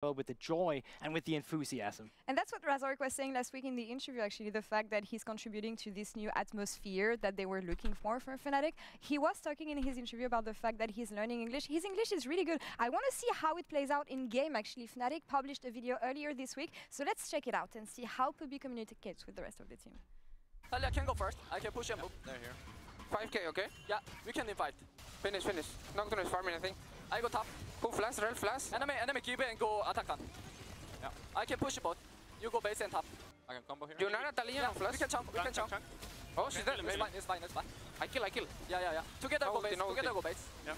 with the joy and with the enthusiasm. And that's what Razork was saying last week in the interview, actually, the fact that he's contributing to this new atmosphere that they were looking for Fnatic. He was talking in his interview about the fact that he's learning English. His English is really good. I want to see how it plays out in game, actually. Fnatic published a video earlier this week, so let's check it out and see how Puppy communicates with the rest of the team. Talia can go first. I can push him. They're here. 5k, okay? Yeah, we can invite. Finish. Nocturne is farming, I think. I go top. Go flash, rel flash. Enemy give and go attack on. Yeah. I can push bot. You go base and top. I can combo here. You Nana Talia yeah, on flash. we can chunk. Oh, she's dead. It's fine. I kill. Yeah. Together No go base. ulti, Together go base. Yeah.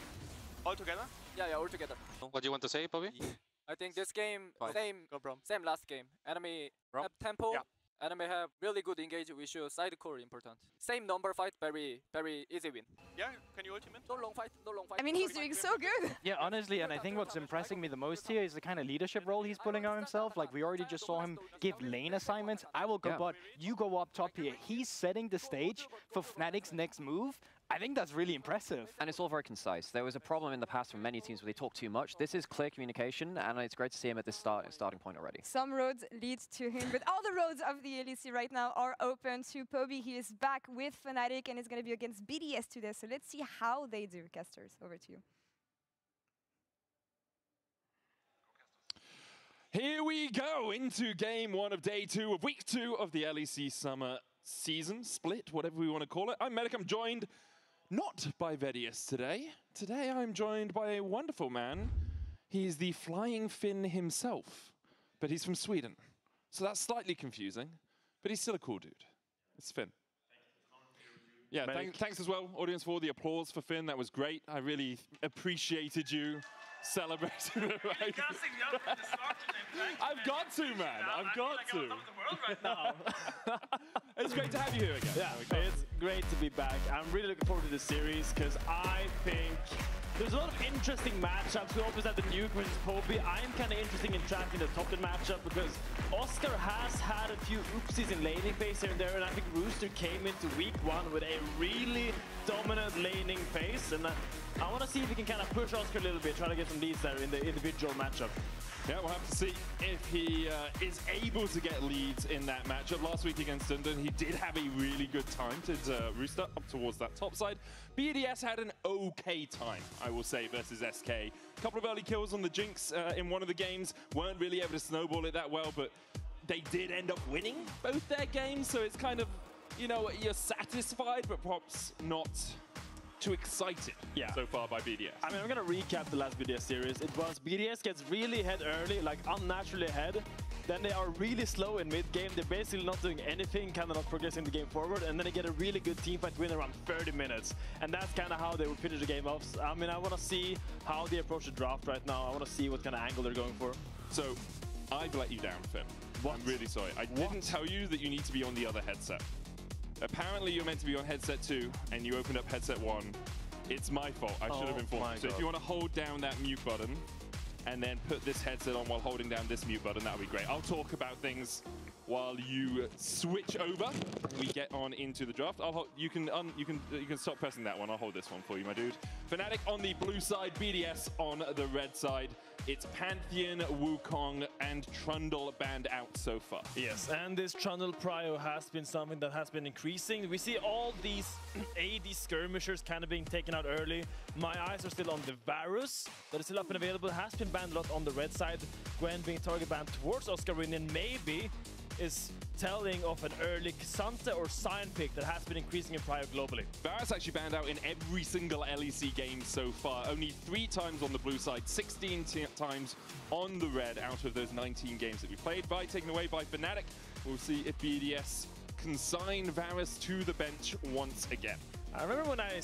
All together? Yeah, all together. What do you want to say, Bobby? I think this game, Go Brom. same last game. Enemy Brom. have tempo. Yeah. Enemy have really good engage. We should side core important. Same number fight, very easy win. Yeah, can you ultimate? No long fight. I mean, he's doing so good. Yeah, honestly, and I think what's impressing me the most here is the kind of leadership role he's pulling on himself. Like, we already just saw him give lane assignments. I will go bot, you go up top here. He's setting the stage for Fnatic's next move. I think that's really impressive. And it's all very concise. There was a problem in the past for many teams where they talk too much. This is clear communication, and it's great to see him at this starting point already. Some roads lead to him, but all the roads of the LEC right now are open to Poby. He is back with Fnatic, and it's going to be against BDS today. So let's see how they do. Casters, over to you. Here we go into game one of day 2 of week 2 of the LEC summer season split, whatever we want to call it. I'm Medic. I'm joined not by Vds today. Today I'm joined by a wonderful man. He's the flying Finn himself, but he's from Sweden. So that's slightly confusing, but he's still a cool dude. It's Finn. Yeah, thanks as well, audience, for all the applause for Finn. That was great. I really appreciated you celebrating. I've got to, man. I've got to. It's great to have you here again. Yeah, it's great to be back. I'm really looking forward to this series because I think there's a lot of interesting matchups. We always have the nuke versus Poby. I'm kind of interested in tracking the top 10 matchup because Oscar has had a few oopsies in laning phase here and there, and I think Rooster came into week 1 with a really dominant laning phase, and I want to see if we can kind of push Oscar a little bit, try to get some leads there in the individual matchup. Yeah, we'll have to see if he is able to get leads in that matchup. Last week against Dundon, he did have a really good time to Rooster up towards that top side. BDS had an okay time, I will say, versus SK. A couple of early kills on the Jinx in one of the games. Weren't really able to snowball it that well, but they did end up winning both their games. So it's kind of, you know, you're satisfied, but perhaps not too excited so far by BDS. I mean, I'm gonna recap the last BDS series. It was BDS gets really ahead early, like unnaturally ahead. Then they are really slow in mid-game. They're basically not doing anything, kind of not progressing the game forward. And then they get a really good teamfight win around 30 minutes. And that's kind of how they will finish the game off. I mean, I want to see how they approach the draft right now. I want to see what kind of angle they're going for. So, I've let you down, Finn. What? I'm really sorry. I didn't tell you that you need to be on the other headset. Apparently you're meant to be on headset 2, and you opened up headset 1. It's my fault. I should have informed you. So if you want to hold down that mute button, and then put this headset on while holding down this mute button, that would be great. I'll talk about things while you switch over and we get on into the draft. You can stop pressing that one. I'll hold this one for you, my dude. Fnatic on the blue side, BDS on the red side. It's Pantheon, Wukong, and Trundle banned out so far. Yes, and this Trundle prio has been something that has been increasing. We see all these AD skirmishers kind of being taken out early. My eyes are still on the Varus that is still up and available. Has been banned a lot on the red side. Gwen being target banned towards Oscar Win, and maybe is telling of an early Xante or Sign pick that has been increasing in prio globally. Varus actually banned out in every single LEC game so far. Only 3 times on the blue side, 16 times on the red out of those 19 games that we played. By taken away by Fnatic. We'll see if BDS can sign Varus to the bench once again. I remember when I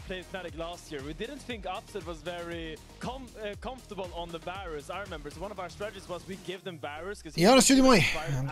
played Fnatic last year, we didn't think Upset was very comfortable on the Varus. I remember, so one of our strategies was we give them Varus. I AORUS, ljudi moji,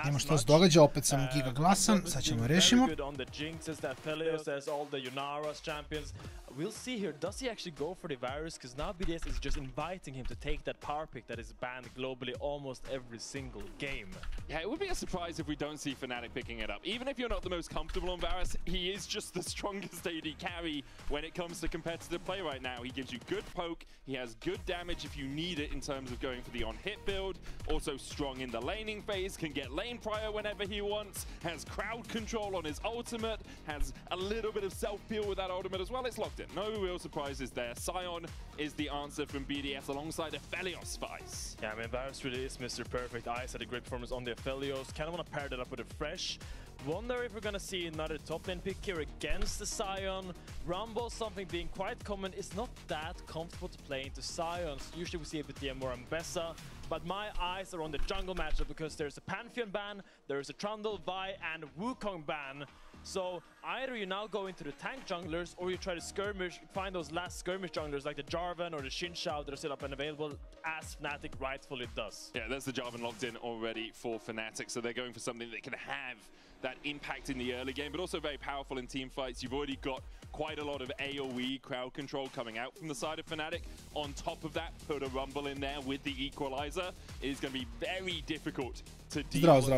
vidimo što se događa, opet sam giga glasan, sad ćemo rešimo. On the Jinxes, that Felios, as all the Yunaras champions. We'll see here, does he actually go for the Varus? Because now BDS is just inviting him to take that power pick that is banned globally almost every single game. Yeah, it would be a surprise if we don't see Fnatic picking it up. Even if you're not the most comfortable on Varus, he is just the strongest steady carry when it comes to competitive play right now. He gives you good poke, he has good damage if you need it in terms of going for the on-hit build, also strong in the laning phase, can get lane prior whenever he wants, has crowd control on his ultimate, has a little bit of self-peel with that ultimate as well. It's locked in. No real surprises there. Sion is the answer from BDS alongside Aphelios for Ice. Yeah, I mean, Varus really is Mr. Perfect. Ice had a great performance on the Aphelios. Kind of want to pair that up with a Fresh. Wonder if we're gonna see another top lane pick here against the Sion. Rumble, something being quite common, is not that comfortable to play into Sions. Usually we see it with DM or Ambessa, but my eyes are on the jungle matchup because there's a Pantheon ban, there's a Trundle, Vi, and Wukong ban. So either you now go into the tank junglers or you try to skirmish, find those last skirmish junglers like the Jarvan or the Xin Shao that are set up and available as Fnatic rightfully does. Yeah, there's the Jarvan locked in already for Fnatic, so they're going for something that can have that impact in the early game, but also very powerful in team fights. You've already got quite a lot of AoE crowd control coming out from the side of Fnatic. On top of that, put a Rumble in there with the Equalizer. It is going to be very difficult to deal with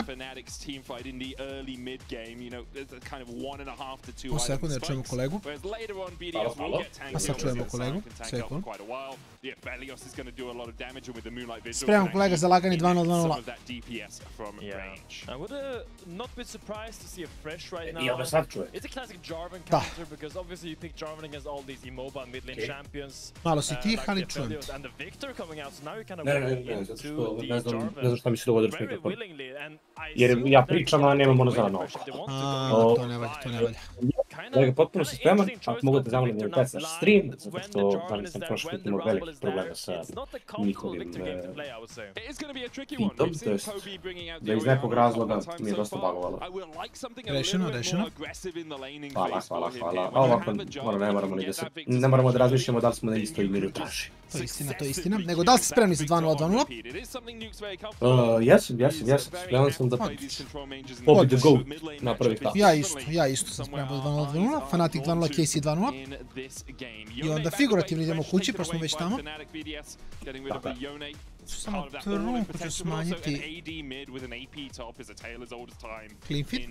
Fnatic's team fight in the early mid game. You know, there's a kind of 1.5 to 2 items spikes. Whereas later on, BDS will get tanked can tank up for quite a while. The Aphelios is going to do a lot of damage with the Moonlight Vigil. Spremam kolega za lagani 2-0. Some of that DPS from range. I would not be surprised to see a Fresh right now. It's a classic Jarvan counter because obviously you pick Jarvan against all these immobile mid lane champions. Malo si tih, ali čujem. And the Victor coming out, so now you kind of into the Jarvan very willingly. And jer ja pričam, a nemam ono zeleno oko. To ne valja, to ne valja. Da ga potpuno se spreman, ako mogu da zamolim da pecaš stream, zato što danas sam prošli put imao velikih problema sa njihovim feedom, to jest da iz nekog razloga mi je dosta bagovalo. Rešeno, rešeno. Hvala. A ovako, ne moramo da razmišljamo da li smo na istoj minutaži. To je istina. Nego, da li ste spremni za 2-0-2-0? Jesam. Spreman sam da pobjede GOAT napravi tako. Ja isto sam spreman za 2-0-2-0. Fnatic 2-0, KC 2-0. I onda figurativno idemo kući, pa smo već tamo. Samo trunku ću smanjiti clean feed.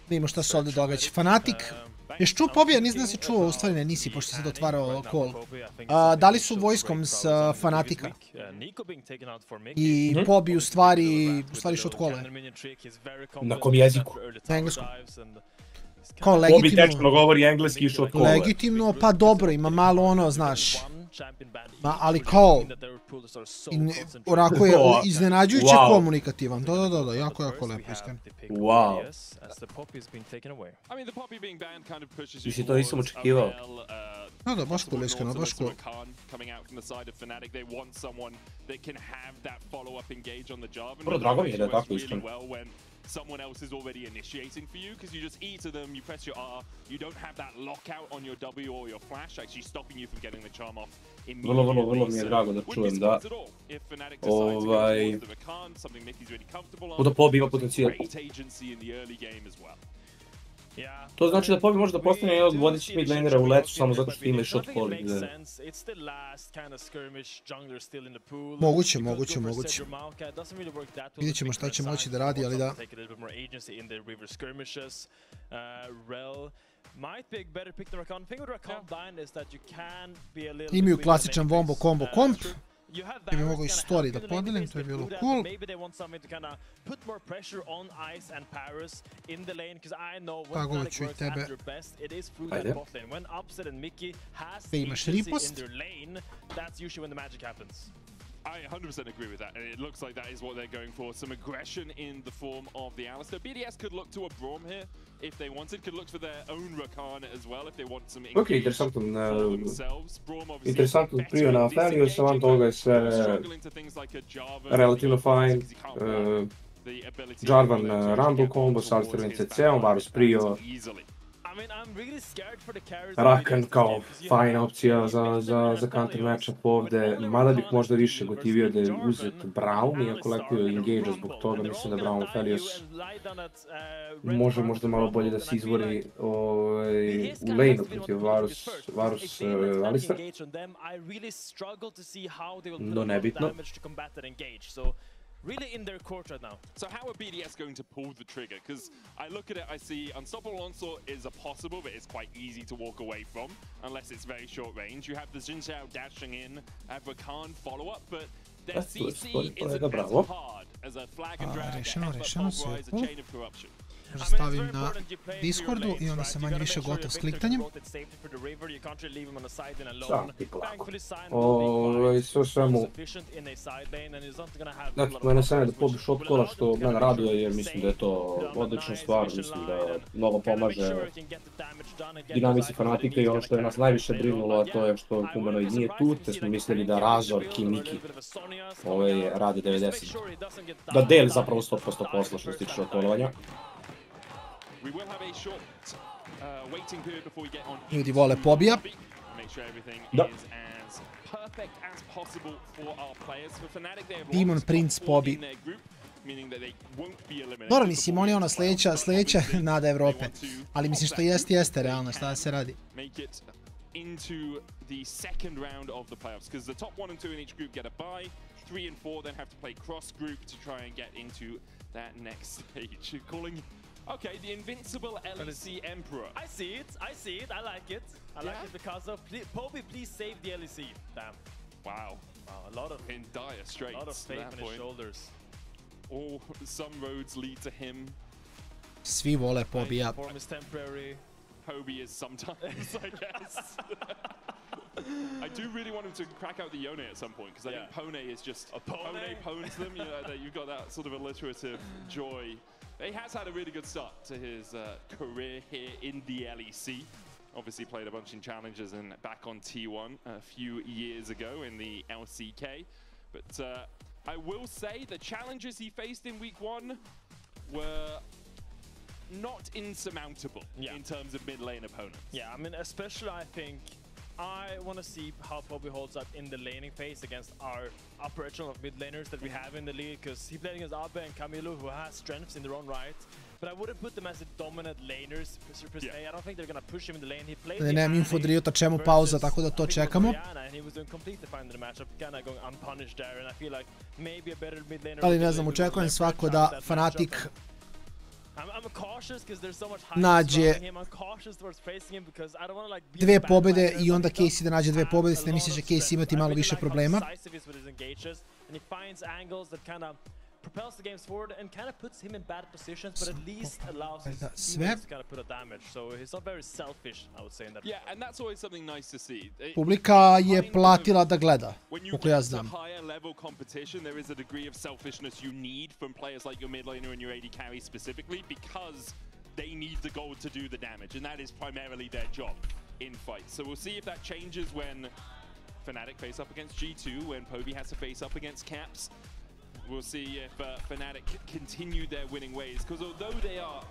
Vidimo šta se ovdje događa. Fnatic, ješ čuo pobija? Nisam da si čuo, u stvari ne nisi, pošto se otvarao call. Da li su vojskom s Fnatica? I pobiju u stvari shot call-e. Na kom jeziku? Na engleskom. Kao legitimno. Obi tečno govori engleski i shot call-e. Legitimno, pa dobro, ima malo ono, znaš. Ali kao, onako je iznenađujuće komunikativan. Da, jako lepo, iskreno. Wow. Mislim, to nisam očekivao. Da, baš cool, iskreno, baš cool. Prvo, drago mi je da je tako, iskreno. Someone else is already initiating for you because you just E to them, you press your R, you don't have that lockout on your W or your flash actually stopping you from getting the charm off immediately. Vrlo mi je drago da čujem da da Pobi ima potencijal. To znači da Pobi može da postane jedan od vodećih mid lanera u letu samo zato što ima i shot call. Moguće. Vidjet ćemo šta će moći da radi, ali da. Imaju klasičan wombo combo komp. Ja bih mogao i story da podelim, to je bilo cool. Pagovat ću i tebe. Ajde. Te imaš ripost. I 100% agree with that, and it looks like that is what they're going for. Some aggression in the form of the Alistar. BDS could look to a Braum here if they wanted, could look for their own Rakan as well if they want some interesantno prio na Aphelios, van toga je sve relativno fine. Jarvan Rumble combo s Alistar NCC-om, Varus prio. Kraken kao fajna opcija za counter matchup ovdje, mada bih možda više gotivio da je uzet Braum, iako lepio engage zbog toga, mislim da Braum Aphelios može možda malo bolje da se izvori u lane-u protiv Varus Alistar. No nebitno. really in their court right now. So how are BDS going to pull the trigger? Because I look at it, I see Unstoppable Onslaught is a possible, but it's quite easy to walk away from, unless it's very short range. You have the Jin Xiao dashing in, have Rakan follow up, but their CC isn't as hard as a flag and drag that pulverize a chain of corruption. Stavim na Discordu i onda sam manje više gotov s kliktanjem. Sam ti polako. Sve svemu... Mene sam da pobiš shop kola što mene raduje jer mislim da je to odlična stvar, mislim da mnogo pomaže dinamici Fnatica i ono što je nas najviše brinulo, a to je što Kumano i nije tu, te smo mislili da Razor, Kim, Niki radi 90. Da deli zapravo 100% posla što se tiče šotolovanja. Ljudi vole pobija. Da. Demon Prince pobi. Dobro, mislim, on je ona sljedeća nada Evrope. Ali mislim što jeste realno, šta da se radi. Into the second round of the playoffs, because the top 1 and 2 in each group get a bye. 3 and 4 then have to play cross group to try and get into that next stage. Calling, okay, the invincible LEC Emperor. I see it, I like it. I like it because of Poby, please save the LEC. Damn. Wow, a lot of in dire straits. A lot of faith on his shoulders. All some roads lead to him. Svi vole pobija. Form is temporary. Poby is sometimes, I guess. I do really want him to crack out the Yone at some point, because I think Pone is just Pone pones them. You know, that you've got that sort of alliterative joy. He has had a really good start to his career here in the LEC. Obviously played a bunch in challenges and back on T1 a few years ago in the LCK. But I will say the challenges he faced in week 1 were not insurmountable in terms of mid lane opponents. Yeah, I mean, especially I think I want to see how Poby holds up in the laning phase against our upper echelon of mid laners that we have in the league, because he played against Abe and Camilo, who has strengths in their own right. But I wouldn't put them as the dominant laners per se. I don't think they're going to push him in the lane. He played nemam info Driota čemu pauza, tako da to čekamo. And he was doing completely fine in the matchup, kind of going unpunished there, and I feel like maybe a better mid laner. Ali ne znam, očekujem svako da Fnatic I'm cautious because there's so much hype nađe surrounding him. I'm cautious towards facing him because I don't want to like be dve pobede i onda Casey da nađe dve pobede, s ne mislim da će Casey imati malo više problema. And he finds angles that kind of propels the games forward and kind of puts him in bad positions, but at least allows his teammates to kind of put a damage. So he's not very selfish, I would say, in that. Yeah, and that's always something nice to see. Publika je platila da gleda, koliko ja znam. When you get to higher level competition, there is a degree of selfishness you need from players like your mid laner and your AD carry specifically, because they need the gold to do the damage, and that is primarily their job in fights. So we'll see if that changes when Fnatic face up against G2, when Poby has to face up against Caps. We'll see if Fnatic continue their winning ways, because although they are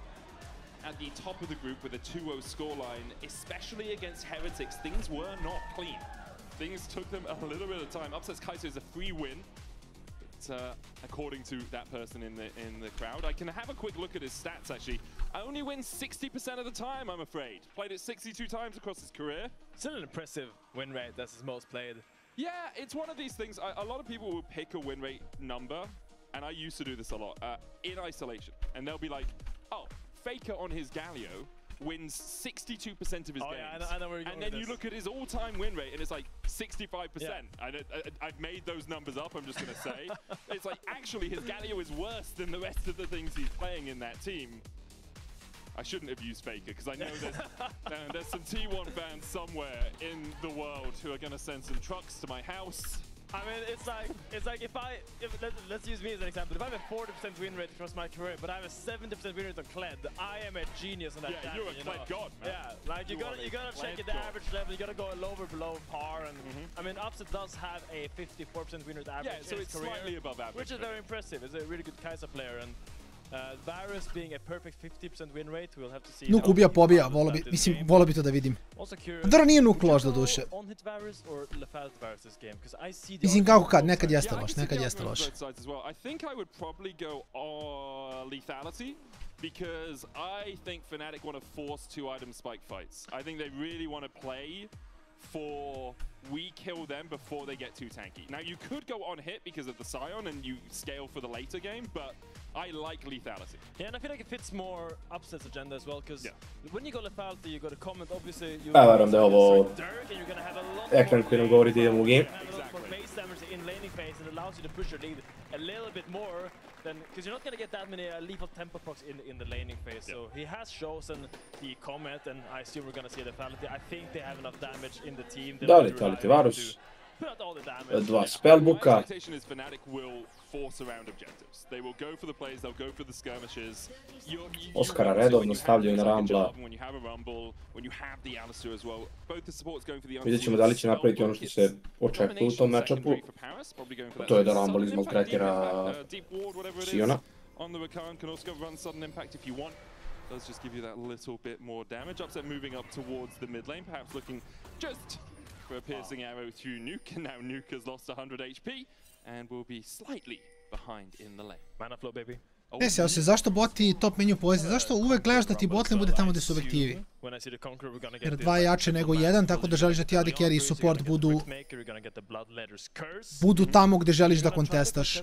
at the top of the group with a 2-0 scoreline, especially against Heretics, things were not clean. Things took them a little bit of time. Upsets Kaiser is a free win, but, according to that person in the crowd. I can have a quick look at his stats, actually. I only win 60% of the time, I'm afraid. Played it 62 times across his career. Still an impressive win rate, that's his most played. Yeah, it's one of these things. A lot of people will pick a win rate number, and I used to do this a lot, in isolation. And they'll be like, oh, Faker on his Galio wins 62% of his games. Yeah, I know where you're going. And then you look at his all-time win rate, and it's like 65%. Yeah. I've made those numbers up, I'm just going to say. It's like, actually, his Galio is worse than the rest of the things he's playing in that team. I shouldn't have used Faker, because I know there's some T1 fans somewhere in the world who are going to send some trucks to my house. I mean, it's like if let's use me as an example. If I have a 40% win rate across my career, but I have a 70% win rate on Kled, I am a genius on that. Yeah, you're a Kled god, man. Yeah, like you gotta check the average level. You gotta go lower below par, and I mean, Upset does have a 54% win rate average. Yeah, so it's slightly above average, which is very impressive. It's a really good Kaiser player, and Varus being a perfect 50% win rate, we'll have to see. Nuk ubija pobija, volio bi to da vidim. Dobro, nije Nuk loš do duše. Mislim kako kad, nekad jeste loš, nekad jeste loš. I think I would probably go lethality, because I think Fnatic want to force 2-item spike fights. I think they really want to play for we kill them before they get too tanky. Now, you could go on hit because of the Scion and you scale for the later game, but I like lethality. Yeah, and I feel like it fits more Upset's agenda as well, because when you go lethality, you got to comment, obviously, you verujem da je ovo Dirk, and you're going to have a lot ekran koji nam govori da idemo u game. more base damage in laning phase, and it allows you to push your lead a little bit more than, because you're not going to get that many lethal tempo procs in the laning phase. So he has chosen the comet, and I assume we're going to see lethality. I think they have enough damage in the team. Da, lethality Varus. Dva spellbooka. My expectation is Fnatic will force around objectives. They will go for the plays, they'll go for the skirmishes. Oskara redovno stavljaju na Rambla. When you have a Rumble, when you have the Alistair as well, both the supports going for the Vidjet ćemo da li će napraviti ono što se očekuje u tom matchupu. To je da Rumble izmaltretira Siona. On the Rakan can also run sudden impact if you want. Does just give you that little bit more damage. Upset moving up towards the mid lane, perhaps looking just for a piercing arrow through Nuke, and now Nuke has lost 100 HP and will be slightly behind in the lane. Mana flow, baby. Desio se, zašto boti top menju pozicije? Zašto uvek gledaš da ti botlane bude tamo gde su objektivi? Jer dva je jače nego jedan, tako da želiš da ti AD carry i support budu tamo gde želiš da kontestaš.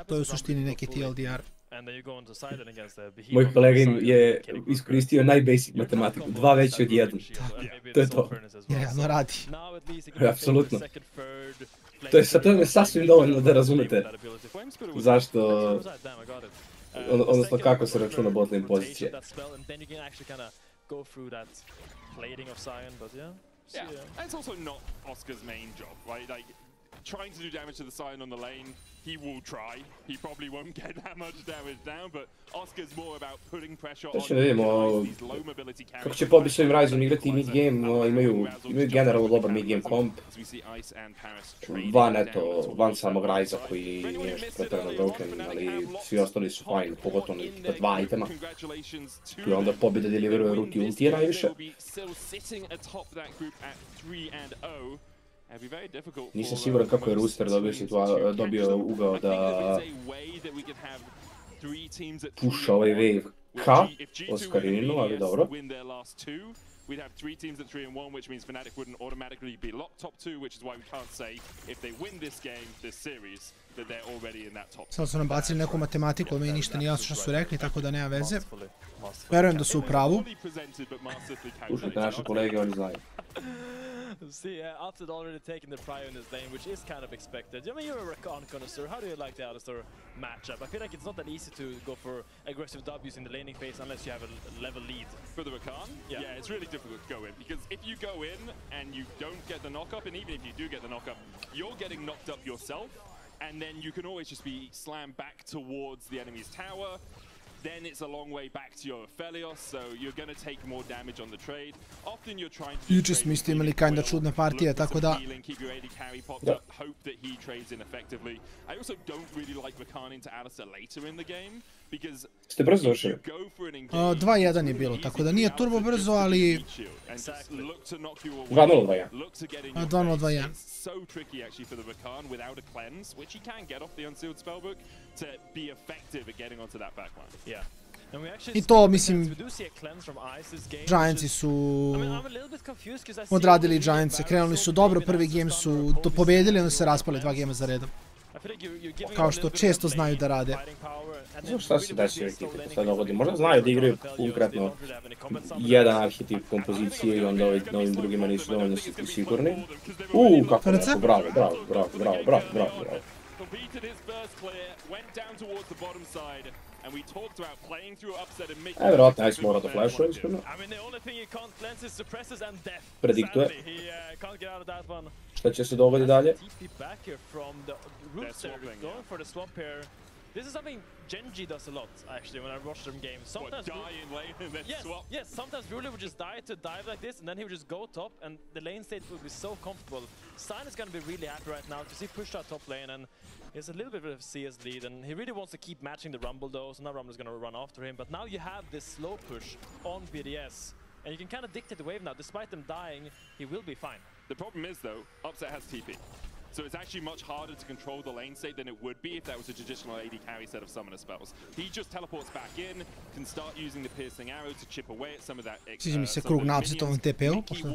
To je u suštini neki TLDR. Moj kolega je iskoristio najbasic matematiku, 2 veći od 1. To je to. Jedno radi. Apsolutno. To je sasvim dovoljno da razumete zašto, odnosno kako se računa botlane pozicije. Yeah, and it's also not Oscar's main job, right? Like, trying to do damage to the Scion on the lane, he will try. He probably won't get that much damage down, but Oscar's more about putting pressure on these low mobility characters. Kako će Pobi s ovim Ryzom igrati mid game, imaju generalno dobar mid game komp. Van samog Ryza koji nije nešto pretredno broken, ali svi ostali su fine, pogotovo na 2 itema. I onda Pobi da deliveruje ruti ultije najviše. Nisam siguran kako je Rooster dobio ugao da puša ovaj wave ka Oscarinu, ali dobro. We'd have 3 teams at 3-1, which means Fnatic wouldn't automatically be locked top 2, which is why we can't say if they win this game, this series, that they're already in that top 2. Sad su nam bacili neku matematiku, meni ništa nije jasno što su rekli, tako da nema veze. Verujem da su u pravu. Slušajte naše kolege, oni znaju. See, Upset already taken the prio in his lane, which is kind of expected. I mean, you're a Rakan connoisseur. How do you like the Alistair matchup? I feel like it's not that easy to go for aggressive W's in the laning phase unless you have a level lead. For the Rakan? Yeah, it's really difficult to go in, because if you go in and you don't get the knock-up, and even if you do get the knock-up, you're getting knocked up yourself, and then you can always just be slammed back towards the enemy's tower. Then it's a long way back to your Aphelios, so you're going to take more damage on the trade. Often you're trying to juče smo isto imali kinda čudne partije, tako da keep your AD carry popped up, hope that he trades in effectively. I also don't really like Rakan into Alistair later in the game, because ste brzo došli? 2-1 je bilo, tako da nije turbo brzo, ali 2-0, 2-1. 2-0-2-1. So tricky actually for the Rakan without a cleanse, which he can get off the unsealed spellbook, to be effective at getting onto that backline. I to, mislim, Giantsi su odradili Giantse, krenuli su dobro, prvi game su to pobedili, onda se raspali 2 gema za redom. Kao što često znaju da rade. Znaš šta se desio ekipi to sad dogodi? Možda znaju da igraju konkretno jedan arhetip kompozicije i onda na ovim drugima nisu dovoljno sigurni. Kako je to? Bravo. Vjerojatno Ice mora da flashuje, iskreno. Prediktuje. Šta će se dogoditi dalje? This is something Genji does a lot, actually, when I watch them games. Sometimes die in lane and then swap. Yes, sometimes Ruli would just die to dive like this, and then he would just go top, and the lane state would be so comfortable. Sign is going to be really happy right now because he pushed out top lane, and he has a little bit of a CS lead, and he really wants to keep matching the Rumble though, so now Rumble is going to run after him. But now you have this slow push on BDS, and you can kind of dictate the wave now. Despite them dying, he will be fine. The problem is, though, Upset has TP. So it's actually much harder to control the lane state than it would be if that was a traditional AD carry set of summoner spells. He just teleports back in, can start using the piercing arrow to chip away at some of that. Sviđa mi se krug na upsetovom TP-u, pošto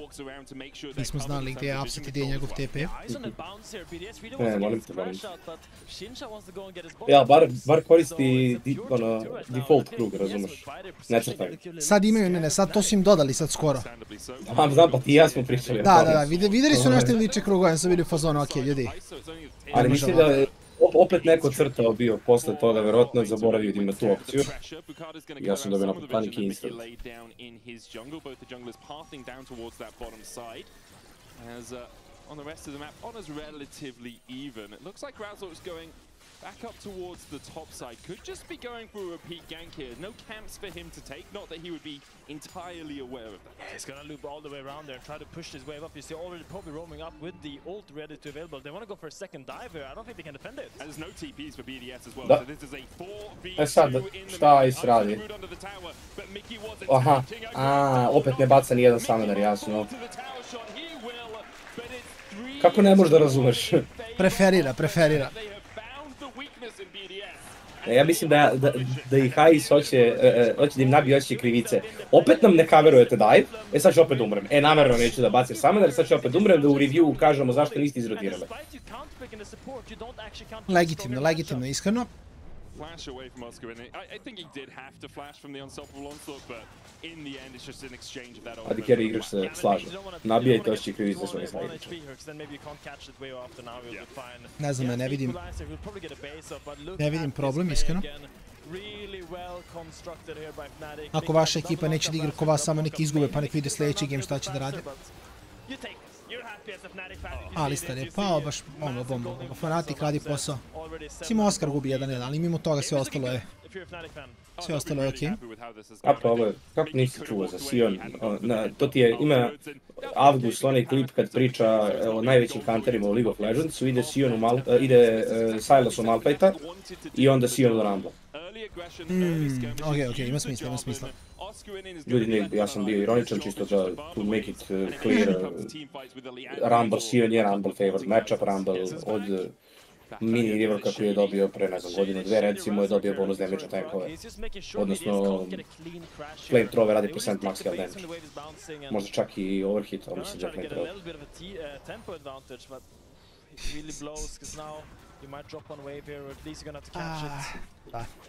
nismo znali gdje je upset i gdje je njegov TP. Molim te. Ja, bar koristi default krug, razumeš? Ne crtaj. Sad imaju, ne, sad to su im dodali sad skoro. Znam, pa ti i ja smo pričali. Da, vidjeli su nešto ili liče krugove, sam bili u fazonu, ok, ljudi. Ali mislim da je opet neko crtao bio posle toga, verovatno zaboravio da ima tu opciju. Ja sam dobio napad panik i instant. On the rest of the map, Honor's relatively even. It looks like Razzle's going back up towards the top side. Could just be going for a repeat gank here. No camps for him to take, not that he would be entirely aware of that. He's gonna loop all the way around there and try to push his wave up. You see already probably roaming up with the ult ready to available. They want to go for a second dive here. I don't think they can defend it. And there's no TPs for BDS as well. Da. So this is a 4v2 Sad, šta Ice radi? Aha, opet ne baca nijedan summoner, jasno. Kako ne možeš da razumeš? Preferira. Ja mislim da ih Ice hoće da im nabije osjećaj krivice. Opet nam ne coverujete dive, sad ću opet umrem. Namjerno neću da bacim summoner, sad ću opet umrem da u reviewu kažemo zašto niste izrotirali. Legitimno, iskreno. Flash away from Oscar, and I think he did have to flash from the unstoppable onslaught, but in the end, it's just an exchange of that. Adi Kerry igrač se slaže. Nabijajte osjećaj krivice za svoje slajde. Ne znam, ne vidim problem, iskreno. Ako vaša ekipa neće da igra ko vas, samo neki izgube pa nek vide sljedeći game šta će da rade. Alistar je pao, baš bomba. Fanatik radi posao. Simo Oskar gubi 1-1, ali mimo toga sve ostalo je okej. A pa ovo je, kako nisi čuo za Sion? To ti je, ima Avgus, onaj klip kad priča o najvećim hunterima u League of Legendsu, ide Sylas u Malphite'a i onda Sion u Rumble. Ok, ima smisla. Ljudi, ja sam bio ironičan čisto da to make it clear. Rumble, Sion je Rumble favorite matchup, Rumble od mini river kako je dobio pre, ne znam, godinu, dve, recimo je dobio bonus damage od tankove. Odnosno, flamethrower radi percent max health damage. Možda čak i overhit, ali mislim da je flamethrower.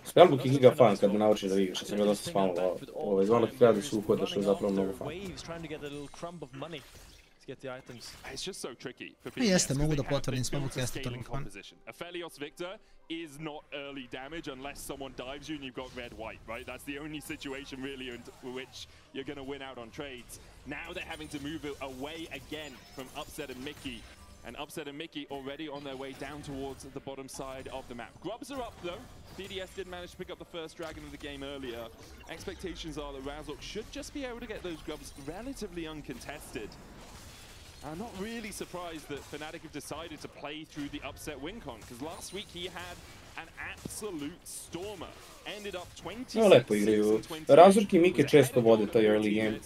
Spellbook je giga fan kad me nauči da igraš, ja sam ga dosta spamovao. Zvano ti treba da se uhodaš, je zapravo mnogo fan. Jeste, mogu da potvrdim, Spellbook jeste toliko fan. Aphelios Victor is not early damage unless someone dives you and you've got red-white, right? That's the only situation really in which you're going to win out on trades. Now they're having to move away again from Upset and Mickey. And Upset and Mickey already on their way down towards the bottom side of the map. Grubs are up though. BDS did manage to pick up the first dragon of the game earlier. Expectations are that Razzle should just be able to get those grubs relatively uncontested. I'm not really surprised that Fnatic have decided to play through the Upset win-con, because last week he had an absolute stormer. Ended up 26. Lepo igraju. Razorki i Mike često vode taj early game.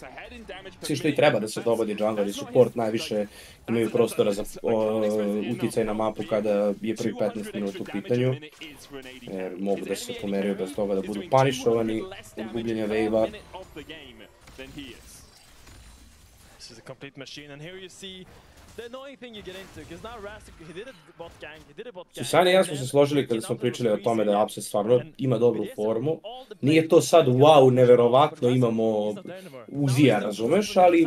Svi što i treba da se dogodi jungle i support najviše imaju prostora za uticaj na mapu kada je prvi 15 minuta u pitanju. Jer mogu da se pomeraju bez toga da budu panišovani od gubljenja wave-a. This is a complete machine, and here you see the annoying thing you get into, because now Rastic, he did a bot gang, Susana i ja smo se složili kada smo pričali o tome da Upset stvarno ima dobru formu. Nije to sad wow, neverovatno, imamo Uzija, razumeš, ali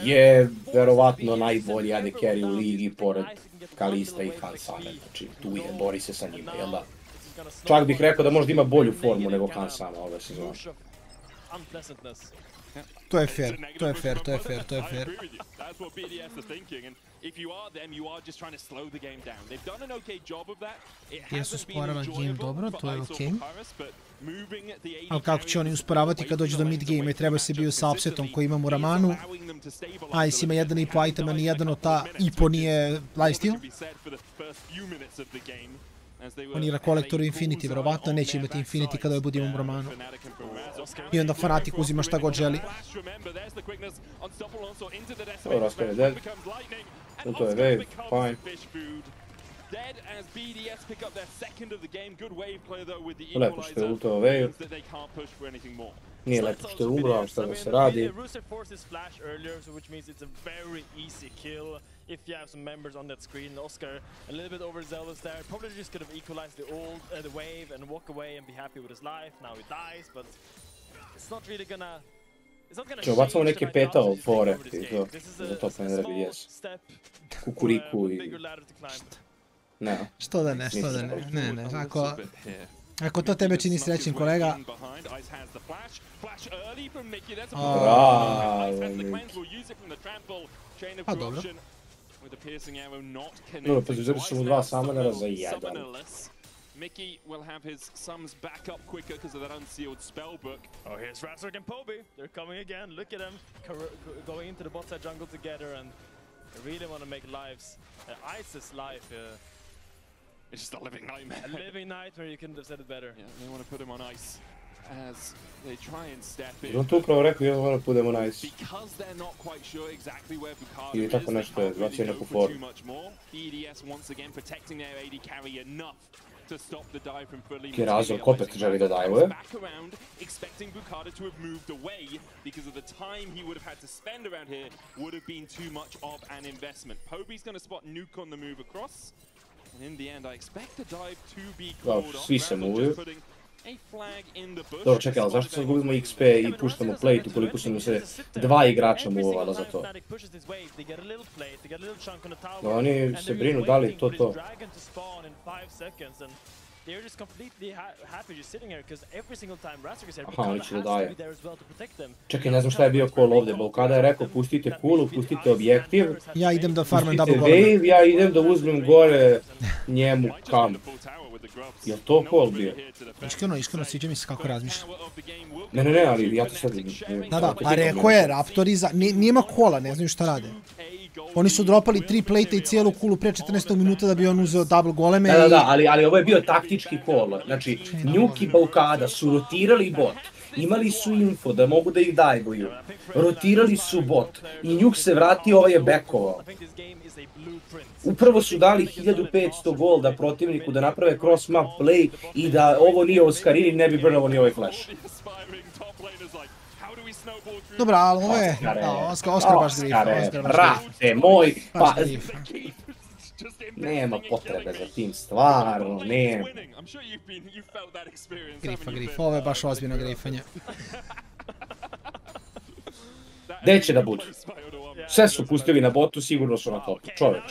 je verovatno najbolji AD carry u ligi pored Kalista i Hansame, znači tu je, bori se sa njima, jel da? Čak bih rekao da možda ima bolju formu nego Hansama ove sezone. To je fair. Jesu usporava game dobro, to je okej. Ali kako će oni usporavati kad dođu do mid game i treba se bio sa upsetom koji imamo u Ramanu. Ice ima 1,5 itema, ni jedan od ta i po nije lifesteal. On igra kolektoru Infinity, verovatno neće imati Infinity kada je budemo u romanu. I onda Fnatic uzima šta god želi. Dobro, Oscar je dead. To je wave, fine. Lepo što je ultao wave. Nije lepo što je umro, ali šta da se radi. If you have some members on that screen, Oscar a little bit overzealous there, probably just could have equalized the wave and walk away and be happy with his life. Now he dies, but it's not really gonna. Ćemo bacamo neke peta od fore za top laner BDS. Kukuriku i... Ne. Što da ne, što da ne. Ne, ako to tebe čini srećim, kolega. Bravo, pa dobro. Dobro, pa uzeli su mu 2 summonera za 1. Mickey will have his sums back up quicker because of that unsealed spell book. Oh, here's Razork and Poby. They're coming again. Look at them going into the bot side jungle together, and they really want to make lives. Ice's life. It's just a living nightmare. A living nightmare. You couldn't have said it better. Yeah, they want to put him on ice as they try and step in. On to upravo rekao, ja moram put him on ice. Because they're not quite sure exactly where Bukado Ili tako nešto je, bacio neku foru. BDS once again protecting their AD carry enough to stop the dive from fully. Razork opet želi da dive-uje. Back around, expecting Bukado to have moved away because of the time he would have had to spend around here would have been too much of an investment. Poby's going to spot Nuke on the move across. And in the end, I expect the dive to be called off. Svi se movuju. A flag in the bush. Dobro, čekaj, ali zašto sad gubimo XP i puštamo plate ukoliko su mu se 2 igrača movovala za to? Da oni se brinu da li to. They're just completely happy just sitting here because every single time Razork is here, Aha, oni će da daje. be there as well to protect them. Čekaj, ne znam šta je bio call ovdje. Balkada je rekao pustite kulu, pustite objektiv. Ja idem da farmam double golem. Pustite wave, ja idem da uzmem gore njemu kamp. Jel to call bio? Iskreno, sviđa mi se kako razmišlja. Ne, ali ja to sad vidim. Da, a rekao je Raptori nijema kola, ne znaju šta rade. Oni su dropali 3 plate i cijelu kulu pre 14. minuta da bi on uzeo double goleme. Da, ali ovo je bio taktički call. Znači, Nuke i Balkada su rotirali bot. Imali su info da mogu da ih dive-uju. Rotirali su bot. I Nuke se vratio, ovaj je backovao. Upravo su dali 1500 golda protivniku da naprave cross map play i da ovo nije Oskarini, ne bi brnovo ni ovaj flash. Dobra, ali ovo je... Oskar baš grifa. Brate moj, pa... Nema potrebe za tim, stvarno, nema. Grifa, ovo je baš ozbiljno grifanje. Gde će da budu? Sve su pustili na botu, sigurno su na topu, čoveč.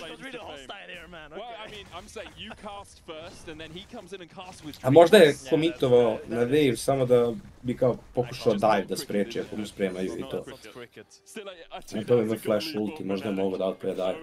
A možda je komitovao na wave samo da bi kao pokušao dive da spreči ako mu spremaju i to. Ne to ima flash ulti, možda je mogo da outplay dive.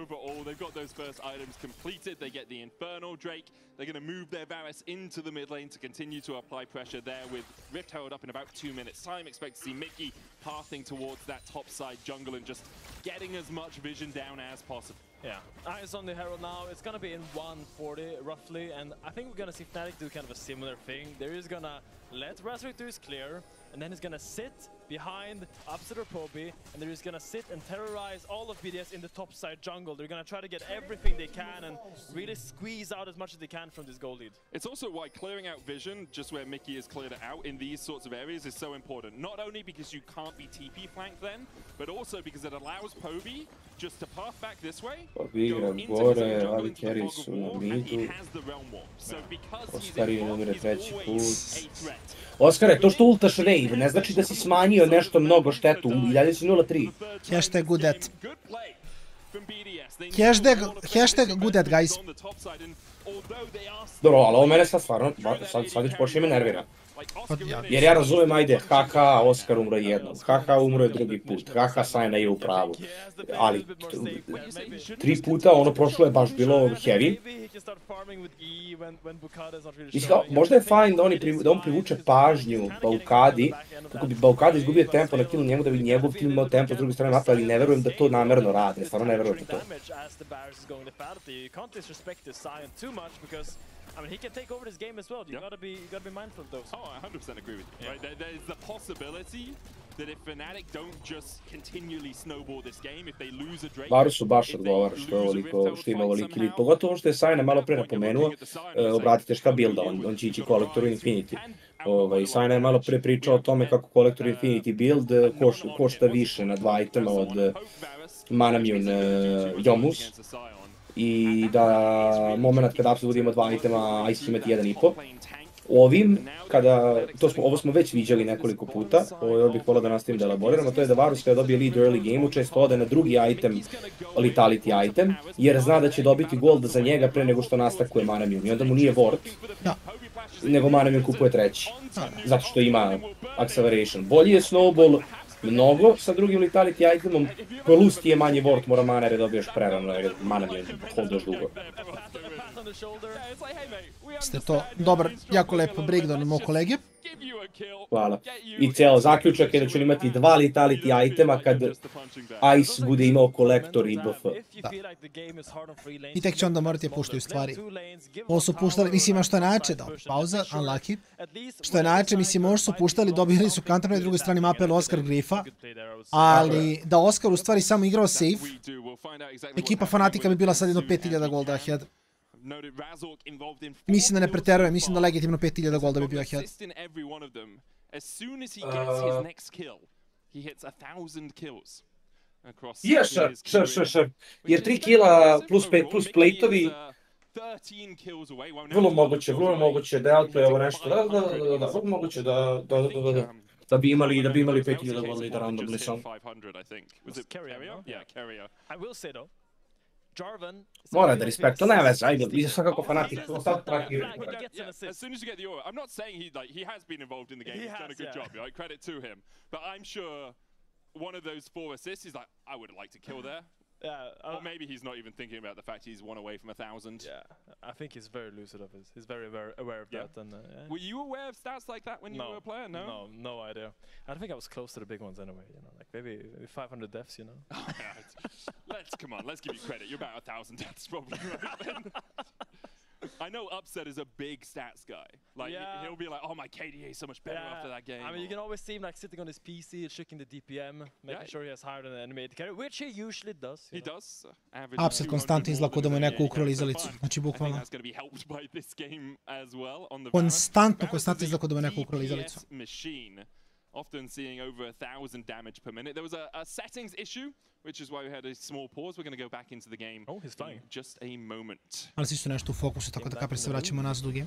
They're going to move their Varus into the mid lane to continue to apply pressure there with Rift held up in about 2 minutes time. Expect to see Mickey pathing towards that top side jungle and just getting as much vision down as possible. Yeah, eyes on the Herald now. It's going to be in 140 roughly, and I think we're going to see Fnatic do kind of a similar thing. There is going to let Razork do his clear, and then he's going to sit behind Upset or Poby, and they're just going to sit and terrorize all of BDS in the top side jungle. They're going to try to get everything they can and really squeeze out as much as they can from this goal lead. It's also why clearing out vision, just where Mickey has cleared it out in these sorts of areas, is so important. Not only because you can't be TP flanked then, but also because it allows Poby just to path back this way, go into his own jungle into the fog of war, and he has the realm warp. So because he's in one, he's always a threat. Oskare, to što ultaš wave ne znači da si smanjio nešto mnogo štetu, i dalje si 0-3. Hashtag good at. Hashtag good at, guys. Dobro, ali ovo mene sad stvarno, sad već počne me nervira. Jer ja razumem, ajde, haha, Oskar umro jednom, haha, umro je drugi put, haha, Sajna je u pravu. Ali, 3 puta ono prošlo je baš bilo heavy. Možda je fajn da on privuče pažnju Balkadi, kako bi Balkada izgubio tempo na killu njemu, da bi njegov tim imao tempo s druge strane mapa, ali ne verujem da to namerno rade, stvarno ne verujem da to. I mean, he can take over this game as well. You gotta be mindful of those. Oh, I 100% agree with you. Right? There's the possibility that if Fnatic don't just continually snowball this game, if they lose a Drake, Varusu baš odgovara što je ovoliko, što ima ovoliki lead. Pogotovo što je Sajna malo pre napomenuo, obratite šta builda, on će ići kolektoru Infinity. Sajna je malo pre pričao o tome kako kolektor Infinity build košta više na 2 itema od Manamune Jomus. I da moment kada Asus bude imao 2 itema, Ice će imati 1,5. Ovim, ovo smo već viđali nekoliko puta, ovo bih volao da nastavim da elaboriramo, to je da Varus kada dobije lead u early game-u često ode na drugi item, Lethality item, jer zna da će dobiti gold za njega pre nego što nastakuje Manamune. I onda mu nije ward, nego Manamune kupuje treći, zato što ima acceleration. Bolji je snowball mnogo sa drugim Lethality itemom, plus ti je manje ward, mora mana jer dobiješ prerano, jer Manamune holdaš dugo. Ste to dobar, jako lepo breakdown mog kolege. Hvala. I cijelo zaključak je da će imati 2 Lethality itema kad Ice bude imao kolektor i buff. Da. I tek će onda morati je puštaju stvari. Ovo su puštali, mislim, što je najjače, da, pauza, unlucky. Što je najjače, mislim, ovo su puštali, dobili su counter na drugoj strani mape Oscar Griffa, ali da Oscar u stvari samo igrao safe, ekipa Fnatica bi bila sad jedno 5000 golda ahead. Mislim da ne preteruje, mislim da legitimno 5000 golda bi bio ahead. Je, sure. Jer 3 killa plus plate-ovi, vrlo moguće da je outplay ovo nešto, vrlo moguće da bi imali 5000 golda i da randomly sam. Mora da respektu, ne veze, ajde, vi ste svakako fanatik, ostati traki. As soon as you get the aura, I'm not saying he has been involved in the game, he's done a good job, right? Credit to him. But I'm sure one of those 4 assists, he's like, I would like to kill there. Or maybe he's not even thinking about the fact he's 1 away from 1,000. Yeah, I think he's very lucid of it. He's very aware of that. And, were you aware of stats like that when you were a player? No idea. I think I was close to the big ones anyway. You know, like maybe 500 deaths. You know. Let's give you credit. You're about 1,000 deaths probably. Right? I know Upset is a big stats guy. Like he'll be like, "Oh, my KDA is so much better after that game." I mean, you can always see him like sitting on his PC, checking the DPM, making sure he has higher than the enemy carry, which he usually does. He does. Upset konstantno izlako da mu je neko ukrao izalicu. Znači bukvalno. Konstantno izlako da mu je neko ukrao izalicu. Often seeing over 1,000 damage per minute. There was a settings issue, which is why we had a small pause. We're going to go back into the game in just a moment. Ali si isto nešto u fokusu, tako da kapri se vraćamo nazad u game.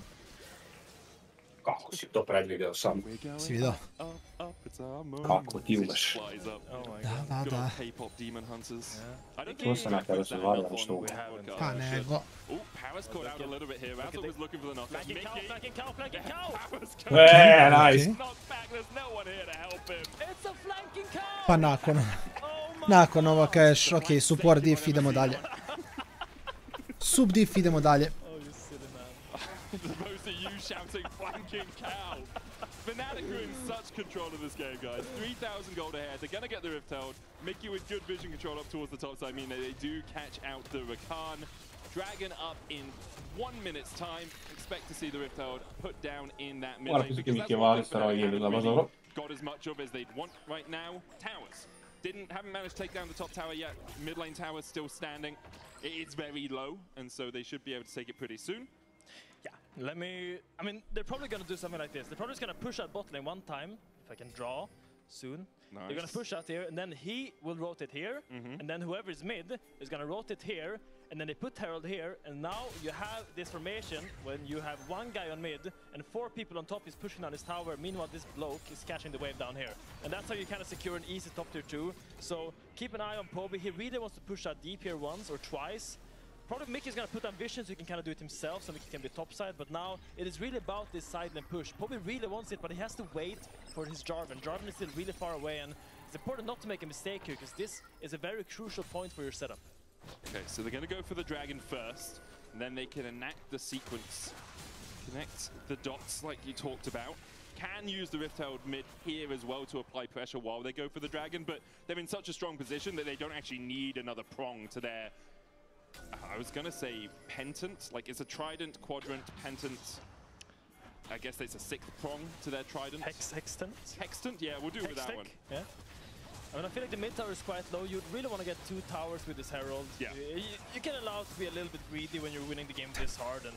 Kako si to predvidio sam? Si vidio? Kako ti umeš? Da. To se nekada razvarila nešto ugo. Pa nego. Nice! Pa nakon ova kažeš, ok, support diff, idemo dalje. Sub diff, idemo dalje. Shouting flanking cow. Fnatic are in such control of this game, guys. 3,000 gold ahead. They're gonna get the Rift held. Mickey with good vision control up towards the top side. I mean, they do catch out the Rakan. Dragon up in 1 minute's time. Expect to see the Rift held put down in that mid lane. Because that's what really got as much of as they'd want right now. Towers. Haven't managed to take down the top tower yet. Mid lane tower still standing. It's very low, and so they should be able to take it pretty soon. Yeah, I mean, they're probably going to do something like this. They're probably just going to push out bot lane 1 time, if I can draw soon. Nice. They're going to push out here, and then he will rotate here, and then whoever is mid is going to rotate here, and then they put Herald here, and now you have this formation when you have 1 guy on mid, and 4 people on top is pushing down his tower. Meanwhile, this bloke is catching the wave down here. And that's how you kind of secure an easy top tier 2. So keep an eye on Poby. He really wants to push out deep here once or twice. Probably Mickey's gonna put ambition so he can kind of do it himself, so Mickey can be topside, but now it is really about this side lane push. Poby really wants it, but he has to wait for his Jarvan. Jarvan is still really far away, and it's important not to make a mistake here, because this is a very crucial point for your setup. Okay, so they're gonna go for the dragon first, and then they can enact the sequence. Connect the dots like you talked about. Can use the Rift held mid here as well to apply pressure while they go for the dragon, but they're in such a strong position that they don't actually need another prong to their I was gonna say pentant, like it's a trident, quadrant, pentant. I guess it's a sixth prong to their trident. Hextant? Hextant, yeah, we'll do it with that one. Yeah. I mean, I feel like the mid tower is quite low. You really want to get 2 towers with this Herald. Yeah. You can allow to be a little bit greedy when you're winning the game this hard. And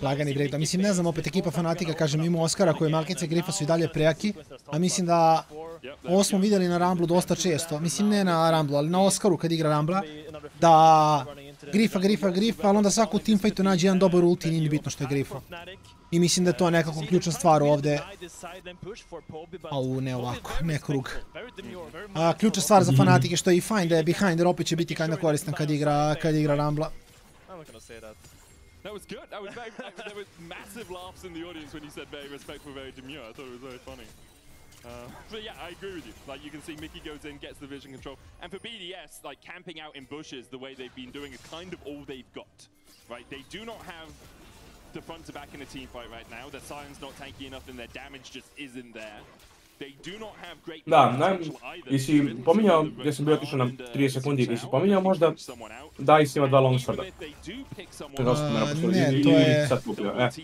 Lagani breakdown. Mislim, ne znam, opet ekipa Fnatica, kažem, mimo Oskara koji malkice Grifa su i dalje prejaki, a mislim da ovo smo vidjeli na Rumblu dosta često. Mislim, ne na Rumblu, ali na Oskaru kad igra Rumbla, da Grifa, ali onda svako u teamfightu nađe jedan dobar ulti i nije bitno što je Grifo. I mislim da je to nekako ključna stvar ovdje. Au, ne ovako, ne krug. Ključna stvar za Fnatic što je i fine da je behind, jer opet će biti kinda koristan kad igra Rumbla. That was good. There were massive laughs in the audience when you said very respectful, very demure. I thought it was very funny. But yeah, I agree with you. Like you can see Mickey goes in, gets the vision control. And for BDS, like camping out in bushes the way they've been doing is kind of all they've got. Right? They do not have the front to back in a team fight right now. Their Sion's not tanky enough and their damage just isn't there. Da, jesi pominjao, gdje sam bio otišao na 30 sekundi, jesi pominjao možda da Dice ima 2 longsworda? Ne, to je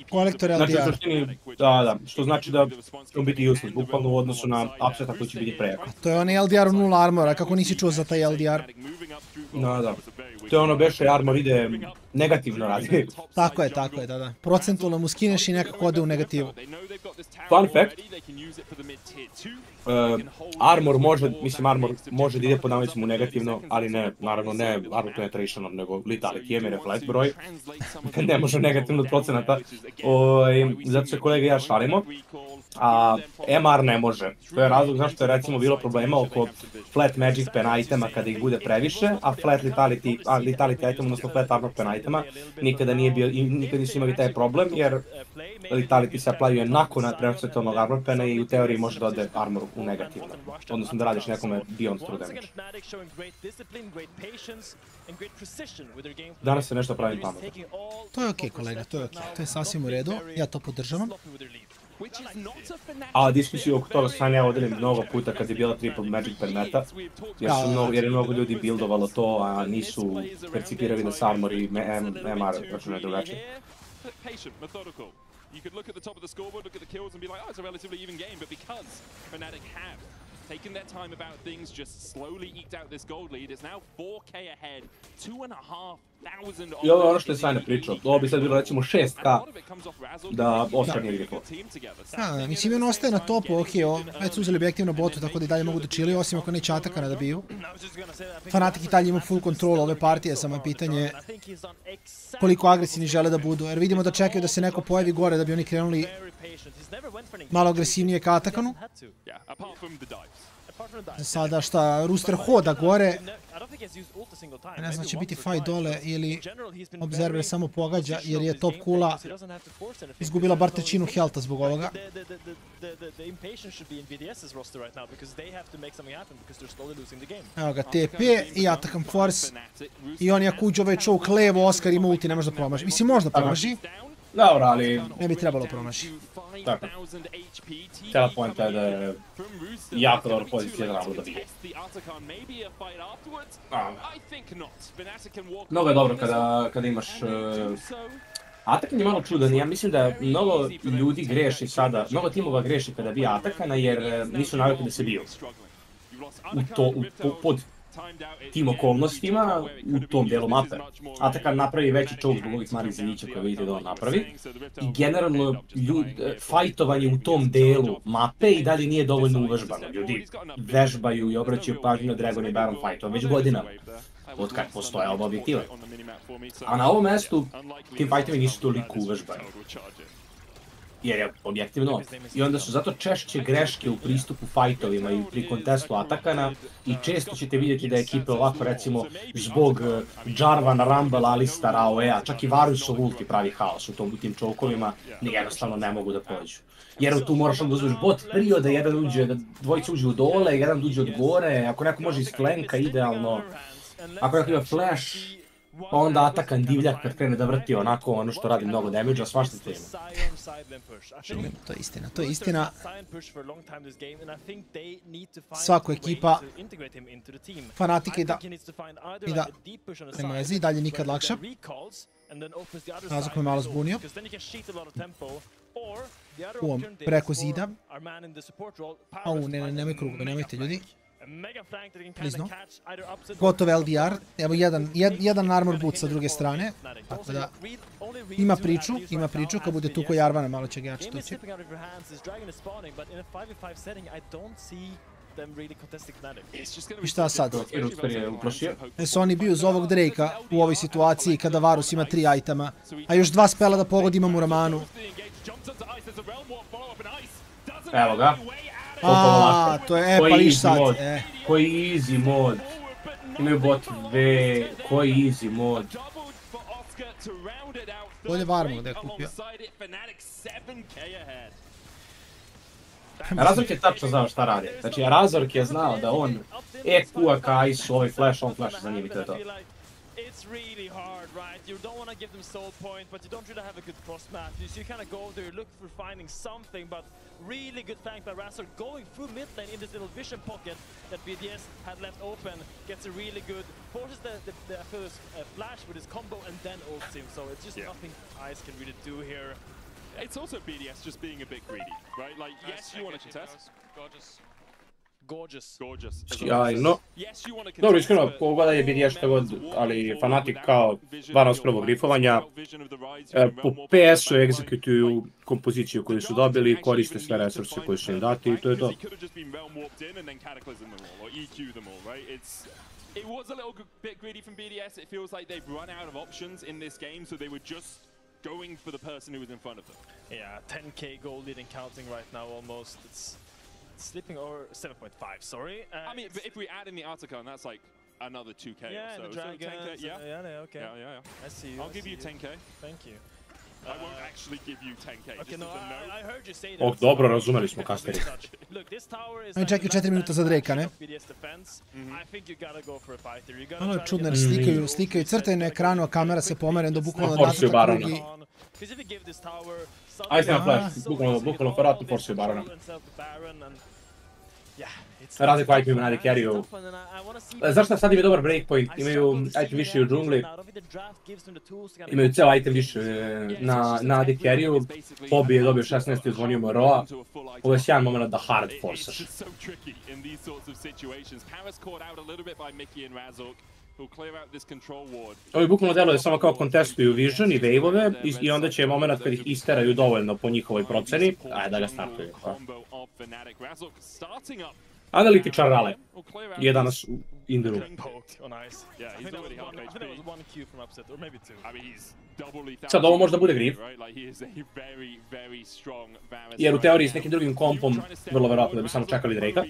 kolektor LDR. Znači u suštini, da, što znači da će biti useless, bukvalno u odnosu na upseta koji će biti prejako. To je onaj LDR u 0 armora, kako nisi čuo za taj LDR? Da. To je ono beše armor ide negativno radi. Tako je, da. Procentualno mu skineš i nekako ode u negativu. Fun fact, armor može da ide pod navodnicima u negativno, ali ne, naravno ne armor penetrationom, nego letality, jer je reflect broj, ne može negativno od procenata, zato se kolega i ja šalimo, a MR ne može. To je razlog zašto je recimo bilo problema oko flat magic pen itema kada ih bude previše, a flat letality item, odnosno flat armor pen itema, nikada nisu imali taj problem, jer letality se aplayuje nakon prenosvetovnog armor pena i u teoriji može da ode armor u negativno, odnosno da radiš nekome beyond true damage. Danas se nešto pravim pametno. To je okej, kolega, to je sasvim u redu, ja to podržavam. A diskusiju oko toga sam ja vodelim mnogo puta kad je bila triple magic per meta, jer je mnogo ljudi buildovalo to, a nisu percipirali da se armor i MR računaju drugačije. You could look at the top of the scoreboard, look at the kills and be like, oh, it's a relatively even game, but because Fnatic have taken their time about things, just slowly eked out this gold lead, it's now 4k ahead, 2,500 I ovo je ono što je Sajna pričao, ovo bi sad bilo recimo 6k da Oscar nije grifo. Mislim, on ostaje na topu, okej, već su uzeli bi aktivno botu, tako da i dalje mogu da chilliju, osim ako neće Atakana da biju. Fnatic i dalje ima full control ove partije, samo je pitanje koliko agresivni žele da budu, jer vidimo da čekaju da se neko pojavi gore da bi oni krenuli malo agresivnije ka Atakanu. Sada šta, Rooster hoda gore, ne znam će biti fight dole ili Observer samo pogađa jer je top kula izgubila bar trećinu healtha zbog ovoga. Evo ga TP i Attack Force i on jak uđe ovaj choke levo, Oskar ima ulti, ne može da promaži. Mislim možda promaži. Dobro, ali... Ne bi trebalo promaši. Tako. Cijela pointa je da je jako dobra pozicija da Rumble da bije. Mnogo je dobro kada imaš... Atakan je malo čudan, ja mislim da mnogo ljudi greši sada, mnogo timova greši kada bije Atakana jer nisu navikli da se biju. Pod tim okolnostima u tom dijelu mape. Atakan napravi veći choke zbog ovih malih zinića koje vidite da on napravi. I generalno fajtovanje u tom dijelu mape i dalje nije dovoljno uvežbano. Ljudi vežbaju i obraćaju pažnju na Dragon i Baron fajtova već godinama. Od kad postoje oba objektiva. A na ovom mjestu tim fajtovi nisu toliko uvežbani. Jer je objektivno. I onda su zato češće greške u pristupu fajtovima i pri kontestu Atakana i često ćete vidjeti da ekipe ovako recimo zbog Jarvana, Rumble, Alistar, AOE-a, čak i Varusov ulti pravi haos u tim chokeovima, jednostavno ne mogu da pođu. Jer tu moraš onda uzmeš bot trio da jedan uđe, da dvojica uđe u dole, jedan uđe od gore, ako neko može iz flanka idealno, ako neko ima flash, Onda atakan divljak kad krene da vrti onako ono što radi mnogo damage-a, svašta to ima. To je istina, to je istina. Svako ekipa Fnatica i da nema vezi, i dalje nikad lakša. Razlog me malo zbunio. Uvom preko zida. Au, nemoj krugove, nemojte ljudi. Klizno. Gotov LDR. Evo jedan armor boot sa druge strane. Tako da ima priču, kad bude tu ko Jarvana malo će ga jače tući. I šta sad? Jesu oni bio uz ovog Drakea u ovoj situaciji kada Varus ima 3 itema, a još 2 spela da pogodi imam u Ramanu. Evo ga. To je, pa viš sad. Koji easy mod. Imaju bot V, koji easy mod. Bolje Varmu da je kupio. Razork je tačno znao šta radi. Znači, Razork je znao da on EQ-a ka Isu, ovaj flash, on flash za njim i to je to. It's really hard, right? You don't want to give them soul point, but you don't really have a good cross match. So you kind of go there, look for finding something, but really good flank by Razor going through mid lane in this little vision pocket that BDS had left open. Gets a really good, forces the first flash with his combo and then ults him. So it's just nothing Ice can really do here. It's also BDS just being a bit greedy, right? Like, yes, you want to contest. Gorgeous. Sjajno. Dobro, iskreno, kogoda je BDS šta god, ali Fnatic kao varno spravo grifovanja, po PS-u executuju kompoziciju koju su dobili, koriste sve resurse koji su im dati i to je to. It was a little bit greedy from BDS. It feels like they've run out of options in this game, so they were just going for the person who was in front of them. Yeah, 10k gold lead and counting right now almost. It's slipping over 7.5, sorry. I mean, but if we add in the Articon, that's like another 2k. Yeah, so, and the dragons. Yeah, okay. Yeah. I see you. I'll give you 10k. Thank you. I won't actually give you 10k. Okay, no, I heard you say that. Dobro, razumeli smo kasteri. Oni čekaju 4 minuta za Drakea, ne? Malo je čudno jer slikaju crte na ekranu, a kamera se pomere do bukvalno nacrta drugi. Ajde na flash, bukvalno verovatno forsuje Barona. Razliku item ima na carry-u. Zašto sad imaju dobar breakpoint, imaju item više u džungli, imaju ceo item više na AD carry-u, Pobi je dobio 16 i zvonio mu Roa, ovo je sjajan moment da hard forsaš. Ovi bukvalno deluje samo kao contestuju vision i wave-ove i onda će moment kad ih isteraju dovoljno po njihovoj proceni, ajde da ga startuju. A da li ti čarale? Je danas in the room. Sad ovo možda bude grip. Jer u teoriji s nekim drugim kompom vrlo verovatno da bi samo čekali Drakea.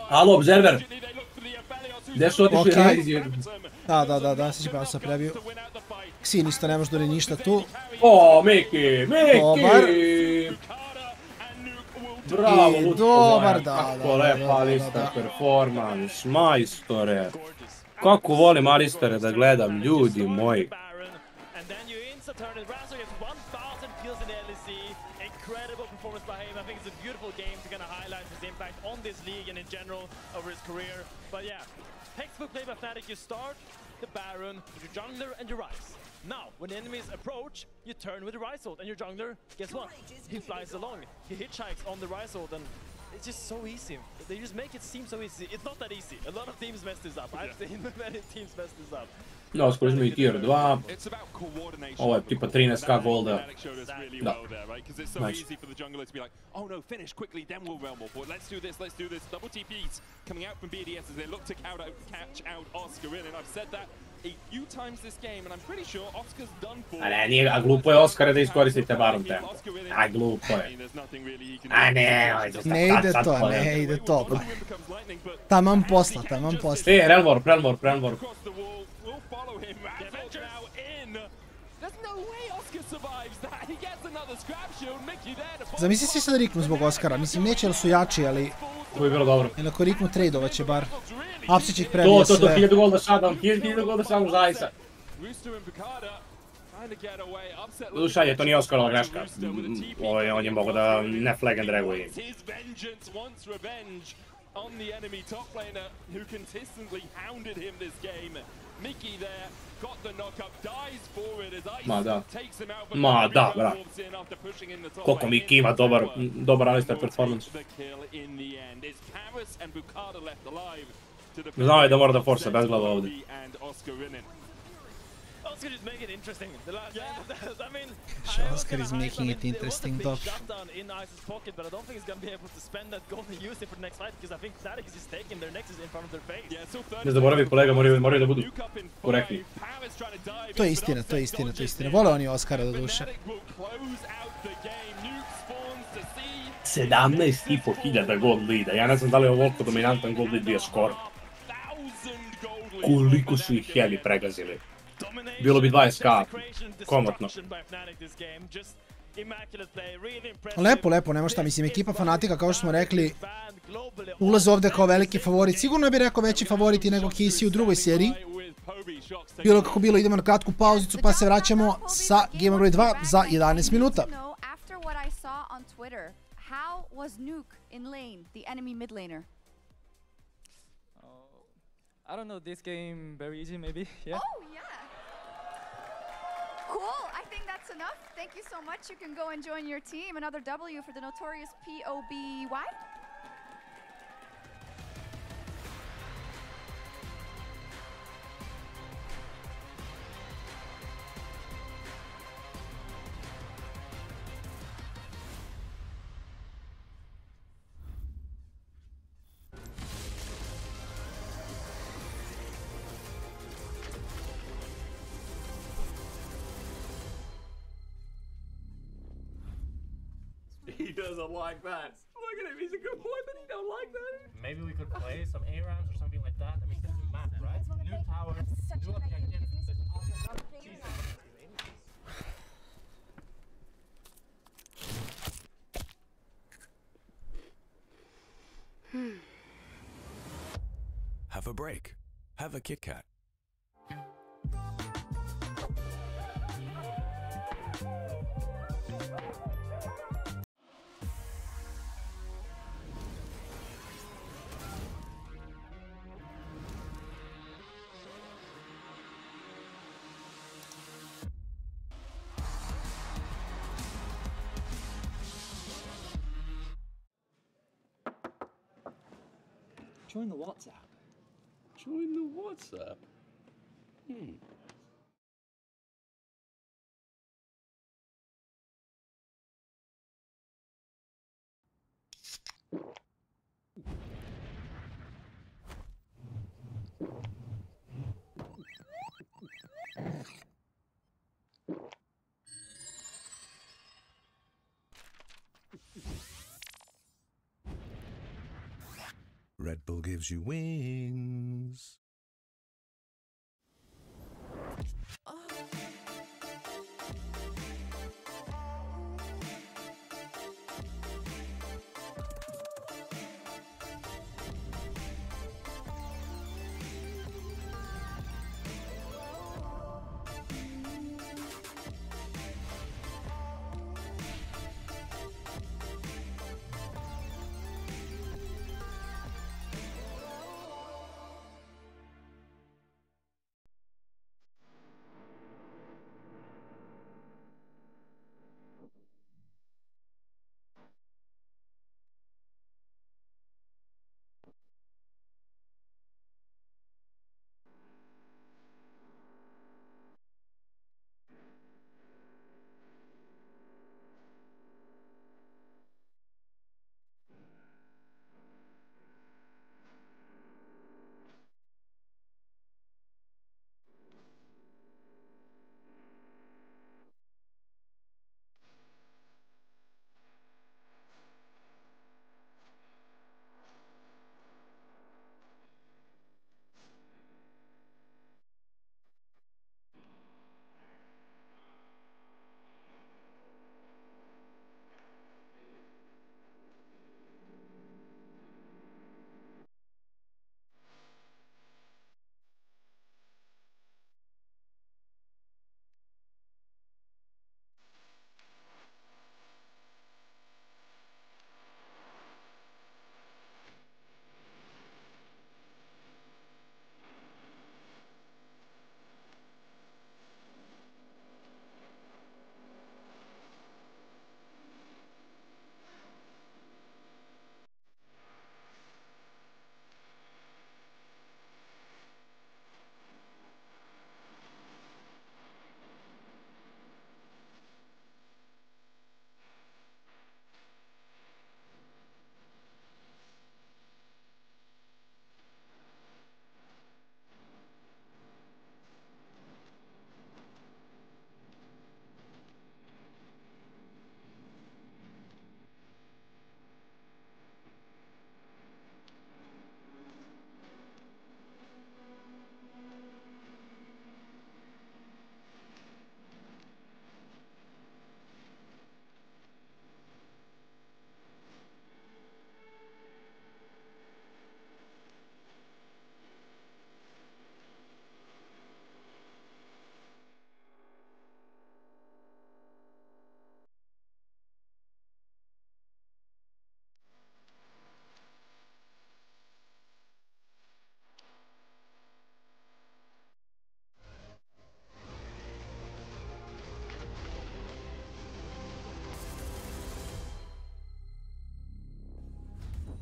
Alo, Observer! Gde su otišli Ryze? Da, sad će pravo sam prebio. Xin isto ne može da li ništa tu. O, Meki! Bravo, dobar, kako lepa Alistar performance, majstore. Kako volim Alistare da gledam, ljudi moji. Textbook play by Fnatic, you start the Baron with your jungler and your Ryze. Now, when enemies approach, you turn with the Ryze ult, and your jungler, guess what? He flies along, he hitchhikes on the Ryze ult, and it's just so easy. They just make it seem so easy. It's not that easy. A lot of teams mess this up. I've seen many teams mess this up. No, skoro smo i tier 2. Ovo je tipa 13k golda. Da. Nice. Oh no, finish quickly, then we'll realm up. Let's do this. Double TPs coming out from BDS as they look to catch out Oscar in, and I've said that a few times this game, and I'm pretty sure Oscar's done for. A glupo je Oscar da iskoristite Baron tempo. A glupo je. A ne ide to. Taman posla. Realm Warp. There's no way Oscar survives that. He gets another Zamisli si sad riknu zbog Oscara. Mislim, neće jer su jači, ali... To bi bilo dobro. Jer ako riknu tradovat će bar. Apsi će ih prebija sve. To, 1000 golda sadam, 1000 golda sadam zaista. Dušalje, to nije Oscarova greška. On je mogao da ne flag and draguje. On the enemy top laner who consistently hounded him this game. Mickey there got the knockup, dies forward as Ice takes him out. Ma da, bra. Koliko Mickey ima dobar Alistair performance. Znao je da mora da forsa bez glava ovdje. Oscar is making it interesting. I mean, Oscar is making it interesting, dog. In Ice's pocket, but I don't think he's gonna be able to spend that gold and use it for the next fight because I think Fnatic is just taking their nexus in front of their face. Ne zaboravi kolega, moraju da budu korektni. To je istina, to je istina, to je istina. Vole oni Oscara do duše. 17.500 gold leada. Ja ne znam da li je ovoliko dominantan gold lead bio skoro. Koliko su ih Heavy pregazili. Bilo bi 20k, komotno. Lepo, lepo, nema šta, mislim, ekipa Fnatica, kao što smo rekli, ulaze ovdje kao veliki favorit. Sigurno bih rekao veći favoriti nego KC u drugoj seriji. Bilo kako bilo, idemo na kratku pauzicu pa se vraćamo sa Game Broj 2 za 11 minuta. I don't know, this game very easy maybe, yeah? Oh, yeah! Cool, I think that's enough. Thank you so much. You can go and join your team. Another W for the notorious POBY. He doesn't like that. Look at him, he's a good boy, but he don't like that. Maybe we could play some A-rounds or something like that. I mean, this is map, right? New tower, new objective. Have a break. Have a Kit Kat. Join the WhatsApp. Join the WhatsApp? Red Bull gives you wings.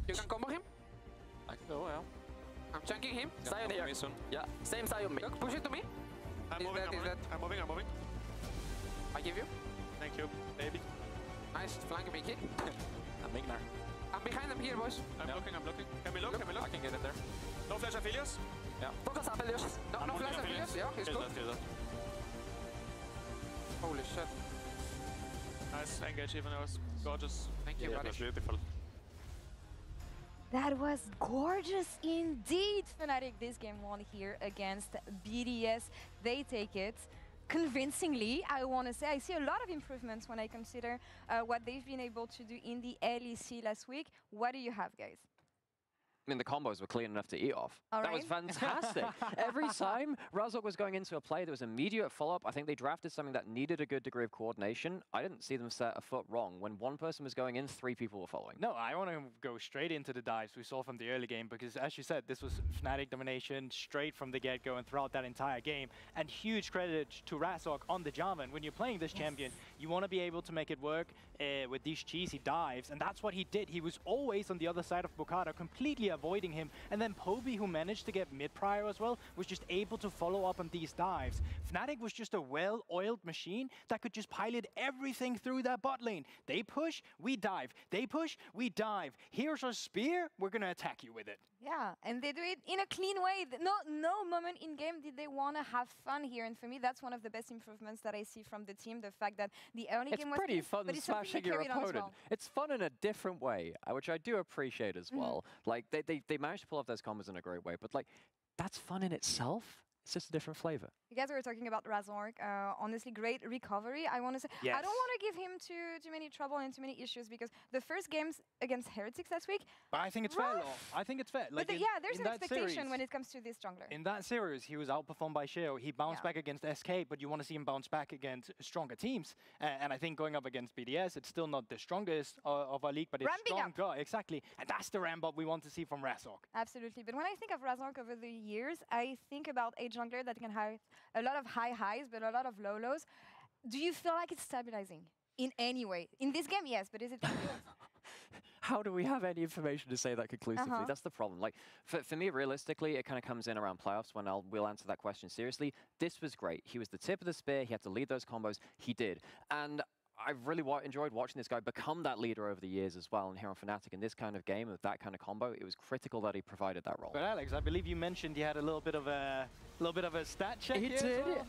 You can combo him. I can go, yeah. I'm chunking him. Sion here. Yeah, same Sion me. Look, push it to me. I'm moving, I'm moving. I give you. Thank you, baby. Nice, flank Mickey. I'm Mignar. I'm behind them here, boys. I'm looking. Can we look? I can get in there. No flash Aphelios? Yeah. Focus Aphelios. No flash Aphelios. Yeah, he's good. Holy shit. Nice engage even, it was gorgeous. Thank you, buddy. Beautiful. That was gorgeous indeed, Fnatic. This game won here against BDS. They take it convincingly, I want to say. I see a lot of improvements when I consider what they've been able to do in the LEC last week. What do you have, guys? I mean, the combos were clean enough to eat off. All that right. was fantastic. Every time Razork was going into a play, there was immediate follow-up. I think they drafted something that needed a good degree of coordination. I didn't see them set a foot wrong. When one person was going in, 3 people were following. No, I want to go straight into the dives we saw from the early game because, as you said, this was Fnatic domination straight from the get-go and throughout that entire game. And huge credit to Razork on the Jarvan. When you're playing this champion, you want to be able to make it work with these cheesy dives, and that's what he did. He was always on the other side of Bukata, completely avoiding him. And then Poby, who managed to get mid prior as well, was just able to follow up on these dives. Fnatic was just a well-oiled machine that could just pilot everything through that bot lane. They push, we dive. They push, we dive. Here's our spear, we're going to attack you with it. Yeah, and they do it in a clean way. No moment in game did they want to have fun here. And for me, that's one of the best improvements that I see from the team. The fact that the early game was pretty fun but it's smashing your opponent. Well. It's fun in a different way, which I do appreciate as well. Like they managed to pull off those combos in a great way, but like that's fun in itself. It's just a different flavor. You guys were talking about Razork. Honestly, great recovery. I want to say, yes. I don't want to give him too many trouble and too many issues because the first games against Heretics last week. But I think it's fair, though. I think it's fair. Like but yeah, there's an expectation when it comes to this jungler. In that series, he was outperformed by Sheo. He bounced back against SK, but you want to see him bounce back against stronger teams. And I think going up against BDS, it's still not the strongest of our league, but it's stronger. Exactly. And that's the ramp up we want to see from Razork. Absolutely. But when I think of Razork over the years, I think about a jungler that can have a lot of high highs, but a lot of low lows. Do you feel like it's stabilizing in any way? In this game, yes, but is it? How do we have any information to say that conclusively? That's the problem. Like for me, realistically, it kind of comes in around playoffs when we'll answer that question seriously. This was great. He was the tip of the spear. He had to lead those combos. He did. And I've really enjoyed watching this guy become that leader over the years as well. And here on Fnatic, in this kind of game with that kind of combo, it was critical that he provided that role. But Alex, I believe you mentioned he had a little bit of a stat check. He did. Well?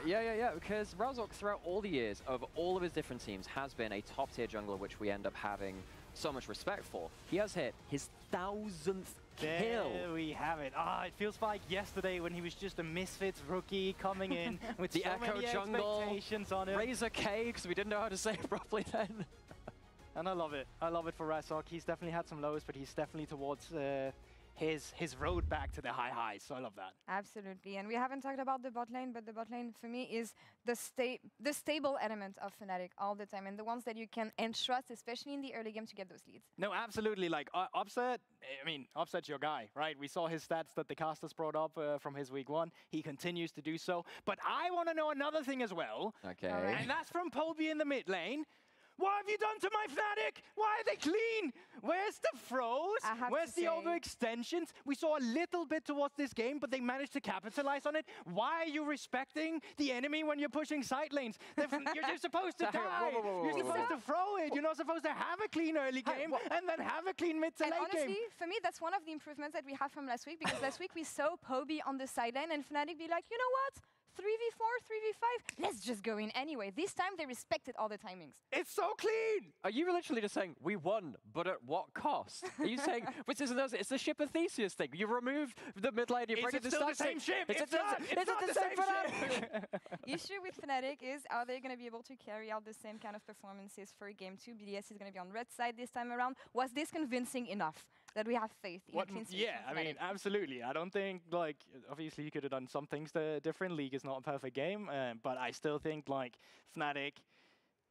Yeah. Because Razork, throughout all the years, over all of his different teams, has been a top-tier jungler, which we end up having so much respect for. He has hit his 1000th kill. There we have it. It feels like yesterday when he was just a Misfits rookie coming in with the so Echo many jungle, expectations on him. Razor K, because we didn't know how to say it properly then. And I love it. I love it for Razork. He's definitely had some lows, but he's definitely towards his road back to the high highs. So I love that. Absolutely. And we haven't talked about the bot lane, but the bot lane for me is the stable element of Fnatic all the time, and the ones that you can entrust, especially in the early game, to get those leads. No, absolutely. Like Upset, I mean, Upset's your guy, right? We saw his stats that the casters brought up from his week 1. He continues to do so. But I want to know another thing as well. Okay. And that's from Poby in the mid lane. What have you done to my Fnatic? Why are they clean? Where's the throws? Where's the overextensions? We saw a little bit towards this game, but they managed to capitalize on it. Why are you respecting the enemy when you're pushing side lanes? You're supposed to die. You're supposed to throw it. You're not supposed to have a clean early game and then have a clean mid to late honestly, game. For me, that's one of the improvements that we have from last week, because last week we saw Poby on the sideline and Fnatic be like, you know what? 3v4, 3v5, let's just go in anyway. This time they respected all the timings. It's so clean! Are you literally just saying, we won, but at what cost? Are you saying, which isn't it's the ship of Theseus thing. You removed the mid lane, you bring it to the same ship? It's not the same ship! Issue with Fnatic is, are they going to be able to carry out the same kind of performances for game 2? BDS is going to be on red side this time around. Was this convincing enough that we have faith in clean sweep? Yeah, I mean, absolutely. I don't think, like, obviously you could have done some things different. League is not a perfect game, but I still think, like, Fnatic,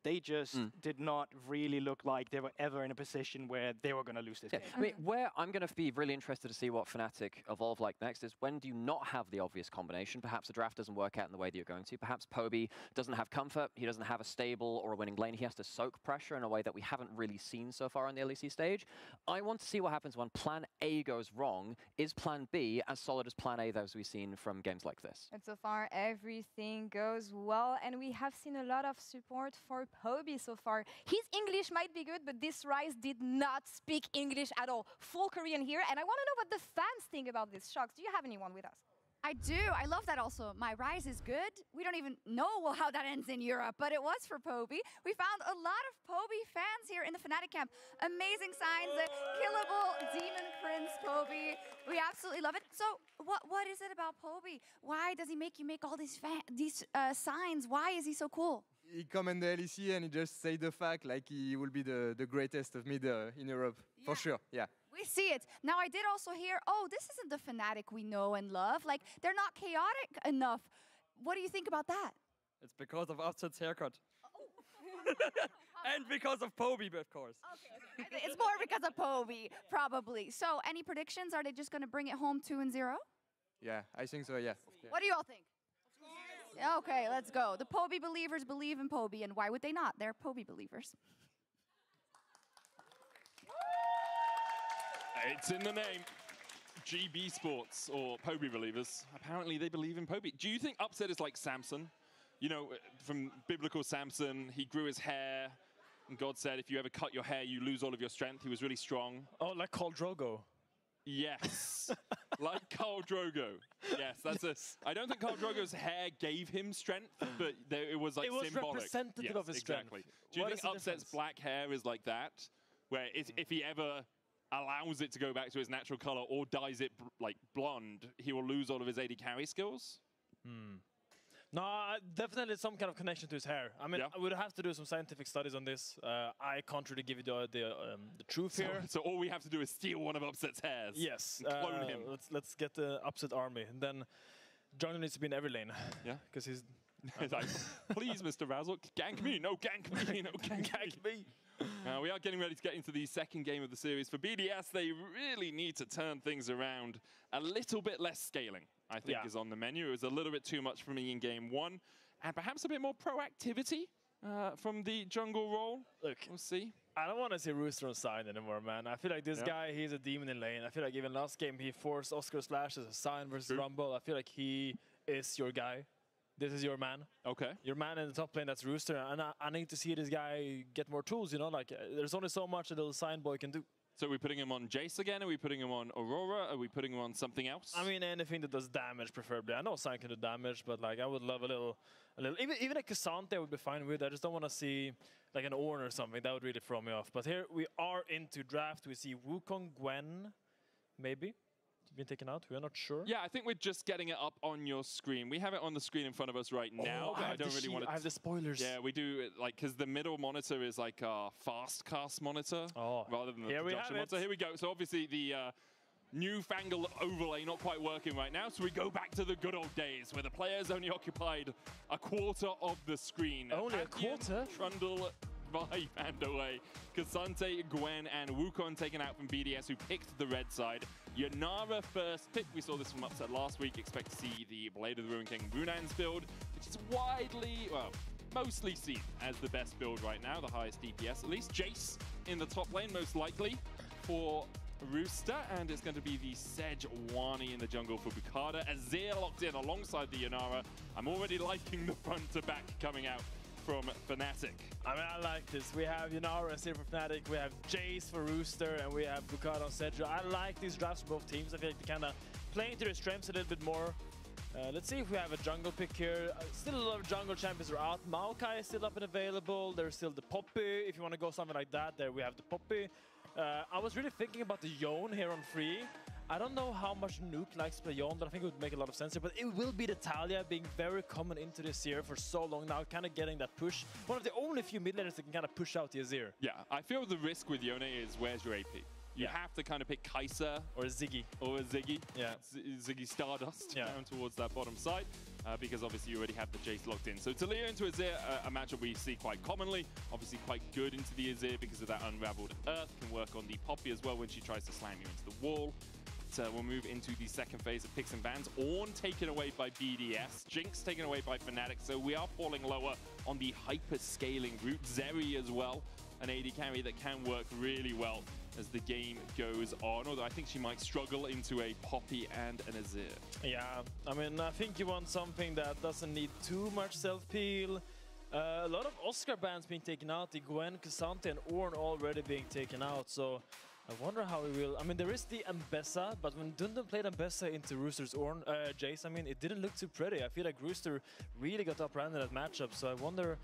they just did not really look like they were ever in a position where they were going to lose this game. I mean, where I'm going to be really interested to see what Fnatic evolve like next is when do you not have the obvious combination? Perhaps the draft doesn't work out in the way that you're going to. Perhaps Poby doesn't have comfort. He doesn't have a stable or a winning lane. He has to soak pressure in a way that we haven't really seen so far on the LEC stage. I want to see what happens when plan A goes wrong. Is plan B as solid as plan A that we've seen from games like this? And so far, everything goes well, and we have seen a lot of support for Poby so far. His English might be good, but this Rise did not speak English at all. Full Korean here, and I want to know what the fans think about this. Shocks, do you have anyone with us? I do. I love that also. My Rise is good. We don't even know how that ends in Europe, but it was for Poby. We found a lot of Poby fans here in the Fnatic camp. Amazing signs. Killable Demon Prince Poby. We absolutely love it. So what is it about Poby? Why does he make you make all these signs? Why is he so cool? He come in the LEC and he just say the fact like he will be the greatest of mid in Europe, for sure, yeah. We see it. Now, I did also hear, oh, this isn't the Fnatic we know and love. Like, they're not chaotic enough. What do you think about that? It's because of Upset's haircut. And because of Poby, of course. Okay. It's more because of Poby, probably. So, any predictions? Are they just going to bring it home 2-0? Yeah, I think so, yeah. What do you all think? Okay, let's go. The Poby believers believe in Poby, and why would they not? They're Poby believers. It's in the name. GB Sports, or Poby believers. Apparently they believe in Poby. Do you think Upset is like Samson? You know, from biblical Samson, he grew his hair, and God said, if you ever cut your hair, you lose all of your strength. He was really strong. Oh, like Khal Drogo. Yes, like Khal Drogo. Yes, that's I don't think Khal Drogo's hair gave him strength, but it was like it was symbolic. Representative of his exactly. strength. Do you think Upset's black hair is like that, where if he ever allows it to go back to its natural color or dyes it like blonde, he will lose all of his AD carry skills? No, definitely some kind of connection to his hair. I mean, I would have to do some scientific studies on this. I can't really give you the truth here. So all we have to do is steal one of Upset's hairs. Yes. And clone him. Let's get the Upset army. And then Jungle needs to be in every lane. Yeah. Because he's... like, please, Mr. Razzle, gank me. No, gank me. No, gank me. We are getting ready to get into the second game of the series. For BDS, they really need to turn things around. A little bit less scaling, I think, is on the menu. It was a little bit too much for me in game one. And perhaps a bit more proactivity from the jungle role. Look, we'll see. I don't want to see Rooster on side anymore, man. I feel like this guy, he's a demon in lane. I feel like even last game, he forced Oscar Slash as a sign versus Rumble. I feel like he is your guy. This is your man. Okay. Your man in the top lane, that's Rooster. And I need to see this guy get more tools, you know? Like, there's only so much a little sign boy can do. So are we putting him on Jace again? Are we putting him on Aurora? Are we putting him on something else? I mean, anything that does damage, preferably. I know Sign can do damage, but like I would love a little. Even a Cassante I would be fine with. I just don't want to see like an Ornn or something. That would really throw me off. But here we are into draft. We see Wukong, Gwen, maybe. Been taken out. We're not sure. Yeah, I think we're just getting it up on your screen. We have it on the screen in front of us right now. Oh, I don't really want to. I have the spoilers. Yeah, we do. Like, because the middle monitor is like a fast cast monitor rather than the production monitor. Here we go. So obviously the newfangled overlay not quite working right now. So we go back to the good old days where the players only occupied a quarter of the screen. Only a quarter? Trundle, Vibe and away. Cassante, Gwen, and Wukong taken out from BDS, who picked the red side. Yanara first pick. We saw this from Upset last week. Expect to see the Blade of the Ruin King Runan's build, which is widely, well, mostly seen as the best build right now, the highest DPS at least. Jace in the top lane, most likely for Rooster, and it's going to be the Sejuani in the jungle for Bukada. Azir locked in alongside the Yanara. I'm already liking the front to back coming out from Fnatic. I mean, I like this. We have Yanara and Azir for Fnatic, we have Jace for Rooster, and we have Bukada on Seju. I like these drafts for both teams. I feel like they kind of play into their strengths a little bit more. Let's see if we have a jungle pick here. Still a lot of jungle champions are out. Mkoi is still up and available. There's still the Poppy. If you want to go something like that, there we have the Poppy. I was really thinking about the Yone here on free. I don't know how much Nuke likes to play Yone, but I think it would make a lot of sense here. But it will be the Talia being very common into this year for so long now, kind of getting that push. One of the only few mid laners that can kind of push out the Azir. Yeah, I feel the risk with Yone is where's your AP? You have to kind of pick Kaiser or Ziggy. Yeah. Ziggy Stardust down towards that bottom side because obviously you already have the Jace locked in. So Talia into Azir, a matchup we see quite commonly. Obviously quite good into the Azir because of that unraveled earth. Can work on the Poppy as well when she tries to slam you into the wall. So we'll move into the second phase of picks and bans. Ornn taken away by BDS. Jinx taken away by Fnatic. So we are falling lower on the hyper-scaling route. Zeri as well, an AD carry that can work really well as the game goes on. Although I think she might struggle into a Poppy and an Azir. Yeah, I mean, I think you want something that doesn't need too much self-peel. A lot of Oscar bans being taken out. The Gwen, Cassante, and Ornn already being taken out. So I wonder how he will. I mean, there is the Ambessa, but when Dundon played Ambessa into Rooster's Jace, I mean, it didn't look too pretty. I feel like Rooster really got upran in that matchup, so I wonder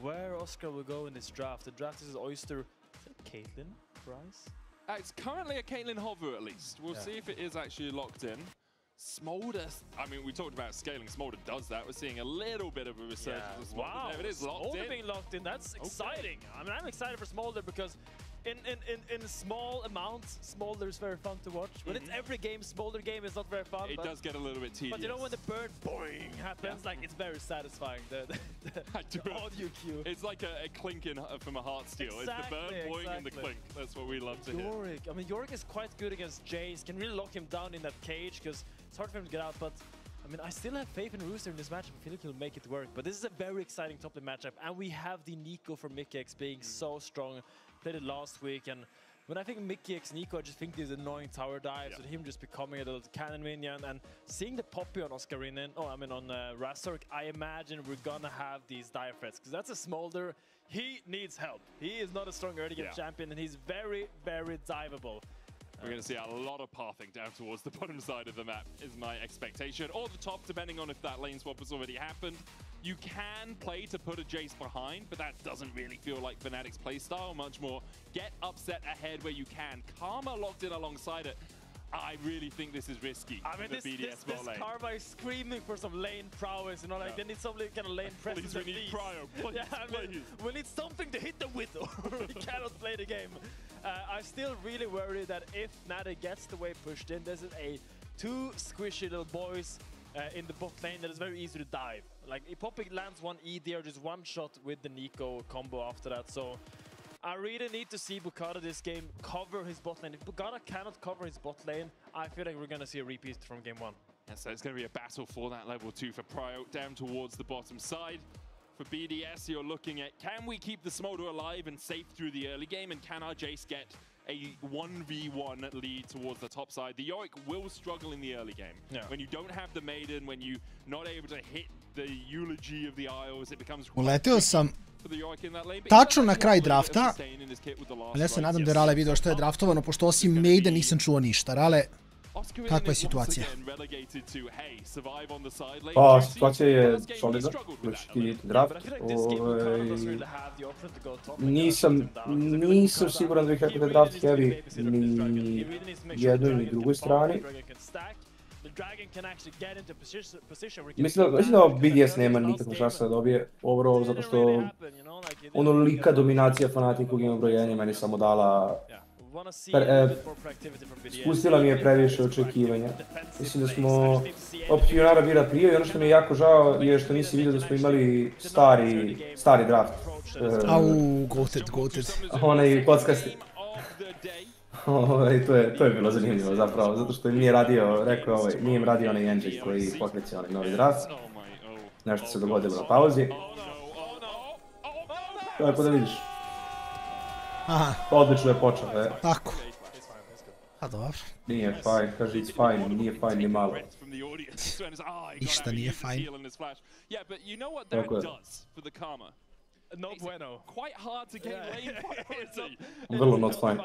where Oscar will go in this draft. The draft is Oyster. Is it Caitlyn Price? It's currently a Caitlyn Hover at least. We'll see if it is actually locked in. Smolder, I mean, we talked about scaling. Smolder does that. We're seeing a little bit of a resurgence of Smolder. Wow, There it is, locked in. being locked in, that's exciting. I mean, I'm excited for Smolder because in small amounts, Smolder is very fun to watch. When it's every game, Smolder game is not very fun. It does get a little bit tedious. But you know when the bird boing happens, like it's very satisfying. The audio cue. It's like a clink from a heart steel. It's the bird boing and the clink. That's what we love to hear. Yorick. I mean, Yorick is quite good against Jace. Can really lock him down in that cage because it's hard for him to get out. But I mean, I still have faith in Rooster in this matchup. I feel like he'll make it work. But this is a very exciting top lane matchup. And we have the Nico from Mkoi being so strong. Played it last week. And when I think Mkoi x Nico, I just think these annoying tower dives with him just becoming a little cannon minion. And seeing the Poppy on Oscarinen, on Razork, I imagine we're gonna have these dive threats. Because that's a Smolder. He needs help. He is not a strong early game champion. And he's very, very diveable. We're going to see a lot of pathing down towards the bottom side of the map, is my expectation. Or the top, depending on if that lane swap has already happened. You can play to put a Jace behind, but that doesn't really feel like Fnatic's playstyle. Much more get upset ahead where you can. Karma locked in alongside it. I really think this is risky. I mean, this Karma is screaming for some lane prowess, you know, like they need some kind of lane presence. Please, we need cryo. Please, please. We need something to hit them with, or we cannot play the game. I'm still really worried that if Fnatic gets the wave pushed in, this is two squishy little boys in the bot lane that is very easy to dive. Like, if Poppy lands one E there, just one shot with the Nico combo after that. So I really need to see Bukata this game cover his bot lane. If Bukata cannot cover his bot lane, I feel like we're going to see a repeat from game one. Yeah, so it's going to be a battle for that level 2 for Prio down towards the bottom side. For BDS, you're looking at, can we keep the Smolder alive and safe through the early game? And can our Jace get a 1v1 lead towards the top side? The Yorick will struggle in the early game. Yeah. When you don't have the Maiden, when you're not able to hit the eulogy of the Isles, it becomes Uleteo sam tačno na kraj drafta, ali ja se nadam da je Rale video što je draftovano, pošto osim Maiden nisam čuo ništa. Rale, kakva je situacija? Pa, situacija je solidna, već ti vidite draft. Nisam siguran da bih rekao da je draft heavy ni jednoj ni drugoj strani. Mislim da BDS nema nikakvu šansu da dobije overall, zato što onolika dominacija Fnatic u game brojenja meni samo dala... spustila mi je previše očekivanja. Mislim da smo opcionara bira prije i ono što mi je jako žao je što nisi vidio da smo imali stari draft. Goated. Onaj podcasti. To je bilo zanimljivo zapravo, zato što im nije radio, nije im radio onaj engine koji pokreće onaj novi draft. Nešto se dogodilo na pauzi. Tako da vidiš. Odlično je počeo, Tako. A dobro. Nije fine, kaže it's fine, nije fine ni malo. Ništa nije fine. Tako je. No bueno. Quite hard to gain lane priority. Vrlo not fine.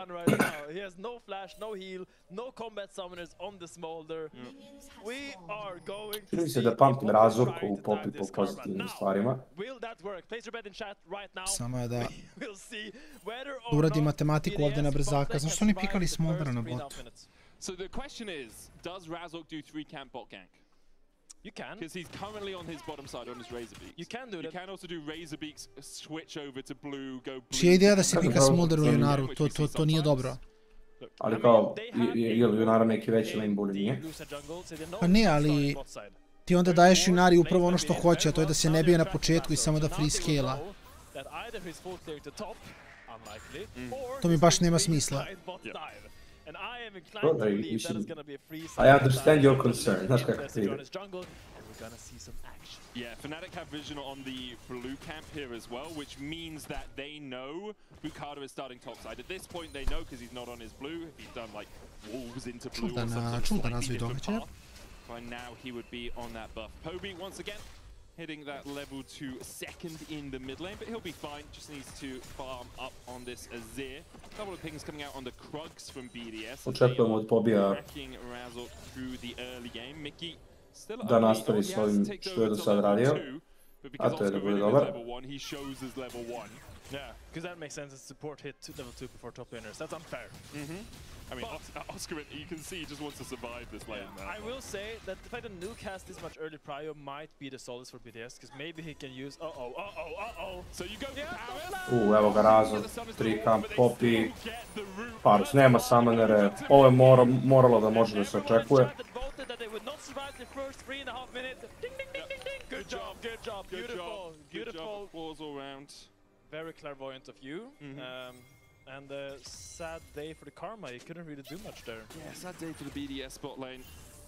He has no flash, no heal, no combat summoners on the Smolder. We are going to Čini se da pamtim Razorku u Poppy po pozitivnim stvarima. Will that work? Place your bet in chat right now. Samo je da uradi matematiku ovdje na brzaka. Zašto oni pikali Smoldera na botu? So the question is, does Razork do 3-camp bot gank? You can. Because he's currently on his bottom side on his Razorbeaks. You can do that. You can also do Razorbeaks, switch over to blue, go blue. Čija je ideja da se pika Smolder u Jenaru? To nije dobro. Ali kao, je li Junara neki veći lane bully, nije? Pa ne, ali ti onda daješ Junari upravo ono što hoće, a to je da se ne bije na početku i samo da free scale-a. To mi baš nema smisla. I understand your concern, znaš kako ti ide. Yeah, Fnatic have vision on the blue camp here as well, which means that they know Bukata is starting topside. At this point they know because he's not on his blue. If he's done like wolves into blue or something slightly different path, by now he would be on that buff. Poby once again hitting that level 2 second in the mid lane, but he'll be fine. Just needs to farm up on this Azir. A couple of pings coming out on the Krugs from BDS. Očekujemo od Pobija da nastavi s ovim što je do sad radio, a to je da bude dobar. Yeah, because that makes sense. It's support hit level 2 before top laners. That's unfair. I mean, Oscar, you can see he just wants to survive this lane now. I will say that the fact that Nuke has this much early prio might be the solace for BDS, because maybe he can use So you go for Evo ga Razor, 3 kamp, Poppy, Parus nema summonere, ovo je moralo da može da se očekuje. Good job, beautiful. Balls all around. Very clairvoyant of you. And sad day for the Karma, he couldn't really do much there. Yeah, sad day for the BDS bot lane.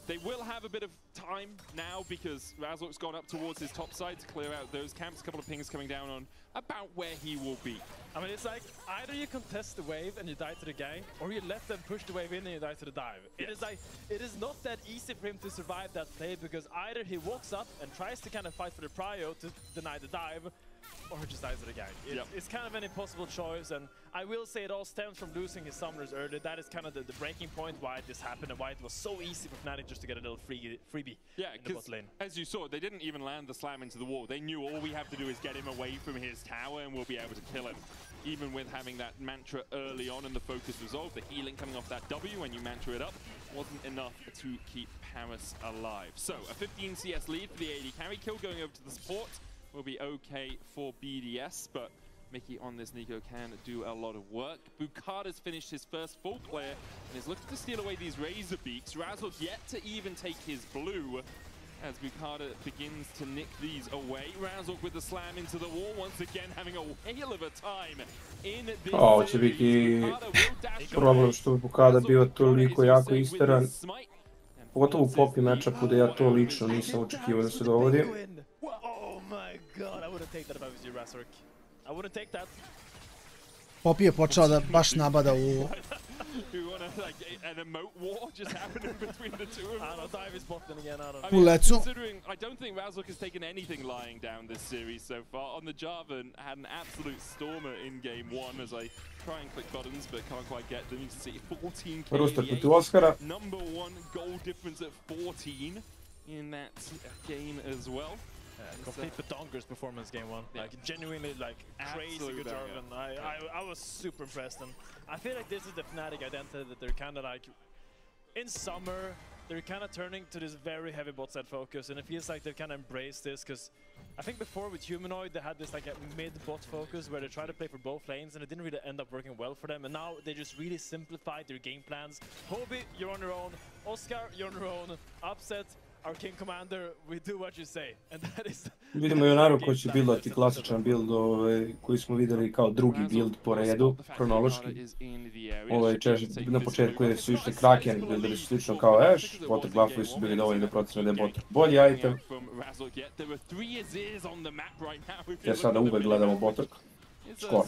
They will have a bit of time now because Razork's gone up towards his top side to clear out those camps. A couple of pings coming down on about where he will be. I mean, it's like either you contest the wave and you die to the gang, or you let them push the wave in and you die to the dive. It is like, it is not that easy for him to survive that play because either he walks up and tries to kind of fight for the prio to deny the dive, or just dies to the gang. It's kind of an impossible choice, and I will say it all stems from losing his summoners early. That is kind of the breaking point why this happened and why it was so easy for Fnatic just to get a little freebie in the bot lane. As you saw, they didn't even land the slam into the wall. They knew all we have to do is get him away from his tower and we'll be able to kill him. Even with having that mantra early on and the focus resolved, the healing coming off that W when you mantra it up wasn't enough to keep Paris alive. So, a 15 CS lead for the AD carry kill going over to the support. Will be okay for BDS, but Mickey on this Nico can do a lot of work. Bukata's finished his first full clear and is looking to steal away these Razor Beaks. Razor's yet to even take his blue as Bukata begins to nick these away. Razor with the slam into the wall, once again having a whale of a time in this Ovo će biti problem što je Bukata bio toliko jako isteran. Pogotovo u Poppy matchupu da ja to lično nisam očekivao da se dovodi. God, I wouldn't take that if I was you, Razork. I wouldn't take that. Poppy je počeo da baš nabada u... u lecu. I don't think Razork has taken anything lying down this series so far. On the Jarvan, had an absolute stormer in game 1 as I try and click buttons but can't quite get them. You can see 14k. Ruster protiv Oscara. Number 1 goal difference at 14 in that game as well. Complete Batonger's performance game 1. Like genuinely like crazy good Jarvan. I was super impressed, and I feel like this is the Fnatic identity that they're kind of like in summer. They're kind of turning to this very heavy bot side focus, and it feels like they've kind of embraced this because I think before with Humanoid they had this like a mid bot focus where they tried to play for both lanes and it didn't really end up working well for them, and now they just really simplified their game plans. Hobie, you're on your own. Oscar, you're on your own. Upset, our King Commander, we do what you say, and that is... Vidimo Jonaru koji će buildati klasičan build koji smo videli kao drugi build po redu, kronološki. Na početku su išli Kraken, buildali su slično kao Ashe, bottom buffovi su bili dovoljni da procene da je bottom bolji item. Ja sada uvek gledamo bottom. Skoro.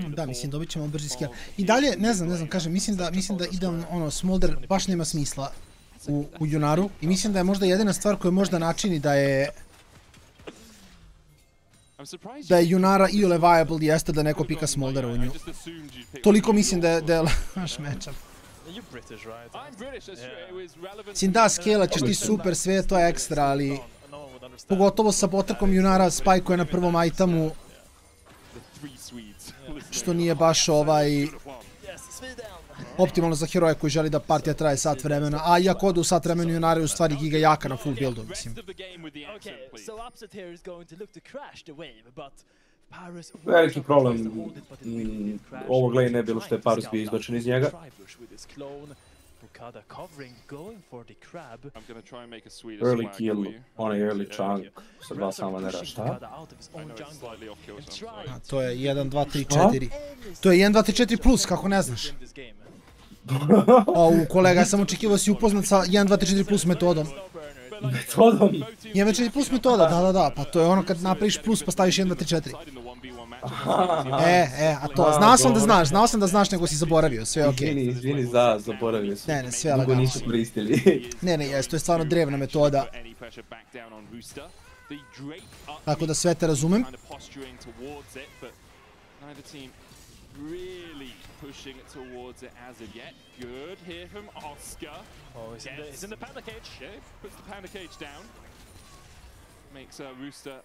Da, mislim, dobit ćemo brzi skill. I dalje, ne znam, kažem, mislim da ide ono, Smolder baš nema smisla u Jonaru i mislim da je možda jedina stvar koja možda načini da je Junara iole viable jeste da neko pika Smoldera u nju. Toliko mislim da je naš matchup. Mislim da, scale-a ćeš ti super, sve to je ekstra, ali pogotovo sa potrkom Junara spajkuje na prvom itemu, što nije baš optimalno za heroja koji želi da partija traje sat vremena, a iako ode u sat vremena Junara je u stvari giga jaka na full buildu, mislim. Veliki problem ovog lane je bilo što je Parus bio izbačen iz njega. Early kill, onaj early chunk, sa 2 sama ne rašta. To je 1, 2, 3, 4. To je 1, 2, 3, 4 plus, kako ne znaš. Kolega, ja sam očekivao si upoznat sa 1, 2, 3, 4 plus metodom. Metodom? 1, 2, 3 plus metoda, da. Pa to je ono kad napraviš plus pa staviš 1, 2, 3, 4. A to, znao sam da znaš, nego si zaboravio, sve okej. Izvini, zaboravio sam. Ne, sve lagano. Dugo nisu koristili. Ne, to je stvarno drevna metoda. Tako da sve te razumem. Pushing towards it as of yet. Good here from Oscar. Oh, he's in the panda cage. Yeah, puts the panda cage down. Makes Rooster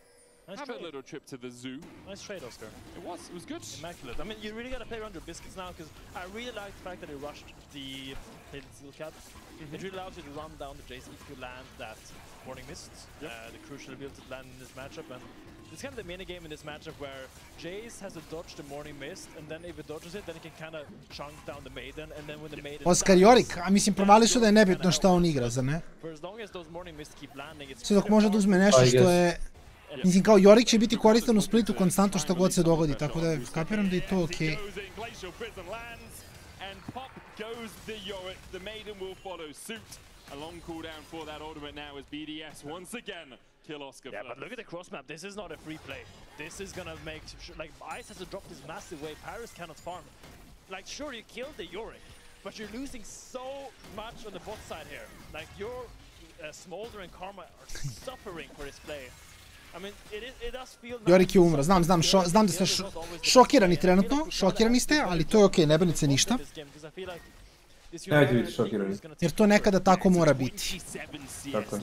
have a little trip to the zoo. Nice trade, Oscar. It was good. Immaculate. I mean, you really got to play around your biscuits now, because I really like the fact that he rushed the steel cap. It really allows you to run down the Jace if you land that Morning Mist, the crucial ability to land in this matchup. And it's kind of the mini game in this matchup where Jace has to dodge the Morning Mist, and then if he dodges it, then he can kind of chunk down the Maiden, and then when the Maiden... Oscar Jorik, a mislim, provali su da je nebitno šta on igra, zar ne? Sve dok može da uzme nešto što je... Mislim, kao Jorik će biti koristan u splitu konstantno što god se dogodi, tako da kapiram da je to okej. Goes the Yorick, the Maiden will follow suit. A long cooldown for that ultimate now as BDS once again kill Oscar. Yeah, but look at the cross map. This is not a free play. This is gonna make like Ice has to drop this massive wave. Paris cannot farm. Like, sure, you killed the Yorick, but you're losing so much on the bot side here. Like, your Smolder and Karma are suffering for this play. I mean, it does feel. Jorik je umro, znam da ste šokirani trenutno, šokirani ste, ali to je okej, ne brinite se ništa. Nemojte biti šokirani. Jer to nekada tako mora biti. Tako je.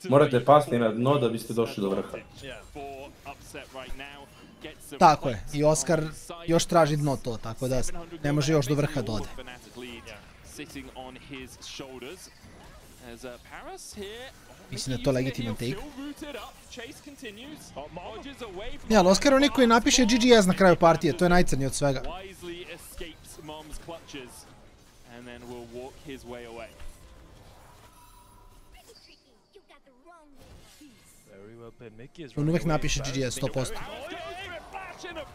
Morate pasti na dno da biste došli do vrha. Tako je, i Oskar još traži dno to, tako da ne može još do vrha da ode. Mislim da je to legitiman take. Ja, ali Oskar je onaj koji napiše GGS na kraju partije, to je najcrnije od svega. On uvek napiše GGS, 100%.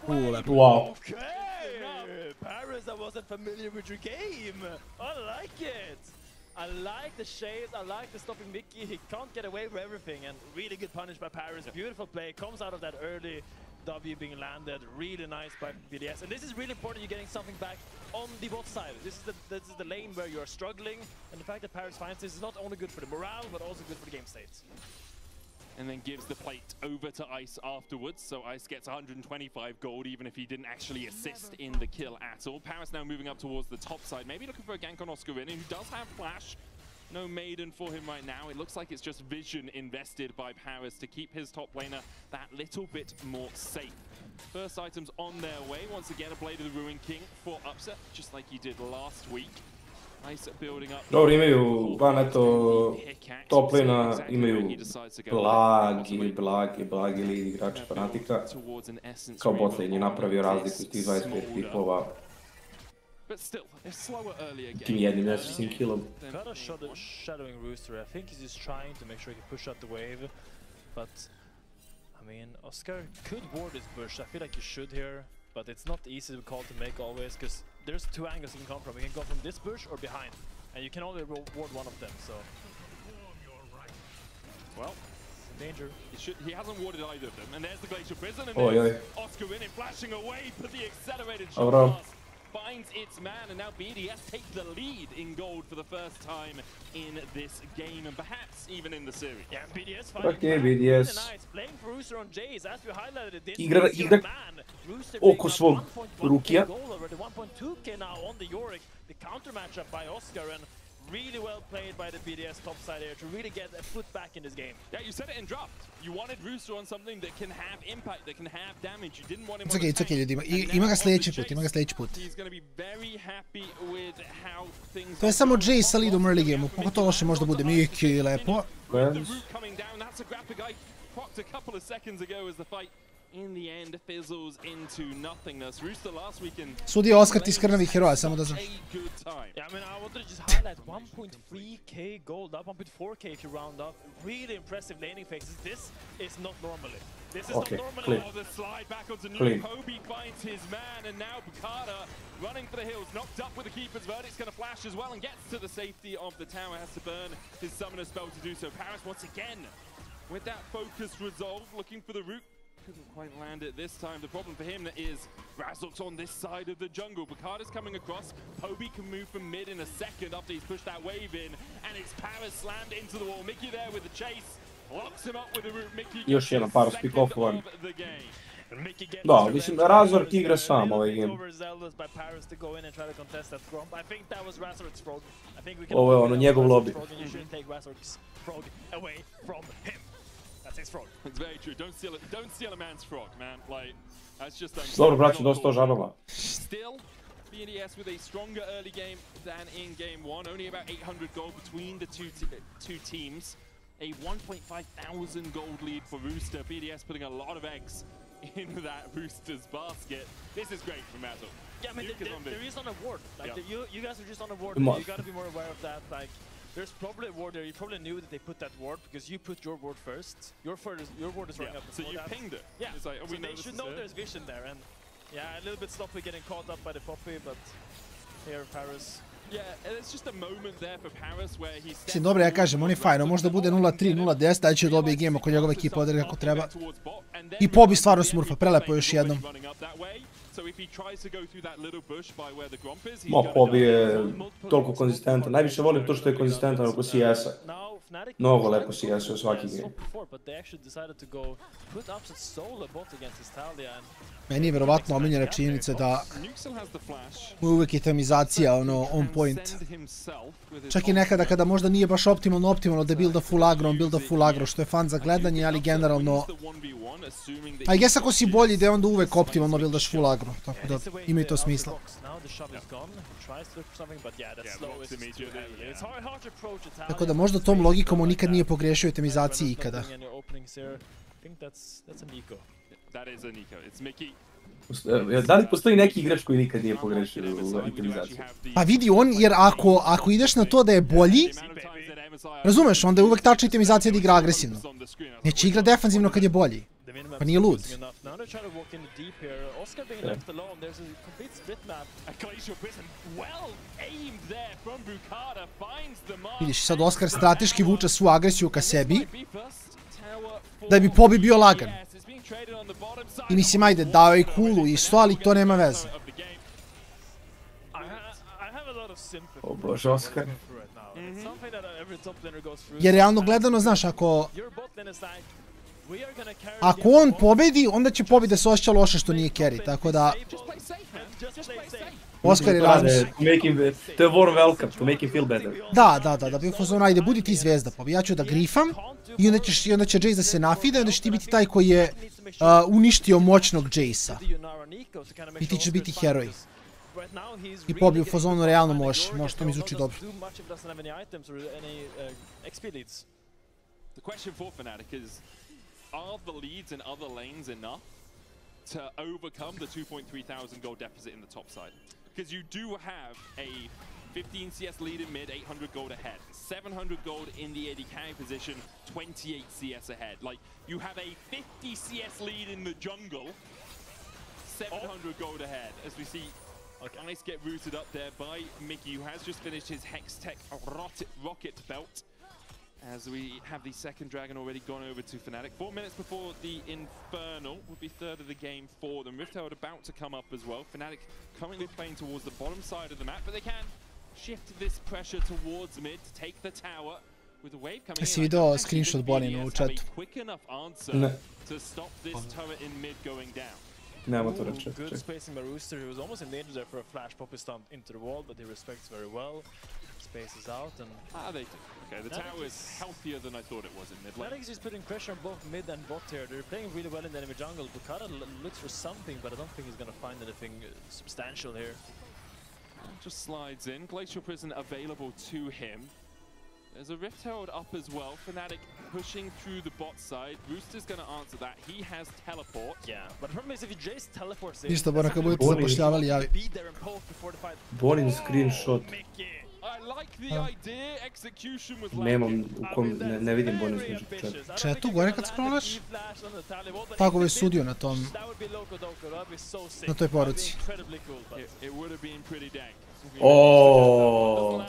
Lepo. Wow. Paris, I wasn't familiar with your game. I like it. I like the shades, I like the stopping Mickey. He can't get away with everything, and really good punish by Paris. Beautiful play, comes out of that early W being landed. Really nice by BDS. And this is really important, you're getting something back on the bot side. This is the lane where you're struggling, and the fact that Paris finds this is not only good for the morale, but also good for the game state. And then gives the plate over to Ice afterwards, so Ice gets 125 gold even if he didn't actually assist in the kill at all. Paris now moving up towards the top side, maybe looking for a gank on Oscar who does have flash. No Maiden for him right now. It looks like it's just vision invested by Paris to keep his top laner that little bit more safe. First items on their way. Once again, a Blade of the Ruin King for upset, just like he did last week. Dobro, imaju van eto top lane-a, imaju blagi lead igrača Fnatica. Kao bot lane je napravio razliku iz tih 25 pipova. Tim jednim nesvesnim killom. Shadowing Rooster, I think he's just trying to make sure he can push out the wave, but I mean, Oscar could ward his bush. I feel like you should here, but it's not easy to call to make always, because there's two angles you can come from. You can go from this bush or behind, and you can only ward one of them, so... Well, danger. He hasn't warded either of them, and there's the Glacial Prison, and there's Oscar in it flashing away, but the accelerated shot finds its man, and now BDS take the lead in gold for the first time in this game, and perhaps even in the series. Yeah, BDS BDS playing for Rooster on Jace, as we highlighted it. Igra oko svog rukija. 1.2k now on the Yorick, the counter matchup by Oscar, and really well played by the BDS top side here to really get a foot back in this game. Yeah, you said it in draft. You wanted Rooster on something that can have impact, that can have damage. You didn't want him on the tank. Ljudi, ima ga sljedeći put, He's going to be very happy with how things... To je samo Jace sa leadom early game-u, koliko to loše možda bude, Miki, lepo. The root coming down, that's a graphic I procked a couple of seconds ago as the fight in the end fizzles into nothingness. Rooster last weekend. Sudi Oskar iz krvavih heroja, samo da znaš. Yeah, I mean, I wanted to just highlight 1.3k gold up, 1.4k if you round up. Really impressive laning phases. This is not normally. This is not normally. Oh, the slide back onto new. Kobe finds his man, and now Bukata running for the hills, knocked up with the keeper's verdict's going to flash as well and gets to the safety of the tower. Has to burn his summoner spell to do so. Paris once again with that focused resolve, looking for the root. Couldn't quite land it this time. The problem for him is Razork's on this side of the jungle. Bukata's coming across. Poby can move from mid in a second after he's pushed that wave in, and it's Paris slammed into the wall. Mickey there with the chase. Locks him up with the root. Mickey Još jedan par spikofovan. Da, mislim da Razork igra sam ovaj game. Ovo je ono njegov lobby. That's his frog. It's very true. Don't steal a man's frog, man. Like that's just Dobro, braćo, dosta žarova. Still, BDS with a stronger early game than in game 1. Only about 800 gold between the two teams. A 1.5 thousand gold lead for Rooster. BDS putting a lot of eggs into that Rooster's basket. This is great for Mazel. Yeah, I mean, there is on a ward. Like you guys are just on a ward. You got to be more aware of that. Like. There's probably a ward there. You probably knew that they put that ward because you put your ward first. Your ward is running up. So you pinged it. Yeah. It's like, so they should know there's vision there. And yeah, a little bit sloppy getting caught up by the poppy, but here Paris. Yeah, and it's just a moment there for Paris where he. Mislim, dobro, ja kažem, on je fajno. Možda bude 0-3, 0-10, da će dobije game ako njegova ekipa odredi kako treba. I Pobi stvarno smurfa, prelepo još jednom. Ma, Pobi je toliko konzistentan. Najviše volim to što je konzistentan oko CS-a. Mnogo lepo CS-a u svaki game. Meni je verovatno omiljena činjenica da uvek je temizacija on point. Čak i nekada kada možda nije baš optimalno da builda full agro, on builda full agro, što je fan za gledanje, ali generalno... I guess ako si bolji da je onda uvek optimalno buildaš full agro, tako da ima i to smisla. Tako da možda tom logikom on nikad nije pogrešio u temizaciji ikada. Da li postoji neki igrač koji nikad nije pogrešio u itemizaciji? Pa vidi on, jer ako ideš na to da je bolji, razumeš, onda je uvek tačna itemizacija da igra agresivno. Neće igra defanzivno kad je bolji. Pa nije lud. Vidiš, sad Oskar strateški vuče svu agresiju ka sebi, da bi Pobi bio lagan. I mislim, ajde, dao je kulu isto, ali to nema veze. O bože, Oskar. Jer realno gledano, znaš, ako on pobedi, onda će Pobi da se osjeća loše što nije carry, tako da... Oskar je razmišljao. To je warm welcome, to make him feel better. Da bi u fazonu, ajde, budi ti zvezda, Pobi, ja ću da grifam i onda će Jace da se nafida i onda će ti biti taj koji je uništio moćnog Jace-a. I ti ćeš biti heroj. I Pobi u fazonu realno može to mi zvuči dobro. Are the leads in other lanes enough to overcome the 2.3 thousand gold deficit in the top side? Because you do have a 15 CS lead in mid, 800 gold ahead. 700 gold in the AD carry position, 28 CS ahead. Like, you have a 50 CS lead in the jungle, 700 gold ahead. As we see, Ice get rooted up there by Mickey, who has just finished his Hex Tech rocket belt. As we have the second dragon already gone over to Fnatic. 4 minutes before the Infernal would be third of the game for them. Rift Herald about to come up as well. Fnatic currently playing towards the bottom side of the map, but they can shift this pressure towards mid to take the tower with the wave coming in. Jesi vidio screenshot Bonina u chatu? Quick enough answer to stop this turret in mid going down. Nema to reći. Good spacing by Rooster. He was almost in danger there for a flash poppy stomp into the wall, but he respects very well. Spaces out and... they do. Okay, the tower is healthier than I thought it was in mid lane. Fnatic is putting pressure on both mid and bot here. They're playing really well in the enemy jungle. Bukata looks for something, but I don't think he's going to find anything substantial here. Just slides in. Glacial Prison available to him. There's a Rift Herald up as well. Fnatic pushing through the bot side. Rooster's going to answer that. He has teleport. Yeah, but the problem is if you Jace teleports in, Ništa, Bona, kad budete zapošljavali, javi. Bonin screenshot. I like the idea. Execution was Nemam, ne vidim Bonin screenshot. Če je tu gore kad scrollaš? Tako je sudio na tom, na toj poruci. It would have been pretty dang. Oh,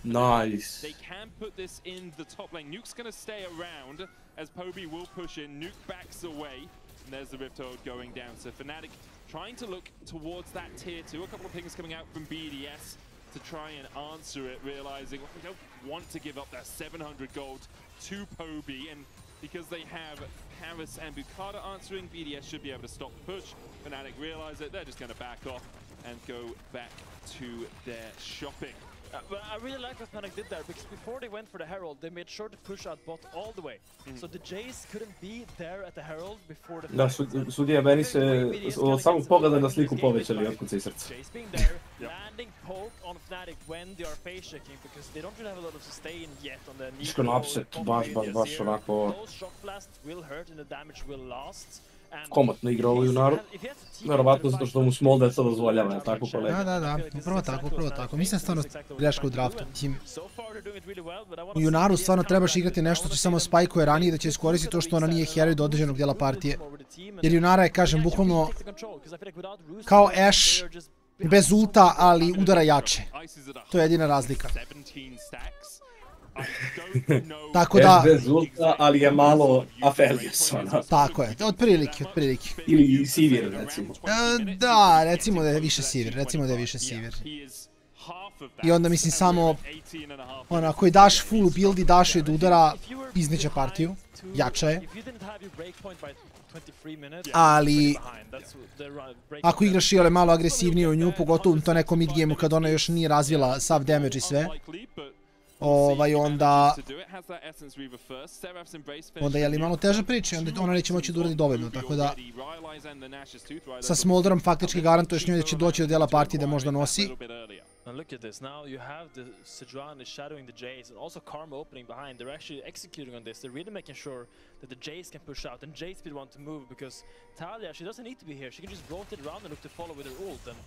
nice. They can put this in the top lane. Nuke's going to stay around as Poby will push in. Nuke backs away. And there's the Rift Herald going down. So Fnatic trying to look towards that tier 2. A couple of pings coming out from BDS to try and answer it, realizing we don't want to give up that 700 gold to Poby. And because they have Harris and Bukata answering, BDS should be able to stop the push. Fnatic realize it. They're just going to back off and go back to their shopping. But I really like what Fnatic did there, because before they went for the Herald, they made sure to push out bot all the way. So the Jace couldn't be there at the Herald before the Da, sudija meni se od samog pogleda na sliku povećali otkuca i srce. Jace being there, landing poke on Fnatic when they are phase checking, because they don't really have a lot of sustain yet on the Nico. Iskreno upset, baš onako... Those shock blasts will hurt and the damage will last. Komotno igra ovo junaru. Vjerovatno zato što mu Smolder to dozvoljava, tako kolega? Da, upravo tako. Mislim stvarno greška u draftu. U junaru stvarno trebaš igrati nešto što samo spajkuje ranije da će iskoristiti to što ona nije hero do određenog dijela partije. Jer junara je, kažem, bukvalno kao Ashe bez ulta, ali udara jače. To je jedina razlika. Tako da... bez ulta, ali je malo Aphelios. Tako je, otprilike. Ili Sivir, recimo. Da, recimo da je više Sivir. I onda mislim samo, koji daš full build i daš joj da udara, izneće partiju, jača je. Ali, ako igraš i malo agresivnije u nju, pogotovo u to nekom mid gameu kad ona još nije razvila sav damage i sve, onda je li malo teža priča, onda ona neće moći da uradi dovoljno, tako da sa Smolderom faktički garantuješ njoj da će doći do dela partije da možda nosi. And look at this, now you have the Sejuani is shadowing the Jace and also Karma opening behind. They're actually executing on this. They're really making sure that the Jace can push out and Jace will want to move because Talia, she doesn't need to be here. She can just rotate around and look to follow with her ult. And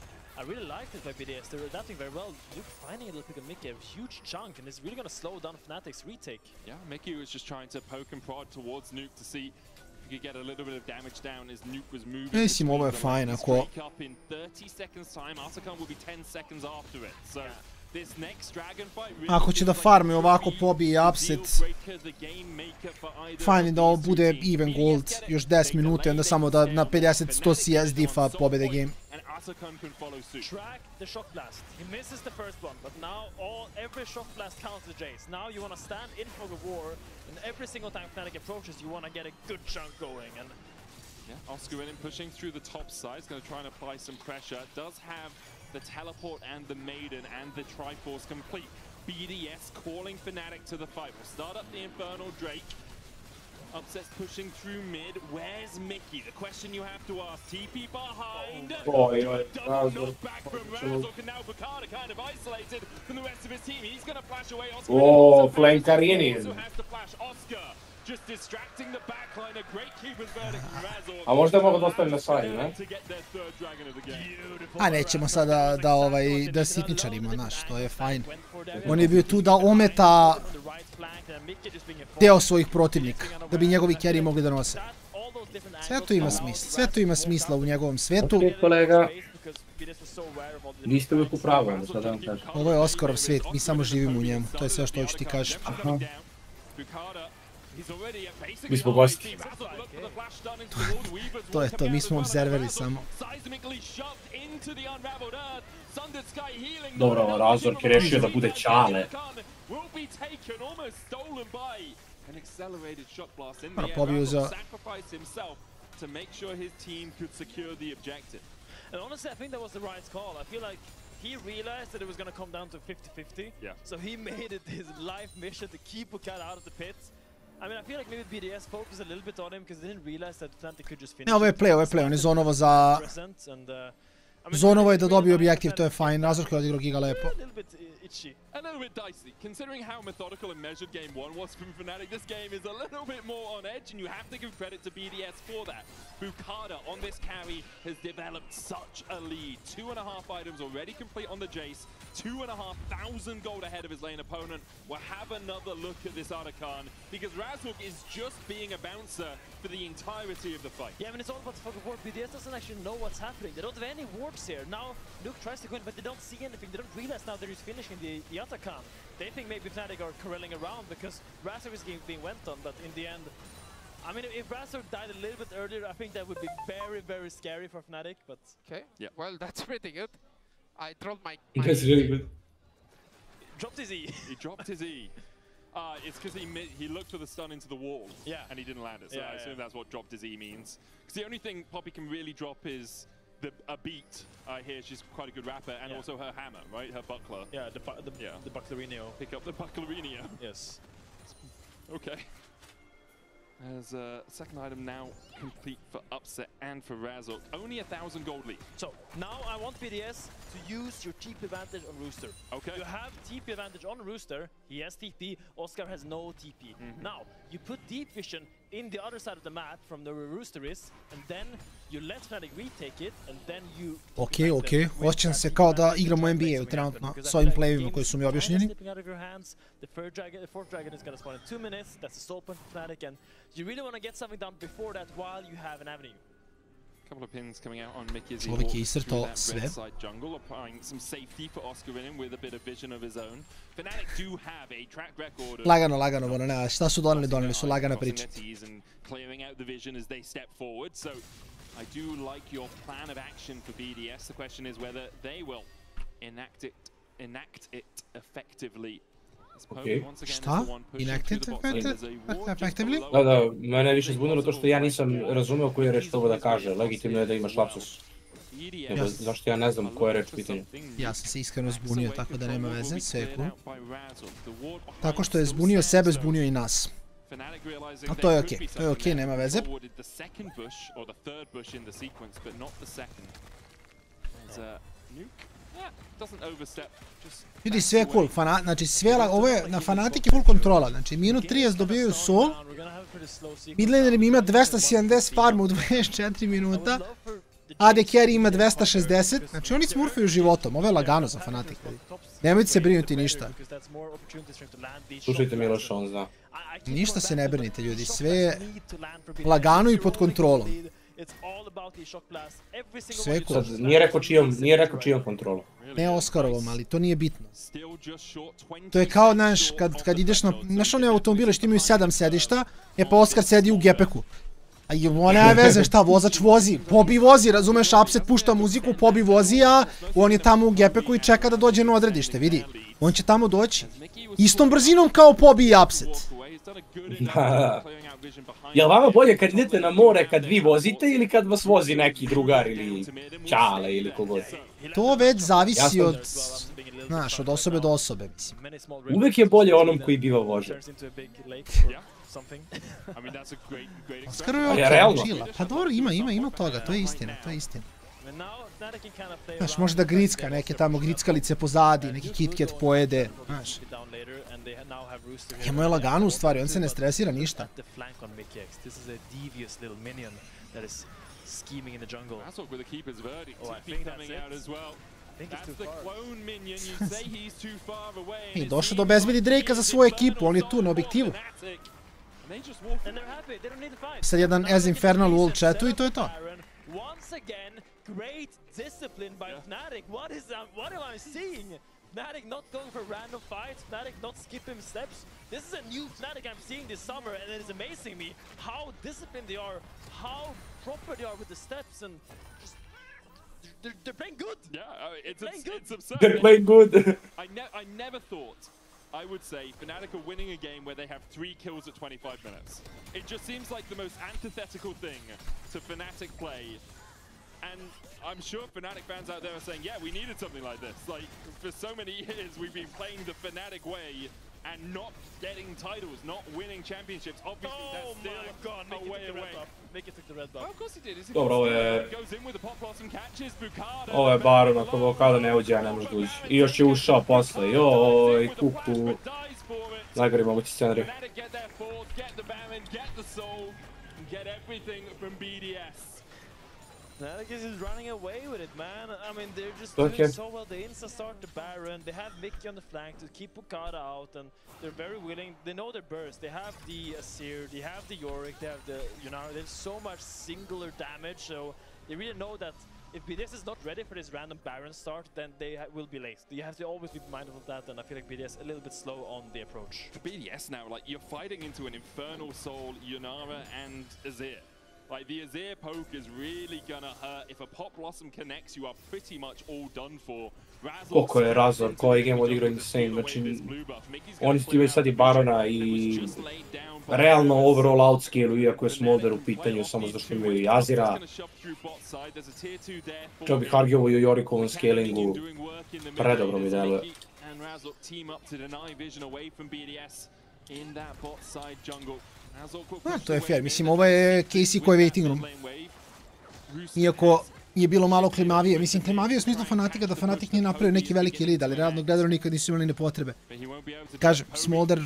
I really like this by BDS. They're adapting very well. Luke finding a little pick of Mickey, a huge chunk, and it's really going to slow down Fnatic's retake. Yeah, Mickey was just trying to poke and prod towards Nuke to see if he could get a little bit of damage down as Nuke was moving. Mislim, ovo je fajn, ako... Ako će da farmi ovako pobije upset, fajn je da ovo bude even gold, još 10 minuta i onda samo da na 50-100 CS diffa pobede game. Track the shock blast. He misses the first one, but now every shock blast counts the Jace. Now you want to stand in fog of war, and every single time Fnatic approaches, you want to get a good chunk going. And yeah, Oscar in pushing through the top side, is going to try and apply some pressure. Does have the teleport and the Maiden and the Triforce complete. BDS calling Fnatic to the fight. We'll start up the Infernal Drake. Upset's pushing through mid. Where's Mickey? The question you have to ask. TP behind. Double knock back from Razzle. And now Bukata kind of isolated from the rest of his team. He's going to flash away. Oh, Flankarini. Also has to flash Oscar. Just distracting the backline. A great keeper's verdict from Razzle. A možda mogu da ostavim na side, ne? A nećemo sada da sitničarimo, znaš, to je fajn. On je bio tu da ometa deo svojih protivnika, da bi njegovi carry mogli da nose. Sve to ima smisla u njegovom svetu. Ok, kolega. Niste uvijek u pravu, onda šta da vam kažem. Ovo je Oscarov svet, mi samo živimo u njemu, to je sve što hoću ti kažem. Aha. Mi smo gosti. To je to, mi smo observeri samo. Dobro, Razork je rešio da bude čale. Pobio za... And honestly, I think that was the right call. I feel like he realized that it was going to come down to 50-50. Yeah. So he made it his life mission to keep Bukata out of the pits. I mean, I feel like maybe BDS focused a little bit on him because they didn't realize that Fnatic could just finish. Ne, ovo je play, on je zonovo za... Zonovo je da dobije objektiv, to je fajn. Razor koji je odigrao giga lepo. A little bit dicey, considering how methodical and measured game 1 was from Fnatic. This game is a little bit more on edge, and you have to give credit to BDS for that. Bukada on this carry has developed such a lead. 2.5 items already complete on the Jace. 2,500 gold ahead of his lane opponent. We'll have another look at this Artican, because Razork is just being a bouncer for the entirety of the fight. Yeah, I mean, it's all about the fucking ward. BDS doesn't actually know what's happening. They don't have any wards here. Now, Nuke tries to go in, but they don't see anything. They don't realize now that he's finishing the Artican. They think maybe Fnatic are corralling around because Razork is being went on, but in the end, I mean, if Razork died a little bit earlier, I think that would be very, very scary for Fnatic, but... Okay, yeah. Well, that's pretty good. I trolled my... That's really good. Dropped his E. He dropped his E. It's because he looked for the stun into the wall, and he didn't land it, so I assume that's what dropped his E means. Because the only thing Poppy can really drop is a beat. I hear she's quite a good rapper, and also her hammer, right? Her buckler. Yeah, the bucklerinho. Pick up the bucklerinho. Yes. Okay. There's a second item now complete for Upset and for Razork. Only 1,000 gold lead. So now I want BDS to use your TP advantage on Rooster. Okay. You have TP advantage on Rooster. He has TP. Oscar has no TP. Now you put deep vision in the other side of the map from the Rooster is, and then you let Fnatic retake it, and then you... Ok. Osjećam se kao da igram u NBA-u trenutno s ovim playevima koji su mi objašnjeni. The fourth dragon is going to spawn in 2 minutes. That's the stall point for Fnatic, and you really want to get something done before that while you have an avenue. Couple of pins coming out on Mickey's Čovjek je iscrtao sve. jungle, applying some safety for Oscar in him with a bit of vision of his own. Fnatic do have a track record. Lagano, Bona, šta su doneli su lagana priča. Clearing out the vision as they step forward. So I do like your plan of action for BDS. The question is whether they will enact it effectively. Okay. Šta? Enacted effectively? Da, mene je više zbunilo to što ja nisam razumeo koju je reč to da kaže. Legitimno je da imaš lapsus. Zašto ja ne znam koja je reč pitanja. Ja sam se iskreno zbunio, tako da nema veze, sve je cool. Tako što je zbunio sebe, zbunio i nas. A to je okej, nema veze. Vidi, sve je cool, znači ovo je na Fnatic je full kontrola, znači minut 30 dobijaju sol, midlaner im ima 270 farma u 24 minuta, AD carry ima 260, znači oni smurfaju životom, ovo je lagano za Fnatic, nemojte se brinuti ništa. Slušajte Miloša, on zna. Ništa se ne brinite ljudi, sve je lagano i pod kontrolom. Sve je cool. Nije rekao čijom kontrolom. Ne Oskarovom, ali to nije bitno. To je kao, znaš, kad ideš na... Znaš one automobile što imaju 7 sedišta, pa Oskar sedi u gepeku. A nema veze šta, vozač vozi, Pobi vozi, razumeš, Upset pušta muziku, Pobi vozi, a on je tamo u gepeku i čeka da dođe na odredište, vidi. On će tamo doći. Istom brzinom kao Pobi i Upset. Jel vama bolje kad idete na more kad vi vozite ili kad vas vozi neki drugar ili čale ili kogod? To već zavisi od, znaš, od osobe do osobe, mislim. Uvek je bolje onom koji biva vožen. Oskarov je okej, čila. Pa dobro, ima toga, to je istina, Znaš, može da gricka, neke tamo grickalice pozadi, neki KitKat pojede, znaš. Njemu je lagano u stvari, on se ne stresira ništa. I došao da obezbedi Drakea za svoju ekipu, on je tu na objektivu. Sad jedan As Infernal u ult chatu i to je to. Great discipline by Fnatic. What am I seeing? Fnatic not going for random fights, Fnatic not skipping steps. This is a new Fnatic I'm seeing this summer, and it is amazing me how disciplined they are, how proper they are with the steps, and just they're playing good. Yeah, it's absurd. They're playing good. I never thought I would say Fnatic are winning a game where they have 3 kills at 25 minutes. It just seems like the most antithetical thing to Fnatic play. And I'm sure Fnatic fans out there are saying, yeah, we needed something like this. Like, for so many years, we've been playing the Fnatic way and not getting titles, not winning championships. Obviously, that's still a way away. Make it took the red buff. Oh, of course he did. Dobro, ovo je... Goes in with the pop blossom, catches Bukada. Ovo je Baron, ako Bukada ne uđe, ja ne možda uđi. I još je ušao posle, joj, kuku. Najgori mogući scenarij. Fnatic get their fourth, get the Baron, get the soul, get everything from BDS. Fnatic is running away with it, man. I mean, they're just doing so well. They insta-start the Baron. They have Mickey on the flank to keep Bukada out, and they're very willing. They know their burst. They have the Asir, they have the Yorick, they have the Yunara. There's so much singular damage, so they really know that if BDS is not ready for this random Baron start, then they will be late. You have to always be mindful of that, and I feel like BDS a little bit slow on the approach. For BDS now, like, you're fighting into an Infernal Soul, Yunara, and Azir. Like, the Azir poke is really gonna hurt. If a Pop Blossom connects, you are pretty much all done for. Koliko je Razor, koji game odigrao insane, znači oni su ti već sad i Barona i realno overall outscale-u, iako je Smolder u pitanju, samo zato što imaju i Azira. Čak bih arguovo i o Yorikovom scalingu, predobro mi deluje. To je fair, mislim ovo je Casey koji je waiting room. Iako je bilo malo klimavije, mislim klimavije u smislu Fnatica, da Fnatic nije napravio neki veliki lead, ali realno gledano nikad nisu imali nepotrebe. Kažem, Smolder,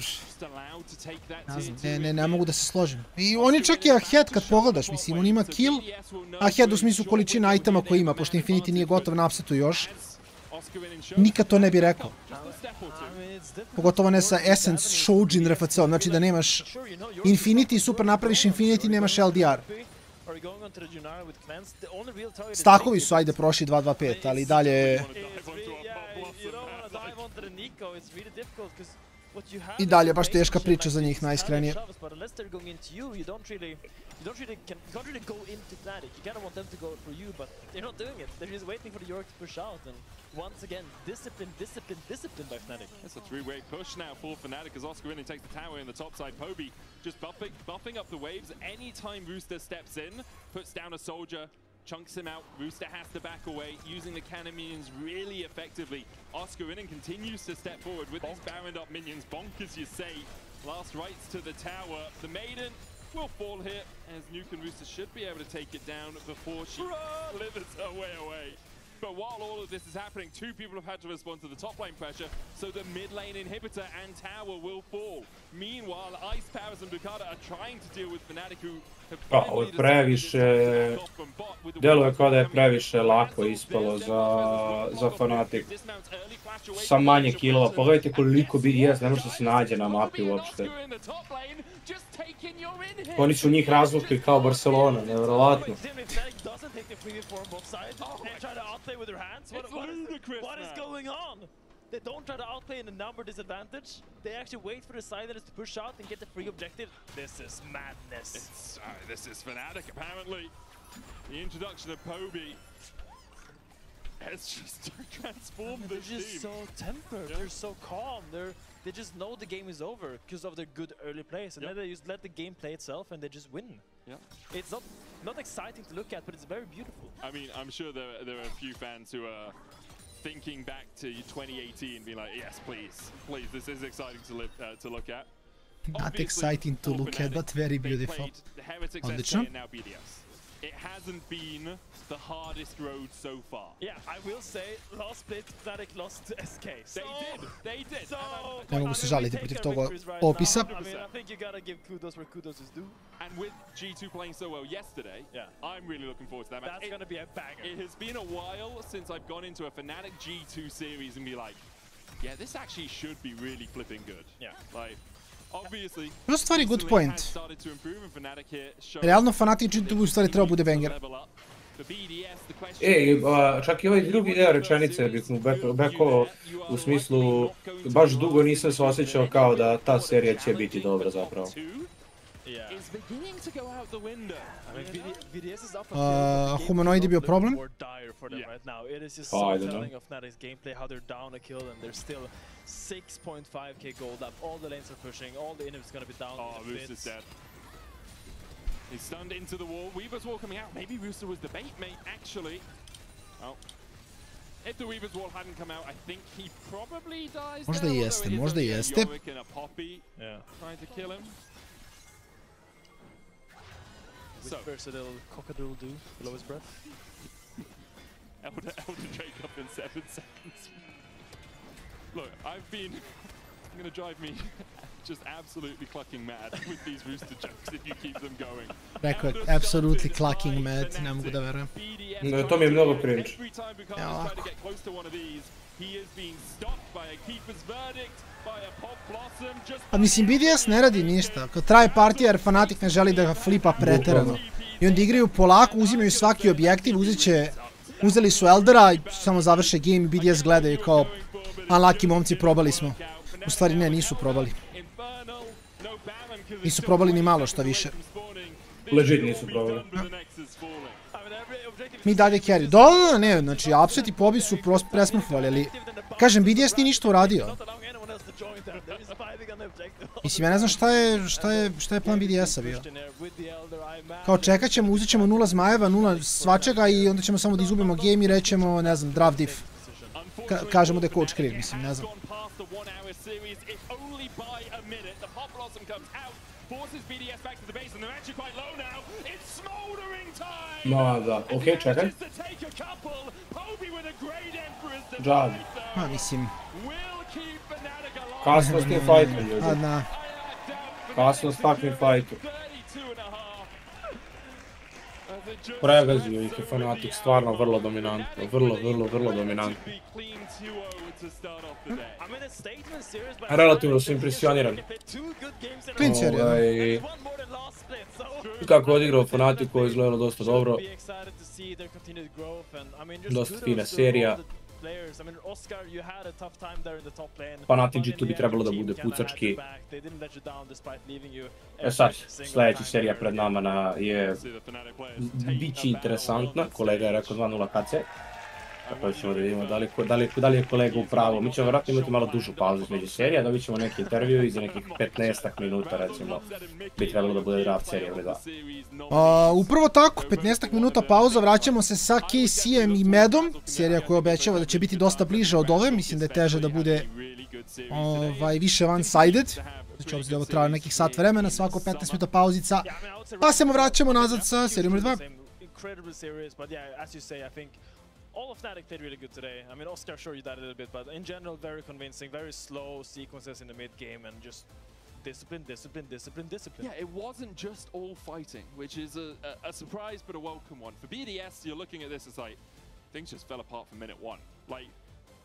ne mogu da se složim. I on je čak i ahead kad pogledaš, mislim, on ima kill, ahead u smislu količina itema koji ima, pošto Infinity nije gotov na upsetu još. Nikad to ne bi rekao. Pogotovo ne sa Essence Shojin RFC-om, znači da nemaš Infinity, super napraviš Infinity, nemaš LDR. Stakovi su, ajde, prošli 2-2-5, ali dalje... I dalje baš teška priča za njih, najiskrenije. You can't really go into Fnatic. You kind of want them to go for you, but they're not doing it. They're just waiting for the Yorick to push out, and once again, discipline by Fnatic. It's a three-way push now for Fnatic as Oscar in takes the tower in the top side. Poby just buffing up the waves. Anytime Rooster steps in, puts down a soldier, chunks him out. Rooster has to back away, using the cannon minions really effectively. Oscar continues to step forward with these Baroned up minions. Bonk, as you say. Last rights to the tower. The Maiden will fall here, as Nuke and Rooster should be able to take it down before she slithers her way away. But while all of this is happening, two people have had to respond to the top lane pressure, so the mid lane inhibitor and tower will fall. Meanwhile, Ice Powers and Bukada are trying to deal with Fnatic, who have ovo je previše... Deluje kao da je previše lako ispalo za Fnatic. Sa manje killova. Pogledajte koliko BDS ne može da se nađe na mapi uopšte. Oni su njih razvukli kao Barcelona, nevjerovatno. They don't try to outplay in a number disadvantage. They actually wait for the Silence to push out and get the free objective. This is madness. This is Fnatic, apparently. The introduction of Poby has just transformed the team. They're just so tempered. Yeah. They're so calm. They just know the game is over because of their good early plays, and then they just let the game play itself and they just win. Yeah. It's not exciting to look at, but it's very beautiful. I mean, I'm sure there are a few fans who are thinking back to 2018, being like, yes, please, this is exciting to look at. Not exciting to look at, but very beautiful. Odlično. It hasn't been the hardest road so far. Yeah, I will say, last split, Fnatic lost to SK. They did. So, ne mogu se žaliti protiv toga opisa. I mean, I think you gotta give kudos where kudos is due. And with G2 playing so well yesterday, I'm really looking forward to that match. That's gonna be a banger. It has been a while since I've gone into a Fnatic G2 series and be like, yeah, this actually should be really flipping good. Yeah. Like, obviously, u stvari good point. Realno Fnatic G2 u stvari treba bude banger. Čak i ovaj drugi deo rečenice bih mu backovao u smislu, baš dugo nisam se osjećao kao da ta serija će biti dobra zapravo. Humanoid je bio problem. I don't know. 6.5k gold up, all the lanes are pushing, all the inhibs gonna be down. Oh, Moose is dead. He's stunned into the wall. Weaver's wall coming out. Maybe Rooster was the bait mate, actually. Oh. If the Weaver's wall hadn't come out, I think he probably dies. Možda jeste, možda jeste. Yeah. Trying to kill him. So, versatile cockadoodle do below his breath. Elder Drake up in 7 seconds. Look, I'm gonna drive me just absolutely clucking mad with these Rooster jokes if you keep them going. Rekao je, absolutely clucking mad, ne mogu da verujem. No, to mi je mnogo cringe. Evo ovako. A mislim, BDS ne radi ništa. Kad traje partija jer Fnatic ne želi da ga flipa preterano. I onda igraju polako, uzimaju svaki objektiv, uzeli su Eldera i samo završe game i BDS gledaju kao unlucky momci, probali smo. U stvari ne, nisu probali. Nisu probali ni malo, šta više. Legit nisu probali. Mi dalje carry. Da, ne, znači Upset i Pobi su presmrfovali, ali kažem, BDS nije ništa uradio. Mislim, ja ne znam šta je plan BDS-a bio. Kao čekat ćemo, uzet ćemo 0 zmajeva, 0 svačega i onda ćemo samo da izgubimo game i rećemo, ne znam, draft diff. Kažemo da je coach kriv, mislim, ne znam. Ma da, okej, čekaj. Džad. Ma, mislim... Kasno s tim fajtom, ljudi. A, da. Kasno s takvim fajtom. Pregazio ih je Fnatic, stvarno vrlo dominantno, vrlo dominantno. Relativno su impresionirani. Twin serija. Kako je odigrao Fnatic, ovo je izgledalo dosta dobro. Dosta fina serija. Fnatic G2 bi trebalo da bude pucački. E sad, sljedeća serija pred nama biće interesantna. Kolega je rekao 2-0 KC. Tako ćemo da vidimo da li je kolega u pravu. Mi ćemo vjerojatno imati malo dužu pauzu između serija, dobit ćemo neki intervju i za nekih 15 minuta recimo bi trebalo da bude draft serija ili da. Upravo tako, 15 minuta pauza, vraćamo se sa KC-em i Medom, serija koja obećava da će biti dosta bliže od ove, mislim da je teže da bude više one-sided. Znači obzirom da ovo traje nekih sat vremena, svako 15 minuta pauzica, pa se vraćamo nazad sa serijom 2. All of Fnatic played really good today. I mean, Oscar showed you that a little bit, but in general, very convincing, very slow sequences in the mid game, and just discipline. Yeah, it wasn't just all fighting, which is a surprise but a welcome one. For BDS, you're looking at this, it's like, things just fell apart from minute 1. Like,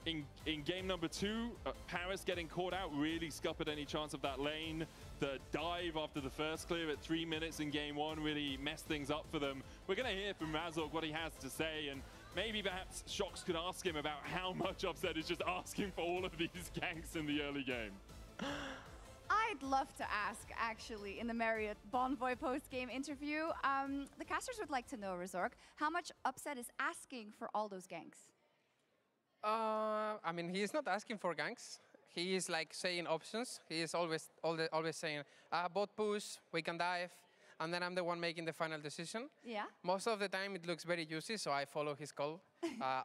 in game number 2, Paris getting caught out really scuppered any chance of that lane. The dive after the first clear at 3 minutes in game 1 really messed things up for them. We're going to hear from Razork what he has to say, and maybe perhaps Shox could ask him about how much Upset is just asking for all of these ganks in the early game. I'd love to ask, actually, in the Marriott Bonvoy post-game interview. The casters would like to know, Razork, how much Upset is asking for all those ganks? I mean, he is not asking for ganks. He is like saying options. He is always saying, bot push, we can dive, and then I'm the one making the final decision. Yeah. Most of the time it looks very juicy, so I follow his call.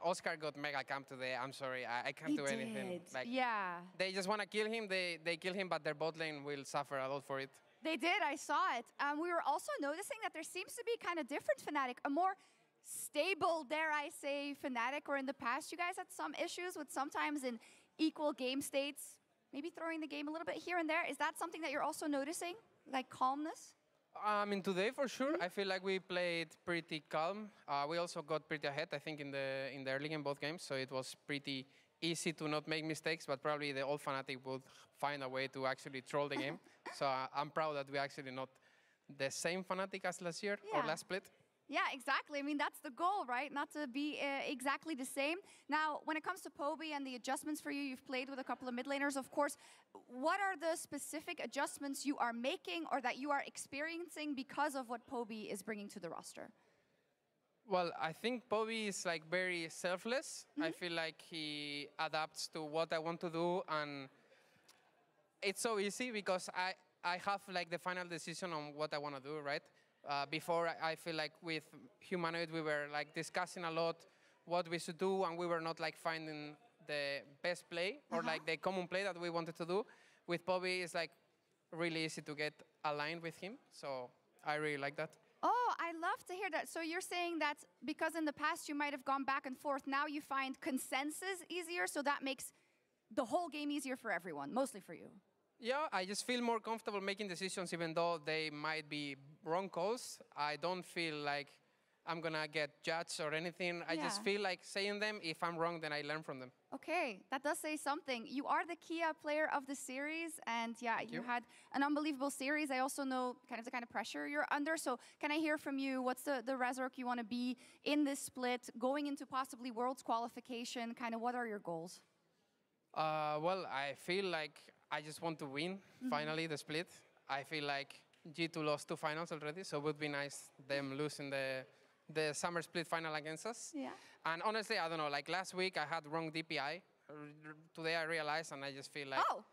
Oscar got mega camp today. I'm sorry, I can't do anything. Like, yeah. They just want to kill him. They kill him, but their bot lane will suffer a lot for it. They did, I saw it. We were also noticing that there seems to be kind of different Fnatic, a more stable, dare I say, Fnatic, or in the past you guys had some issues with sometimes in equal game states, maybe throwing the game a little bit here and there. Is that something that you're also noticing, like calmness? I mean, today for sure, I feel like we played pretty calm. We also got pretty ahead, I think, in the early game both games, so it was pretty easy to not make mistakes, but probably the old Fnatic would find a way to actually troll the game. So I'm proud that we actually not the same Fnatic as last year or last split. Yeah, exactly. I mean, that's the goal, right? Not to be exactly the same. Now, when it comes to Poby and the adjustments for you, you've played with a couple of mid laners, of course. What are the specific adjustments you are making or that you are experiencing because of what Poby is bringing to the roster? Well, I think Poby is like very selfless. I feel like he adapts to what I want to do, and it's so easy because I have like the final decision on what I want to do, right? Before, I feel like with Humanoid, we were like discussing a lot what we should do, and we were not like finding the best play or like the common play that we wanted to do. With Bobby, it's like really easy to get aligned with him, so I really like that. Oh, I love to hear that. So you're saying that because in the past you might have gone back and forth, now you find consensus easier, so that makes the whole game easier for everyone, mostly for you. Yeah, I just feel more comfortable making decisions even though they might be wrong calls. I don't feel like I'm gonna get judged or anything. I just feel like saying them. If I'm wrong, then I learn from them. Okay, that does say something. You are the Kia player of the series, and yeah, you had an unbelievable series. I also know the kind of pressure you're under. So can I hear from you, what's the Resurrect you want to be in this split, going into possibly Worlds qualification, what are your goals? Well, I feel like I just want to win, finally, the split. I feel like G2 lost 2 finals already, so it would be nice them losing the summer split final against us. Yeah. And honestly, I don't know, like last week I had wrong DPI. Today I realized, and I just feel like... Oh!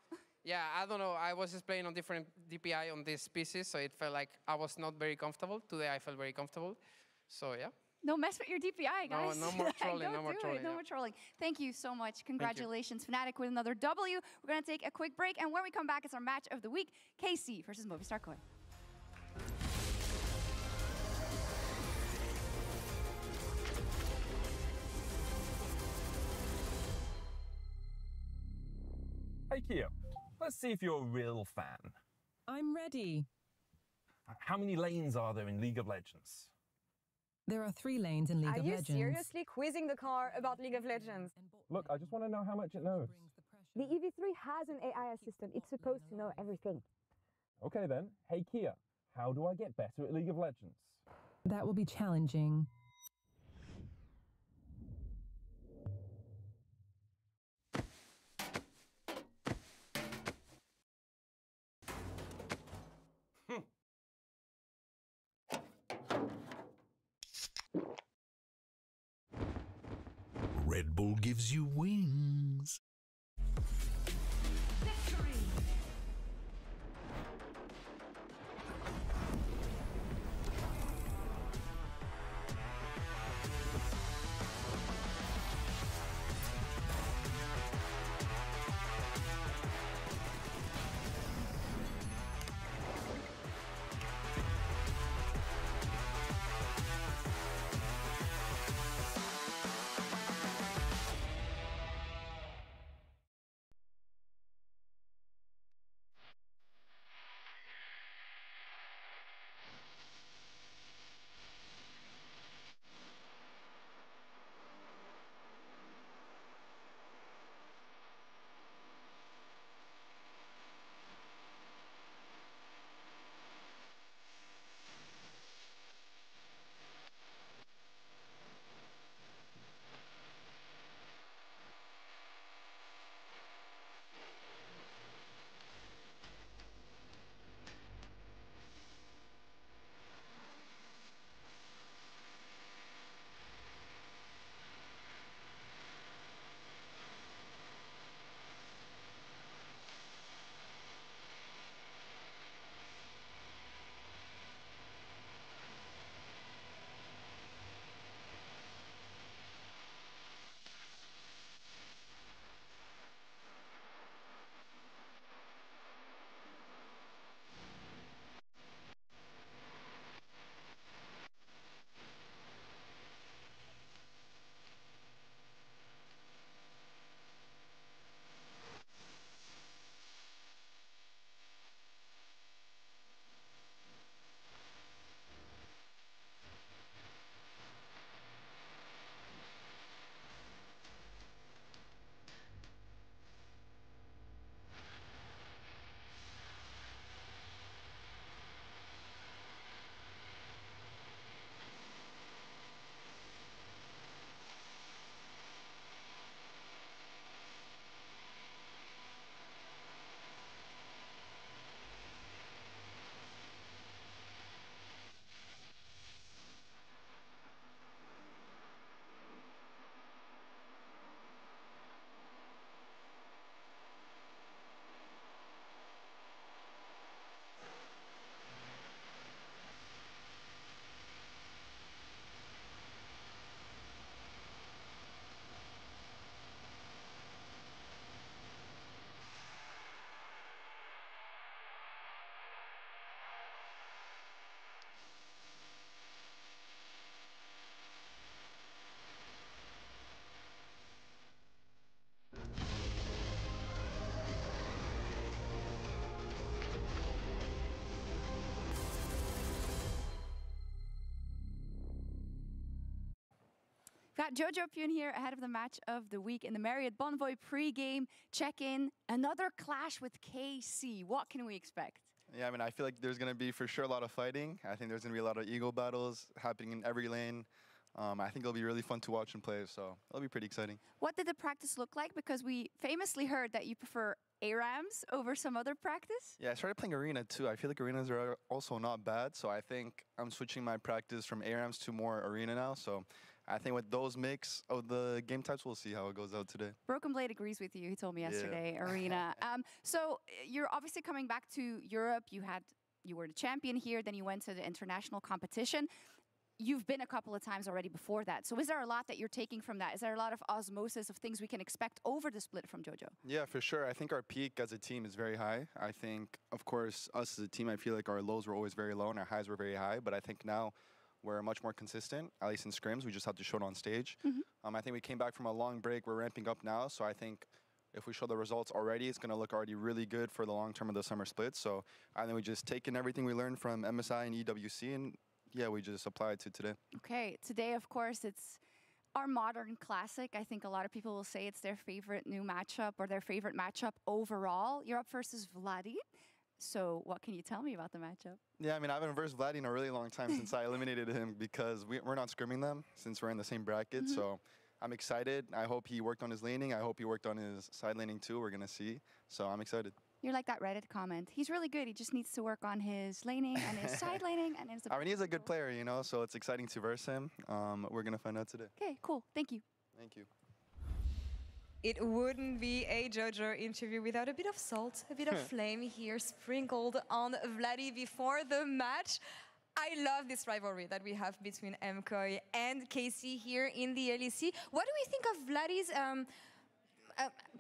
Yeah, I don't know, I was just playing on different DPI on these pieces, so it felt like I was not very comfortable. Today I felt very comfortable, so yeah. No mess with your DPI, guys. No more trolling, no more trolling. No more trolling. Thank you so much. Congratulations, Fnatic, with another W. We're going to take a quick break, and when we come back, it's our match of the week, KC versus Movistar Koi. Hey Kia, let's see if you're a real fan. I'm ready. How many lanes are there in League of Legends? There are 3 lanes in League of Legends. Are you seriously quizzing the car about League of Legends? Look, I just want to know how much it knows. The EV3 has an AI assistant. It's supposed to know everything. Okay then, hey Kia, how do I get better at League of Legends? That will be challenging. Red Bull gives you wings. Got Jojo Pune here ahead of the match of the week in the Marriott Bonvoy pre-game check-in. Another clash with KC. What can we expect? Yeah, I mean, I feel like there's going to be for sure a lot of fighting. I think there's going to be a lot of ego battles happening in every lane. I think it'll be really fun to watch and play, so it'll be pretty exciting. What did the practice look like? Because we famously heard that you prefer ARAMs over some other practice. Yeah, I started playing Arena too. I feel like Arenas are also not bad, so I think I'm switching my practice from ARAMs to more Arena now. So I think with those mix of the game types, we'll see how it goes out today. Broken Blade agrees with you. He told me yesterday, Arena. So you're obviously coming back to Europe. You were the champion here, then you went to the international competition. You've been a couple of times already before that. So is there a lot that you're taking from that? Is there a lot of osmosis of things we can expect over the split from Jojo? Yeah, for sure. I think our peak as a team is very high. I think, of course, us as a team, I feel like our lows were always very low and our highs were very high. But I think now we're much more consistent, at least in scrims. We just have to show it on stage. I think we came back from a long break. We're ramping up now. So I think if we show the results already, it's going to look already really good for the long term of the summer split. So I think we just taken everything we learned from MSI and EWC and yeah, we just apply it to today. Okay, today, of course, it's our modern classic. I think a lot of people will say it's their favorite new matchup or their favorite matchup overall. You're up versus Vladdy. So what can you tell me about the matchup? Yeah, I mean, I haven't versed Vladdy in a really long time since I eliminated him because we're not scrimming them since we're in the same bracket. So I'm excited. I hope he worked on his laning. I hope he worked on his side laning too. We're going to see. So I'm excited. You're like that Reddit comment. He's really good. He just needs to work on his laning and his side laning. And his I mean, he's a good player, you know, so it's exciting to verse him. We're going to find out today. Okay, cool. Thank you. Thank you. It wouldn't be a Jojo interview without a bit of salt, a bit of flame here sprinkled on Vladdy before the match. I love this rivalry that we have between Mkoi and KC here in the LEC. What do we think of Vladdy's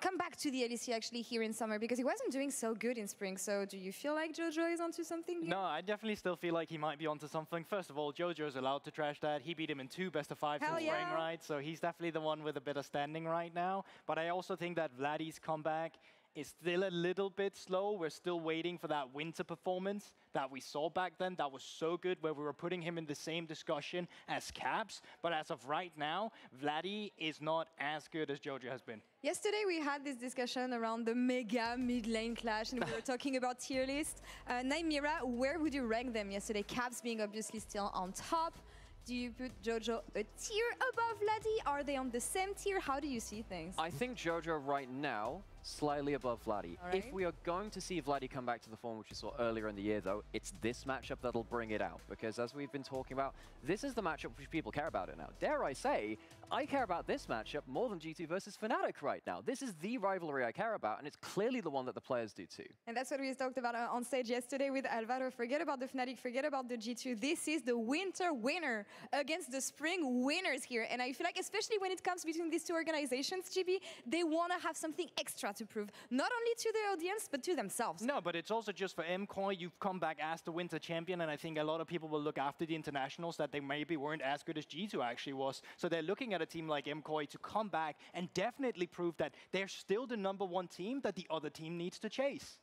come back to the LEC actually here in summer, because he wasn't doing so good in spring. So do you feel like Jojo is onto something here? No, I definitely still feel like he might be onto something. First of all, Jojo's allowed to trash that. He beat him in 2 best-of-5 in spring, right? So he's definitely the one with a bit of standing right now. But I also think that Vladdy's comeback is still a little bit slow. We're still waiting for that winter performance that we saw back then. That was so good, where we were putting him in the same discussion as Caps. But as of right now, Vladdy is not as good as Jojo has been. Yesterday we had this discussion around the mega mid-lane clash, and we were talking about tier list. Naimira, where would you rank them yesterday? Caps being obviously still on top. Do you put Jojo a tier above Vladdy? Are they on the same tier? How do you see things? I think Jojo right now, slightly above Vladdy. Right. If we are going to see Vladdy come back to the form which we saw earlier in the year, though, it's this matchup that'll bring it out. Because as we've been talking about, this is the matchup which people care about it now. Dare I say, I care about this matchup more than G2 versus Fnatic right now. This is the rivalry I care about, and it's clearly the one that the players do too. And that's what we talked about on stage yesterday with Alvaro. Forget about the Fnatic, forget about the G2. This is the winter winner against the spring winners here. And I feel like, especially when it comes between these two organizations, GB, they want to have something extra to prove. Not only to the audience, but to themselves. No, but it's also just for Mkoi. You've come back as the winter champion, and I think a lot of people will look after the internationals that they maybe weren't as good as G2 actually was. So they're looking at a team like Mkoi to come back and definitely prove that they're still the #1 team that the other team needs to chase.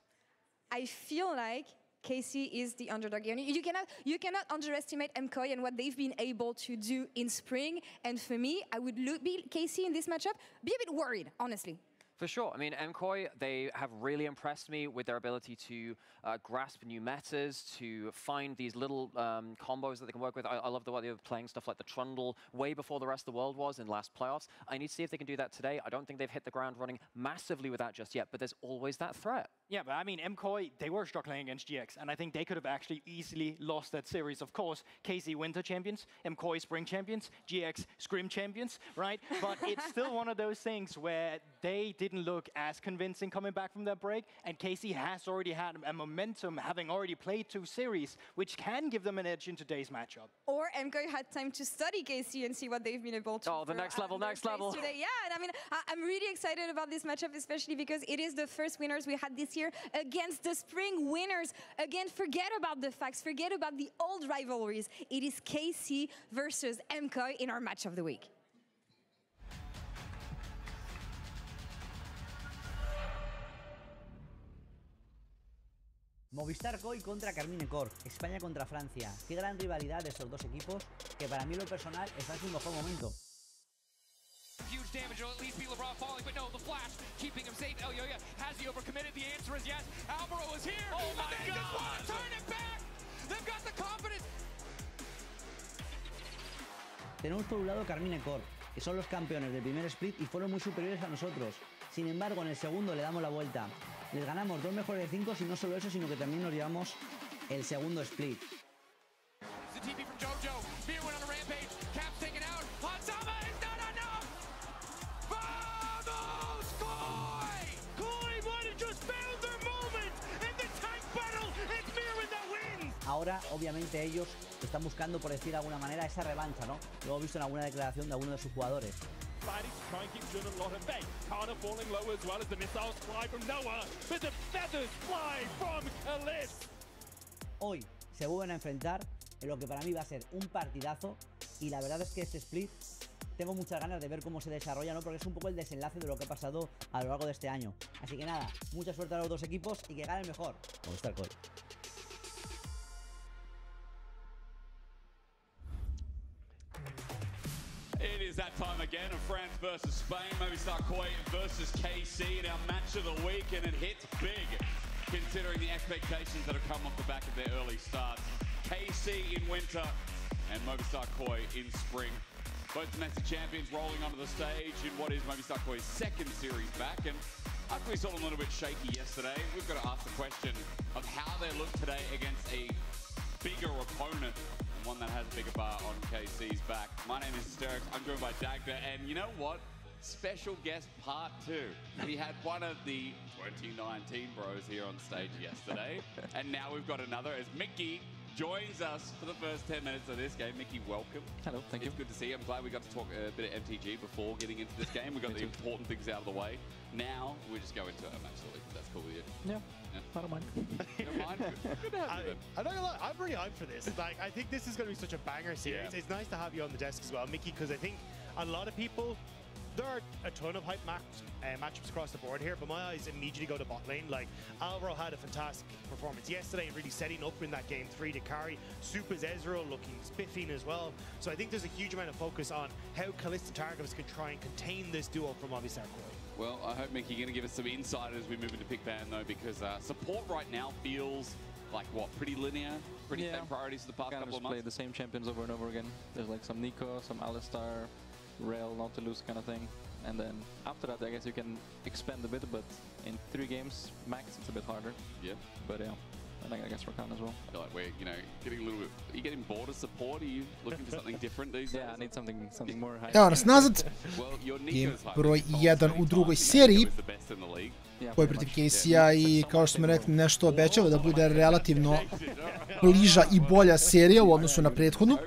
I feel like KC is the underdog. You cannot underestimate Mkoi and what they've been able to do in spring. And for me, I would be KC in this matchup, be a bit worried, honestly. For sure. I mean, Mkoi, they have really impressed me with their ability to grasp new metas, to find these little combos that they can work with. I love the way they're playing stuff like the Trundle way before the rest of the world was in last playoffs. I need to see if they can do that today. I don't think they've hit the ground running massively with that just yet, but there's always that threat. Yeah, but I mean, Mkoi, they were struggling against GX, and I think they could have actually easily lost that series. Of course, KC Winter champions, Mkoi Spring champions, GX Scrim champions, right? But it's still one of those things where they didn't look as convincing coming back from their break, and KC has already had a momentum, having already played 2 series, which can give them an edge in today's matchup. Or Mkoi had time to study KC and see what they've been able to do. Oh, the next level, next level. Today. Yeah, and I mean, I'm really excited about this matchup, especially because it is the first winners we had this year against the spring winners. Again, forget about the facts, forget about the old rivalries. It is KC versus Mkoi in our match of the week. Movistar Koi contra Carmine Corp, España contra Francia. Qué gran rivalidad de estos dos equipos, que para mí en lo personal está en su mejor momento. damage. It'll at least be LeBron falling, but no, the flash keeping him safe. Elyoya, has he overcommitted? The answer is yes. Alvaro is here. Oh my and they God. just want to turn it back. They've got the confidence. Tenemos por un lado Carmine Corp, que son los campeones del primer split y fueron muy superiores a nosotros. Sin embargo, en el segundo le damos la vuelta. Les ganamos 2 mejores de 5, y no solo eso, sino que también nos llevamos el segundo split. The TP from Jojo. Spear went on a rampage. Cap's taken out. Hansama is not enough. Vamos, Koi! Koi might have just found their moment in the tank battle. It's Mirren that wins. Ahora, obviamente, ellos están buscando, por decir de alguna manera, esa revancha, ¿no? Lo hemos visto en alguna declaración de alguno de sus jugadores. Try and keep doing a lot of bait. Kana falling low as well as the missiles fly from Noah, but the feathers fly from Khalis. Hoy se vuelven a enfrentar en lo que para mí va a ser un partidazo, y la verdad es que este split tengo muchas ganas de ver cómo se desarrolla, ¿no? Porque es un poco el desenlace de lo que ha pasado a lo largo de este año. Así que nada, mucha suerte a los dos equipos y que gane el mejor. Como está el Koi. It is that time again of France versus Spain. Mkoi versus KC in our match of the week, and it hits big considering the expectations that have come off the back of their early starts. KC in winter and Mkoi in spring. Both domestic champions rolling onto the stage in what is Mkoi's second series back. And after we saw them a little bit shaky yesterday, we've got to ask the question of how they look today against a bigger opponent, one that has a bigger bar on KC's back. My name is Sterk, I'm joined by Dagda, and you know what? Special guest part 2. We had one of the 2019 bros here on stage yesterday, and now we've got another as Mickey joins us for the first 10 minutes of this game. Mickey, welcome. Hello, thank you. It's good to see you. I'm glad we got to talk a bit of MTG before getting into this game. We got the important things out of the way. Now we just go into a match of the week. That's cool with you. Yeah. I don't mind. You don't mind? Good to have you then. I'm not gonna lie, I'm pretty hyped for this. Like, I think this is going to be such a banger series. Yeah. It's nice to have you on the desk as well, Mickey, because I think a lot of people, there are a ton of hype matchups across the board here, but my eyes immediately go to bot lane. Like, Alvaro had a fantastic performance yesterday, really setting up in that game 3 to carry. Super's Ezreal looking spiffing as well. So I think there's a huge amount of focus on how Kalista Targos can try and contain this duo from Movistar Koi. Well, I hope, Mickey, you're going to give us some insight as we move into pick ban, though, because support right now feels like, what, pretty linear? Pretty same priorities for the past couple of months? Play the same champions over and over again. There's like some Nico, some Alistar, Rail, Nautilus kind of thing. And then after that, I guess you can expand a bit, but in 3 games max, it's a bit harder. Yeah. But yeah, and I guess Rakan as well. I feel like we're, you know, getting a little bit... Are you getting bored of support? Are you looking for something different these days? Yeah, I need something more high. Evo nas nazad. Game broj 1 u drugoj seriji. Koji protiv KC-a i kao što smo rekli nešto obećava da bude relativno bliža i bolja serija u odnosu na prethodnu.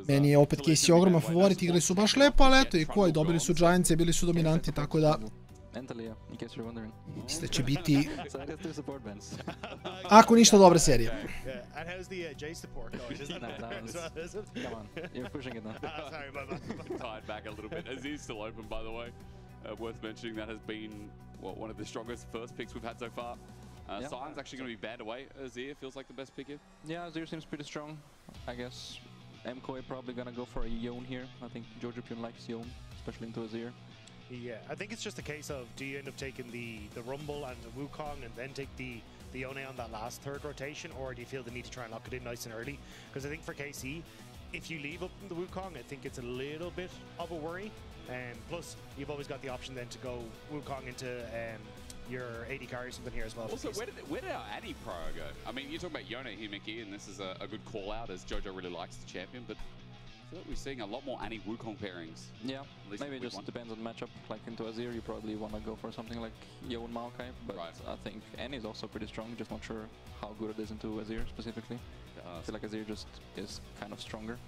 Meni je opet KC ogroman favorit, igrali su baš lepo, ali eto i koji, dobili su Giants, bili su dominanti, tako da... Mislim da će biti... Ako ništa dobra serija. And how's the J support going? Is it? Come on, you're pushing it now. Sorry, my bad. Tied back a little bit. Azir's still open, by the way. Worth mentioning that has been one of the strongest first picks we've had so far. Sion's actually going to be banned away. Azir feels like the best pick here. Yeah, Azir seems pretty strong. I guess Mkoi probably going to go for a Yone here. I think Jojo likes Yone, especially into Azir. Yeah, I think it's just a case of, do you end up taking the Rumble and the Wukong and then take the Yone on that last 3rd rotation, or do you feel the need to try and lock it in nice and early? Because I think for KC, if you leave up the Wukong, I think it's a little bit of a worry. Plus, you've always got the option then to go Wukong into your AD carry or something here as well. Also, where did our Annie Pro go? I mean, you're talking about Yone here, Mickey, and this is a good call out as Jojo really likes the champion, but I feel like we're seeing a lot more Annie Wukong pairings. Yeah, maybe it just depends on the matchup. Like into Azir, you probably want to go for something like Yone Maokai, but I think Annie is also pretty strong, just not sure how good it is into Azir specifically. I feel like Azir just is kind of stronger.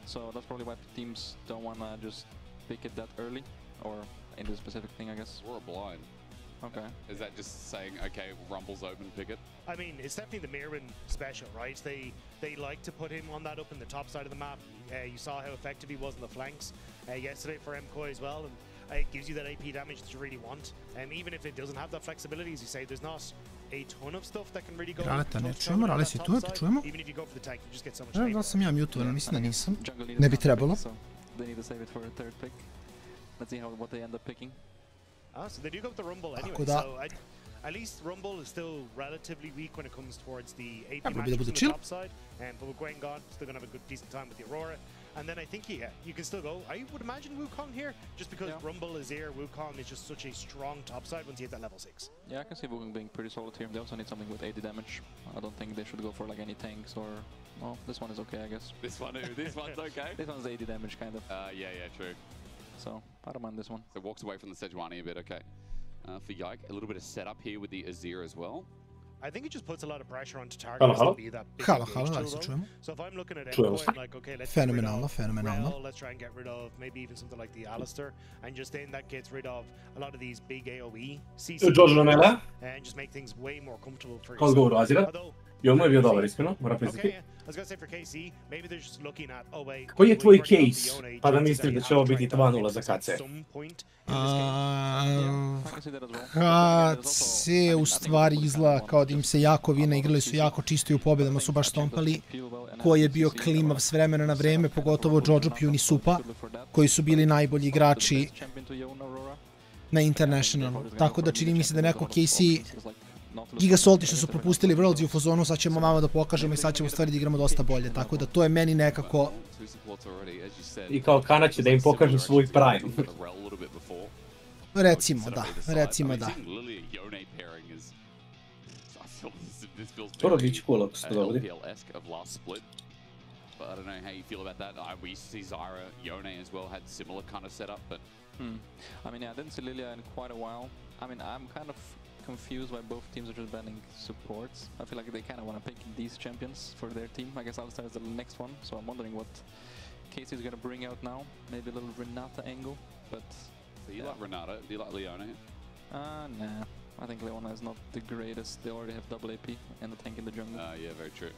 So that's probably why teams don't want to just pick it that early, or in the specific thing, I guess. Or a blind. Okay. Is that just saying, okay, Rumble's open, pick it? I mean, it's definitely the Mirren special, right? They like to put him on that up in the top side of the map. You saw how effective he was on the flanks yesterday for Mkoi as well. And it gives you that AP damage that you really want. Even if it doesn't have that flexibility, as you say, there's not a ton of stuff that can really go. Raleta ne čujemo, Rale si tu, te čujemo? Even if you go for the tank, you just get so much. Da sam ja mutovan, mislim da nisam. Ne bi trebalo. They need to save it for a third pick. Let's see what they end up picking. So they do go with the Rumble anyway, so at least Rumble is still relatively weak when it comes towards the AP matches on the top side. But with Gwen gone, still going to have a good decent time with the Aurora. And then I think, yeah, you can still go. I would imagine Wukong here, just because Rumble is here, Wukong is just such a strong top side once you hit that level 6. Yeah, I can see Wukong being pretty solid here. They also need something with 80 damage. I don't think they should go for like any tanks or... Well, this one is okay, I guess. This one's okay? This one's 80 damage, kind of. Yeah, true. So, I don't mind this one. So walks away from the Sejuani a bit, okay. For Yike, a little bit of setup here with the Azir as well. I think it just puts a lot of pressure onto targets to be that big Halo, engage se tool, čujemo. So if I'm looking at Mkoi, I'm like, okay, let's Fenomenalno, get rid of fenomenalno. Rel, let's try and get rid of maybe even something like the Alistair, and just then that gets rid of a lot of these big AoE CC and just make things way more comfortable for yourself. I ovo je bio dobar, iskreno, moram priznati. I was gonna say for KC, maybe they're just looking at, oh wait, koji je tvoj case, pa da misliš da će ovo biti 2-0 za KC? KC u stvari izgleda kao da im se jako vina, igrali su jako čisto i u pobjedama su baš stompali. Ko je bio klimav s vremena na vreme, pogotovo Jojo Pune i Supa, koji su bili najbolji igrači na Internationalu. Tako da čini mi se da neko KC Giga Salti što su propustili Worlds i u fazonu, sad ćemo vama da pokažemo i sad ćemo u stvari da igramo dosta bolje, tako da to je meni nekako... I kao Kana će da im pokaže svoj prime. Recimo da, recimo da. Skoro bić cool ako se to dogodi. But I don't know how you feel about that. We see Zyra, Yone as well had similar kind of setup, but... I mean, yeah, I didn't see Lilia in quite a while. I mean, I'm kind of confused why both teams are just banning supports. I feel like they kind of want to pick these champions for their team. I guess Alistair is the next one, so I'm wondering what Casey is going to bring out now. Maybe a little Renata angle, but... So you like Renata? Do you like Leona? Nah. I think Leona is not the greatest. They already have double AP and the tank in the jungle. Yeah, very true.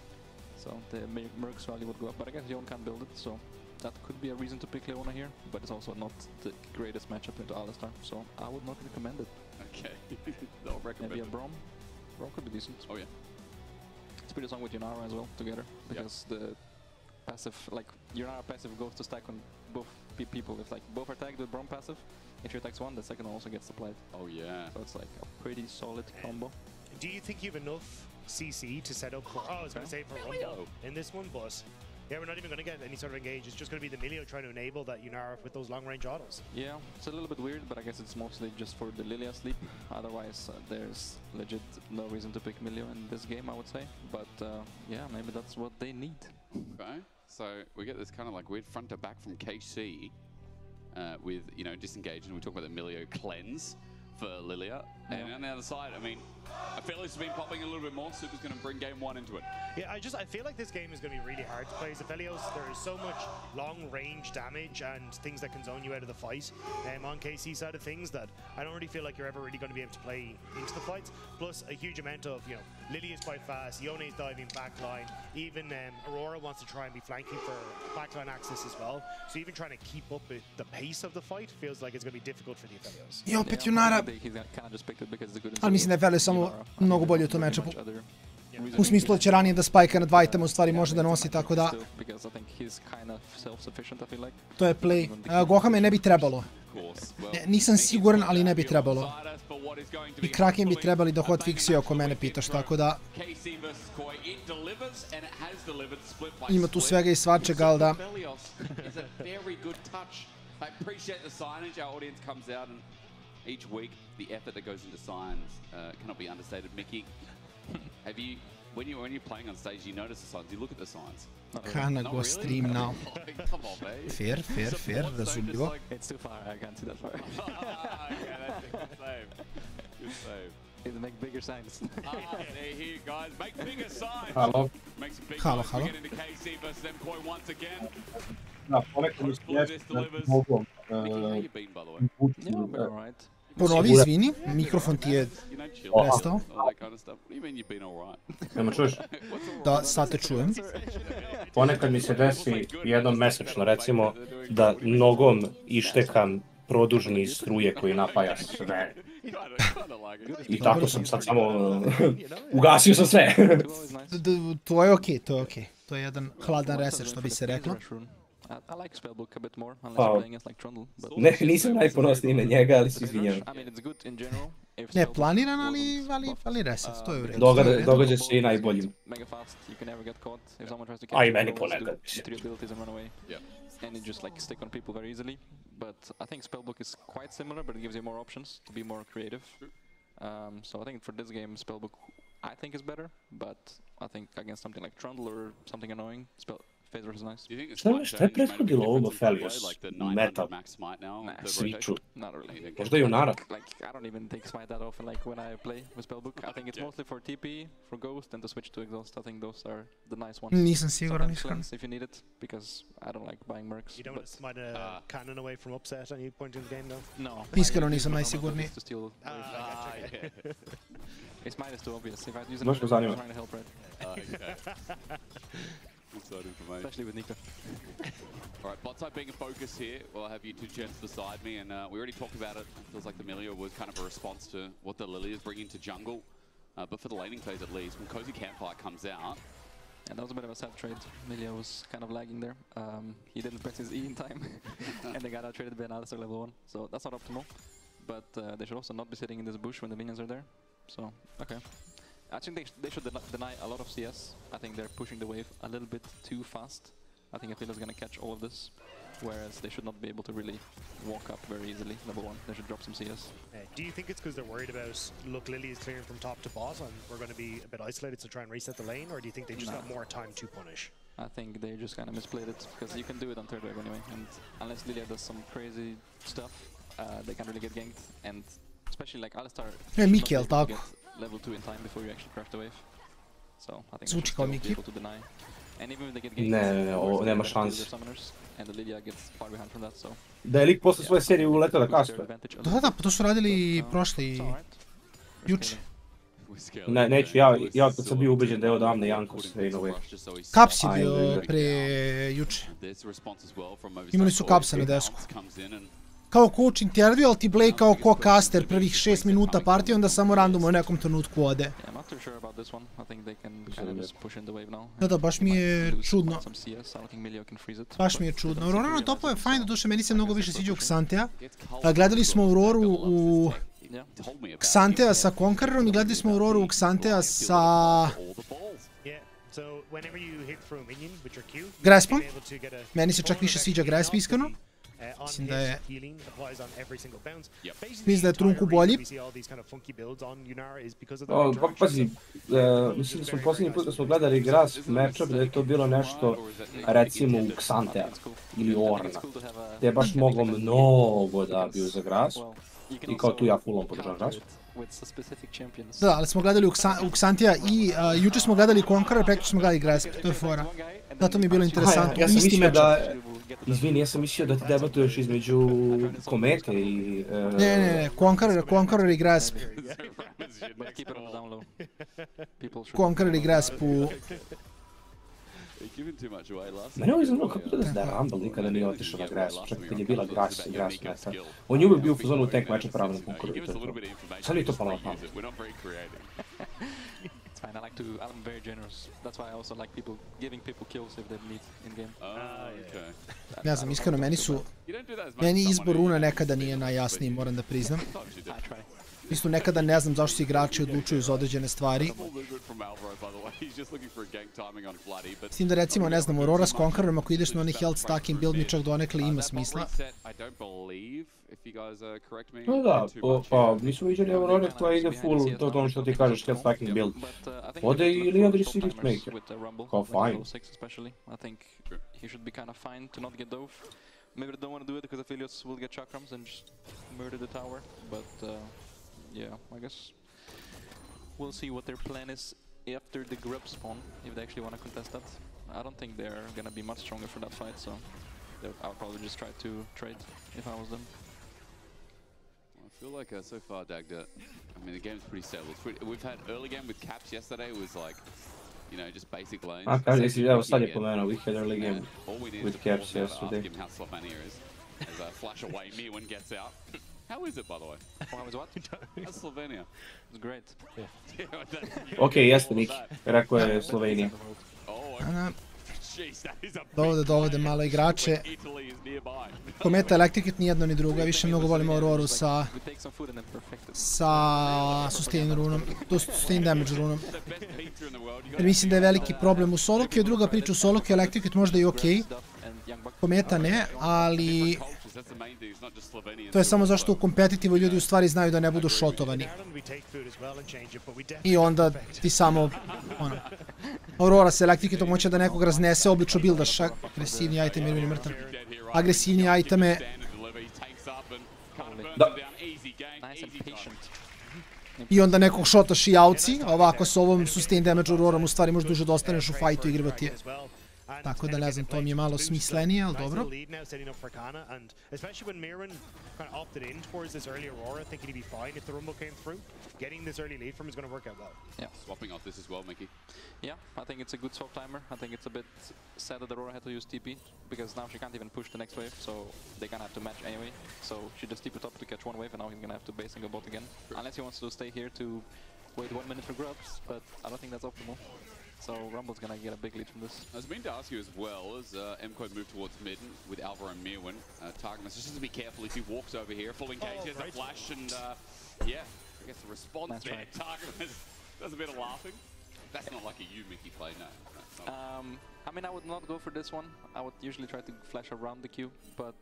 So the Merc's value would go up, but I guess Yon can't build it, so that could be a reason to pick Leona here, but it's also not the greatest matchup into Alistair, so I would not recommend it. Okay, don't recommend Maybe a it. Braum. Braum could be decent. Oh yeah. It's pretty strong with Yunara as well, together, because the passive, like, Yunara passive goes to stack on both people. If like both are tagged with Braum passive, if she attacks one, the second also gets supplied. Oh yeah. So it's like a pretty solid combo. Do you think you have enough CC to set up for, I was going to say for Rumble in this one, but yeah, we're not even going to get any sort of engage. It's just going to be the Milio trying to enable that Yunara with those long-range autos. Yeah, it's a little bit weird, but I guess it's mostly just for the Lilia sleep. Otherwise, there's legit no reason to pick Milio in this game, I would say. But yeah, maybe that's what they need. Okay, so we get this kind of like weird front to back from KC with, you know, disengage, and we talk about the Milio cleanse for Lilia. And on the other side, I mean, I feel it's been popping a little bit more. Super's going to bring game one into it. Yeah, I feel like this game is going to be really hard to play as Aphelios. There is so much long-range damage and things that can zone you out of the fight on KC side of things that I don't really feel like you're ever really going to be able to play into the fights. Plus a huge amount of, you know, Lily is quite fast, Yone is diving backline, even Aurora wants to try and be flanking for backline access as well. So even trying to keep up with the pace of the fight feels like it's going to be difficult for the Aphelios. I opet Yunara, ali mislim da je Aphelios samo mnogo bolje u tom matchupu. U smislu da će ranije da spajka na dva itema u stvari može da nosi, tako da... To je play. Gohame ne bi trebalo. Nisam siguran, ali ne bi trebalo. I Kraken bi trebali da hotfixio ako mene pitaš, tako da... Ima tu svega i svačega, ali da... Each week, the effort that goes into signs cannot be understated. Mickey, have you, when you're playing on stage, you notice the signs, you look at the signs. Kana go stream now. Come on, man. Fair, razumljivo. It's too far, I can't see that far. Okay, that's a good save. Good save. Need to make bigger signs. They're here, guys. Make bigger signs. Halo. Make some big Halo. We get into KC versus Mkoi once again. Da, ponekad mi se mogu... Ponovi, izvini, mikrofon ti je prestao. Nema čuješ? Da, sad te čujem. Ponekad mi se desi jednom mesečno, recimo, da nogom ištekam produžni struje koji napaja sve. I tako sam sad samo ugasio sam sve. To je okej, to je okej. To je jedan hladan reset, što bi se reklo. Pa, ne, nisam najponosniji na njega, ali se izvinjam. Ne planiran, ali reset, to je u redu. Događa se i najboljim. A i meni ponekad. And it just like stick on people very easily. But I think Spellbook is quite similar, but it gives you more options to be more creative. So I think for this game, Spellbook I think is better, but I think against something like Trundle or something annoying, Phase Rush is nice. Šta je prethodilo ovo Felios? Metal? Switchu? Možda i u Nara? Like, I don't even take Smite that often like when I play with Spellbook. I think it's mostly for TP, for Ghost, and to switch to Exhaust. I think those are the nice ones. Nisam siguran, iskreno. If you need it, because I don't like buying mercs. You don't want to smite a Canon away from upset at any point in the game, though? No. Iskreno nisam najsigurniji. It's minus too obvious. If I use it, I'm trying to help red. Especially with Nico. Alright, bot side being a focus here. Well, I have you two gents beside me, and we already talked about it. It feels like the Melia was kind of a response to what the Lily is bringing to jungle. But for the laning phase at least, when Cozy Campfire comes out. And that was a bit of a sad trade. Melia was kind of lagging there. He didn't press his E in time, and they got out traded by an Alistair level 1. So that's not optimal. But they should also not be sitting in this bush when the minions are there. So, okay. I think they should deny a lot of CS. I think they're pushing the wave a little bit too fast. I think Aphelios is going to catch all of this, whereas they should not be able to really walk up very easily, level 1. They should drop some CS. Do you think it's because they're worried about, look, Lily is clearing from top to bot and we're going to be a bit isolated to try and reset the lane, or do you think they just got more time to punish? I think they just kind of misplayed it, because you can do it on third wave anyway, and unless Lilia does some crazy stuff, they can't really get ganked, and especially like Alistar Mikael, tako. Level 2 in time before you actually crash the wave. So I think they should be able to deny. And even if they get ganked, Ne, nema šanse. And the Lilia gets far behind from that, so. Da je lik posle svoje serije uletao da kastuje. Da, pa to su radili prošli juče. Ne, neću, ja kad sam bio ubeđen da je odavne Janko sve inove. Kaps je bio pre juče. Imali su Kapsa na desku. Kao coach intervju, ali ti Blake kao co-caster prvih 6 minuta partije, onda samo randomno u nekom trenutku ode. Da, baš mi je čudno. Baš mi je čudno. Aurora na topu je fajn, doduše meni se mnogo više sviđa u Xantea. Gledali smo Auroru u Xantea sa Conquerorom i gledali smo Auroru u Xantea sa Graspom. Meni se čak više sviđa Grasp iskreno. Mislim da je Trunku bolji. Pa pazi, mislim da smo posljednji put da smo gledali Grasp matchup da je to bilo nešto recimo u Xantea ili Orna. Gdje je baš moglo mnogo da bio za Grasp i kao tu ja fullom podržavam Grasp. Da, ali smo gledali u Xantea i juče smo gledali Conqueror, prekjuče smo gledali Grasp, to je fora. Zato mi je bilo interesantno, ja sam isti mislio matchup. Izvini, ja sam mislio da ti debatuješ između Komete i... Ne, Conqueror i Grasp. Conqueror i Grasp u... Mene ovo izgledalo kako to da je Rumble nikada nije otišao na Grasp, čak kad je bila Grasp meta. On je uvijek bio u fazonu tank matcha pravo na Conqueror i to je to. Sad je to palo na pamet. I like to, I'm very generous. That's why I also like giving people kills if they need in game. Ne znam, iskreno, meni izbor runa nekada nije najjasniji, moram da priznam. Isto nekada ne znam zašto se igrači odlučuju za određene stvari. S tim da recimo, ne znam, Aurora s Conquerorom, ako ideš na onaj health stacking build mi čak donekle ima smisla. No da, pa nismo viđali Aurora koja ide full, to ono što ti kažeš, health stacking build. Ode i Leandri si Riftmaker. Kao fine. Maybe they don't want to do it because Aphelios will get chakrams and just murder the tower, but yeah, I guess we'll see what their plan is after the grub spawn, if they actually want to contest that. I don't think they're going to be much stronger for that fight, so I'll probably just try to trade if I was them. I feel like so far, Dagda, I mean, the game's pretty stable. We've had early game with Caps yesterday was like, you know, just basic lanes. Kaže, evo sad je pomenuo, we had early game with Caps yesterday. As a flash away, Mirwin gets out. How is it, by the way? How was what? How's Slovenia? It's great. Ok, jeste Miki. Rekao je Slovenija. Dovode malo igrače. Kometa Electricate ni jedno ni drugo, ja više mnogo volim Auroru sa sustain runom, sustain damage runom. Jer mislim da je veliki problem u Soloki, druga priča u Soloki, Electricate možda i okej. Kometa ne, ali to je samo zašto u kompetitivu ljudi u stvari znaju da ne budu šotovani. I onda ti samo, ono, Aurora sa Electricatom hoće da nekog raznese, oblično buildaš agresivni item jer mi je mrtav. Agresivni iteme. I onda nekog šotaš i auci, a ovako s ovom sustain damage Aurorom u stvari možda duže da ostaneš u fajtu i igrati je. Tako da ne znam, to mi je malo smislenije, ali dobro. Yeah, swapping off this as well, Mickey. Yeah, I think it's a good swap timer. I think it's a bit sad that Aurora had to use TP, because now she can't even push the next wave, so they're gonna have to match anyway. So she just TP'd up to catch one wave, and now he's gonna have to base and go bot again. Unless he wants to stay here to wait 1 minute for grubs, but I don't think that's optimal. So Rumble's gonna get a big lead from this. I was meaning to ask you as well, as Mkoi moved towards mid with Alvaro and Mirwin. Targamas just has to be careful if he walks over here, full engage, he has a flash, and yeah, I guess the response there, Targamas does a bit of laughing. That's not like a you, Mickey, play, no. I mean, I would not go for this one. I would usually try to flash around the queue, but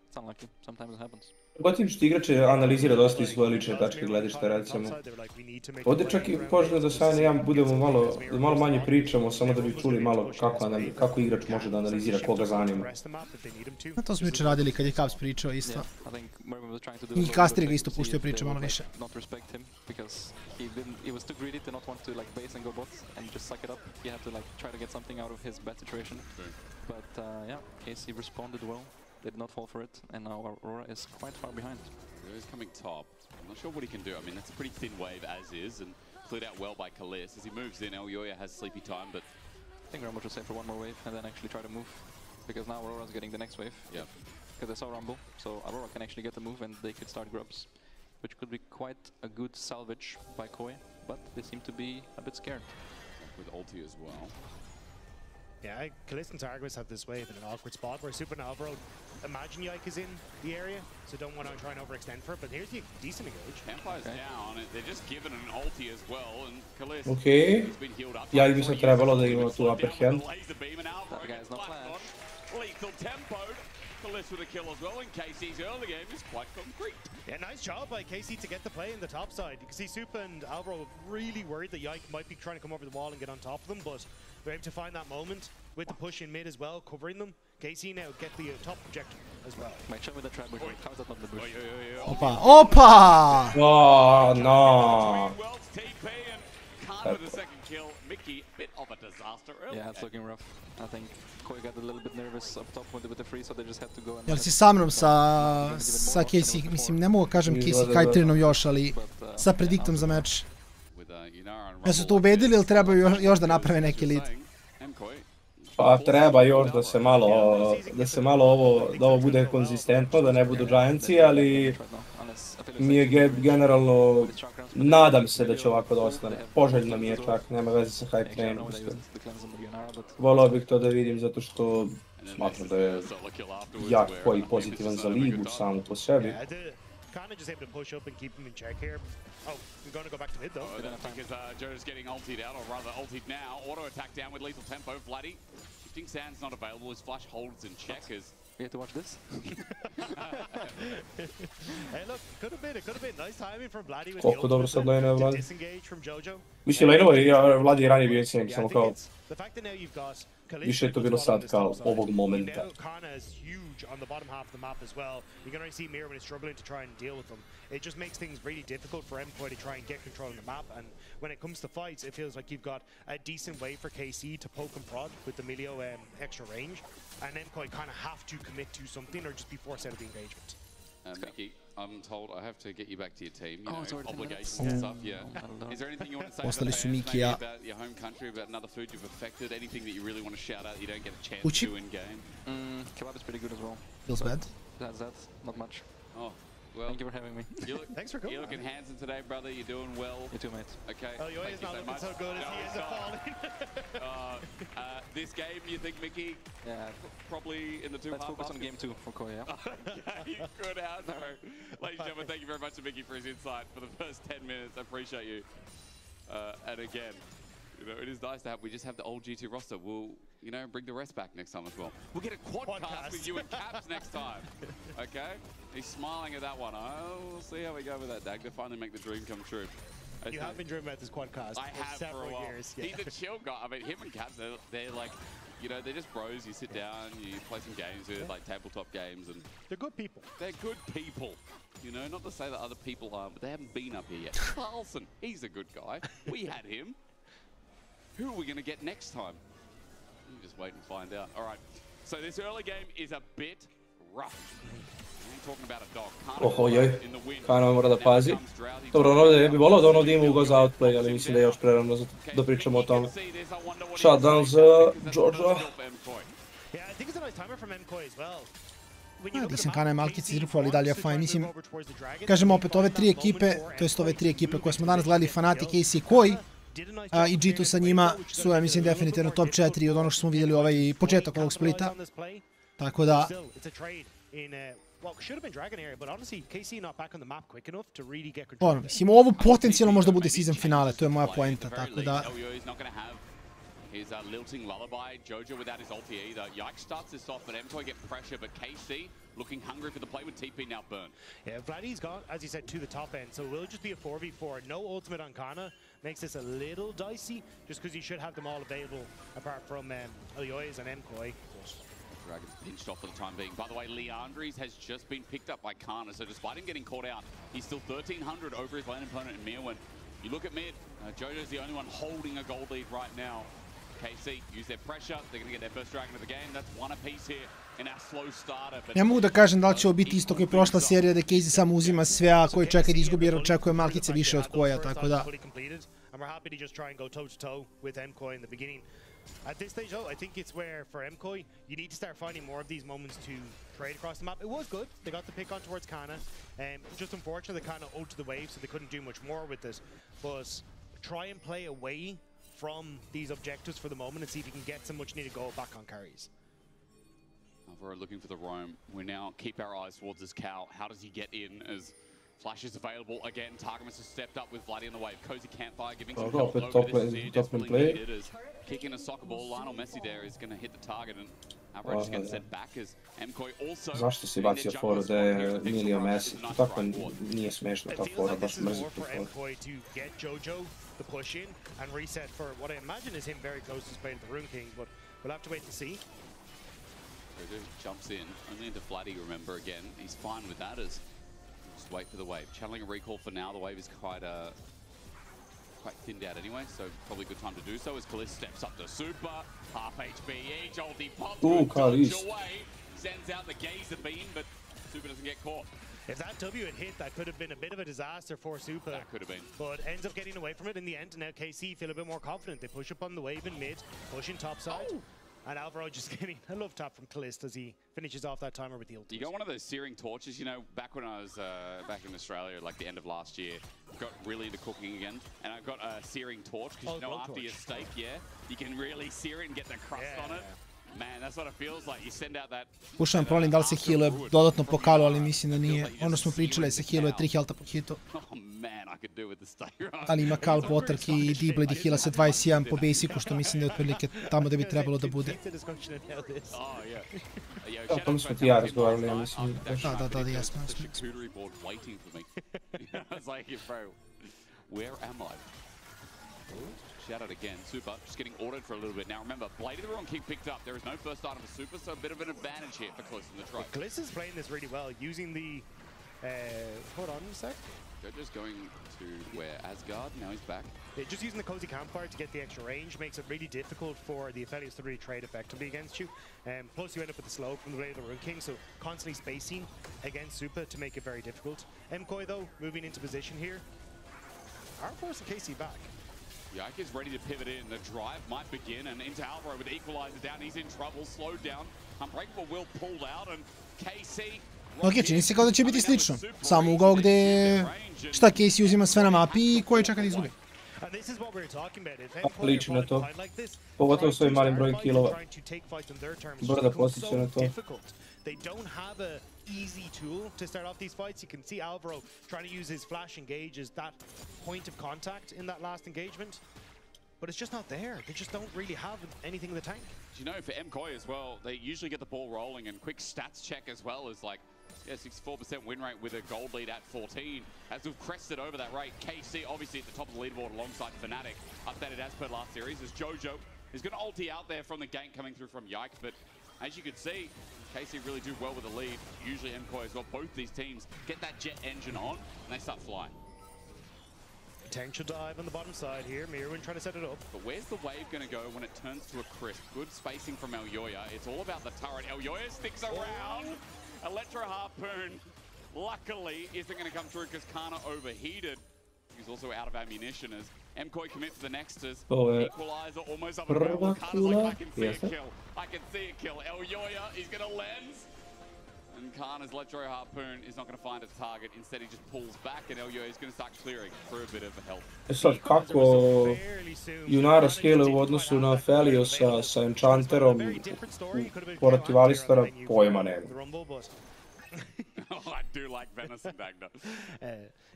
it's unlucky. Sometimes it happens. Gotim što igrače analizira dosta iz svoje lične tačke gledišta, recimo. Ovdje čak i poželjno da sad ja budemo malo manje pričamo, samo da bi čuli malo kako igrač može da analizira koga zanima. Na to smo jučer radili kad je Caps pričao isto. I Kastri ga isto puštio priča malo više. He was too greedy to not want to like base and go bot and just suck it up. He had to like try to get something out of his bad situation. But yeah, KC responded well. They did not fall for it, and now Aurora is quite far behind. He's coming top. I'm not sure what he can do. I mean, that's a pretty thin wave as is, and cleared out well by Kalis. As he moves in, Elyoya has sleepy time, but I think Rumble should stay for one more wave and then actually try to move, because now Aurora's getting the next wave. Yeah. Because they saw Rumble, so Aurora can actually get the move and they could start grubs, which could be quite a good salvage by Koi, but they seem to be a bit scared. With ulti as well. Yeah, Kalis and Targamas have this wave in an awkward spot where Super and Alvaro imagine Yike is in the area, so don't want to try and overextend for it, but here's the decent engage. Empire's down, they're just given an ulti as well, and Kalis has been healed up. Ja bi se trebalo da ima tu upper hand. That guy's not flash. Lethal tempo. Kalis with a kill as well, and KC's early game is quite concrete. Yeah, nice job by KC to get the play in the top side. You can see Super and Alvaro really worried that Yike might be trying to come over the wall and get on top of them, but they're able to find that moment with the push in mid as well, covering them. KC now get the top objective as well. Mate, show me the trap bush. How's that not the bush? Opa! Opa! Oh, no! With the second kill, Mickey, bit of a disaster early. Yeah, it's looking rough. I think Koi got a little bit nervous up top with the free, so they just had to go and... Jel si sa mnom sa Casey, mislim, ne mogu kažem Casey Kajtrinom još, ali sa prediktom za meč. Ja su to ubedili ili trebaju još da naprave neki lead? Pa treba još da se malo ovo bude konzistentno, da ne budu Giantsi, ali mi je generalno, nadam se da će ovako da ostane. Poželjno mi je čak, nema veze sa hype trainom. Volao bih to da vidim zato što smatram da je jak koji pozitivan za ligu samu po sebi. Canon just able to push up and keep him in check here. Oh, we're going to go back to mid though. Because Joe's getting ultied out, or rather ultied now. Auto attack down with lethal tempo. Vladdy, shifting sand's not available. His flash holds in check as... We have to watch this? Hey look, could have been. Nice timing from Vladdy with Koliko dobro sad lane Vladi. disengage from Jojo. Mislim, laneovo Vladi je ranije bio insane, samo kao... Više je to bilo sad kao ovog momenta. Kana is huge on the bottom half of the map as well. You can already see Mirwin is struggling to try and deal with them. It just makes things really difficult for Mkoi to try and get control of the map, and when it comes to fights, it feels like you've got a decent way for KC to poke and prod with the Milio extra range, and Mkoi kind of have to commit to something or just be forced out of the engagement. Mickey, I'm told I have to get you back to your team. You know, obligations and stuff. Yeah. Is there anything you want to say about the fans, maybe about your home country, about another food you've affected? Anything that you really want to shout out? You don't get a chance to in game. Kebab is pretty good as well. Feels bad. That's not much. Oh, well. Thank you for having me. Thanks for coming. You're looking handsome today, brother. You're doing well. You too, mate. Okay. Oh, you is not looking so good as he is falling. This game, you think, Mickey? Yeah. Probably in the two. Let's focus on game 2 for Mkoi, yeah? Okay, good outro. Ladies and gentlemen, thank you very much to Mickey for his insight for the first 10 minutes. I appreciate you. And again, you know, it is nice to have, we just have the old G2 roster. We'll, you know, bring the rest back next time as well. We'll get a quadcast with you and Caps next time. Okay? He's smiling at that one. We'll see how we go with that, Dag, to finally make the dream come true. You have been dreaming about this quadcast for several years. Yeah. He's a chill guy. I mean, him and Caps, they're like, you know, they're just bros. You sit down, you play some games with, like tabletop games, and they're good people. They're good people. You know, not to say that other people aren't, but they haven't been up here yet. Carlson, he's a good guy. We had him. Who are we going to get next time? You just wait and find out. All right. So this early game is a bit rough. Ojoj, Canon mora da pazi. Dobro, ovdje ne bi volao da ono da ima ugoz outplay, ali mislim da je još prerano da pričamo o tome. Shutdown za Georgia. Decent Canon je malkice izrupao, ali dalje je fine. Mislim, kažemo opet, ove tri ekipe, to jest ove tri ekipe koje smo danas gledali, Fnatic, AC i Koi, i G2 sa njima su, ja mislim, definitivno top 4 od ono što smo vidjeli ovaj početak ovog splita. Tako da... Ono, mislim, ovo potencijalno možda bude season finale, to je moja poenta, tako da... His lilting lullaby, Jojo without his ulti either. Yike starts this off, but Mkoi get pressure, but KC looking hungry for the play with TP now burn. Yeah, Vladdy's gone, as you said, to the top end, so it will just be a 4v4. No ultimate on Kana makes this a little dicey, just because you should have them all available, apart from Eliois and Mkoi. Dragon's pinched off for the time being. By the way, Leandres has just been picked up by Kana, so despite him getting caught out, he's still 1,300 over his lane opponent in Mir. When you look at mid, Jojo's the only one holding a gold lead right now. KC use their pressure, they're going to get their first dragon of the game. That's one apiece here in our slow starter. Ne mogu da kažem da li će ovo biti isto kao i prošla serija da KC samo uzima sve, a koji čeka da izgubi jer očekuje malkice više od Koja, tako da... And we're happy to just try and go toe-to-toe with Mkoi in the beginning. At this stage, though, I think it's where, for Mkoi, you need to start finding more of these moments to trade across the map. It was good. They got the pick on towards Kana. Just unfortunate they kind of owed to the wave, so they couldn't do much more with this. But try and play away from these objectives for the moment and see if you can get some much-needed goal back on carries. We're looking for the roam. We now keep our eyes towards this cow. How does he get in as Flash is available again? Targamas has stepped up with Vladdy on the wave. Cozy Campfire giving some help over this is desperately needed as kicking a soccer ball. Lionel Messi there is going to hit the target and Alvarez just gets sent back as Mkoi also... Zašto si bacio foru da je Milio Messi? Tako nije smešno ta fora, baš mrzim tu foru. Mkoi to get Jojo the push in and reset for what I imagine is him very close to playing the Rune King, but we'll have to wait and see. Jojo jumps in, only into Vladdy, remember, again. He's fine with that as just wait for the wave. Channeling a recall for now, the wave is quite thinned out anyway, so probably a good time to do so as Kalist steps up to Super. Half HP each, ulti pops, dodge away, sends out the Gazer beam, but Super doesn't get caught. If that W had hit, that could have been a bit of a disaster for Super. That could have been. But ends up getting away from it in the end, and now KC feel a bit more confident. They push up on the wave in mid, pushing topside. Oh. And Alvaro just getting a love tap from Kalist as he finishes off that timer with the ult. You got one of those searing torches, you know, back when I was back in Australia, like the end of last year, got really into cooking again, and I got a searing torch, because you know after your steak, you can really sear it and get the crust on it. Man, that's what it feels like. You send out that... Pokušavam prolim da li se healuje dodatno po kalu, ali mislim da nije. Ono smo pričali, se healuje 3 healta po hitu. Ali ima kal po otrki i D-Blade i heala se 21 po basicu, što mislim da je otprilike tamo da bi trebalo da bude. To mi smo ti ja razgovarali, ja mislim. Da, jasno. Where am I? Shout out again, Super, just getting ordered for a little bit. Now remember, Blade of the Wrong King picked up. There is no first item for Super, so a bit of an advantage here for Kliss in the try. Kliss is playing this really well, using the... hold on a sec. Jojo's going to where? Asgard, now he's back. Yeah, just using the Cozy Campfire to get the extra range makes it really difficult for the Aphelios to really trade effectively against you. Plus you end up with the slow from the Blade of the Rune King, so constantly spacing against Super to make it very difficult. Mkoi though, moving into position here. Are forcing KC back. Yike is ready to pivot in. The drive might begin, and into Alvaro with the equalizer down. He's in trouble, slowed down. Unbreakable will pulled out, and KC Ok, čini se kao da će biti slično. Samo ugao gde šta Casey uzima sve na mapi i koji čeka da izgubi. Liči na to. Pogotovo s ovim malim brojem kilova. Brda postiće na to. They don't have a easy tool to start off these fights. You can see Alvaro trying to use his flash engage as that point of contact in that last engagement. But it's just not there. They just don't really have anything in the tank. You know, for Mkoi as well, they usually get the ball rolling, and quick stats check as well is like, yeah, 64% win rate with a gold lead at 14. As we've crested over that rate, KC obviously at the top of the leaderboard alongside Fnatic, updated as per last series, as Jojo is going to ulti out there from the gank coming through from Yike, but as you can see, KC really do well with the lead. Usually Mkoi as well. Both these teams get that jet engine on and they start flying. Potential dive on the bottom side here. Mirwin trying to set it up. But where's the wave going to go when it turns to a crisp? Good spacing from Elyoya. It's all about the turret. Elyoya sticks around. Electro Harpoon, luckily, isn't going to come through because Kana overheated. He's also out of ammunition as Mkoi commit to the next as equalizer almost up available. Kana's like, I can see a kill. I can see a kill. Elyoya is going to lens. And Kana's Electro Harpoon is not going to find its target. Instead, he just pulls back and Elyoya is going to start clearing for a bit of health. Sad, kako Junara scale u odnosu na Feliosa sa Enchanterom protiv Alistara, pojma nema. I do like Venison Dagda.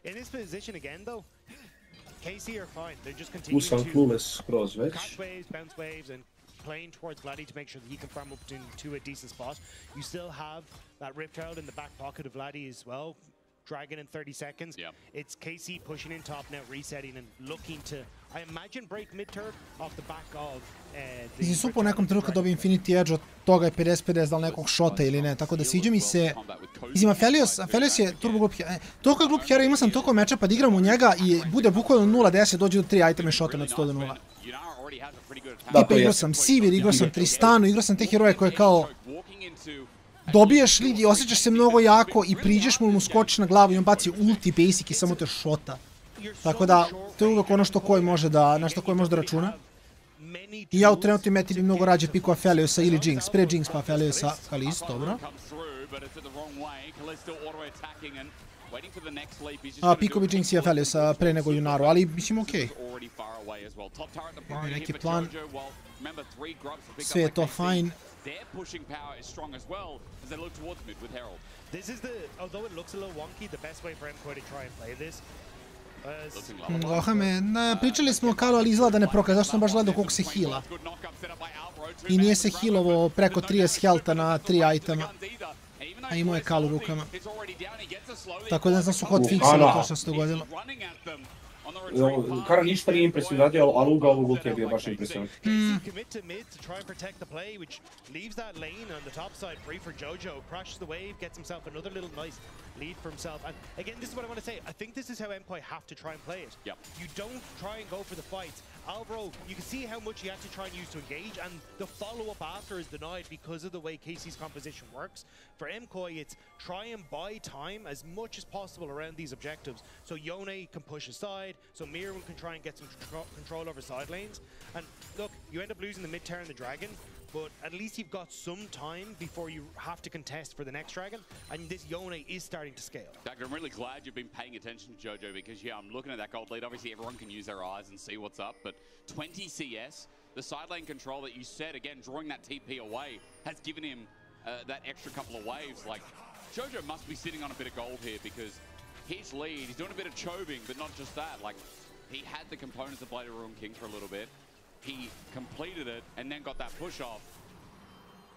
In this position again, though, KC are fine. They're just continuing to catch waves, bounce waves, and playing towards Vladdy to make sure that he can farm up to a decent spot. You still have that Rift Herald in the back pocket of Vladdy as well. Dragon in 30 seconds. Yep. It's KC pushing in top now, resetting and looking to, I imagine, break mid-turf off the back of Mislim, super u nekom trenutku dobije Infinity Edge, od toga je 50-50 da li nekog šota ili ne, tako da sviđa mi se. Mislim, Felios je turbo glup hero. Toliko je glup hero, imao sam toliko meča pa da igram u njega i bude bukvalno 0-10, dođe do 3 iteme šota od 100 do 0. Tipa igrao sam Sivir, igrao sam Tristanu, igrao sam te heroje koje kao dobiješ lead i osjećaš se mnogo jako i priđeš mu skočiš na glavu i on baci ulti basic i samo te šota. Tako da, to je uvijek ono što koji može da, na što koji može da računa. I ja u trenutnoj meti bi mnogo rađe pikova Feliosa ili Jinx, pre Jinx pa Feliosa Kalist, dobro. Piko bi Jinx i Feliosa pre nego Junaru, ali mislim okej. Neki plan. Sve je to fine. Their pushing power is strong as well as they look towards mid with Herald. This is the, although it looks a little wonky, the best way for Mkoi to try and play this. Lohame, pričali smo o Kalu, ali izgleda da ne prokaje, zašto sam baš gledao koliko se heala. I nije se healovo preko 30 healtha na 3 itema. A imao je Kalu rukama. Tako da ne znam su hotfixali to što se dogodilo. Kara ništa nije impresivno radio, ali uga ovog ulti je bio baš impresivan. Lead for himself, and again, this is what I want to say. I think this is how Mkoi have to try and play it. Yep. You don't try and go for the fights. Alvaro, you can see how much he had to try and use to engage, and the follow-up after is denied because of the way KC's composition works. For Mkoi, it's try and buy time as much as possible around these objectives, so Yone can push aside, so Mirwin can try and get some control over side lanes. And look, you end up losing the mid-tower and the dragon, but at least you've got some time before you have to contest for the next dragon, and this Yone is starting to scale. Dagger, I'm really glad you've been paying attention to Jojo because, yeah, I'm looking at that gold lead. Obviously, everyone can use their eyes and see what's up, but 20 CS, the side lane control that you said, again, drawing that TP away, has given him that extra couple of waves. Like, Jojo must be sitting on a bit of gold here because his lead, he's doing a bit of chobing, but not just that. Like, he had the components to play to Ruin King for a little bit. He completed it and then got that push off.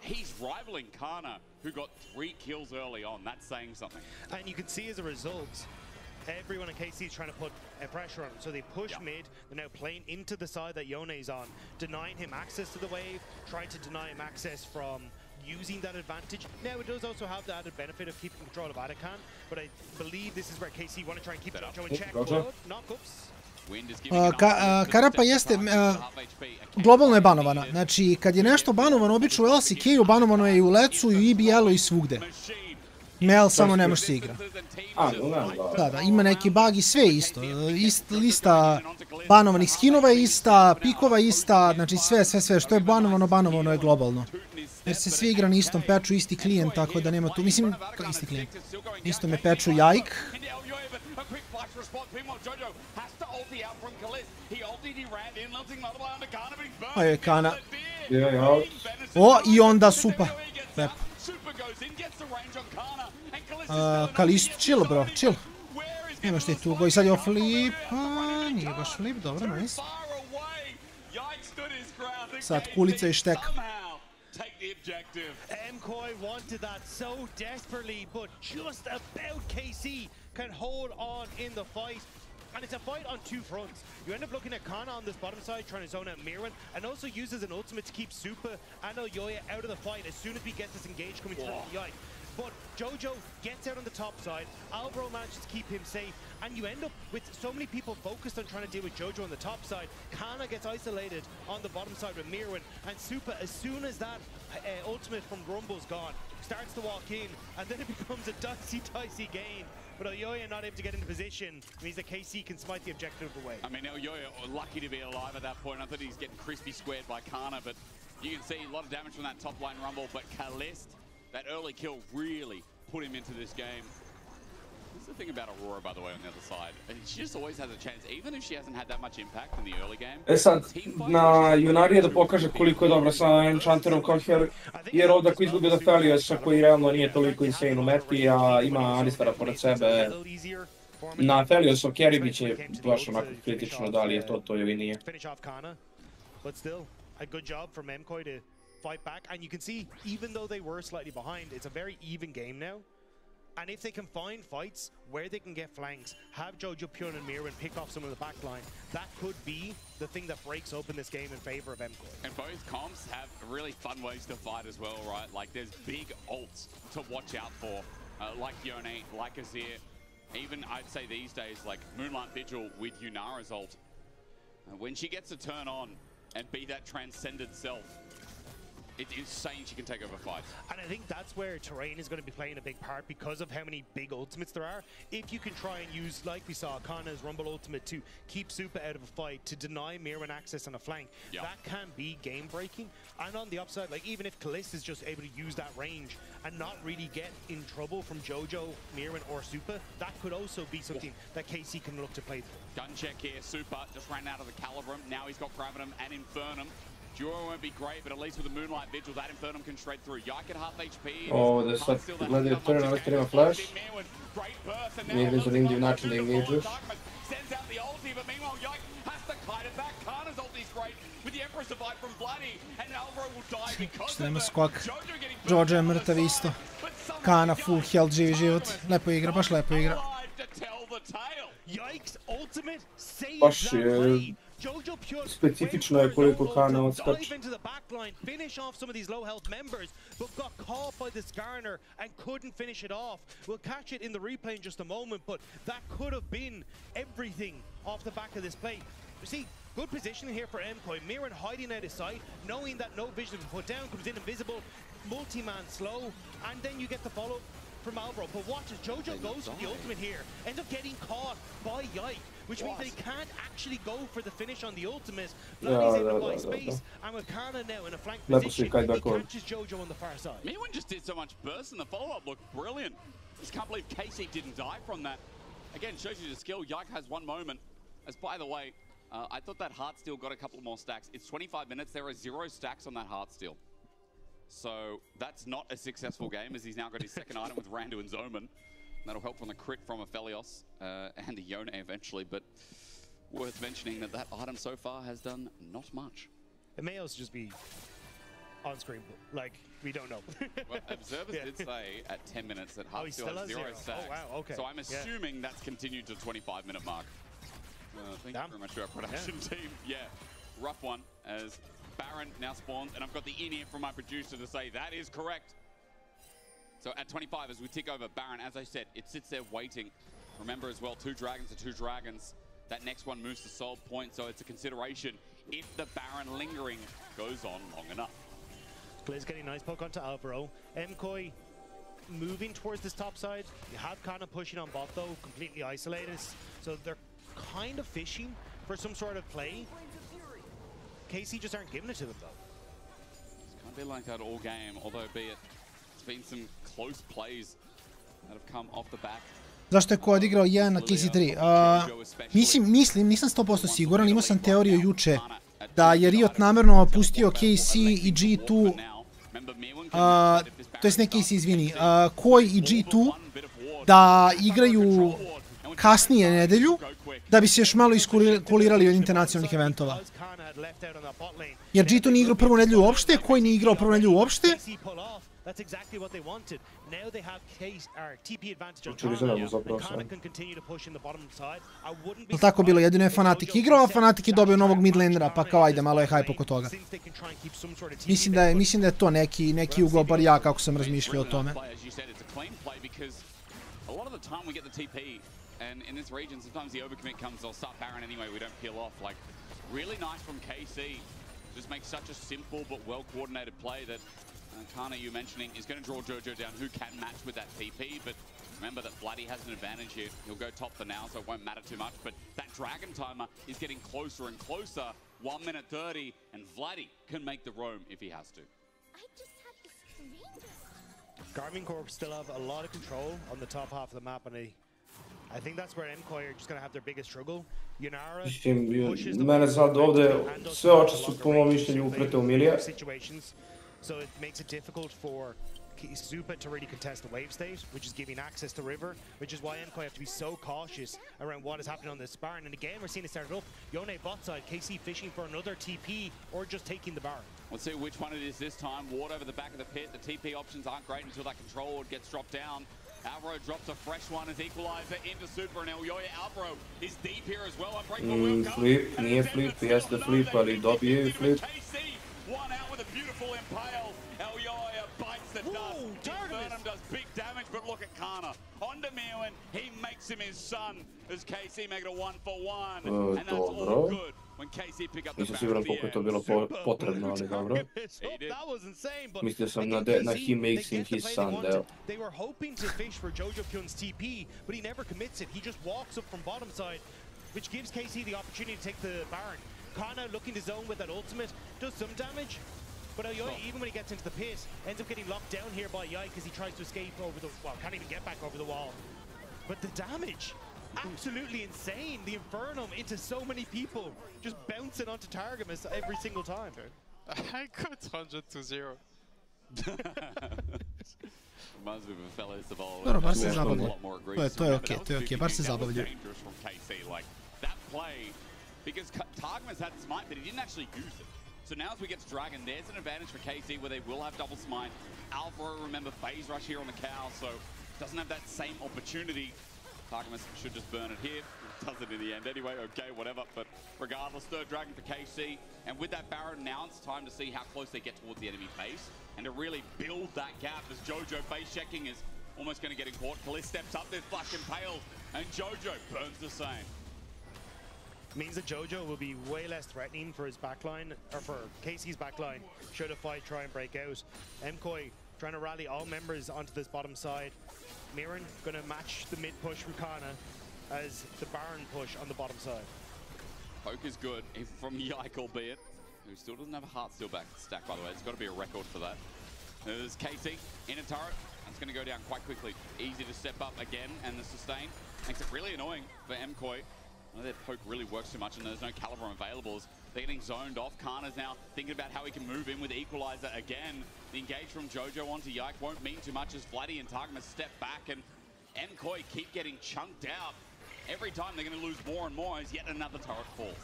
He's rivaling Kana, who got 3 kills early on. That's saying something. And you can see as a result, everyone in KC is trying to put pressure on him. So they push mid, they're now playing into the side that Yone's on, denying him access to the wave, trying to deny him access from using that advantage. Now it does also have the added benefit of keeping control of Atakan, but I believe this is where KC want to try and keep Jojo in check. Knockups. Karapa jeste, globalno je banovana. Znači, kad je nešto banovano, obično u LCK-u, banovano je i u Lecu, i u EBL-u i svugde. Mel samo ne može se igra. Da, ima neki bug i sve isto. Lista banovanih skinova je ista, pikova je ista, znači sve što je banovano je globalno. Jer se svi igra na istom patchu, isti klijent, tako da nema tu, mislim, isti klijent. Isto me patchu Yike. Ovo je Kana. O, i onda Supa. Lepo. Kalisto, chill bro, chill. Nemaš ti tu go i sad je o flip. Nije baš flip, dobro, nice. Sad kulica i štek. Mkoi wanted that so desperately, but just about KC can hold on in the fight. And it's a fight on two fronts. You end up looking at Kana on this bottom side, trying to zone out Mirren, and also uses an ultimate to keep Super and Elyoya out of the fight as soon as we get this engage coming through the Yike. But Jojo gets out on the top side, Albro manages to keep him safe, and you end up with so many people focused on trying to deal with Jojo on the top side. Kana gets isolated on the bottom side with Mirren, and Super, as soon as that ultimate from Rumble's gone, starts to walk in, and then it becomes a dicey game. But Elyoya not able to get into position means that KC can smite the objective away. I mean, Elyoya lucky to be alive at that point. I thought he's getting crispy squared by Kana, but you can see a lot of damage from that top line Rumble, but Kalist, that early kill really put him into this game. This is the thing about Aurora, by the way, on the other side. And she just always has a chance, even if she hasn't had that much impact in the early game. E sad, na Junari je da pokaže koliko je dobra sa Enchanterom kao hero, jer ovdje ako izgubi od Feliosa koji realno nije toliko insane u meti, a ima Alistara pored sebe, na Feliosov carry bit će baš onako kritično da li je to ili nije. But still, a good job from Mkoi to fight back, and you can see, even though they were slightly behind, it's a very even game now. And if they can find fights where they can get flanks, have Jojo, Pyun and Mirren pick off some of the back line, that could be the thing that breaks open this game in favor of Mkoi. And both comps have really fun ways to fight as well, right? Like there's big ults to watch out for, like Yone, like Azir. Even I'd say these days, like Moonlight Vigil with Yunara's ult. When she gets to turn on and be that transcended self, it's insane she can take over fights. And I think that's where terrain is going to be playing a big part because of how many big ultimates there are. If you can try and use, like we saw, Kana's Rumble ultimate to keep Super out of a fight, to deny Mirren access on a flank, that can be game-breaking. And on the upside, like even if Kalist is just able to use that range and not really get in trouble from Jojo, Mirren or Super, that could also be something that KC can look to play through. Gun check here, Super just ran out of the Calibrum. Now he's got Gravitum and Infernum. Duo won't be great, but at least with the Moonlight Vigil, that Infernum can shred through. Yike at half HP. O, da sad gledaju turn, ovaj treba flash. Nije li zanimljiv način da engage'uš. Što nema skok. Jojo je mrtav isto. Kana full health, živi život. Lepo igra, baš lepo igra. Baš je specifično je koliko Kana odskače. Finish off some of these low health members, but got caught by this Garner and couldn't finish it off. We'll catch it in the replay in just a moment, but that could have been everything off the back of this play. You see, good positioning here for Mkoi. Mirren hiding out of sight, knowing that no vision is put down, comes in invisible, multi-man slow, and then you get the follow from Albro. But watch as Jojo goes for the ultimate here, ends up getting caught by Yike, which means they can't actually go for the finish on the ultimate. Vladdy's able to buy space, and with Kana now in a flank position, he catches Jojo on the far side. Mirren just did so much burst, and the follow-up looked brilliant. Just can't believe KC didn't die from that. Again, shows you the skill. Yike has one moment. As by the way, I thought that Heartsteel got a couple more stacks. It's 25 minutes. There are 0 stacks on that Heartsteel. So that's not a successful game, as he's now got his second item with Randu and Zoman. That'll help from the crit from a Felios and a Yone eventually, but worth mentioning that that item so far has done not much. It may also just be on screen, like, we don't know. Well, observers did say at 10 minutes that Heartsteel has 0 stacks. Oh, wow, okay. So I'm assuming that's continued to the 25-minute mark. Thank you very much to our production team. Yeah, rough one as Baron now spawns, and I've got the in here from my producer to say that is correct. So at 25, as we tick over Baron, as I said, it sits there waiting. Remember as well, 2 dragons to 2 dragons. That next one moves to soul point, so it's a consideration if the Baron lingering goes on long enough. Gliz getting a nice poke onto Albro. Mkoi moving towards this top side. You have Kana pushing on bot though, completely isolated. So they're kind of fishing for some sort of play. KC just aren't giving it to them though. It's kind been like that all game, although it's been some close plays that have come off the back. Zašto je ko odigrao 1 na KC3? Mislim, nisam 100% siguran, imao sam teoriju juče da je Riot namjerno pustio KC i G2, to jest ne KC, izvini, Koi i G2 da igraju kasnije nedelju, da bi se još malo iskulirali od internacionalnih eventova. Jer G2 nije igrao prvu nedelju uopšte, Koi nije igrao prvu nedelju uopšte. That's exactly what they wanted. Now they have TP advantage on Kana can continue to push in the bottom side. I wouldn't be tako bilo, jedino je Fnatic igrao, a Fnatic je dobio novog midlanera, pa kao ajde, malo je hype oko toga. Mislim da je to neki ugao, bar ja kako sam razmišljao o tome. And in this region, sometimes the overcommit comes, they'll start Baron anyway, we don't peel off. Like, really nice from KC. Just makes such a simple but well-coordinated play that Kana, you mentioning, is going to draw Jojo down, who can match with that TP, but remember that Vladdy has an advantage here. He'll go top for now, so it won't matter too much, but that Dragon timer is getting closer and closer. 1 minute 30, and Vladdy can make the roam if he has to. Garmin Corp still have a lot of control on the top half of the map, and I think that's where Mkoi are just going to have their biggest struggle. Mene sad ovdje sve oči su po mom mišljenju uprete u Milija. So it makes it difficult for Super to really contest the wave state, which is giving access to river, which is why Mkoi have to be so cautious around what is happening on this Baron. And again, we're seeing it started up. Yone bot side, KC fishing for another TP or just taking the Baron. Let's see which one it is this time. Ward over the back of the pit. The TP options aren't great until that control ward gets dropped down. Alvaro drops a fresh one as equalizer into Super, and Elyoya Alvaro is deep here as well. Flip, nije flip, jeste flip, ali dobije flip. One out with a beautiful impale. Elyoya bites the dust. Infernum does big damage, but look at Kana. Onto Mirwin, he makes him his son as KC make it a 1-for-1. And that's all good. When KC pick up the Nisam siguran koliko je to bilo potrebno, ali dobro. Mislio sam na he makes him his son, deo. They were hoping to fish for Jojo Kyun's TP, but he never commits it. He just walks up from bottom side, which gives KC the opportunity to take the Baron. Kana looking to zone with that ultimate, does some damage, but Elyoya, even when he gets into the pit, ends up getting locked down here by Yai because he tries to escape over the, well, can't even get back over the wall. But the damage, absolutely insane. The Infernum into so many people, just bouncing onto Targamas every single time. I got 100-0. Reminds me of a fellow Saval. Dobro, bar se zabavlja. To je okej, bar se zabavlja. That play, because Targamas had smite, but he didn't actually use it. So now as we get to Dragon, there's an advantage for KC where they will have double smite. Alvaro, remember, phase rush here on the cow, so doesn't have that same opportunity. Targamas should just burn it here. Does it in the end anyway, okay, whatever. But regardless, third Dragon for KC. And with that Baron now, it's time to see how close they get towards the enemy base. And to really build that gap as Jojo base checking is almost going to get caught. Kaliss steps up, there's Flash Impaled, and Jojo burns the same. Means that Jojo will be way less threatening for his backline, or for KC's backline, should a fight try and break out. Mkoi trying to rally all members onto this bottom side. Mirren going to match the mid push from Kana as the Baron push on the bottom side. Poke is good, from Yike albeit, who still doesn't have a heart steel back stack, by the way. There's got to be a record for that. There's KC in a turret. That's going to go down quite quickly. Easy to step up again, and the sustain makes it really annoying for Mkoi. Their poke really works too much, and there's no caliber available. They're getting zoned off. Kana's now thinking about how he can move in with Equalizer again. The engage from Jojo onto Yike won't mean too much as Vladdy and Targamas step back, and Mkoi keep getting chunked out. Every time they're going to lose more and more as yet another turret falls.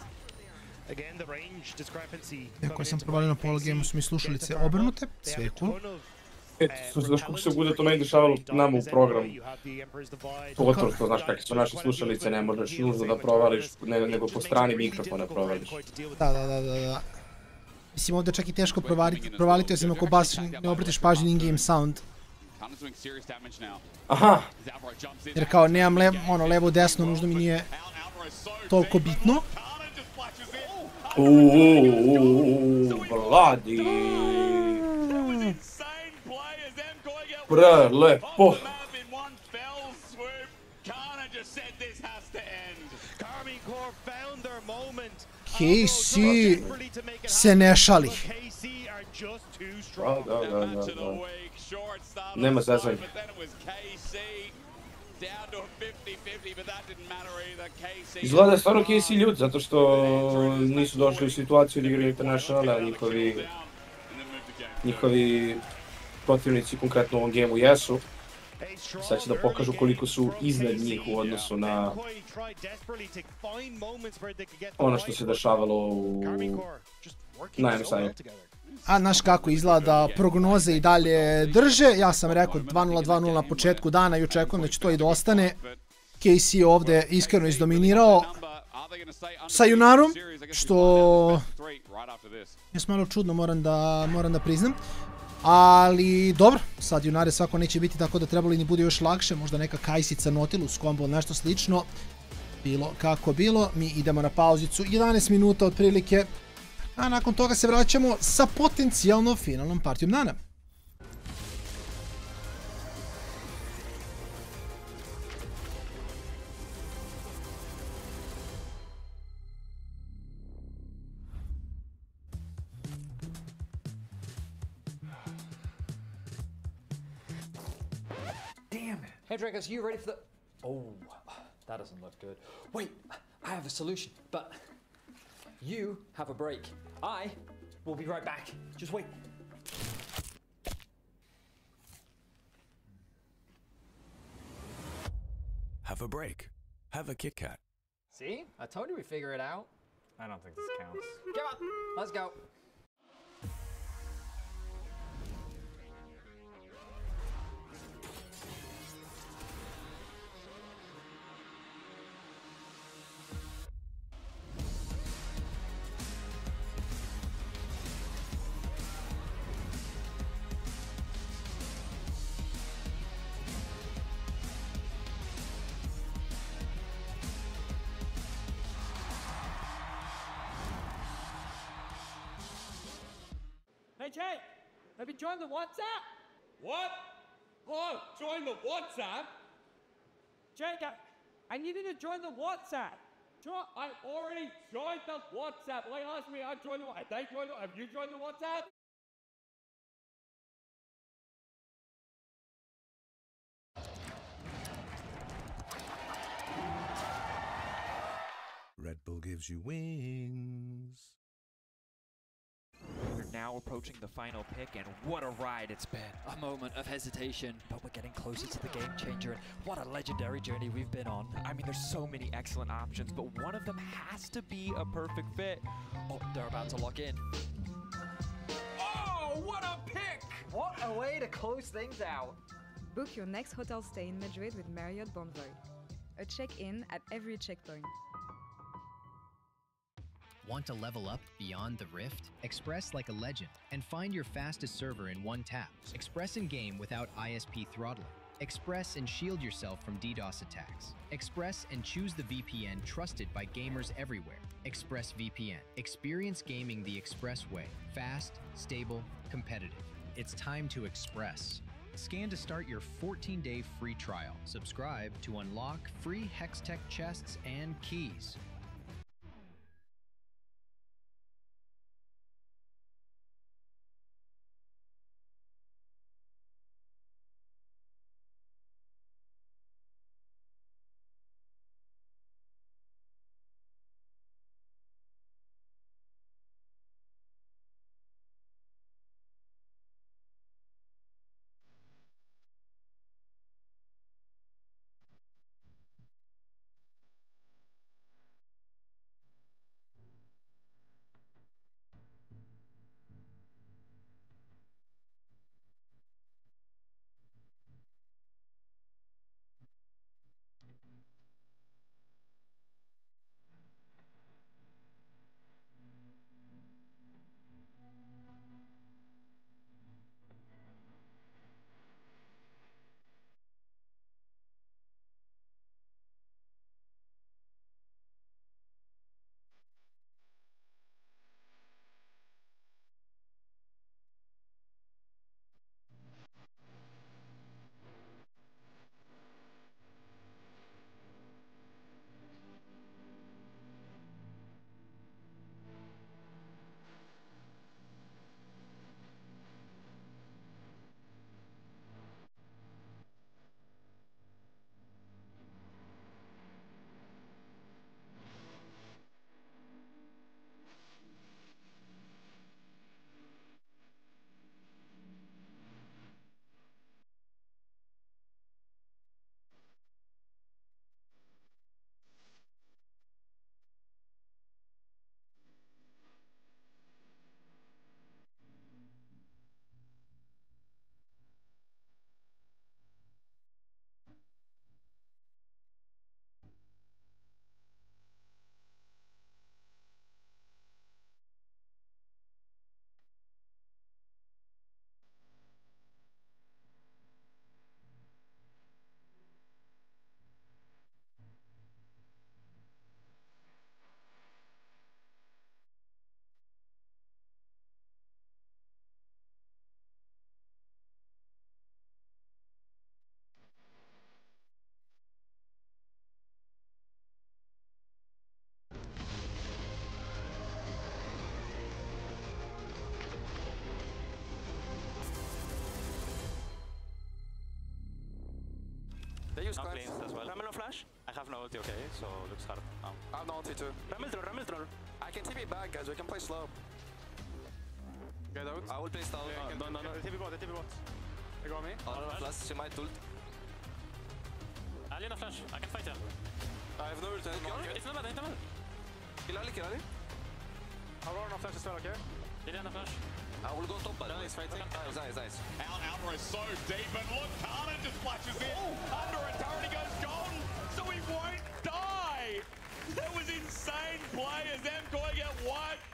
Again, the range discrepancy. Iako sam provalio na polgame, su mi slušalice obrnute, sve je cool. Eto, znaš kako se bude to meni dešavalo nama u programu. Pogotovo što znaš kakve su naše slušalice, ne možeš nužno da provališ, nego po strani mikrofona provališ. Da. Mislim, ovdje čak i teško provaliti, osim ako baš ne obratiš pažnju in-game sound. Aha! Jer kao nemam levo desno, nužno mi nije toliko bitno. Vladi! Prelepo! KC se ne šali. Da. Nema zezanja. Izgleda je stvarno KC ljud, zato što nisu došli u situaciju da igraju internationale, a njihovi protivnici konkretno u ovom gemu jesu. Sad će da pokažu koliko su iznad njih u odnosu na ono što se dešavalo na MSI-u. A znaš kako izgleda, prognoze i dalje drže. Ja sam rekao 2-0, 2-0 na početku dana i očekujem da će to i da ostane. KC je ovdje iskreno izdominirao sa Junarom, što je malo čudno, moram da priznam. Ali dobro, sad Junare svako neće biti, tako da trebalo ni bude još lakše, možda neka kajsica Nautilus combo ili nešto slično. Bilo kako bilo, mi idemo na pauzicu, 11 minuta otprilike, a nakon toga se vraćamo sa potencijalno finalnom partijom dana. Hey Dragos, are you ready for the... Oh, that doesn't look good. Wait, I have a solution, but you have a break. I will be right back. Just wait. Have a break. Have a Kit Kat. See? I told you we'd figure it out. I don't think this counts. Come on, let's go. Hey Jay, have you joined the WhatsApp? What? Oh, join the WhatsApp? Jake, I need you to join the WhatsApp. I already joined the WhatsApp. Like, ask me, I joined the WhatsApp. Have you joined the WhatsApp? Red Bull gives you wings. We're now approaching the final pick, and what a ride it's been. A moment of hesitation, but we're getting closer to the game changer, and what a legendary journey we've been on. I mean, there's so many excellent options, but one of them has to be a perfect fit. Oh, they're about to lock in. Oh, what a pick! What a way to close things out. Book your next hotel stay in Madrid with Marriott Bonvoy. A check-in at every checkpoint. Want to level up beyond the Rift? Express like a legend and find your fastest server in one tap. Express in game without ISP throttling. Express and shield yourself from DDoS attacks. Express and choose the VPN trusted by gamers everywhere. Express VPN. Experience gaming the Express way. Fast, stable, competitive. It's time to Express. Scan to start your 14-day free trial. Subscribe to unlock free Hextech chests and keys. use no cards. cleans as well. Ramel no flash. I have no ulti, okay, so looks hard now. I have no ulti too. Ramel troll. I can TP back, guys. We can play slow. Get out. I will play Stalno. No. TP bot. They go on me. I don't know flash. She might ult. Ali no flash. I can fight her. I have no ult anymore. It's not bad. Kill Ali. Aurora no flash as well, okay? Lilian no flash. I will go top, by the way. He's fighting. Nice. Alvarez so deep, and look, Canon just flashes in under a turret. He goes golden, so he won't die. That was insane play as Mkoi get wiped.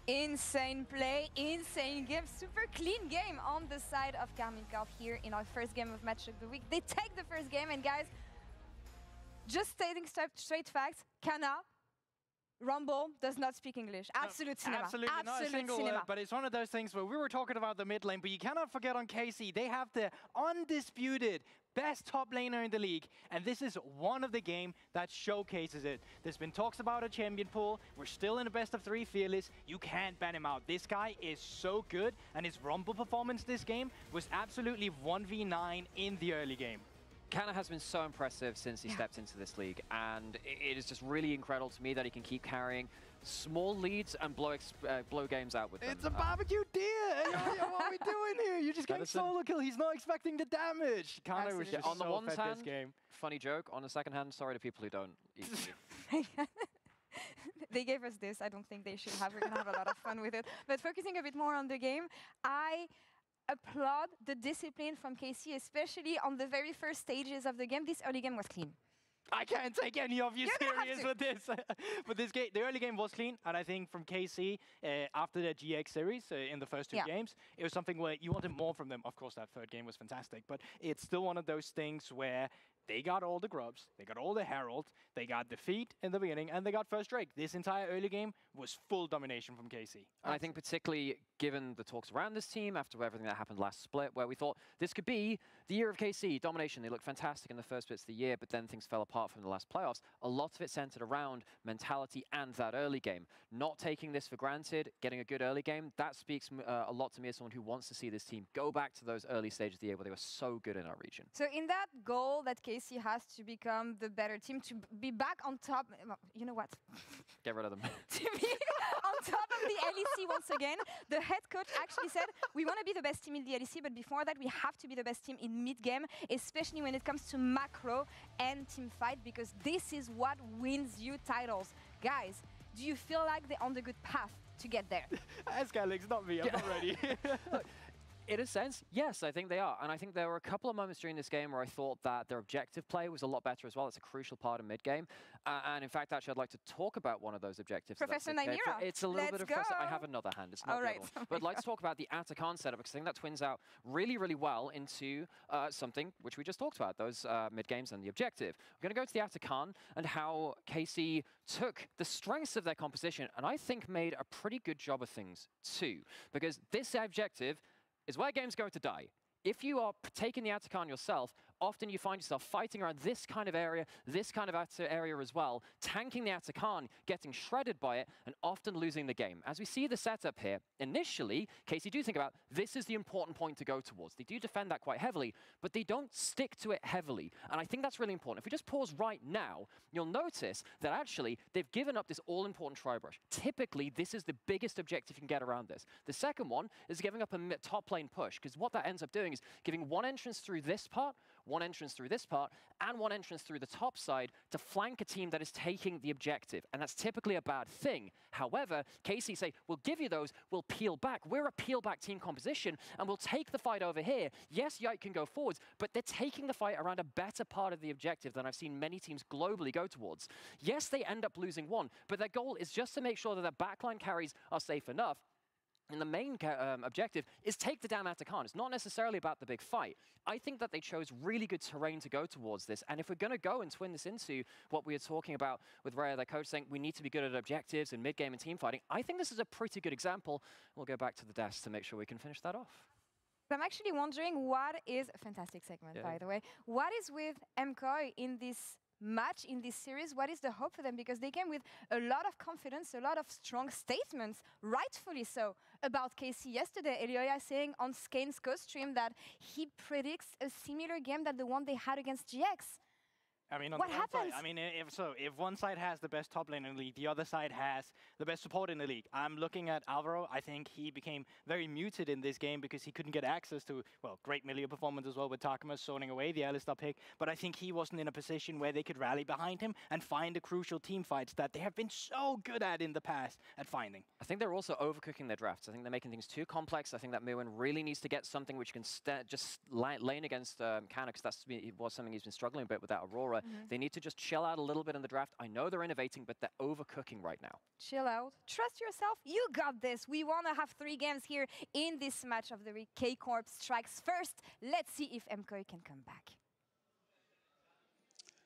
Insane play, insane game, super clean game on the side of Karminkov here in our first game of Match of the Week. They take the first game, and guys, just stating straight facts, Kana, Rumble does not speak English. Absolute cinema. Absolutely not a single word, but it's one of those things where we were talking about the mid lane, but you cannot forget on KC. They have the undisputed best top laner in the league, and this is one of the game that showcases it. There's been talks about a champion pool. We're still in the best of 3 fearless. You can't ban him out. This guy is so good, and his Rumble performance this game was absolutely 1v9 in the early game. Kana has been so impressive since he stepped into this league, and it is just really incredible to me that he can keep carrying small leads and blow games out with them. It's a barbecue deer! What are we doing here? You're just getting solo kill. He's not expecting the damage. Kana was just on the so one fed hand, this game. funny joke. On the second hand, sorry to people who don't eat meat. They gave us this. I don't think they should have. We're going to have a lot of fun with it. But focusing a bit more on the game, I applaud the discipline from KC, especially on the very first stages of the game. This early game was clean. I can't take any of you serious with this. But this game, the early game was clean, and I think from KC, after the GX series in the first 2 games, it was something where you wanted more from them. Of course, that third game was fantastic, but it's still one of those things where they got all the grubs, they got all the herald, they got defeat in the beginning, and they got first Drake. This entire early game was full domination from KC. And I think particularly given the talks around this team after everything that happened last split, where we thought this could be the year of KC, domination. They looked fantastic in the first bits of the year, but then things fell apart from the last playoffs. A lot of it centered around mentality and that early game. Not taking this for granted, getting a good early game, that speaks a lot to me as someone who wants to see this team go back to those early stages of the year where they were so good in our region. So in that goal that KC has to become the better team, to be back on top, you know what? Get rid of them. To be on top of the LEC once again, the head coach actually said, we want to be the best team in the LEC, but before that, we have to be the best team in mid-game, especially when it comes to macro and team fight, because this is what wins you titles. Guys, do you feel like they're on the good path to get there? Ask Alex, not me, I'm not ready. Look, in a sense, yes, I think they are. And I think there were a couple of moments during this game where I thought that their objective play was a lot better as well. It's a crucial part of mid-game. And in fact, actually, I'd like to talk about one of those objectives. Professor Nymira. It's a little bit of... I have another hand. It's not the other one. But I'd like to talk about the Atakan setup, because I think that twins out really, really well into something which we just talked about, those mid-games and the objective. We're going to go to the Atakan and how KC took the strengths of their composition and I think made a pretty good job of things too. Because this objective is where games go to die. If you are taking the Atakan yourself, often you find yourself fighting around this kind of area as well, tanking the Atakan, getting shredded by it, and often losing the game. As we see the setup here, initially, KC do think about, this is the important point to go towards. They do defend that quite heavily, but they don't stick to it heavily. And I think that's really important. If we just pause right now, you'll notice that actually, they've given up this all-important tri-brush. Typically, this is the biggest objective you can get around this. The second one is giving up a top lane push, because what that ends up doing is giving one entrance through this part, one entrance through this part, and one entrance through the top side to flank a team that is taking the objective. And that's typically a bad thing. However, KC say, we'll give you those, we'll peel back. We're a peel back team composition, and we'll take the fight over here. Yes, Yeti can go forwards, but they're taking the fight around a better part of the objective than I've seen many teams globally go towards. Yes, they end up losing one, but their goal is just to make sure that their backline carries are safe enough. And the main objective is take the damn Atakan. It's not necessarily about the big fight. I think that they chose really good terrain to go towards this. And if we're going to go and twin this into what we were talking about with Rhea, their coach, saying we need to be good at objectives and mid-game and team fighting, I think this is a pretty good example. We'll go back to the desk to make sure we can finish that off. I'm actually wondering what is, a fantastic segment, by the way, what is with Mkoi in this match in this series. What is the hope for them? Because they came with a lot of confidence, a lot of strong statements, rightfully so, about KC yesterday. Elioya saying on Skane's co-stream that he predicts a similar game than the one they had against GX. I mean, on what the one happens? side, I mean, if one side has the best top lane in the league, the other side has the best support in the league. I'm looking at Alvaro. I think he became very muted in this game because he couldn't get access to, well, great melee performance as well with Takuma zoning away the Alistar pick. But I think he wasn't in a position where they could rally behind him and find the crucial team fights that they have been so good at in the past at finding. I think they're also overcooking their drafts. I think they're making things too complex. I think that Mirwin really needs to get something which can just lane against Canon, because it was something he's been struggling a bit with that Aurora. They need to just chill out a little bit in the draft. I know they're innovating, but they're overcooking right now. Chill out. Trust yourself. You got this. We want to have 3 games here in this match of the week. K-Corp strikes first. Let's see if Mkoi can come back.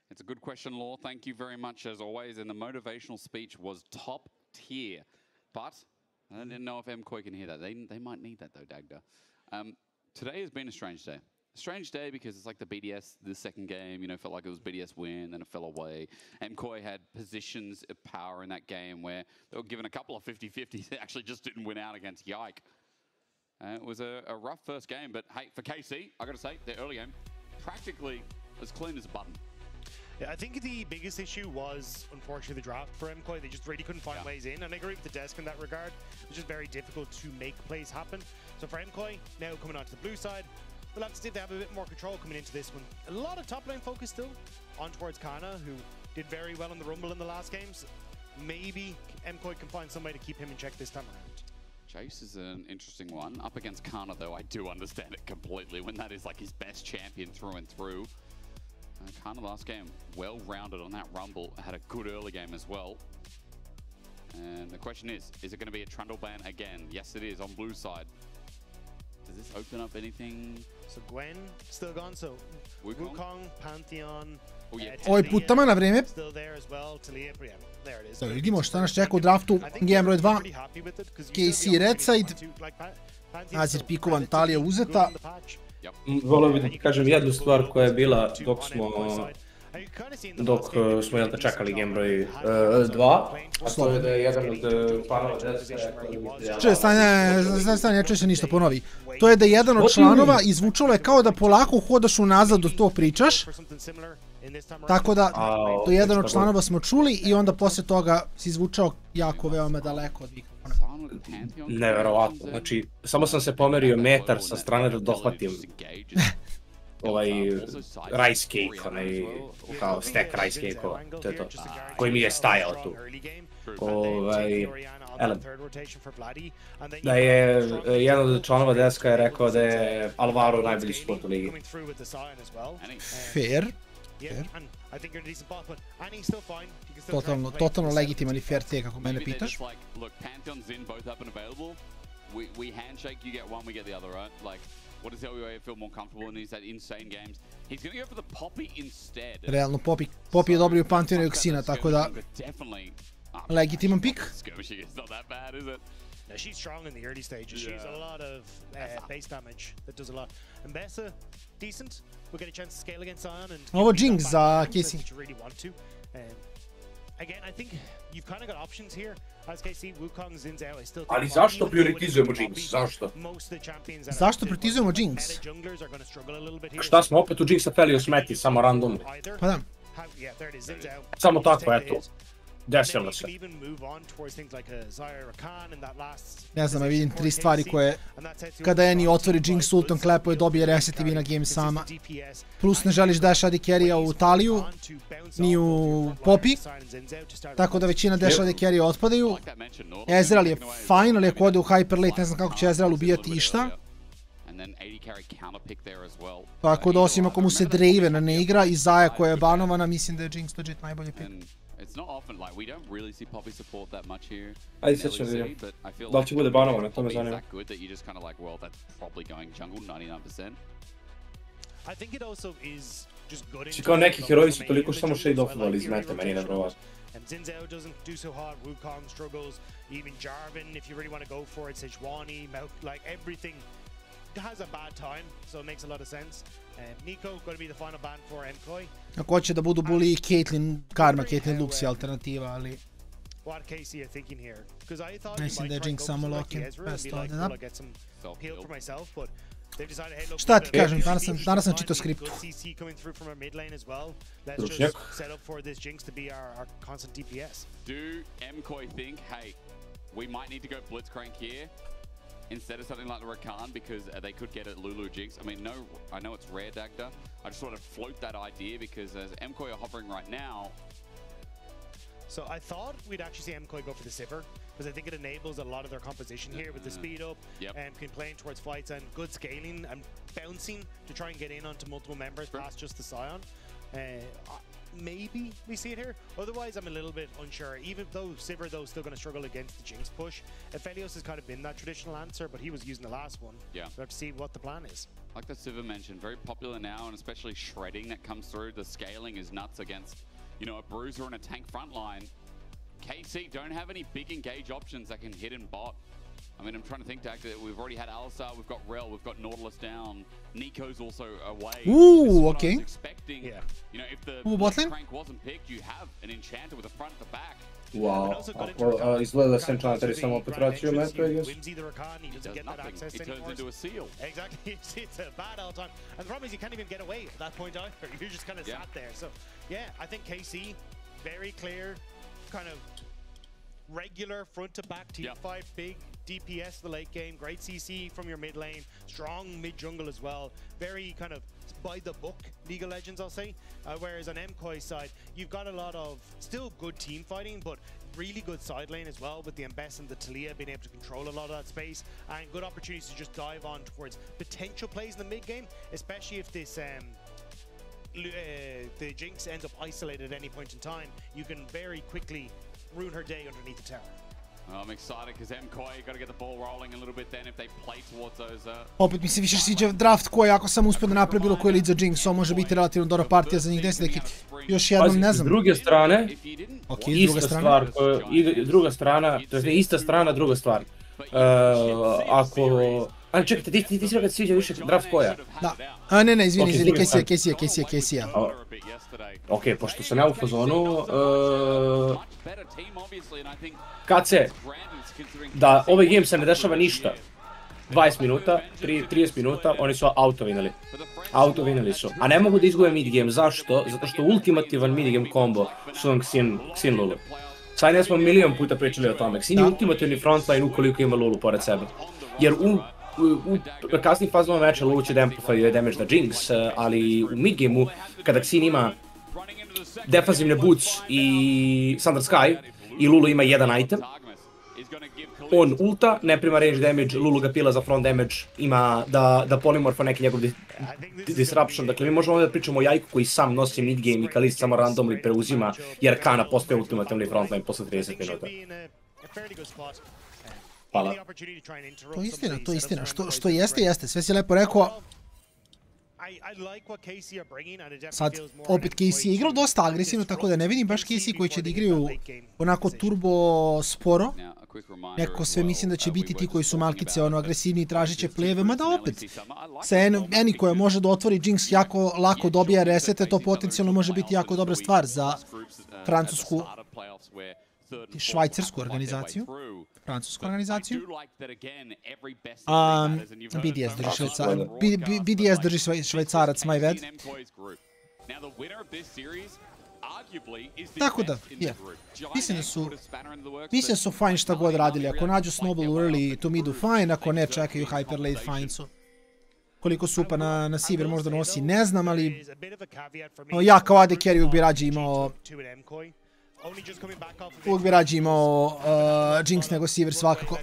It's a good question, Law. Thank you very much, as always. And the motivational speech was top tier. But I didn't know if Mkoi can hear that. They might need that, though, Dagda. Today has been a strange day. Strange day because it's like the BDS, the second game, you know, felt like it was BDS win, then it fell away. Mkoi had positions of power in that game where they were given a couple of 50-50s. They actually just didn't win out against Yike. It was a rough first game, but hey, for KC, I got to say, their early game, practically as clean as a button. Yeah, I think the biggest issue was, unfortunately, the draft for Mkoi. They just really couldn't find ways in, and I agree with the desk in that regard. It's just very difficult to make plays happen. So for Mkoi, now coming onto the blue side, we'll have to see if they have a bit more control coming into this one. A lot of top lane focus still on towards Kana, who did very well in the Rumble in the last games. Maybe Mkoi can find some way to keep him in check this time around. Chase is an interesting one. Up against Kana, though, I do understand it completely when that is like his best champion through and through. Kana last game, well-rounded on that Rumble, had a good early game as well. And the question is it going to be a Trundle ban again? Yes, it is on blue side. Does this open up anything? So Gwen still gone, so Wukong, Pantheon, Oj, putama na vreme. Da vidimo šta nas čeka u draftu. Game broj 2. KC Red Side. Azir pikovan, Talija uzeta. Volio bih da ti kažem jednu stvar koja je bila dok smo čekali game broj 2, a to je da je jedan od članova ne čuje se ništa, ponovi. To je da je jedan od članova izvučalo je kao da polako hodaš unazad dok to pričaš. Tako da, to je jedan od članova smo čuli i onda posle toga si izvučao jako veoma daleko od mikrofona. Neverovatno, znači samo sam se pomerio metar sa strane da dohvatim ovaj rice cake, onaj kao stack rice cake-ova, to je to, koji mi je stajao tu. Da je jedan od članova deska je rekao da je Alvaro najbolji support u ligi. Fair. Totalno legitiman i fair take ako mene pitaš. What does LUA feel more comfortable in these insane games? He's going to go for the Poppy instead. Realno, Poppy je dobrio Pantheon i Oxina, tako da legitiman pick. Skirmishing is not that bad, is it? No, she's strong in the early stages. She's a lot of base damage that does a lot. And Bessa, decent. We'll get a chance to scale against Zion and ovo Jinx za KC. Again, I think you've kind of got options here. As KC, Wukong, Zin's out. I still Ali zašto prioritizujemo Jinx? Zašto? Zašto prioritizujemo Jinx? Šta smo opet u Jinxa Felio smeti, samo randomno? Pa da. Samo tako, eto. Desilo se. Ne znam, vidim 3 stvari koje, kada Eni otvori Jinx Sultan klepo je dobije reset i wina game sama. Plus ne želiš dash AD carry-a u Taliju, ni u Poppy, tako da većina dash AD carry-a otpadaju. Ezreal je fine, ali ako ode u Hyperlate, ne znam kako će Ezreal ubijati išta. Tako da osim ako mu se Draven ne igra i Zaya koja je banovana, mislim da je Jinx legit najbolji pick. It's not often, like, we don't really see Poppy support that much here. Ajde, sad ćemo vidjeti. Da li će bude banovan, to me zanima. That good that you just kind of like, well, that's probably going jungle 99%. I think it also is just good. Znači kao neki heroji su toliko samo shade-offovali iz meta, meni ne vrlo. And Zinzao doesn't do so hard, Wukong struggles, even Jarvan, if you really want to go for it, Sejuani, like everything has a bad time, so it makes a lot of sense. Nico going to be the final ban for Mkoi. Ako hoće da budu bully Caitlyn, Karma, Caitlyn Lux je alternativa, ali... What Casey are thinking here? Because I thought mislim da je Jinx samo lock-in. Best ovdje, da. Get some heal for myself, but they've decided, hey, look, šta ti kažem, danas sam čitao skriptu. CC coming through from our mid lane as well. Let's just set up for this Jinx to be our constant DPS. Do Mkoi think, hey, we might need to go Blitzcrank here instead of something like the Rakan because they could get a Lulu Jinx? I mean, no, I know it's rare, Dagda. I just sort of float that idea because as Mkoi are hovering right now. So I thought we'd actually see Mkoi go for the Sivir because I think it enables a lot of their composition here with the speed up and can play towards fights and good scaling and bouncing to try and get in onto multiple members past just the Scion. Maybe we see it here. Otherwise, I'm a little bit unsure. Even though Sivir, though, still going to struggle against the Jinx push. Aphelios has kind of been that traditional answer, but he was using the last one. Yeah. We have to see what the plan is. Like the Sivir mentioned, very popular now, and especially shredding that comes through. The scaling is nuts against, you know, a bruiser and a tank front line. KC don't have any big engage options that can hit and bot. I mean, I'm trying to think, Dak, that we've already had Alistar, we've got Rel, we've got Nautilus down, Nico's also away. Ooh, okay. I was expecting, you know, if the crank wasn't picked, you have an enchanter with a front to back. Wow, izgleda da se enchanter samo potračio meto, I guess. He doesn't get that access It turns into a seal. Exactly, it's a bad all time. And the problem is you can't even get away at that point either. You're just kind of sat there. So, yeah, I think KC, very clear, kind of regular front to back team fight, big DPS the late game, great CC from your mid lane, strong mid jungle as well, very kind of by the book League of Legends, I'll say. Whereas on Mkoi's side, you've got a lot of still good team fighting, but really good side lane as well with the Mbess and the Talia being able to control a lot of that space and good opportunities to just dive on towards potential plays in the mid game, especially if this the Jinx ends up isolated at any point in time. You can very quickly ruin her day underneath the tower. I'm excited because Mkoi got to get the ball rolling a little bit then if they play towards those. Opet mi se više sviđa draft koji ako sam uspio da napravi bilo koji lead za Jinx, on može biti relativno dobra partija za njih 10 dekid. Još jednom ne znam. S druge strane, druga strana, to je ista strana, druga stvar. Ako... Ali čekajte, ti si rekao da sviđa više draft koja? Da. Ne, izvini, Casey. Ok, pošto sam ja u fazonu... Kad se... Da ovaj game se ne dešava ništa, 20 minuta, 30 minuta, oni su autovinali. Autovinali su. A ne mogu da izgube midgame, zašto? Zato što ultimativan midgame combo su vam Xin Lulu. Sad ne smo milion puta pričali o tome. Xin je ultimativni frontline ukoliko ima Lulu pored sebe. Jer u kasnim fazama meča Lulu će da amplify damage na Jinx, ali u midgameu, kada Xin ima defanzivne boots i Thunder Sky i Lulu ima jedan item, on ulta, ne prima range damage, Lulu ga pila za front damage, ima da polymorfa neki njegov disruption. Dakle, mi možemo ovdje da pričamo o Jajku koji sam nosi midgame i Kalist samo randomly preuzima, jer Kana postaje ultimativni frontline posle 30 minuta. Hvala. To je istina. Što jeste. Sve si lepo rekao. Sad, opet Casey je igrao dosta agresivno, tako da ne vidim baš Casey koji će da igraju onako turbo sporo. Nekako sve mislim da će biti ti koji su malkice agresivni i tražit će pleve, mada opet sa Eni koja može da otvori Jinx jako lako dobija resete, to potencijalno može biti jako dobra stvar za francusku švajcarsku organizaciju. Francusku organizaciju. BDS drži švajcarac, my bad. Tako da, mislim da su fine šta god radili. Ako nađu Snowball early to midu fine, ako ne čekaju hyper late fine su. Koliko supa na Sivir možda nosi, ne znam, ali ja kao AD carry uvijek bi rađe imao Jinx nego Sivir svakako.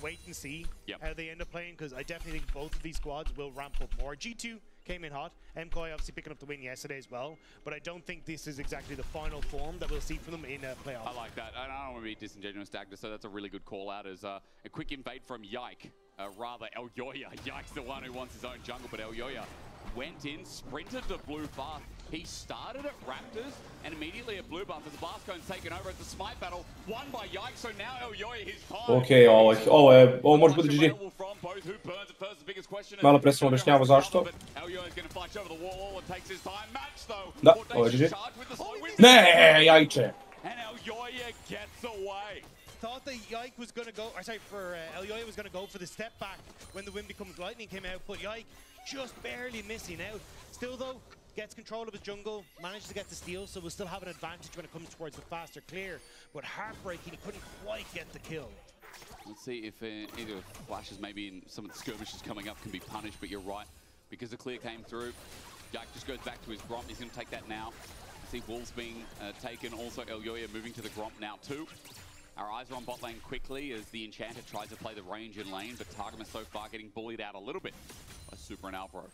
Wait and see how they end up playing, because I definitely think both of these squads will ramp up more. G2 came in hot. Mkoi obviously picking up the win yesterday as well, but I don't think this is exactly the final form that we'll see from them in a playoff. I like that. I don't want to be disingenuous, Dagda, so that's a really good call out as a quick invade from Yike. Rather, Elyoya. Yike's the one who wants his own jungle, but Elyoya went in, sprinted to blue fast. He started at Raptors and immediately at blue buff as Barskone's taken over at the smite battle. Won by Yikes, so now Elyoya his time. Okej, ovo može biti GG. Malo pre sam objašnjavao zašto. Da, ovo je GG. Ne, jajče! Thought that Yike was going to go, or sorry, for Elyoya was going to go for the step back when the wind becomes lightning came out, but Yike just barely missing out. Still though, gets control of his jungle, manages to get the steal, so we'll still have an advantage when it comes towards the faster clear, but heartbreaking, he couldn't quite get the kill. Let's see if either flashes maybe in some of the skirmishes coming up can be punished, but you're right, because the clear came through. Yike just goes back to his Gromp, he's going to take that now. See Wolves being taken, also Elyoya moving to the Gromp now too. Our eyes are on bot lane quickly as the Enchanter tries to play the range in lane, but Targamas so far getting bullied out a little bit by Super and Alvaro.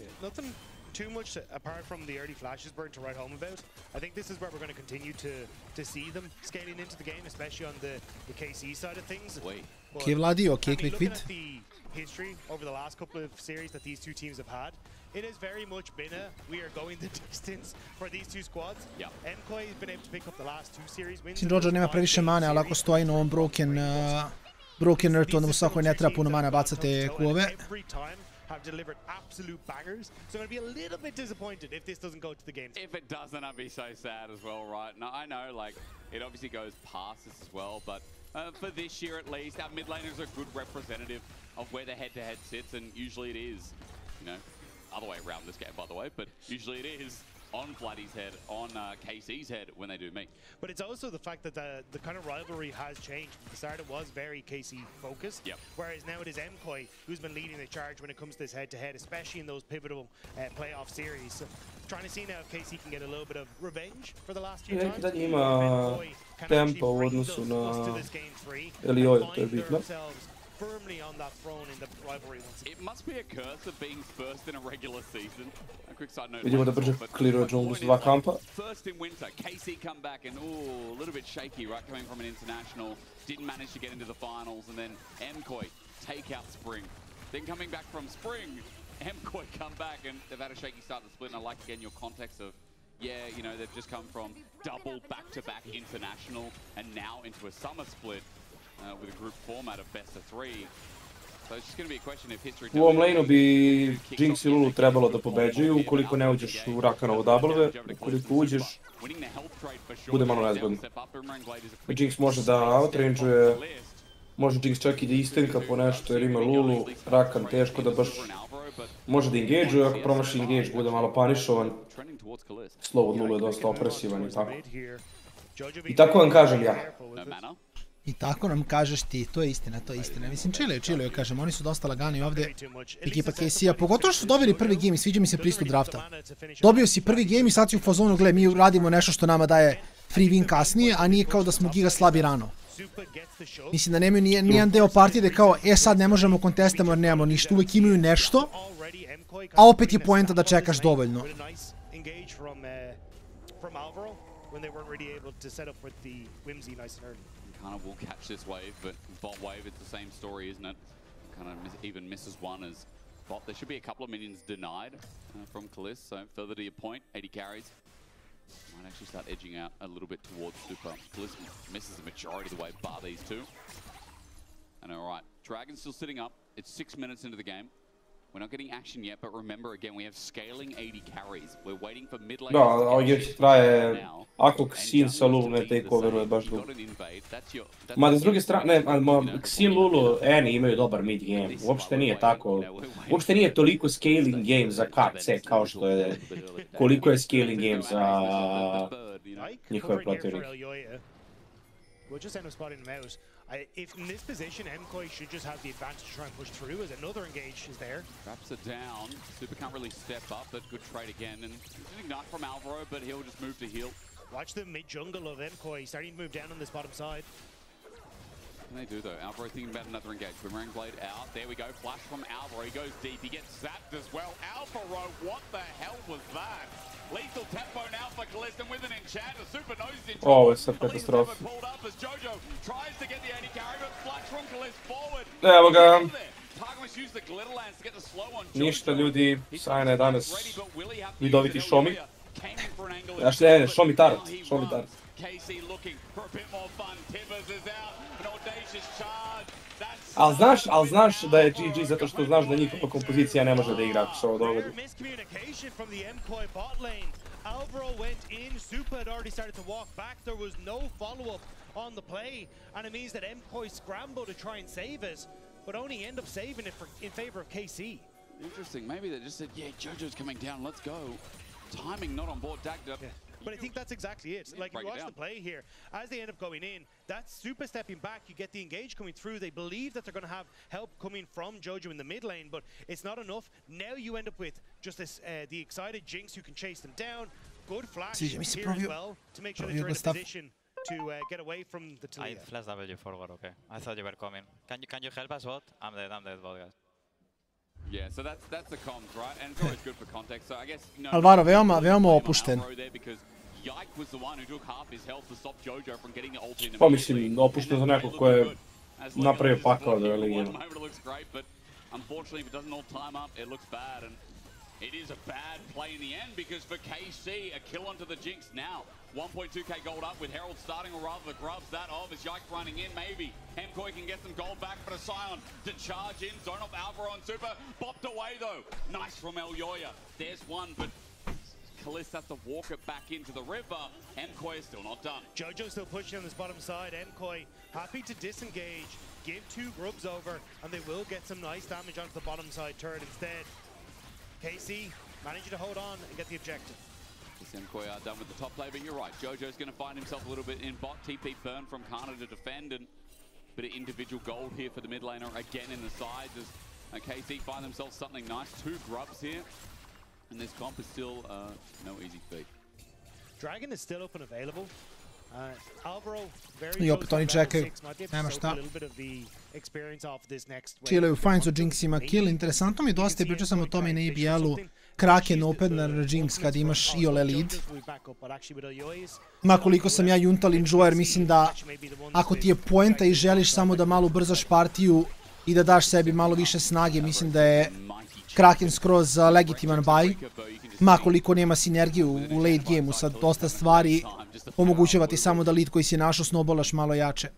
Yeah, nothing too much apart from the early flashes burn to write home about. I think this is where we're going to continue to see them scaling into the game, especially on the KC side of things. Okay, Vladi, okay, quick looking at the history over the last couple of series that these two teams have had, it has very much been we are going the distance for these two squads. Mkoi has been able to pick up the last two series wins. Mislim, Jojo nema previše mane, ali ako stoji na ovom broken earthu, onda mu svakoj ne treba puno mana bacate kuove. Have delivered absolute bangers, so I'm going to be a little bit disappointed if this doesn't go to the games. If it doesn't, I'd be so sad as well, right? No, I know, like, it obviously goes past this as well, but for this year at least, our mid laners are a good representative of where the head-to-head sits, and usually it is, you know, other way around this game, by the way, but usually it is on Vladdy's head, on KC's head when they do meet. But it's also the fact that the kind of rivalry has changed. At the start it was very KC focused, whereas now it is Mkoi who's been leading the charge when it comes to this head-to-head, especially in those pivotal playoff series. So trying to see now if KC can get a little bit of revenge for the last few times. Da ima tempo u odnosu na Elyoya, to je bitno. Firmly on that throne in the rivalry once again. It must be a curse of being first in a regular season. A quick side note. Vidimo da brže kliruje džunglu s dva kampa. First in winter, KC come back and a little bit shaky, right? Coming from an international, didn't manage to get into the finals, and then Mkoi take out Spring. Then coming back from Spring, Mkoi come back and they've had a shaky start to the split. And I like again your context of, yeah, you know, they've just come from double back-to-back international and now into a summer split. With a group format of best of 3. So it's just going to be a question if history... U ovom laneu bi Jinx i Lulu trebalo da pobeđuju, ukoliko ne uđeš u Rakanovo double-ove, ukoliko uđeš, bude malo nezgodno. Jinx može da outrangeuje, može Jinx čak i da istenka po nešto jer ima Lulu, Rakan teško da baš može da engageuje, ako promaši engage bude malo panišovan. Slow od Lulu je dosta opresivan i tako. I tako vam kažem ja. I tako nam kažeš ti, to je istina, to je istina. Mislim, chillaju, kažem, oni su dosta lagani ovdje, ekipa KC-a, pogotovo što su dobili prvi game i sviđa mi se pristup drafta. Dobio si prvi game i sad si u fazonu, gle, mi radimo nešto što nama daje free win kasnije, a nije kao da smo giga slabi rano. Mislim da nemaju nijedan deo partije da je kao, sad ne možemo kontestamo jer nemamo ništa, uvijek imaju nešto, a opet je poenta da čekaš dovoljno. Kind of will catch this wave, but bot wave, it's the same story, isn't it? Kind of even misses one as bot. There should be a couple of minions denied from Kaliss, so further to your point, 80 carries. Might actually start edging out a little bit towards Super. Kaliss misses the majority of the way, bar these two. And alright, Dragon's still sitting up. It's 6 minutes into the game. We're not getting action yet, but remember again, we have scaling 80 carries. We're waiting for mid lane. Da, ali još traje, ako Xin sa Lulu ne takeoveruje baš dugo. Mada s druge strane, Xin, Lulu, Eni imaju dobar mid game. Uopšte nije tako, uopšte nije toliko scaling game za KC kao što je, koliko je scaling game za njihove protivnike. We'll just end up spotting them out. If in this position, Mkoi should just have the advantage to try and push through as another engage is there. Wraps it down. Super can't really step up, but good trade again. And an ignite from Alvaro, but he'll just move to heal. Watch the mid-jungle of Mkoi starting to move down on this bottom side. And they do though. Alvaro thinking about another engage. Boomerang blade out. There we go. Flash from Alvaro. He goes deep. He gets zapped as well. Alvaro, what the hell was that? Lethal tempo now for Kaliss and with an enchanter. Super knows in trouble. Ovo je sad katastrofa. Pulled up as Jojo tries to get the 80 carry, but flash from Kaliss forward. Evo ga. Targamas used the glitter lance Ništa ljudi, sajna je danas vidoviti Šomi. Znači ne, Šomi Tarot. Ali znaš da je GG zato što znaš da njihova kompozicija ne može da igra ako se ovo dogodi. Alvaro went in, Super had already started to walk back, there was no follow-up on the play, and it means that Mkoi scrambled to try and save it, but only end up saving it in favor of KC. Interesting, maybe they just said, yeah, Jojo's coming down, let's go. Timing not on board, Dagda. Yeah. But I think that's exactly it. Like, you watch the play here, as they end up going in, that's Super stepping back, you get the engage coming through, they believe that they're going to have help coming from Jojo in the mid lane, but it's not enough. Now you end up with just this, the excited Jinx who can chase them down, good flash here as well, to make sure that you're in a position to get away from the Talia. I flash W forward, okay. I thought you were coming. Can you help us, bot? I'm dead, bot, guys. Yeah, so that's the comms, right? And it's always good for context. So I guess Alvaro veoma opušten. Yike was the one who took half his health to stop Jojo from getting the ult in. Pa mislim, opušten za nekog ko je napravio pakao da je ligio. Unfortunately, if it doesn't all time up, it looks bad, and it is a bad play in the end because for KC, a kill onto the Jinx now. 1.2k gold up with Herald starting, or rather the grubs that of as Yike running in, maybe. Mkoi can get some gold back, but a Scion to charge in. Zone off Alvaro and Super. Bopped away though. Nice from Elyoya. There's one, but Kalista has to walk it back into the river. Mkoi is still not done. Jojo still pushing on this bottom side. Mkoi happy to disengage, give two grubs over, and they will get some nice damage onto the bottom side turret instead. KC managing to hold on and get the objective. Mkoi are done with the top play, but you're right. Jojo's going to find himself a little bit in bot. TP burn from Kana to defend, and a bit of individual gold here for the mid laner again in the sides as KC find themselves something nice. Two grubs here, and this comp is still no easy feat. Dragon is still up and available. Alvaro I opet oni čekaju, nema šta. Chillaju fine su Jinxima kill, interesantno mi je dosta, pričao sam o tome i na EBL-u, Kraken opet na Jinx kad imaš iole lead. Makoliko sam ja Juntal enjoyer, mislim da ako ti je poenta i želiš samo da malo brzaš partiju i da daš sebi malo više snage, mislim da je Kraken skroz legitiman buy. Makoliko nema sinergiju u late game-u sa dosta stvari, omogućava ti samo da lead koji si našao snowballaš malo jače.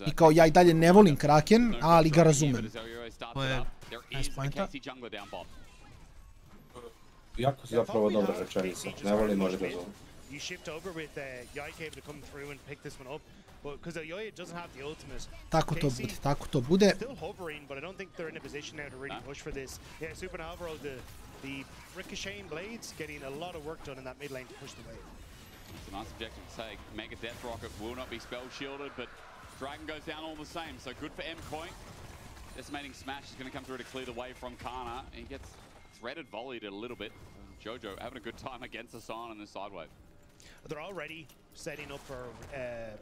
I kao ja i dalje ne volim Kraken, ali ga razumem. To je nice pointa. Jako si zapravo dobra rečenica, ne volim, može da razumem. Tako to bude, tako to bude. Dragon goes down all the same, so good for Mkoi. Decimating Smash is going to come through to clear the way from Kana. He gets threaded, volleyed it a little bit. Jojo having a good time against the Scion on this side wave. They're already setting up for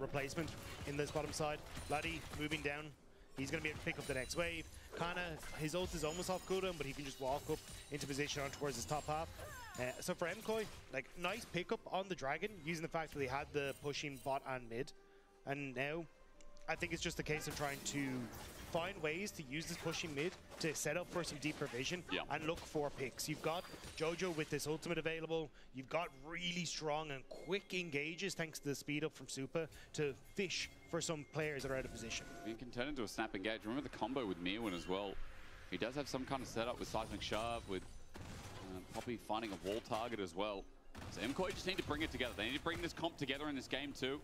replacement in this bottom side. Laddie moving down. He's going to be able to pick up the next wave. Kana, his ult is almost off cooldown, but he can just walk up into position on towards his top half. So for Mkoi, like, nice pickup on the Dragon, using the fact that they had the pushing bot and mid. And now, I think it's just a case of trying to find ways to use this pushing mid to set up for some deeper vision and look for picks. You've got Jojo with this ultimate available. You've got really strong and quick engages thanks to the speed up from Super to fish for some players that are out of position. He can turn into a snap engage. Remember the combo with Mirwin as well. He does have some kind of setup with Seismic Shove, with Poppy finding a wall target as well. So Mkoi just need to bring it together. They need to bring this comp together in this game too.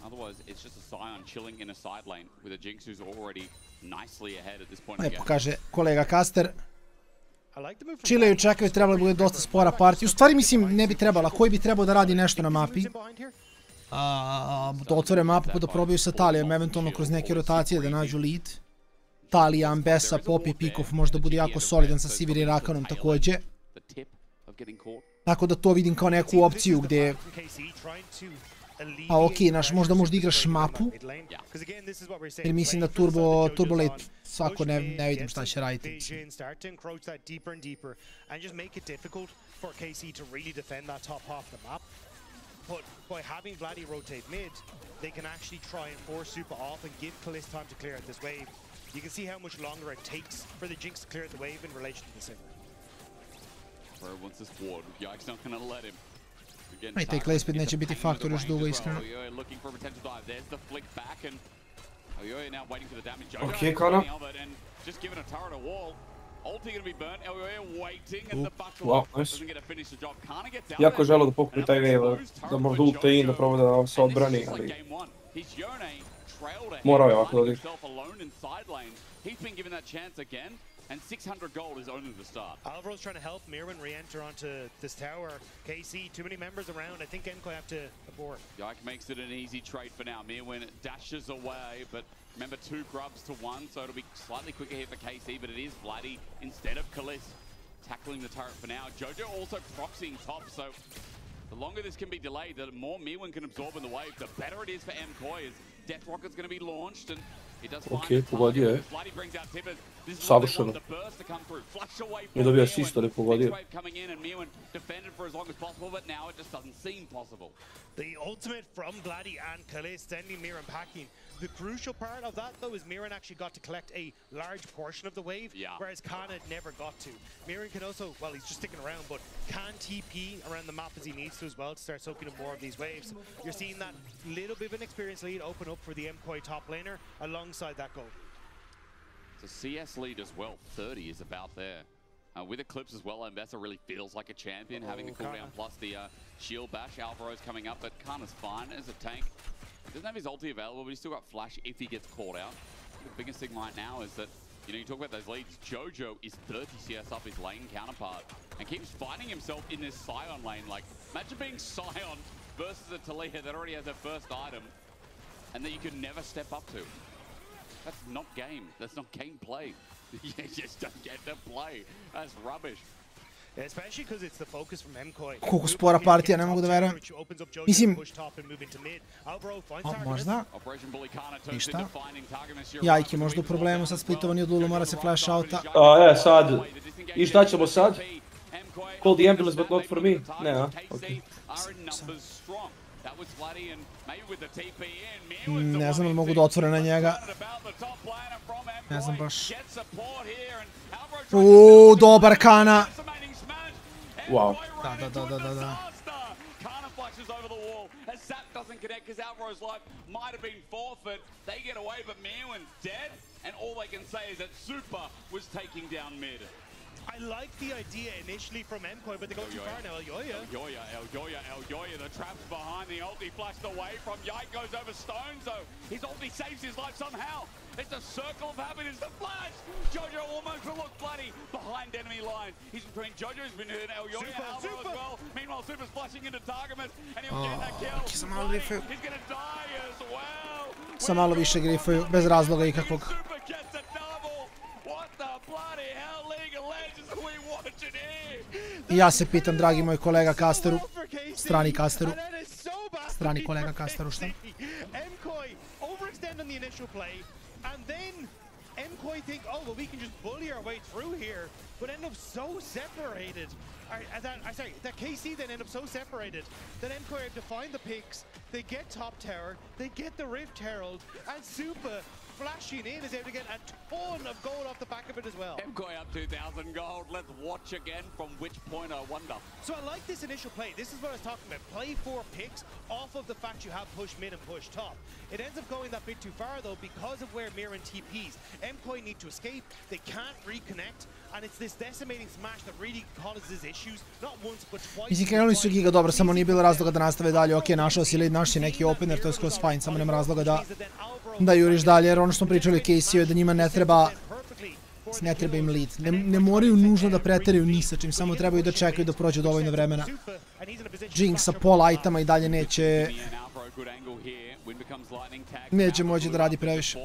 Otherwise, it's just a Scion chilling in a side lane with a Jinx who's already nicely ahead at this point in the game. Lepo kaže kolega Caster. Chillaju, čekaju, trebalo bude dosta spora partija. U stvari mislim ne bi trebala. Koji bi trebao da radi nešto na mapi? Da otvore mapu pa da probaju sa Talijom, eventualno kroz neke rotacije da nađu lead. Talija, Ambessa, Poppy, Pikov možda bude jako solidan sa Sivir i Rakanom takođe. Tako da to vidim kao neku opciju gde... A okej, možda možda igraš mapu. Jer mislim da Turbo Late svako ne vidim šta će raditi. but by having Vladdy rotate mid, they can actually try and force Super off and give Kalist time to clear out this wave. You can see how much longer it takes for the Jinx to clear out the wave in relation to the Sigma. Bro wants this ward. Yike's not going to let him. I taj Clayspit neće biti faktor još dugo, iskreno. Looking for a potential dive. There's the flick back and Elyoya now waiting for the damage. Okay, Connor. Just giving a turret a wall. Ulti going to be burnt. Elyoya waiting and the buckle doesn't get to finish the job. Kana gets out. Jako želo da pokupi taj wave, da možda ulta in, da proba da se odbrani, ali morao je ovako da odi. He's been given that chance again, and 600 gold is only the start. Alvaro's trying to help Mirwin re-enter onto this tower. KC, too many members around. I think Mkoi have to abort. Yike makes it an easy trade for now. Mirwin dashes away, but remember 2 grubs to 1, so it'll be slightly quicker here for KC, but it is Vladdy instead of Kalist tackling the turret for now. Jojo also proxying top, so the longer this can be delayed, the more Mirwin can absorb in the wave, the better it is for Mkoi, as Death Rocket's going to be launched, and Ok, pogodio je. Savršeno. Je dobio asist, ali pogodio. The ultimate from Vladdy and Kalist sending Mirren packing. The crucial part of that, though, is Mirren actually got to collect a large portion of the wave, whereas Khan had never got to. Mirren can also, well, he's just sticking around, but can TP around the map as he needs to as well to start soaking up more of these waves. You're seeing that little bit of an experience lead open up for the Mkoi top laner alongside that goal. It's a CS lead as well. 30 is about there. With Eclipse as well, Mbessa really feels like a champion, having the cooldown plus the shield bash. Alvaro's coming up, but Kana's fine as a tank. He doesn't have his ulti available, but he's still got flash if he gets caught out. The biggest thing right now is that, you know, you talk about those leads, Jojo is 30 CS up his lane counterpart and keeps finding himself in this Sion lane. Like, imagine being Sion versus a Talia that already has their first item and that you could never step up to. That's not game. That's not gameplay. You just don't get to play. That's rubbish. Especially because it's the focus from Mkoi. Koliko spora partija, ne mogu da verujem. Mislim... možda? Ništa. Jajk je možda u problemu, sad splitovan je od Lulu, mora se flash outa. Sad. I šta ćemo sad? Call the ambulance but not for me? Ne, a? Okej. Ne znam li mogu da otvore na njega. Ne znam baš. Uuuu, dobar Kana. Wow. Da. I like the idea initially from Mkoi, but they go too far now. Elyoya, the trap's behind, the ulti flashed away from Yike, goes over stone, so his ulti saves his life somehow. It's a circle of happiness, the flash! Jojo almost will look bloody behind enemy line. He's between Jojo's been hurt, Elyoya, Alvaro as well. Meanwhile, Super's flashing into Targamas, and he'll get that kill. He's gonna die as well. Sa malo više grifuju, bez razloga ikakvog. Super gets a double. What the bloody hell, League of Legends are we watching here? I ja se pitam, dragi moj kolega Kasteru, strani Kasteru, strani kolega Kasteru, šta? Mkoi overextend on the initial play, and then Mkoi think, oh, well, we can just bully our way through here, but end up so separated. That KC then end up so separated that Mkoi have to find the picks, they get top tower, they get the Rift Herald, and Super flashing in is able to get a ton of gold off the back of it as well. Mkoi up 2,000 gold. Let's watch again from which point, I wonder. So I like this initial play. This is what I was talking about. Play 4 picks off of the fact you have push mid and push top. It ends up going that bit too far though because of where Mirren TPs. Mkoi need to escape. They can't reconnect. And it's this decimating smash that really causes issues. Not once but twice. Mislim, krenuli su giga dobro, samo nije bilo razloga da nastave dalje. Ok, našao si lead, našao si neki opener, to je skroz fajn, samo nema razloga da juriš dalje, jer ono što smo pričali KC-u je da njima ne treba im lead. Ne moraju nužno da preteraju ni sa čim, samo trebaju da čekaju da prođe dovoljno vremena. Jinx sa pola itama i dalje neće moći da radi previše.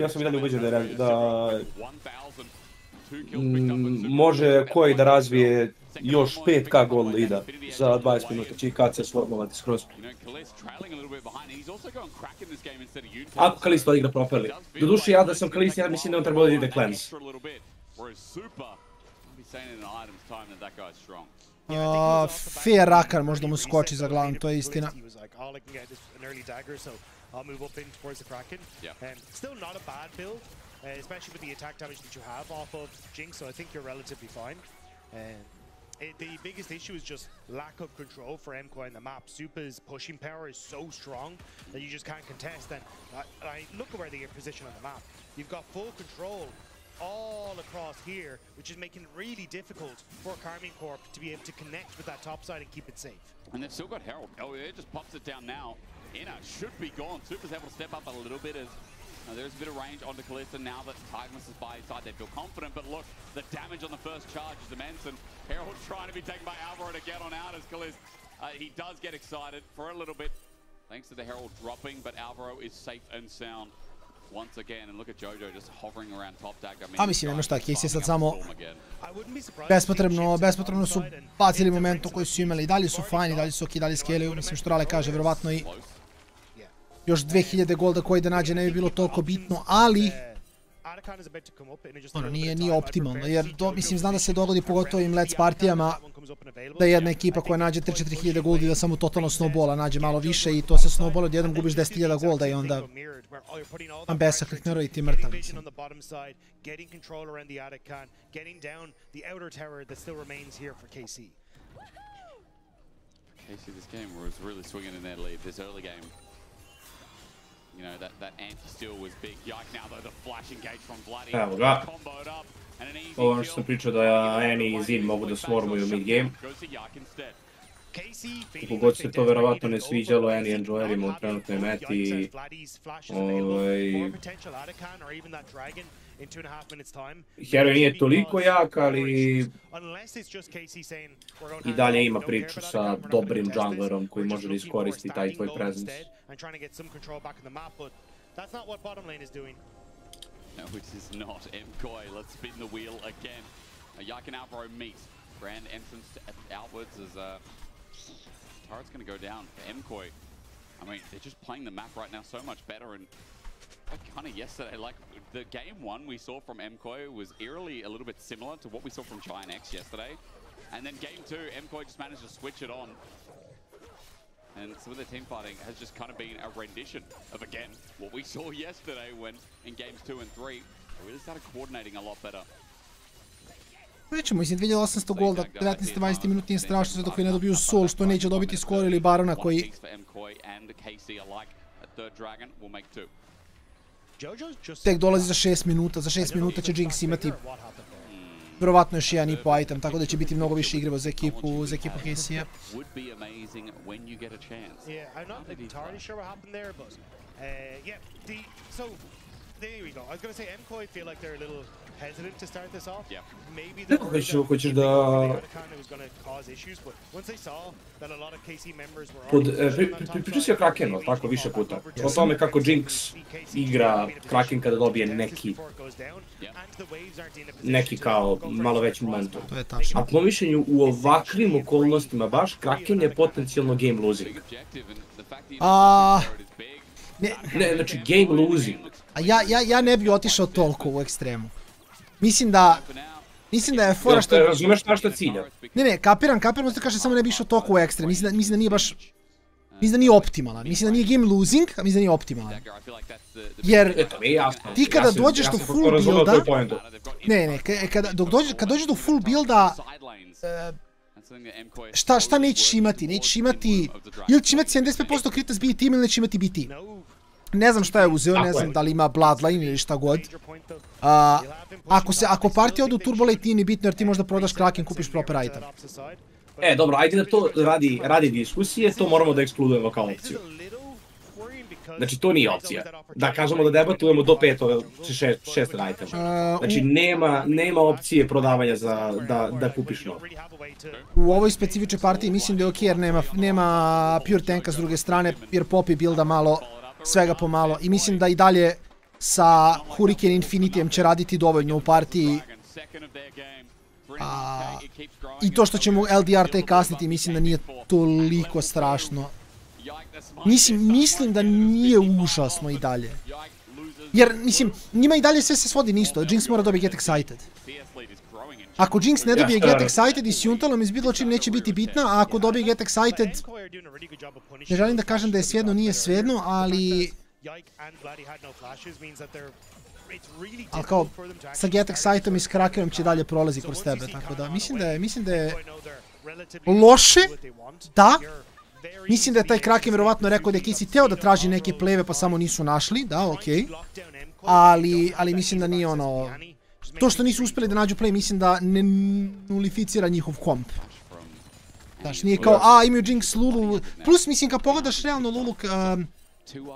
Ja sam i dalje ubeđen da može koji da razvije još 5k gol leada za 20 minuta, će i KC sformovati skroz. Ako Kalist odigra properly. Doduše ja da sam Kalist, ja mislim da on treba da ide cleanse. Fair Rakan možda mu skoči za glavom, to je istina. I'll move up in towards the Kraken. Still not a bad build, especially with the attack damage that you have off of Jinx, so I think you're relatively fine. The biggest issue is just lack of control for Mkoi in the map. Supa's pushing power is so strong that you just can't contest. And I look at where they are positioned on the map. You've got full control all across here, which is making it really difficult for Carmine Corp to be able to connect with that top side and keep it safe. And they've still got Herald. Oh, it just pops it down now. Inner should be gone. Super's able to step up a little bit as there's a bit of range onto Kalista. Now that Tigmus is by his side, they feel confident. But look, the damage on the first charge is immense. And Herald trying to be taken by Alvaro to get on out as Kalista. He does get excited for a little bit, thanks to the Herald dropping. But Alvaro is safe and sound once again. And look at Jojo just hovering around top tag. A mislim, jedno šta, Casey sad samo bespotrebno su bacili momentu koji su imali. Dalje su fajni, dalje su ok, dalje skelaju. Mislim što Rale kaže, verovatno i još 2000 golda koji da nađe ne bi bilo toliko bitno, ali ono, nije optimalno, jer mislim, znam da se dogodi pogotovo im Let's partijama da jedna ekipa koja nađe 3-4 hiljade golda i da samo totalno snowballa nađe malo više i to se snowballa, odjednom gubiš 10.000 golda i onda Ambessa kliknero i ti mrtav. KC, this game was really swinging in their lead this early game. You know, that anti-steal was big. Yike now though, the flash engage from Bloody. Evo ga. Ovo ono što sam pričao da Annie i Zid mogu da smormuju mid-game. Kako god se to verovatno ne sviđalo Annie enjoyerima u trenutnoj meti. Hero nije toliko jak, ali i dalje ima priču sa dobrim junglerom koji može da iskoristi taj tvoj presence. No, it is not. Mkoi, let's spin the wheel again. Yike and Alvaro meet. Grand entrance outwards as Turret's going to go down for Mkoi. I mean, they're just playing the map right now so much better, and kind of yesterday, like the game one we saw from Mkoi was eerily a little bit similar to what we saw from Giant X yesterday. And then game two, Mkoi just managed to switch it on. And some of the team fighting has just kind of been a rendition of, again, what we saw yesterday when in games 2 and 3, they really started coordinating a lot better. Rećemo, mislim, 2800 golda, 19-20 minuti je strašno sve dok ne dobiju Sol, što neće dobiti skoro, ili Barona koji tek dolazi za 6 minuta. Za 6 minuta će Jinx imati verovatno još 1,5 item, tako da će biti mnogo više igrivo za ekipu Casey-a. hesitant to start this off. Maybe the hoćeš da pričao si o Krakenu, tako više puta. O tome kako Jinx igra Kraken kada dobije neki kao malo veći momentum. A po mišljenju u ovakvim okolnostima baš Kraken je potencijalno game losing. Ne, znači game losing. Ja ne bi otišao toliko u ekstremu. Mislim da je fora što... Razumeš na što cilja? Ne, kapiram, možda kažem samo ne bi išao toliko u ekstrem. Mislim da nije baš... Mislim da nije optimalan. Mislim da nije game losing, a mislim da nije optimalan. Jer ti kada dođeš do full builda... Ne, kad dođeš do full builda... Šta nećeš imati? Nećeš imati... Ili ćeš imati 75% krita s BT ili nećeš imati BT. Ne znam šta je uzeo, ne znam da li ima Bloodline ili šta god. Ako partija ode u Turbolate nije ni bitno jer ti možda prodaš Kraken, kupiš proper item. Dobro, ajde da to radi diskusije, to moramo da ekskludujemo kao opciju. Znači to nije opcija. Da kažemo da debatujemo do 5-6 itema. Znači nema opcije prodavanja da kupiš novo. U ovoj specifičnoj partiji mislim da je ok jer nema pure tanka s druge strane jer Poppy builda malo, svega pomalo i mislim da i dalje sa Hurricane Infinitijem će raditi dovoljno u partiji. I to što će mu LDR te kasniti mislim da nije toliko strašno. Mislim da nije užasno i dalje. Jer, mislim, njima i dalje sve se svodi nisto. Jinx mora dobiti get excited. Ako Jinx ne dobije Get Excited i s Juntalom iz bilo čim neće biti bitna, a ako dobije Get Excited, ne želim da kažem da je svejedno, nije svejedno, ali... Ali kao, sa Get Excitedom i s Krakenom će dalje prolazi kroz tebe, tako da mislim da je loše, da. Mislim da je taj Kraken vjerovatno rekao da je Casey teo da traži neke pleve pa samo nisu našli, da, okej. Ali mislim da nije ono... To što nisu uspjeli da nađu play, mislim da ne nulificira njihov komp. Znaš, nije kao, imaju Jinx, Lulu... Plus, mislim, kad pogledaš realno Lulu...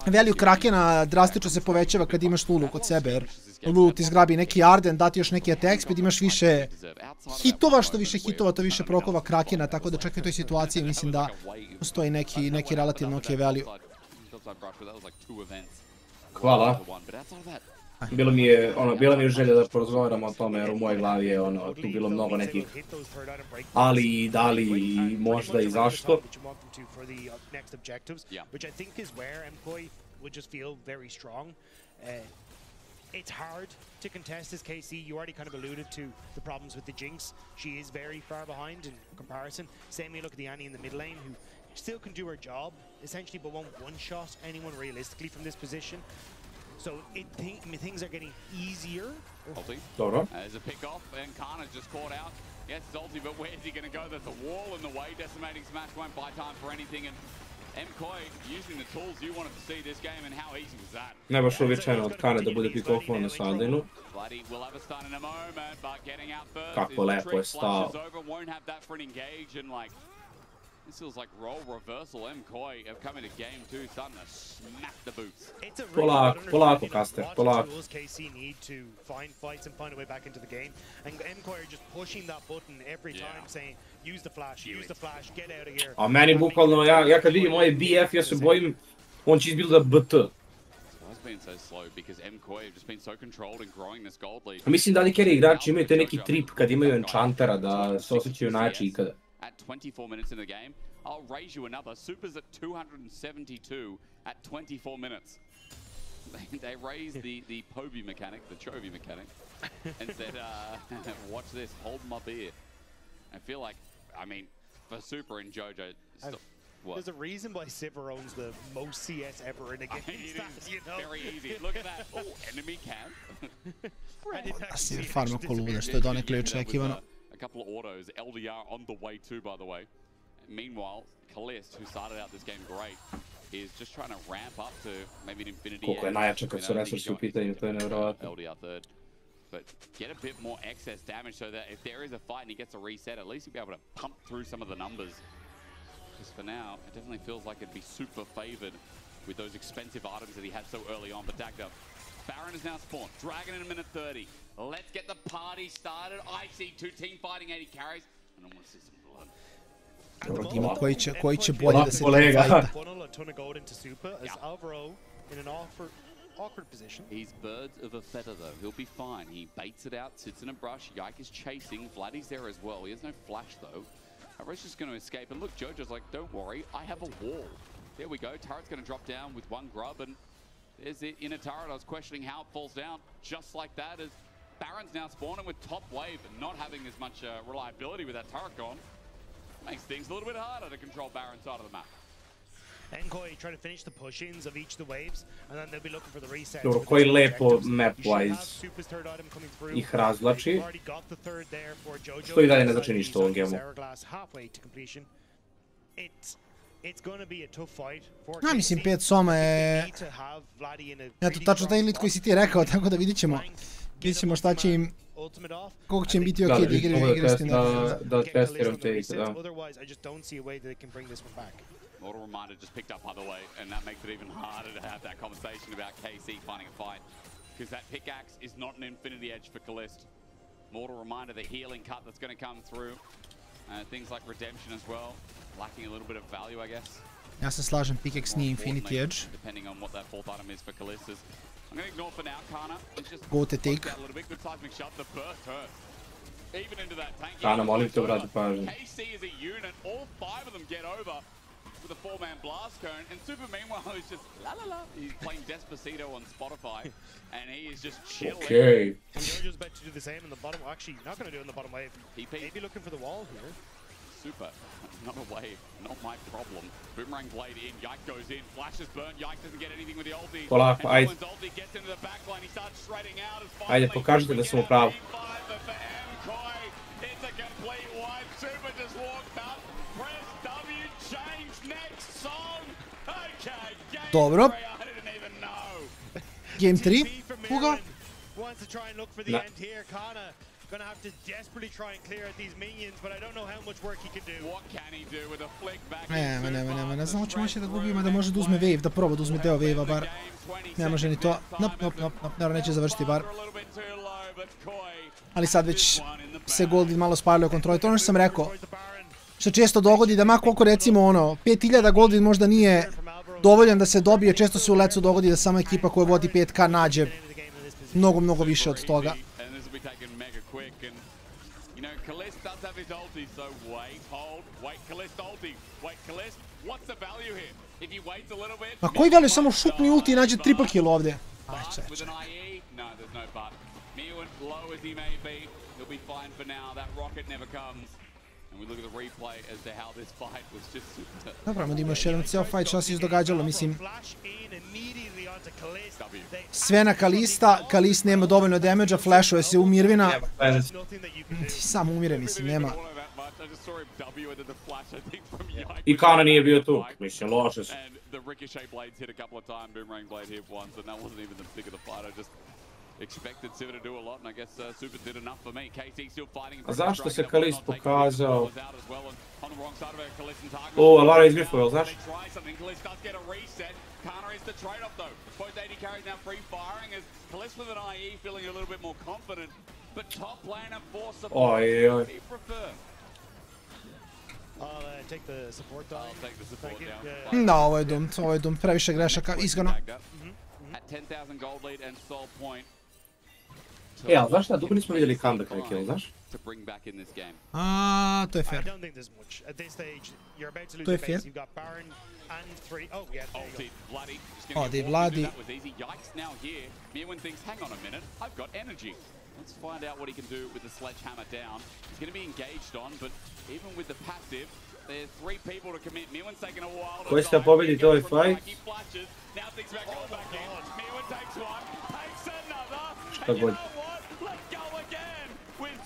Value Krakena drastično se povećava kad imaš Lulu kod sebe, jer Lulu ti zgrabi neki Arden, dati još neki attack speed, imaš više hitova, što više hitova, to više prokova Krakena, tako da čak i u toj situaciji mislim da postoji neki relativno ok value. Hvala. Bilo mi je želja da porazgovaramo o tome, jer u mojoj glavi je tu bilo mnogo nekih ali i da li i možda i zašto. It's hard to contest as KC. You already kind of alluded to the problems with the Jinx. She is very far behind in comparison. Same you look at the Annie in the mid lane, who still can do her job, essentially, but won't one-shot anyone realistically from this position. So things are getting easier. There's a pick off, and Kana just caught out. Yes, it's ulti, but where's he going to go? There's a wall in the way. Decimating Smash won't buy time for anything, and Mkoi using the tools you wanted to see this game, and how easy was that? Ne baš uobičajeno od Kane da bude pick-offan na Saldinu. Kako lepo je stao. This feels like role reversal. Mkoi have come into game 2, starting to smack the boots. Polako, Caster, polako. KC need to find fights and find a way back into the game. And Mkoi are just pushing that button every time, saying, use the flash, get out of here. A meni bukvalno, ja kad vidim ovaj BF, ja se bojim, on će izbili da BT. Mislim da li carry igrači imaju te neki trip kad imaju enchantera da se osjećaju najjači ikada. At 24 minutes in the game, I'll raise you another. Super's at 272 at 24 minutes. They raised the Poby mechanic, the Chovy mechanic, and said, watch this, hold my beer. I feel like, I mean, for Super and Jojo, there's a reason why Sivir owns the most CS ever in a game. You know? Very easy. Look at that. Oh, enemy camp. Sivir farma ko luda, što je donekle očekivano. Couple of autos, LDR on the way too, by the way. Meanwhile, Kalist, who started out this game great, is just trying to ramp up to maybe an Infinity. Koliko je najjača kad su resursi u pitanju, to je nevjerovatno. LDR third. But get a bit more excess damage so that if there is a fight and he gets a reset, at least he'll be able to pump through some of the numbers. Because for now, it definitely feels like it'd be super favored with those expensive items that he had so early on. But Dagda, Baron is now spawned. Dragon in a minute 30. Let's get the party started. I see two team fighting 80 carries. I don't want to see some blood. Dobro, vidimo koji će bolje da se fajta. Funnel a ton of gold into Super as Alvaro in an awkward position. He's birds of a feather though. He'll be fine. He baits it out, sits in a brush. Yike is chasing. Vladdy's there as well. He has no flash though. AORUS is going to escape. And look, Jojo's like, don't worry, I have a wall. There we go. Turret's going to drop down with one grub, and there's it in a turret. I was questioning how it falls down. Just like that, as Baron's now spawning with top wave and not having as much reliability with that turret gone. Makes things a little bit harder to control Baron's side of the map. Mkoi try to finish the push-ins of each of the waves, and then they'll be looking for the resets. Dobro, koji lepo map-wise ih razvlači. Što i dalje ne znači ništa u ovom gemu. Ja mislim 5 soma je... Eto, tačno taj lit koji si ti rekao, tako da vidit ćemo. Vidit ćemo šta će im... Koliko će im biti ok da igraju s tim. Da testiram te ike, da. Mortal Reminder just picked up other way, and that makes it even harder to have that conversation about KC finding a fight. Because that pickaxe is not an infinity edge for Kalist. Mortal Reminder, the healing cut that's going to come through. Things like Redemption as well, lacking a little bit of value, I guess. Ja se slažem, pickaxe nije infinity edge. Depending on what that fourth item is for Kalist. I'm going to ignore for now, Kana. Go to take. A little bit good seismic shot, the burst hurt. Even into that tank. Kana, molim te, brate, pažnje. KC is a unit, all 5 of them get over. With a 4-man blast cone, and Super meanwhile is just la la la. He's playing Despacito on Spotify, and he is just chilling. Okay. And the Jojo's about to do the same in the bottom. Actually, not going to do it in the bottom wave. Maybe looking for the wall here. Super. Not a wave. Not my problem. Boomerang blade in. Yike goes in. Flash is burnt. Yike doesn't get anything with the ulti. Polako, ajde. Ulti gets into the backline. He starts shredding out. Ajde, pokažite da sam u pravu. Mkoi. It's a complete wipe. Super just walked up. Press W. Change next song. Okay. Game Dobro. 3. I didn't even know. Game 3. Hugo. Wants to try and look for the end here. Kana gonna have to desperately try and clear out these minions, but I don't know how much work he can do. What can he do with a flick back? Ne znam hoće moći da gubimo, da može da uzme wave, da proba da uzme deo wave-a bar. Ne može ni to. Nope. Naravno neće završiti bar. Ali sad već se Goldin malo spalio kontroli. To ono što sam rekao. Što često dogodi da koliko recimo 5000 Goldin možda nije dovoljan da se dobije, često se u lecu dogodi da sama ekipa koja vodi 5k nađe mnogo više od toga. Ma koji value samo šutni ulti i nađe triple kill ovdje? Aj, čeče. Dobro, da ima još jedan cijel fight, šta se izdogađalo, mislim. Sve na Kalista, Kalist nema dovoljno damage-a, flashuje se u Mirvina. Samo umire, mislim, nema. I Kana nije bio tu, mislim, loše su. A zašto se Kalist pokazao? O, Alara izgrifuje, jel znaš? Kana is the trade-off though. Both AD carries now free firing as Kalist with an IE feeling a little bit more confident. But top laner for support. He prefer. I'll take the support down. I'll take the support down. Da, ovo je dum, previše grešaka, iskreno. At 10,000 gold lead and soul point. Ali znaš šta, dugo nismo vidjeli comeback neki, jel znaš? To je fair. To je fair. Ode i Vladi. Let's find out what he can do with the sledgehammer down. He's going to be engaged on, but even with the passive, there's 3 people to commit. Miwan's taking a while to Koji ste pobediti ovaj fight? Now thinks about going back in. Miwan takes one, takes another. Šta god.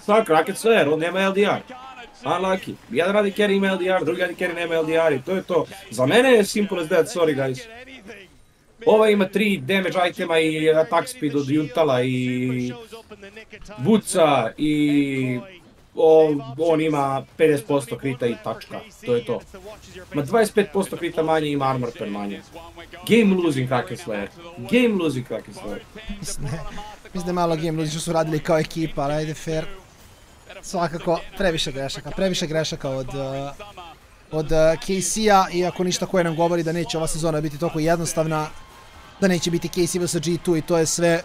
Sad, Kraken sve, on nema LDR. Unlucky. Jedan radi carry ima LDR, drugi radi carry nema LDR i to je to. Za mene je simple as that, sorry guys. Ova ima 3 damage itema i attack speed od Juntala i Buca i on ima 50% krita i tačka, to je to. Ma 25% krita manje i ima armor per manje. Game losing Kraken Slayer. Game losing Kraken Slayer. Mislim da je malo game losing što su radili kao ekipa, ali ajde fair. Svakako, previše grešaka od KC-a, iako ništa koje nam govori da neće ova sezona biti toliko jednostavna, da neće biti KC vs G2 i to je sve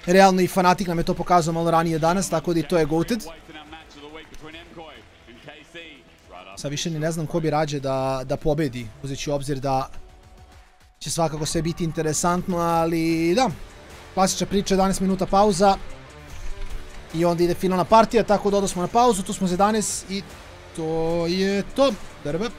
realno i Fnatic nam je to pokazao malo ranije danas, tako da i to je goated. Sad više ni ne znam ko bi rađe da pobedi, uzeći u obzir da će svakako sve biti interesantno, ali da, klasična priča, 11 minuta pauza i onda ide finalna partija, tako da odosmo na pauzu, tu smo za 11 i to je to. Drbe.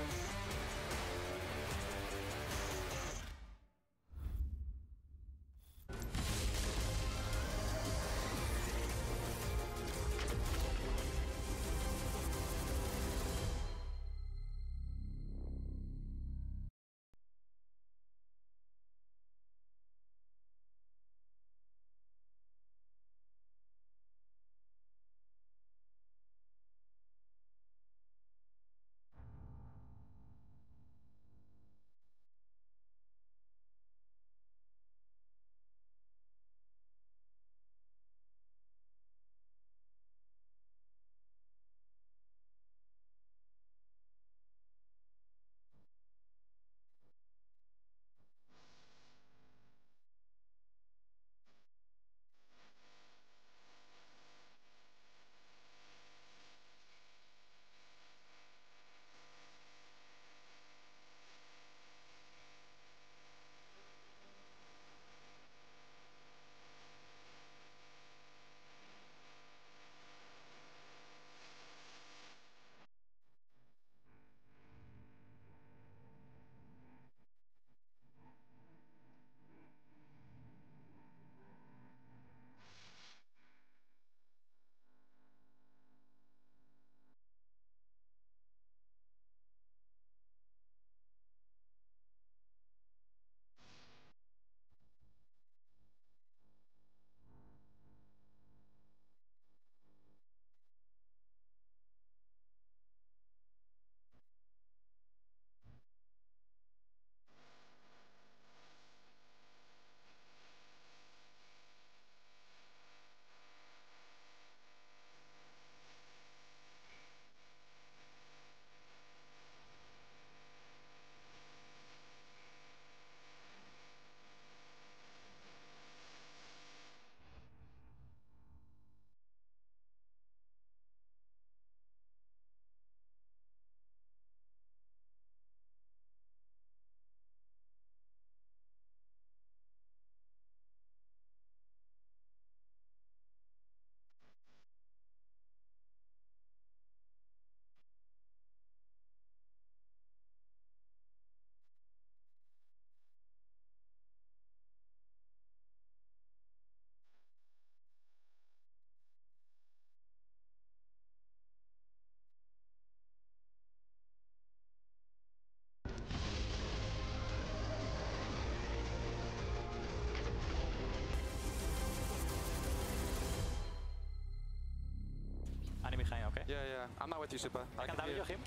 okay? Yeah. I'm not with you, Super. I can W him.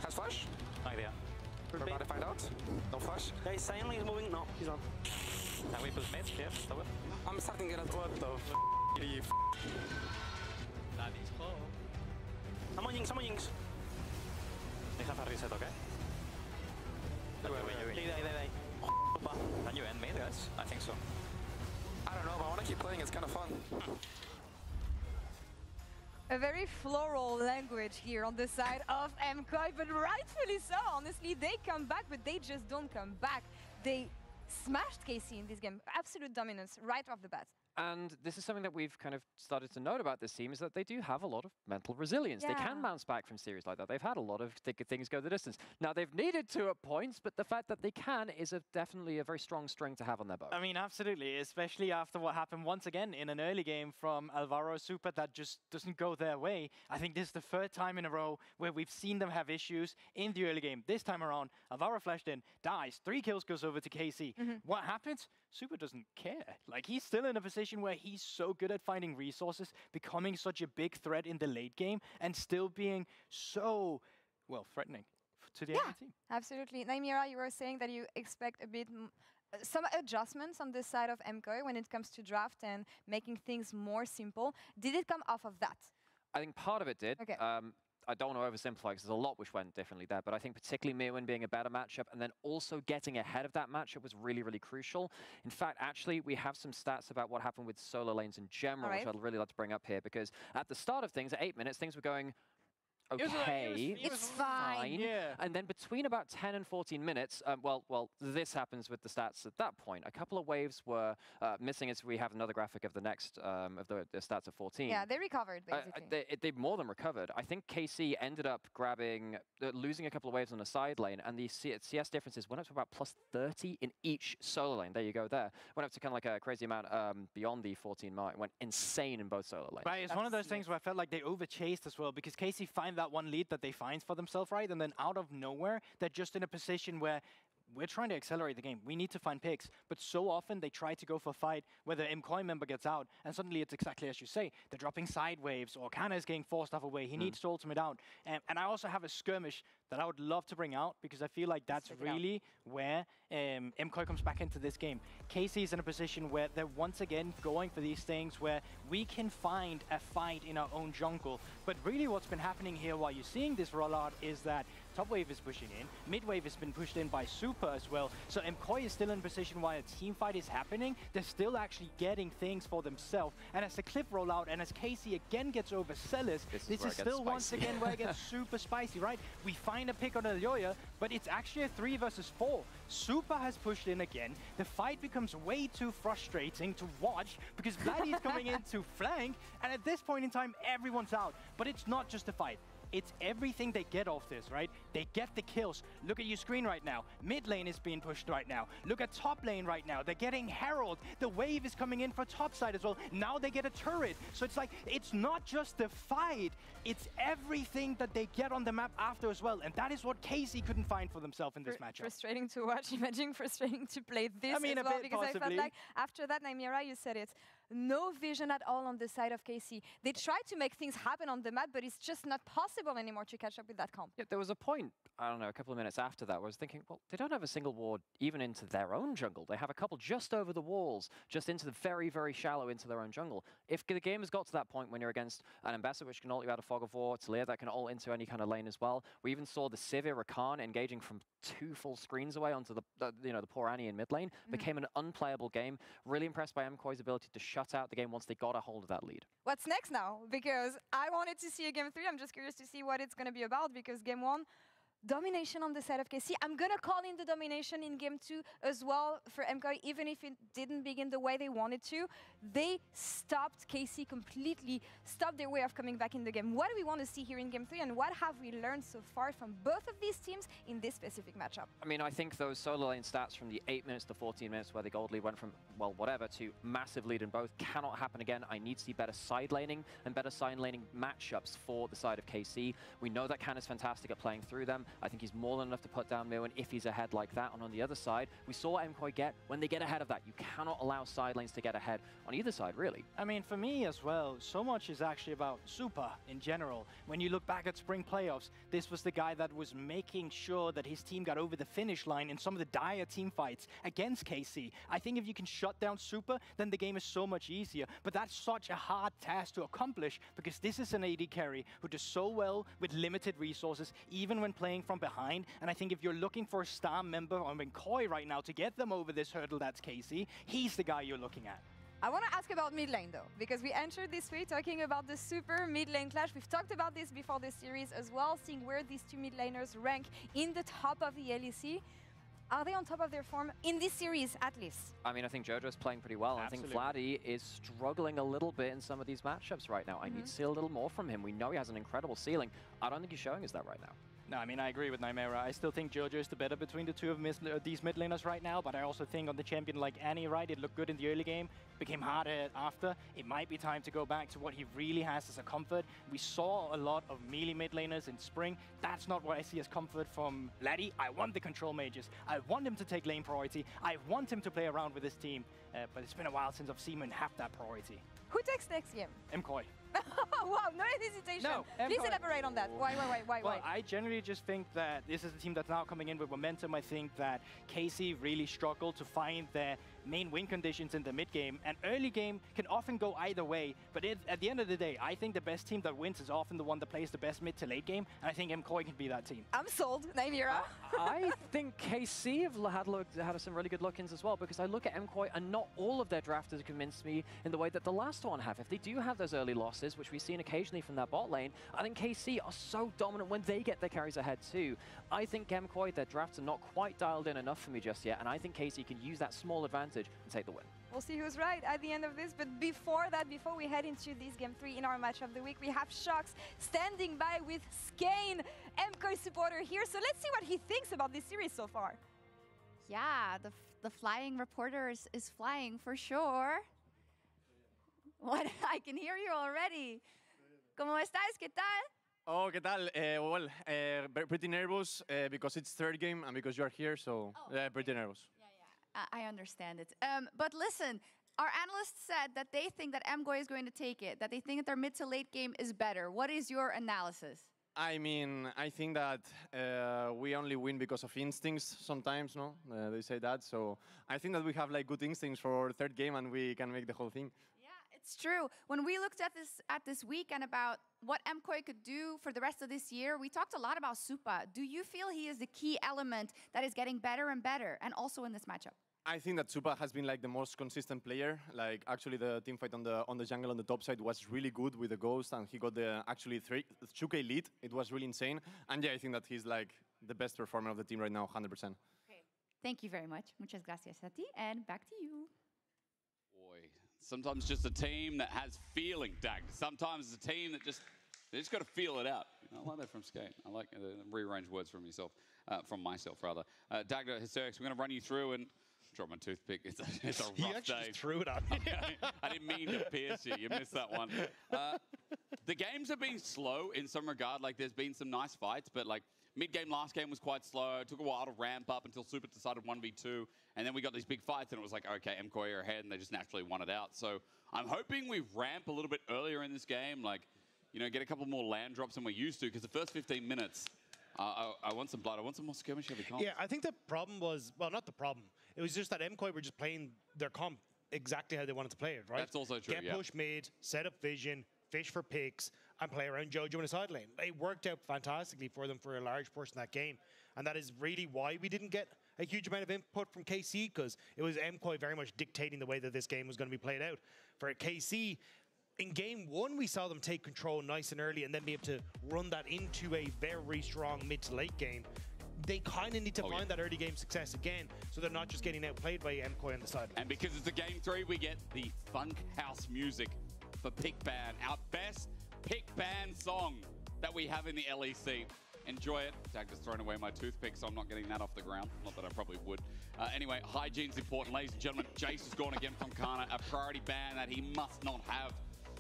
Has flash? No idea. We're about to find out. No flash. Yeah, he's silently moving. No, he's not. Can we push mid? Yeah, stop it. I'm starting to get a... What the f***? That is close. Someone yings. They have a reset, okay? Wait. Can you end mid, guys? I think so. I don't know, but I want to keep playing. It's kind of fun. A very floral language here on the side of Mkoi, but rightfully so. Honestly, they come back, but they just don't come back. They smashed KC in this game. Absolute dominance right off the bat. And this is something that we've kind of started to note about this team, is that they do have a lot of mental resilience. They can bounce back from series like that. They've had a lot of things go the distance. Now, they've needed to at points, but the fact that they can is definitely a very strong string to have on their bow. I mean, absolutely, especially after what happened once again in an early game from Alvaro Super that just doesn't go their way. I think this is the third time in a row where we've seen them have issues in the early game. This time around, Alvaro flashed in, dies, 3 kills goes over to KC. What happens? Super doesn't care. Like, he's still in a position where he's so good at finding resources, becoming such a big threat in the late game, and still being so, well, threatening to the enemy team. Absolutely. Naimira, you were saying that you expect a bit some adjustments on this side of Mkoi when it comes to draft and making things more simple. Did it come off of that? I think part of it did. Okay. I don't want to oversimplify because there's a lot which went differently there, but I think particularly Mirwin being a better matchup and then also getting ahead of that matchup was really, really crucial. In fact, actually, we have some stats about what happened with solo lanes in general, which I'd really like to bring up here, because at the start of things, at 8 minutes, things were going okay. It's fine. Yeah. And then between about 10 and 14 minutes, well, this happens with the stats at that point. A couple of waves were missing, as we have another graphic of the next, of the stats of 14. Yeah, they recovered, basically. They more than recovered. I think KC ended up grabbing, losing a couple of waves on the side lane, and the CS differences went up to about +30 in each solo lane. There you go there. Went up to kind of like a crazy amount beyond the 14 mark. Went insane in both solo lanes. Right, it's one of those things where I felt like they overchased as well, because KC find that one lead that they find for themselves, right? And then out of nowhere, they're just in a position where we're trying to accelerate the game. We need to find picks. But so often they try to go for a fight where the Mkoi member gets out, and suddenly it's exactly as you say. They're dropping side waves, or Kana is getting forced off away. He needs to ultimate out. And I also have a skirmish that I would love to bring out, because I feel like that's really where Mkoi comes back into this game. KC is in a position where they're once again going for these things where we can find a fight in our own jungle. But really what's been happening here while you're seeing this rollout is that top wave is pushing in, mid wave has been pushed in by Super as well. So Mkoi is still in a position while a team fight is happening, they're still actually getting things for themselves. And as the clip roll out and as KC again gets over Celis, this is still once again where it gets super spicy, right? We find a pick on the Yoya, but it's actually a 3 versus 4. Super has pushed in again. The fight becomes way too frustrating to watch because Vladdy is coming in to flank, and at this point in time, everyone's out. But it's not just a fight. It's everything they get off this, right? They get the kills. Look at your screen right now. Mid lane is being pushed right now. Look at top lane right now. They're getting Herald. The wave is coming in for top side as well. Now they get a turret. So it's like, it's not just the fight. It's everything that they get on the map after as well. And that is what KC couldn't find for themselves in this matchup. Frustrating to watch. Imagine frustrating to play this as well. Because I felt like after that, Naimira, you said it. No vision at all on the side of KC. They try to make things happen on the map, but it's just not possible anymore to catch up with that comp. Yeah, there was a point, I don't know, a couple of minutes after that, where I was thinking, well, they don't have a single ward even into their own jungle. They have a couple just over the walls, just into the very, very shallow into their own jungle. If the game has got to that point when you're against an Ambassador, which can ult you out of Fog of War, Talia that can ult into any kind of lane as well. We even saw the Sivir Rakan engaging from 2 full screens away onto the poor Annie in mid lane. Became an unplayable game. Really impressed by Mkoi's ability to shut out the game once they got a hold of that lead. What's next now? Because I wanted to see a game 3. I'm just curious to see what it's going to be about, because game 1, domination on the side of KC. I'm going to call in the domination in game 2 as well for Mkoi, even if it didn't begin the way they wanted to. They stopped KC completely, stopped their way of coming back in the game. What do we want to see here in game 3, and what have we learned so far from both of these teams in this specific matchup? I mean, I think those solo lane stats from the 8 minutes to 14 minutes where the gold lead went from, well, whatever, to massive lead in both cannot happen again. I need to see better side laning and better side laning matchups for the side of KC. We know that Can is fantastic at playing through them. I think he's more than enough to put down Mirwin if he's ahead like that. And on the other side, we saw what Mkoi get when they get ahead of that. You cannot allow side lanes to get ahead on either side, really. I mean, for me as well, so much is actually about Super in general. When you look back at spring playoffs, this was the guy that was making sure that his team got over the finish line in some of the dire team fights against KC. I think if you can shut down Super, then the game is so much easier. But that's such a hard task to accomplish because this is an AD carry who does so well with limited resources, even when playing from behind. And I think if you're looking for a star member on Mkoi right now to get them over this hurdle that's KC, he's the guy you're looking at. I want to ask about mid lane though, because we entered this week talking about the super mid lane clash. We've talked about this before this series as well, seeing where these two mid laners rank in the top of the LEC. Are they on top of their form in this series, at least? I mean, I think Jojo's playing pretty well. Absolutely. I think Vladdy is struggling a little bit in some of these matchups right now. I need to see a little more from him. We know he has an incredible ceiling. I don't think he's showing us that right now. No, I mean, I agree with Nymera. I still think Jojo is the better between the two of these mid laners right now, but I also think on the champion like Annie, right, it looked good in the early game, became harder after. It might be time to go back to what he really has as a comfort. We saw a lot of melee mid laners in spring. That's not what I see as comfort from Vladdy. I want the control mages. I want him to take lane priority. I want him to play around with his team, but it's been a while since I've seen him have that priority. Who takes next game? Mkoi. Wow, no hesitation. No, please elaborate on that. Why? Well, I generally just think that this is a team that's now coming in with momentum. I think that KC really struggled to find their main win conditions in the mid game, and early game can often go either way, but at the end of the day, I think the best team that wins is often the one that plays the best mid to late game, and I think Mkoi can be that team. I'm sold, Nymera. I think KC have had some really good look-ins as well, because I look at Mkoi and not all of their drafters convinced me in the way that the last one have. If they do have those early losses, which we've seen occasionally from their bot lane, I think KC are so dominant when they get their carries ahead too. I think Mkoi, their drafts are not quite dialed in enough for me just yet, and I think KC can use that small advantage and take the win. We'll see who's right at the end of this, but before that, before we head into this game 3 in our match of the week, we have Shox standing by with Skane, Mkoi supporter here, so let's see what he thinks about this series so far. Yeah, the flying reporter is flying for sure. What? I can hear you already. ¿Cómo estás? ¿Qué tal? Oh, ¿qué tal? Well, pretty nervous because it's third game and because you are here, so pretty nervous. I understand it. But listen, our analysts said that they think that Mkoi is going to take it, that they think that their mid to late game is better. What is your analysis? I mean, I think that we only win because of instincts sometimes, no? They say that, so I think that we have like good instincts for third game and we can make the whole thing. It's true. When we looked at this week and about what Mkoi could do for the rest of this year, we talked a lot about Supa. Do you feel he is the key element that is getting better and better, and also in this matchup? I think that Supa has been like the most consistent player. Like actually the team fight on the jungle on the top side was really good with the Ghost, and he got the actually 2K lead. It was really insane. And yeah, I think that he's like the best performer of the team right now, 100%. Okay. Thank you very much. Muchas gracias a ti, and back to you. Boy, sometimes just a team that has feeling, Dag. Sometimes it's a team that they just got to feel it out. I like that from Skate. I like rearrange words from yourself, from myself rather. Dag, Hysterics, we're going to run you through and drop my toothpick. It's a rough You actually day. just threw it at me. I didn't mean to pierce you. You missed that one. The games have been slow in some regard. Like there's been some nice fights, but like mid-game last game was quite slow. It took a while to ramp up until Super decided 1v2. And then we got these big fights and it was like, okay, Mkoi are ahead and they just naturally won it out. So I'm hoping we ramp a little bit earlier in this game. Like, you know, get a couple more land drops than we're used to, because the first 15 minutes, I want some blood. I want some more skirmish every comp. Yeah, I think the problem was, well, not the problem. It was just that Mkoi were just playing their comp exactly how they wanted to play it, right? That's also true, Get push mid, set up vision, fish for picks, and play around Jojo in the side lane. It worked out fantastically for them for a large portion of that game. And that is really why we didn't get a huge amount of input from KC, because it was Mkoi very much dictating the way that this game was going to be played out. For KC, in game 1, we saw them take control nice and early and then be able to run that into a very strong mid to late game. They kind of need to find that early game success again, so they're not just getting outplayed by Mkoi on the side. And because it's a game 3, we get the funk house music for Pick Ban, our best Pick Ban song that we have in the LEC. Enjoy it. Dag just thrown away my toothpick, so I'm not getting that off the ground. Not that I probably would. Anyway, hygiene's important. Ladies and gentlemen, Jace has gone again from Kana. A priority ban that he must not have,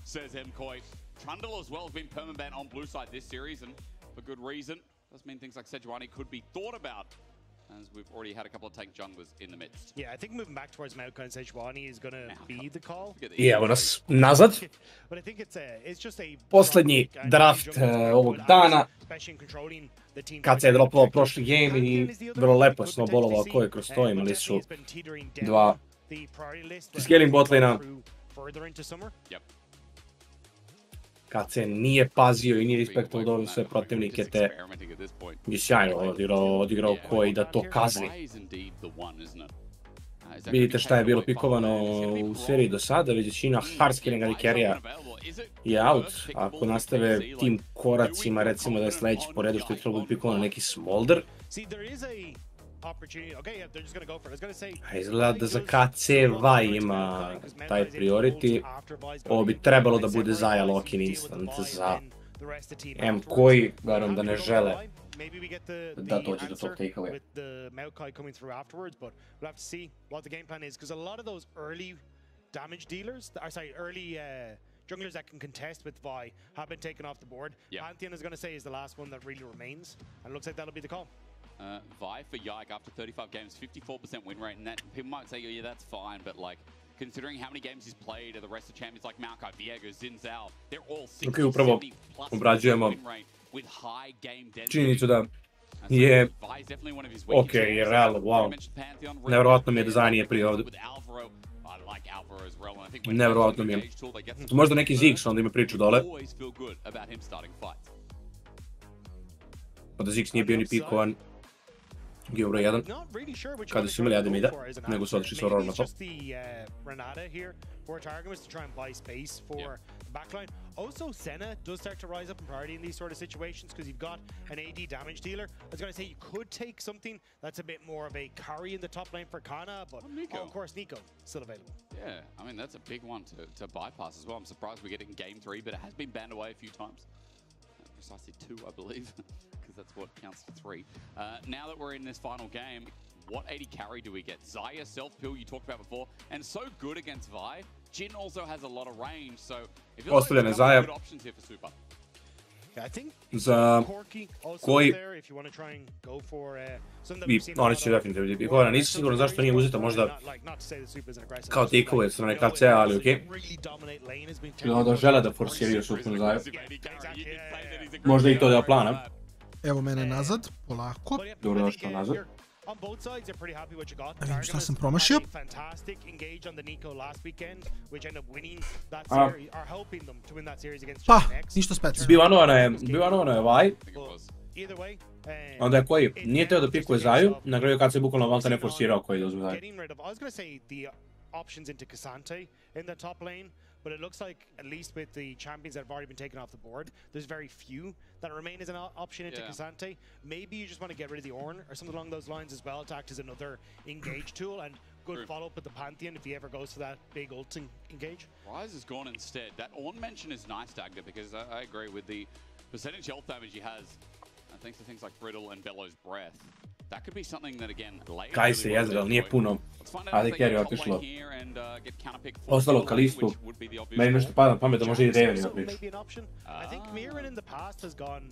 says Mkoi. Trundle as well has been permanent ban on blue side this series, and for good reason. does mean things like Sejuani could be thought about, as we've already had a couple of tank junglers in the midst. Yeah, I think moving back towards Mkoi and Sejuani is going to be the call. I evo nas nazad. But I think it's just a Posljednji draft ovog dana. Kad se je dropao prošli game i vrlo lepo snowballovao ko je kroz to, imali su dva scaling botlina. Kad se nije pazio i nije respektovao dovoljno sve protivnike, te je sjajno odigrao koji da to kazni. Vidite šta je bilo pikovano u seriji do sada, većina hardskillinga i carrya je out. Ako nastave tim koracima, recimo da je sljedeći po redu što je trebalo pikovano neki smolder, a izgleda da za KC2 ima taj priority. Ovo bi trebalo da bude Zaya lock-in instant za Mkoi, verujem da ne žele da dođe do tog take-away. With the Mkoi coming through afterwards, but we'll have to see what the game plan is, because a lot of those early damage dealers, early junglers that can contest with Vi have been taken off the board. Pantheon is going to say is the last one that really remains, and it looks like that'll be the call. Vi for Yike after 35 games, 54% win rate, and that people might say, oh, yeah, that's fine, but like, considering how many games he's played, the rest of champions like Mkoi, Viego, Zinzao, they're all 60, 70 plus win rate with high game density. Činjenicu da je ok, je real, wow. Nevjerovatno mi je da Zaya nije prije ovdje. Nevjerovatno mi je. Možda neki Ziggs, onda ima priču dole. Pa da Ziggs nije bio ni pikovan. Geo broj 1. Kada su imali Ademida, nego su odlični s Aurorom na to. Backline. Also, Senna does start to rise up in priority in these sort of situations because you've got an AD damage dealer. I was going to say you could take something that's a bit more of a carry in the top lane for Kana, but of course Nico still available. Yeah, I mean that's a big one to bypass as well. I'm surprised we get it in game 3, but it has been banned away a few times. Precisely 2, I believe, because that's what counts for 3. Now that we're in this final game, what 80 carry do we get? Zaya, self-pill you talked about before, and so good against Vi. Jin also has a lot of range, so it feels like there's good options here for Super. Za koji i oni će definitivno biti pikovana. Nisam siguran zašto nije uzeta, možda kao take-away od strane KC-a, ali okej. Da žele da forsiraju Super na Zaju. Možda i to deo plana. Evo mene nazad, polako. Dobro došlo nazad. On both sides, they're pretty happy what you got. Vidim šta sam promašio. Fantastic engage on the Nico last weekend, which end up winning that series, are helping them to win that series against Pa, ništa specijalno. Bivanovano je Vi. Onda je koji nije teo da pikuje Zaju, na kraju kad se bukvalno Valta ne forsirao koji da uzme Zaju. I was going to say the options into Cassante in the top lane, but it looks like, at least with the champions that have already been taken off the board, there's very few that remain as an option into Cassante. Maybe you just want to get rid of the Ornn or something along those lines as well to act as another engage tool, and good follow-up with the Pantheon if he ever goes for that big ult engage. Ryze has gone instead. That Ornn mention is nice, Dagda, because I agree with the percentage health damage he has, thanks to things like Brittle and Bellow's Breath. That could be something that again Kaj se jezrel, nije puno. Ali carry otišlo. Ostalo Kalistu. Meni nešto pada na pamet da može i Raven ima priču. I think Mirren in the past has gone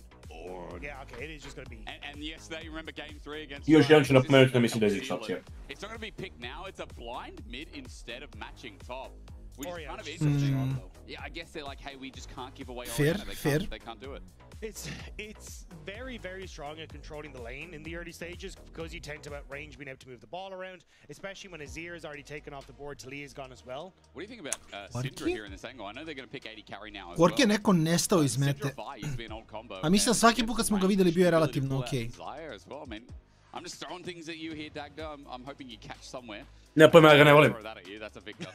yeah, okay, it is just going to be. And yesterday, remember game 3 against. Još jedan ću napomenuti da mislim da je Ziggs opcija. It's not going to be picked now. It's a blind mid instead of matching top. Which is kind of interesting. Yeah, I guess they're like, hey, we just can't give away Oriana. They can't do it. It's very, very strong at controlling the lane in the early stages because you tend to outrange being able to move the ball around, especially when Azir is already taken off the board. Talia is gone as well. What do you think about Syndra here in this angle? I know they're going to pick 80 carry now as Gork je neko nestao iz mete. A mislim da svaki put kad smo ga vidjeli bio je relativno okej. I'm just throwing things at you here, Dagda. I'm hoping you catch somewhere. Ne pojma, ja ga ne volim. That's a victor.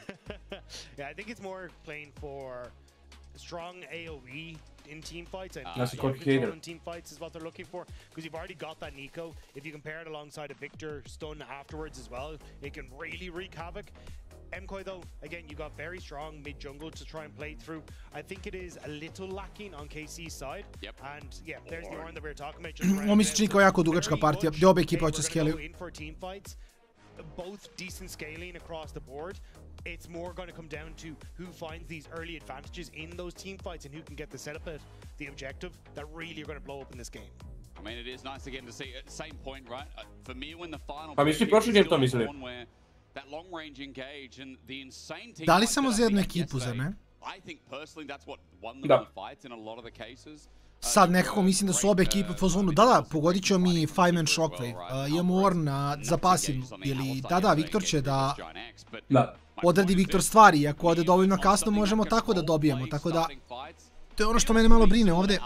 Yeah, I think it's more playing for strong AoE in team fights and control in team fights is what they're looking for, because you've already got that Nico. If you compare it alongside a Victor stun afterwards as well, it can really wreak havoc. Mkoi though, again, you got very strong mid jungle to try and play through. I think it is a little lacking on KC's side. And yeah, there's the Ornn that we were talking about. Ovo mi se čini kao jako dugačka partija, gdje obe ekipa hoće scaling. Both decent scaling across the board. It's more going to come down to who finds these early advantages in those team fights and who can get the setup at the objective that really are going to blow up in this game. I mean, it is nice again to see at the same point, right? For me, when the final Pa mi svi prošli game to mislili. That long range engage and the insane team. Da li samo za jednu ekipu, zar ne? I think personally that's what won them the fights in a lot of the cases. Sad nekako mislim da su obe ekipe u fazonu, da, pogodit ćemo mi 5-man shockwave. Imamo Orna za pasivnu, ili da, Viktor će da odradi Viktor stvari, ako ode dovoljno kasno možemo tako da dobijemo, tako da to je ono što mene malo brine ovde,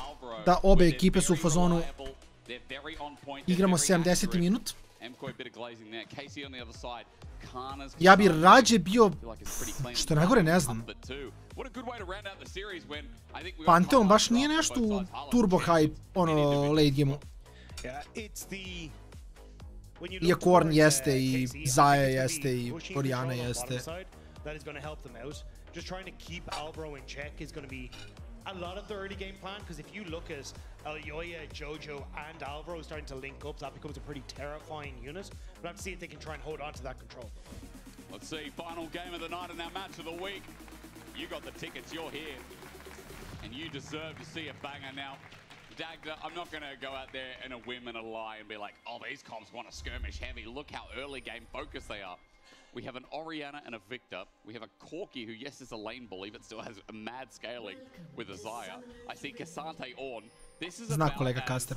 da obe ekipe su u fazonu igramo 70. minut. Ja bi rađe bio, što najgore ne znam, Pantheon baš nije nešto u turbo hype, ono, late game-u. Iako Orn jeste i Zaya jeste i Oriana jeste. A lot of the early game plan, because if you look at Elyoya, Jojo, and Alvaro starting to link up, that becomes a pretty terrifying unit. But I have to see if they can try and hold on to that control. Let's see, final game of the night and our match of the week. You got the tickets, you're here. And you deserve to see a banger now. Dagda, I'm not going to go out there and a whim and a lie and be like, oh, these comps want to skirmish heavy. Look how early game focused they are. We have an Oriana and a Victor. We have a Corki, who, yes, is a lane bully, but still has a mad scaling with a Zaya. I see Cassante on. This is about as,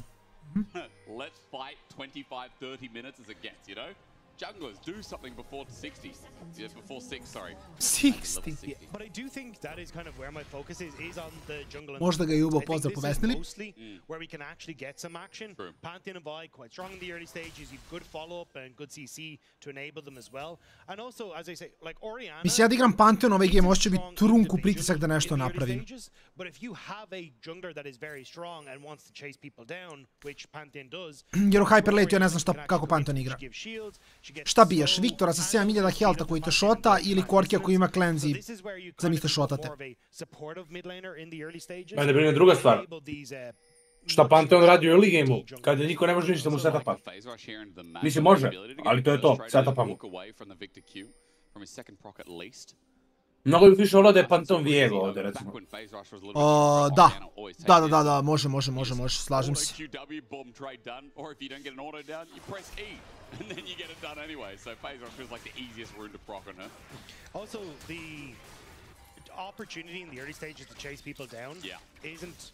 let's fight 25, 30 minutes as it gets, you know? Junglers, do something before 60. Yeah, before 6, sorry. 60. Yeah, but I do think that is kind of where my focus is on the jungle. And možda ga je Ubo pozdrav povesnili. Where we can actually get some action. True. Pantheon and Vi quite strong in the early stages. You've good follow-up and good CC to enable them as well. And also, as I say, like Oriana... Mislim, ja da igram Pantheon ovaj game, možda će biti trunku pritisak da nešto napravim. But if you have a jungler that is very strong and wants to chase people down, which Pantheon does... Jer u Hyperlate ja ne znam kako Pantheon igra. Šta bijaš, Viktora sa 7000 healtha koji te šota ili Korkija koji ima cleanse i za njih te šotate? Mene brine druga stvar. Šta Pantheon radi u early game-u, kada niko ne može ništa mu setapa. Mislim, može, ali to je to, setapa mu. Mnogo bih više volao da je Pantheon Viego ovdje, recimo. Da, može, slažem se. And then you get it done anyway, so Phasor feels like the easiest rune to proc on her. Also, the opportunity in the early stages to chase people down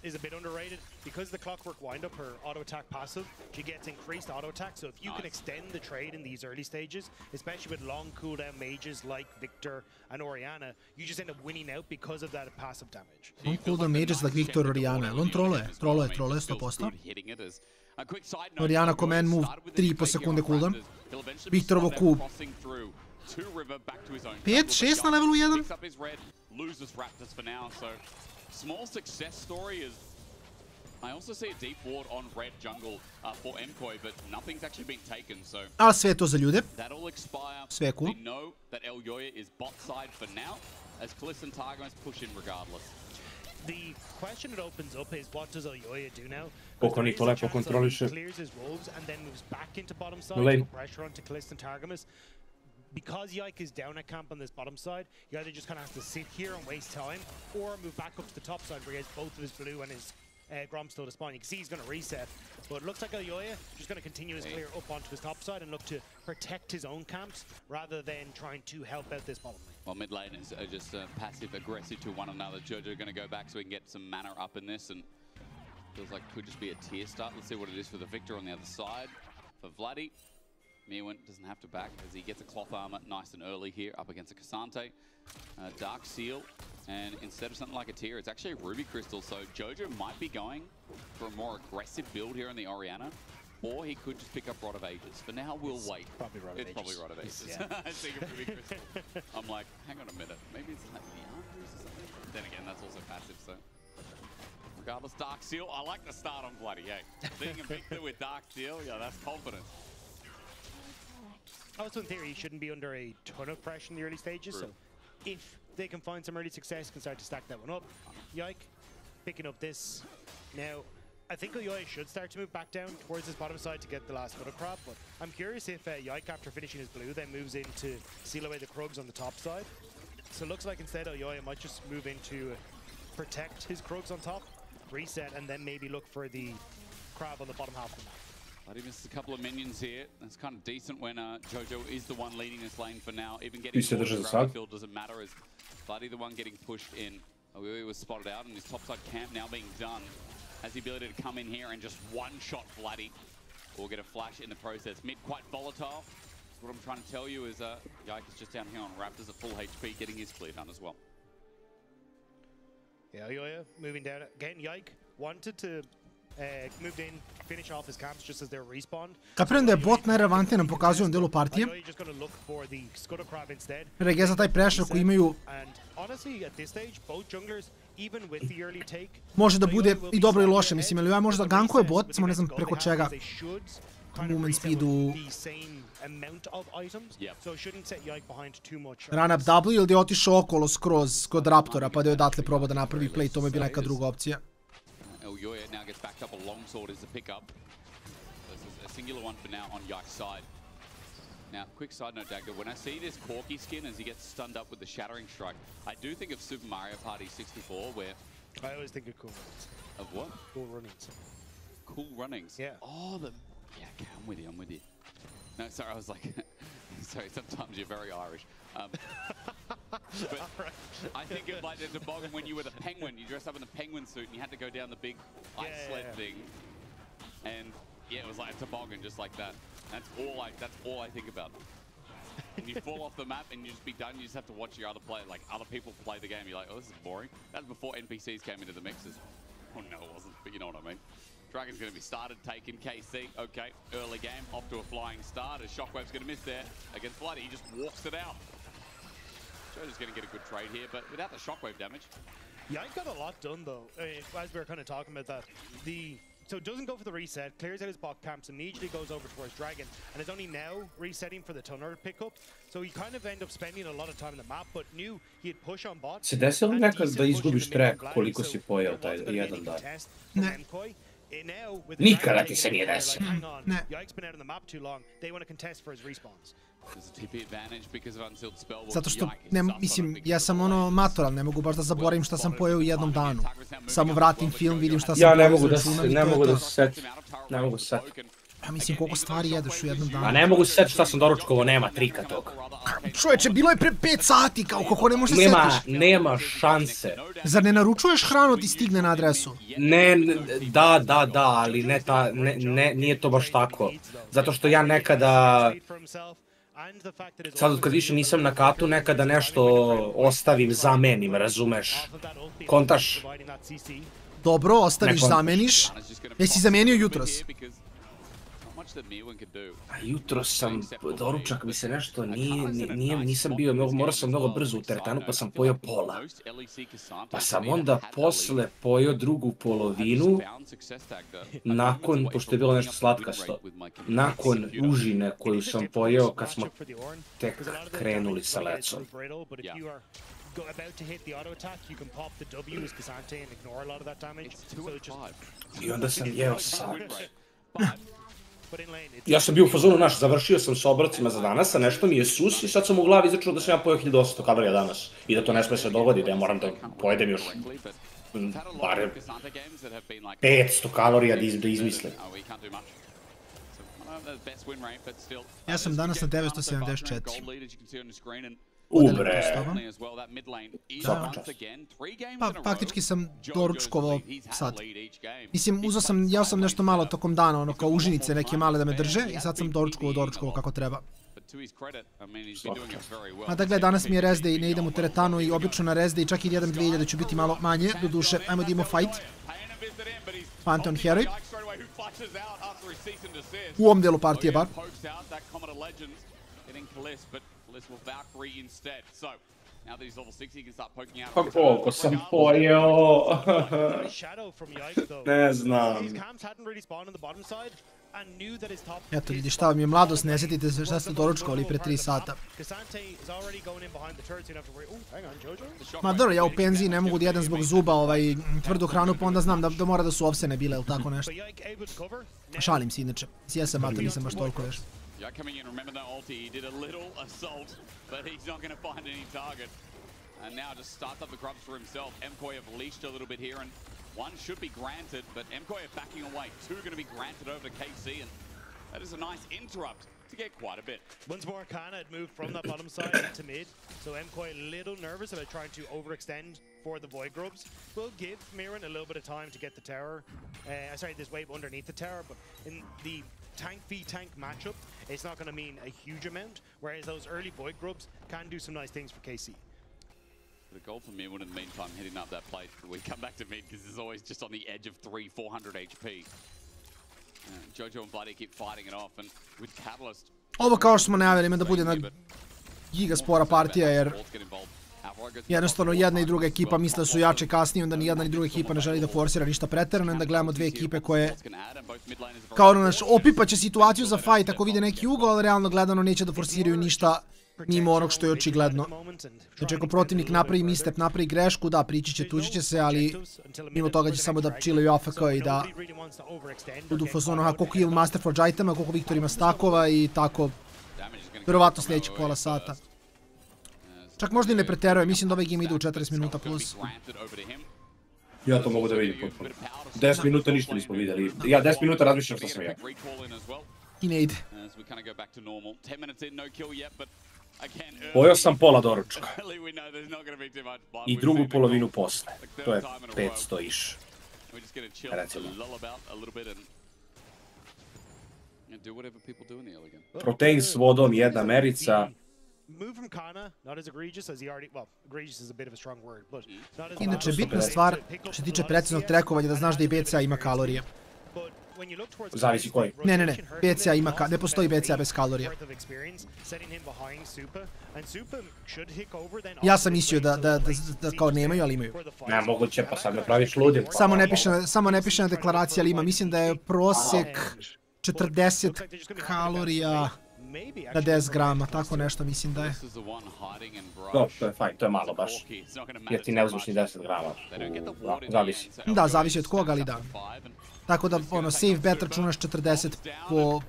is a bit underrated. Because the Clockwork Wind-Up, her auto-attack passive, she gets increased auto-attack, so if you can extend the trade in these early stages, especially with long cooldown mages like Victor and Oriana, you just end up winning out because of that passive damage. Long cooldown mages like Victor Oriana, on troluje 100%. Oriana command move 3,5 sekunde cooldown. Viktorovo Q 5-6 na levelu 1. Small success story is I also see a deep ward on red jungle for Mkoi, but nothing's actually been taken, so ali sve je to za ljude. That'll expire. Sve je cool. We know that Elyoya is bot side for now, as Kliss and Targamas push in regardless. The question it opens up is what does Elyoya do now? Koliko Niko lepo kontroliše. Clears his wolves and then moves back into bottom side, put pressure onto Kliss and Targamas. Because Yike is down at camp on this bottom side, you either just kind of have to sit here and waste time, or move back up to the top side where he has both of his blue and his Grom still to spawn. You can see he's going to reset, but it looks like Elyoya just going to continue his clear up onto his top side and look to protect his own camps rather than trying to help out this bottom lane. Well, mid laners are just passive-aggressive to one another. Jojo going to go back so we can get some mana up in this, and feels like could just be a tier start. Let's see what it is for the Victor on the other side. For Vladdy, Mirwin doesn't have to back as he gets a cloth armor nice and early here up against a Cassante. Dark Seal, and instead of something like a tier, it's actually a Ruby Crystal, so Jojo might be going for a more aggressive build here on the Oriana, or he could just pick up Rod of Ages. For now, we'll wait. Probably Rod of Ages. It's probably Rod of Ages. Yeah. I think of Ruby Crystal. I'm like, hang on a minute, maybe it's like Neanders or something? Then again, that's also passive, so... Regardless, Dark Seal, I like the start on Bloody, hey. Being a Victor with Dark Seal, yeah, that's confidence. Also, in theory, he shouldn't be under a ton of pressure in the early stages, so if they can find some early success, can start to stack that one up. Yike, picking up this. Now, I think Elyoya should start to move back down towards his bottom side to get the last Gutter Crop, but I'm curious if Yike, after finishing his blue, then moves in to seal away the Krugs on the top side. So it looks like instead Elyoya might just move in to protect his Krugs on top, reset, and then maybe look for the crab on the bottom half of the map. But he misses a couple of minions here. That's kind of decent when Jojo is the one leading this lane for now. Even getting forward to the gravity field doesn't matter as Buddy the one getting pushed in. He was spotted out and his topside camp now being done. Has the ability to come in here and just one-shot Vladdy. Or get a flash in the process. Mid quite volatile. What I'm trying to tell you is Yike is just down here on Raptors at full HP getting his clear done as well. Yeah, Yoya moving down again. Yike wanted to move in, finish off his camps just as they're respawned. Kapiram da je bot najrelevantniji nam pokazuje u delu partije. Rege za taj pressure koji imaju može da bude i dobro i loše, mislim, ali ovaj može da gankuje bot, samo ne znam preko čega. Movement speedu. Run up W ili da je otišao okolo skroz kod Raptora pa da je odatle probao da napravi play, to mi je bila neka druga opcija. Yoya now gets backed up. A longsword is the pickup. This is a singular one for now on Yike's side. Now, quick side note, Dagger. When I see this Corky skin as he gets stunned up with the Shattering Strike, I do think of Super Mario Party 64, where... I always think of Cool Runnings. Of what? Cool Runnings. Cool Runnings? Yeah. Oh, yeah, okay, I'm with you. No, sorry, I was like... sorry, sometimes you're very Irish. But I think of like the toboggan when you were the penguin. You dressed up in the penguin suit and you had to go down the big ice sled thing. And yeah, it was like a toboggan just like that. That's all I think about. And you fall off the map and you just be done. You just have to watch your other people play the game. You're like, oh, this is boring. That's before NPCs came into the mixes. Oh no, it wasn't, but you know what I mean. Dragon's going to be started, taken, KC, okay, early game, off to a flying start, as Shockwave's going to miss there against Bloody, he just walks it out. Jojo's going to get a good trade here, but without the Shockwave damage. Yeah, he got a lot done though, as we were kind of talking about that. So it doesn't go for the reset, clears out his bot camps, immediately goes over towards Dragon, and is only now resetting for the Tunnel pickup. So he kind of ended up spending a lot of time on the map, but knew he'd push on bot. Se desilo nekad da izgubiš track koliko si pojeo taj jedan dan? Ne. Nikada ti se nije desilo. Ne. Yike's been out on the map too long. They want to contest for his respawns. Zato što, mislim, ja sam ono matoran, ne mogu baš da zaboravim šta sam pojeo u jednom danu. Samo vratim film, vidim šta sam pojeo za računom i to je to. Ne mogu se setim. Ja mislim koliko stvari jedeš u jednom danu. A ne mogu se setiti šta sam doručkovao, nema trika toga. Čovječe, bilo je pre 5 sati, kako ne možeš setiš. Nema šanse. Zar ne naručuješ hranu ti stigne na adresu? Ne, da, ali nije to baš tako. Zato što ja nekada... Sad kad više nisam na katu, nekada nešto ostavim, zamenim, razumeš? Kontaš? Dobro, ostaviš, zameniš. Jesi zamenio jutros? A jutros sam, doručak mi se nešto nisam bio, morao sam mnogo brzo u teretanu pa sam pojeo pola. Pa sam onda posle pojeo drugu polovinu, nakon, pošto je bilo nešto slatkasto, nakon užine koju sam pojeo kad smo tek krenuli sa lecom. I onda sam jeo sad. Ja sam bio u fazonu, završio sam s obrocima za danas, a nešto mi je sus i sad sam u glavi izračunao da sam ja pojeo 1800 kalorija danas. I da to ne sme se dogodi, da ja moram da pojedem još barem 500 kalorija da izmislim. Ja sam danas na 974. Ubre. Pa faktički sam doručkovao sad. Mislim, jeo sam nešto malo tokom dana, ono kao užinice neke male da me drže i sad sam doručkovao kako treba. A da gledaj, danas mi je rest day, ne idem u teretanu i obično na rest day čak i 1-2000 ću biti malo manje, do duše, ajmo da imamo fight. Pantheon Heroj. U ovom delu partije bar. Pa koliko sam pojeo? Ne znam. Eto ljudi, šta vam je mladost, ne sjetite se šta ste doručkovali pre 3 sata. Ma dobro, ja u penziji ne mogu da jedem zbog zuba tvrdu hranu, pa onda znam da mora da su ovsene bile ili tako nešto. Šalim se inače, jesam mata, nisam baš toliko veš. Coming in, remember that ulti, he did a little assault, but he's not going to find any target. And now just starts up the grubs for himself. Mkoi have leashed a little bit here, and One should be granted, but Mkoi are backing away. Two are going to be granted over to KC, and that is a nice interrupt to get quite a bit. Once more, Kana had moved from that bottom side into mid, so Mkoi a little nervous about trying to overextend for the Void Grubs. Will give Miran a little bit of time to get the tower, sorry, this wave underneath the tower, but in the tank v tank matchup, it's not going to mean a huge amount, whereas those early Void Grubs can do some nice things for KC. The goal for Mirwin in the meantime, hitting up that plate. We come back to mid because it's always just on the edge of 400 HP. Jojo and Bloody keep fighting it off, and with Catalyst... Ovo kao što smo najavili, ima da bude jedna giga spora partija, jer jednostavno jedna i druga ekipa misle da su jače kasnije, onda ni jedna ni druga ekipa ne želi da forsira ništa preterano, onda gledamo dve ekipe koje kao ono, opipaće situaciju za fight ako vide neki ugol, ali realno gledano neće da forsiraju ništa mimo onog što je očigledno. Znači ako protivnik napravi misstep, napravi grešku, da, prići će, tući će se, ali mimo toga će samo da chillaju AFK i da budu u fazonu koliko heal Master Forge itema, koliko Viktor ima stakova i tako. Verovatno sljedećih pola sata. Čak možda i ne preteruje, mislim da ovaj game ide u 40 minuta plus. Ja to mogu da vidim potpuno. 10 minuta ništa nismo vidjeli. Ja 10 minuta razmišljam što sam ja. I ne ide. Pojao sam pola doručka. I drugu polovinu posle. To je 500 iš. Recimo. Protein s vodom, jedna merica. Inače, bitna stvar što se tiče preciznog trekovanja da znaš da i BCA ima kalorije. Zavisi koji? Ne, BCA ima, ne postoji BCA bez kalorija. Ja sam mislio da kao nemaju, ali imaju. Ne, moguće, pa sad me praviš ludim. Samo ne piše na deklaraciji, ali ima. Mislim da je prosjek 40 kalorija na 10 grama, tako nešto mislim da je. No, to je fajn, to je malo baš. Jer ti ne uzmeš ni 10 grama. Zavisi. Da, zavisi od koga, ali da. Tako da, ono, safe bet računaš 40 po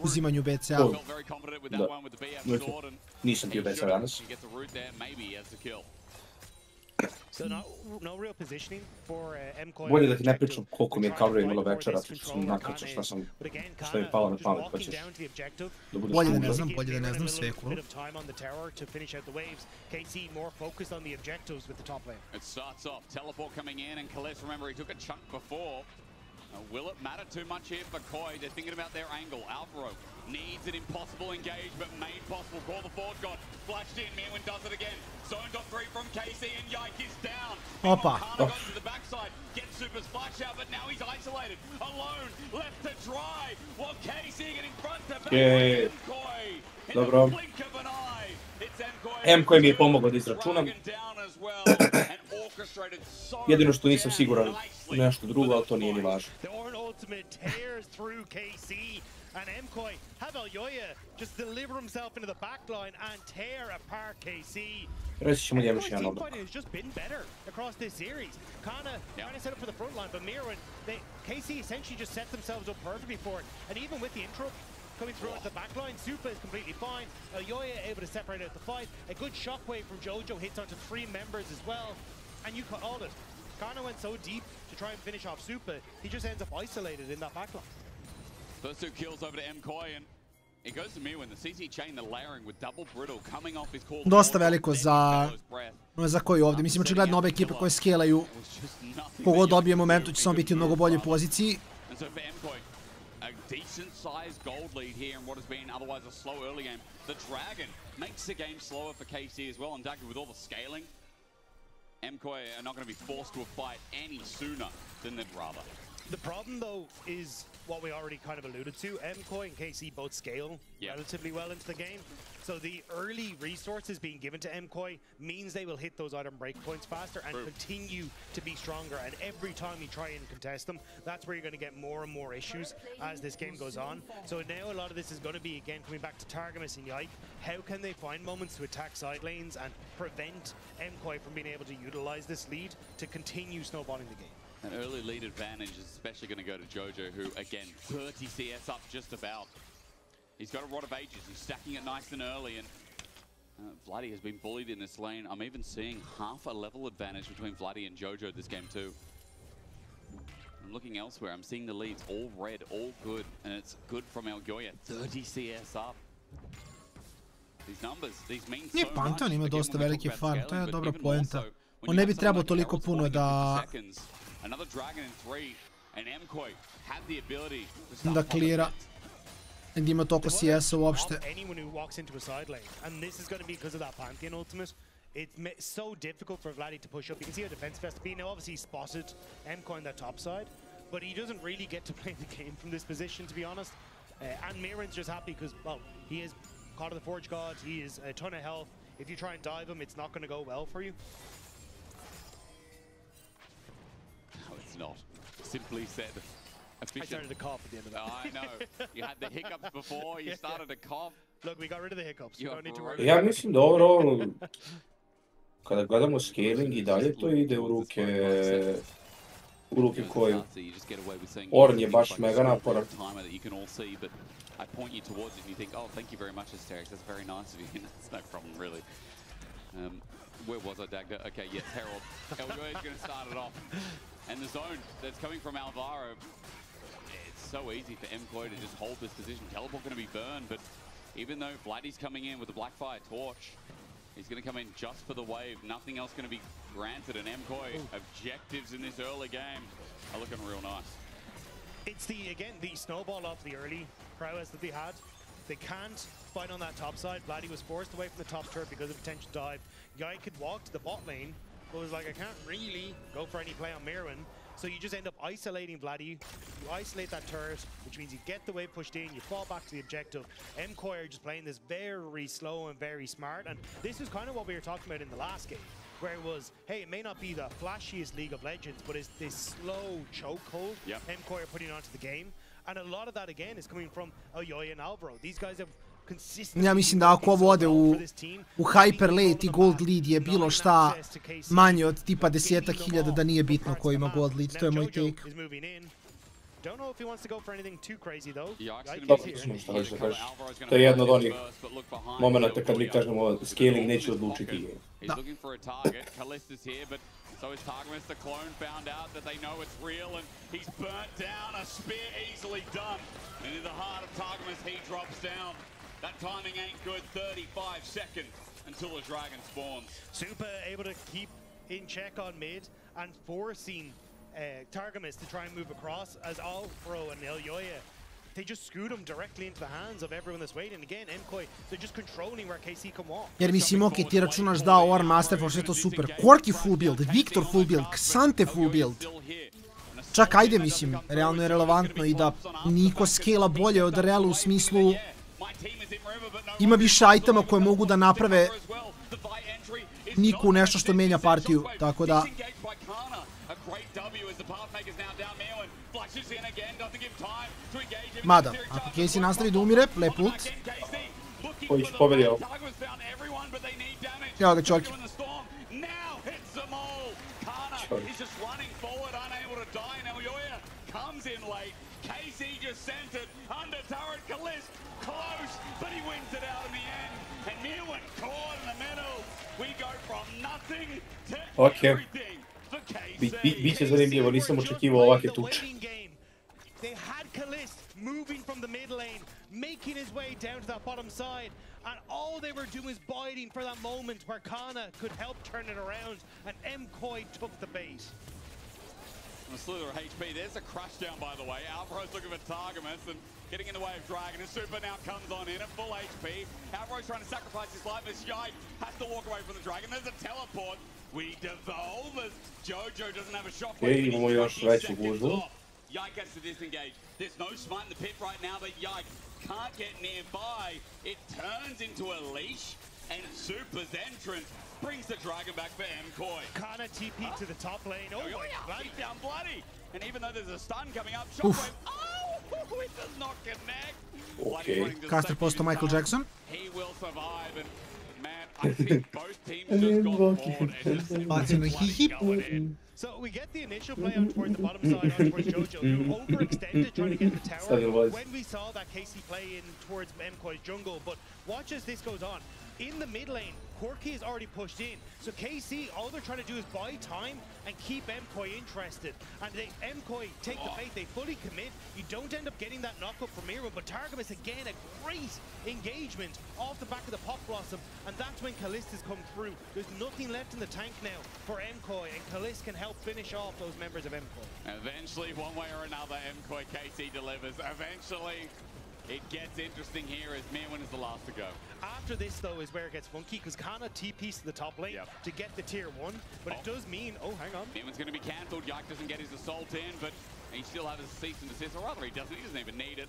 uzimanju BCA. Da, nisam ti u BCA danas. Bolje da ti ne pričam koliko mi je kalorija imalo večera, što sam nakačao što mi je palo na pamet, pa ćeš da budeš bolje da ne znam, sve je cool. Will it matter too much here for Koi? They're thinking about their angle. Alvaro needs an impossible engage, but made possible. Call the forward god. Flashed in. Mirwin does it again. Zone.3 from KC, and Yike is down. Opa. Goes to the backside. Gets super splash out, but now he's isolated. Alone. Left to dry. While KC getting front to back. Mkoi. Dobro. Mkoi mi je pomogao da izračunam. Jedino što nisam siguran nešto drugo, ali to nije ni važno. And Mkoi have Aljoya just deliver himself into the backline and tear apart KC. Reći ćemo njemu još jedan odlog. Has just been better across this series. Kana trying to set up for the front line, but Mirwin, KC essentially just set themselves up perfectly for it. And even with the intro coming through at the backline, Super is completely fine. Aljoya able to separate out the fight. A good shockwave from Jojo hits onto 3 members as well. And you called it. Kana went so deep to try and finish off Super, he just ends up isolated in that backline. First 2 kills over to Mkoi, and it goes to Mirwin. The CC chain, the layering with double brittle coming off his core. Dosta veliko za Koi ovdje. Mislim, očigledno ove ekipe koje skelaju, kogod dobije momentu će samo biti u mnogo boljoj poziciji. And so for Mkoi, a decent sized gold lead here in what has been otherwise a slow early game. The Dragon makes the game slower for KC as well, and Dagger with all the scaling. Mkoi are not going to be forced to a fight any sooner than they'd rather. The problem, though, is what we already kind of alluded to. Mkoi and KC both scale relatively well into the game. So the early resources being given to Mkoi means they will hit those item breakpoints faster and continue to be stronger. And every time you try and contest them, that's where you're going to get more and more issues as this game goes on. So now a lot of this is going to be, again, coming back to Targamas and Yike. How can they find moments to attack side lanes and prevent Mkoi from being able to utilize this lead to continue snowballing the game? An early lead advantage is especially going to go to Jojo, who, again, 30 CS up just about. He's got a Rod of Ages. He's stacking it nice and early, and Vladdy has been bullied in this lane. I'm even seeing half a level advantage between Vladdy and Jojo this game, too. I'm looking elsewhere. I'm seeing the leads all red, all good, and it's good from Mkoi. 30 CS up. These numbers, these mean so Nije panta, on ima dosta veliki farm, to je dobra poenta. On ne bi trebao toliko puno da klira. Da ima toliko CS-a uopšte. It's so difficult for Vladdy to push up. You can see how defensive has to be. Now, obviously, he spotted Mkoi on that top side, but he doesn't really get to play the game from this position, to be honest. And Miran's just happy because, well, he is caught of the Forge God. He is a ton of health. If you try and dive him, it's not going to go well for you. No, it's not. Simply said. Efficient. I started to cough at the end of that. I know. You had the hiccups before. You started to cough. Look, we got rid of the hiccups. You don't need to worry. Ja mislim dobro. Kada gledamo scaling i dalje to ide u ruke koju. Orn je baš mega naporan. I point you towards it and you think, oh, thank you very much, Asterix. That's very nice of you. That's no problem, really. Where was I, Dagda? Okay, yes, Herald. Ergo is going to start it off. And the zone that's coming from Alvaro, it's so easy for Mkoi to just hold this position. Teleport going to be burned, but even though Vladdy's coming in with the Blackfire Torch, he's going to come in just for the wave. Nothing else going to be granted. And Mkoi objectives in this early game are looking real nice. It's the snowball of the early prowess that they had. They can't fight on that top side. Vladdy was forced away from the top turret because of potential dive. Guy could walk to the bot lane, but was like, I can't really go for any play on Mirren. So you just end up isolating Vladdy. You isolate that turret, which means you get the wave pushed in, you fall back to the objective. Mkoi are just playing this very slow and very smart. And this is kind of what we were talking about in the last game, where it was, hey, it may not be the flashiest League of Legends, but it's this slow chokehold Mkoi are putting onto the game. And a lot of that, again, is coming from Aoyoya and Alvaro. These guys have consistently... Ja mislim da ako ovo ode u hyper late i gold lead je bilo šta manje od tipa 10.000 da nije bitno ko ima gold lead, to je moj take. Don't know if he wants to go for anything too crazy though. To je jedno od onih momenta kad mi kažemo scaling neće odlučiti. So is Targamas, the clone, found out that they know it's real and he's burnt down. A spear easily done. And in the heart of Targamas, he drops down. That timing ain't good. 35 seconds until the dragon spawns. Super able to keep in check on mid and forcing Targamas to try and move across as Alvaro and Aoyoya. They just scoot him directly into the hands of everyone that's waiting. Again, Mkoi, they're just controlling where KC can walk. Jer mislim, ok, ti računaš da War Masterfall, sve to super. Korki full build, Viktor full build, Xante full build. Čak ajde, mislim, realno je relevantno i da niko skela bolje od Realu u smislu ima više itema koje mogu da naprave Niku nešto što menja partiju, tako da... Mada, ako Casey nastavi da umire, lep ult. Koji će pobedio. Evo ga Čorki. Okej. Biće zanimljivo, nisam očekivao ovake tuče. They had Kalist moving from the mid lane, making his way down to that bottom side, and all they were doing is biding for that moment where Kana could help turn it around, and Mkoi took the bait. A slither of HP. There's a crush down, by the way. Alvaro's looking for Targamas and getting in the way of Dragon. And Super now comes on in at full HP. Alvaro's trying to sacrifice his life as Yite has to walk away from the Dragon. There's a teleport. We devolve as Jojo doesn't have a shockwave. Ej, imamo još veću gužvu. Yike gets to disengage. There's no smite in the pit right now, but Yike can't get nearby. It turns into a leash, and Super's entrance brings the dragon back for Mkoi. Kana TP to the top lane. Oh my God. Keep down Bloody. And even though there's a stun coming up, shockwave. Oh, it does not connect. Okay. Caster posto Michael Jackson. He will survive, and man, I think both teams just got bored and just So we get the initial play out towards the bottom side, out towards Jojo, who overextended trying to get the tower when we saw that KC play in towards Mkoi's jungle. But watch as this goes on. in the mid lane, Corki is already pushed in. So KC, all they're trying to do is buy time and keep Mkoi interested. And Mkoi take the bait, they fully commit. You don't end up getting that knockup from Miro, but Targamas again, a great engagement off the back of the Pop Blossom. And that's when Callista's come through. There's nothing left in the tank now for Mkoi, and Callista can help finish off those members of Mkoi. Eventually, one way or another, Mkoi KC delivers. Eventually, it gets interesting here as Mirwin is the last to go. After this, though, is where it gets funky, because Kana TP's to the top lane to get the tier 1, but it does mean, hang on. Mirwin's going to be cancelled. Yike doesn't get his assault in, but he still has his cease and desist, or rather he doesn't even need it.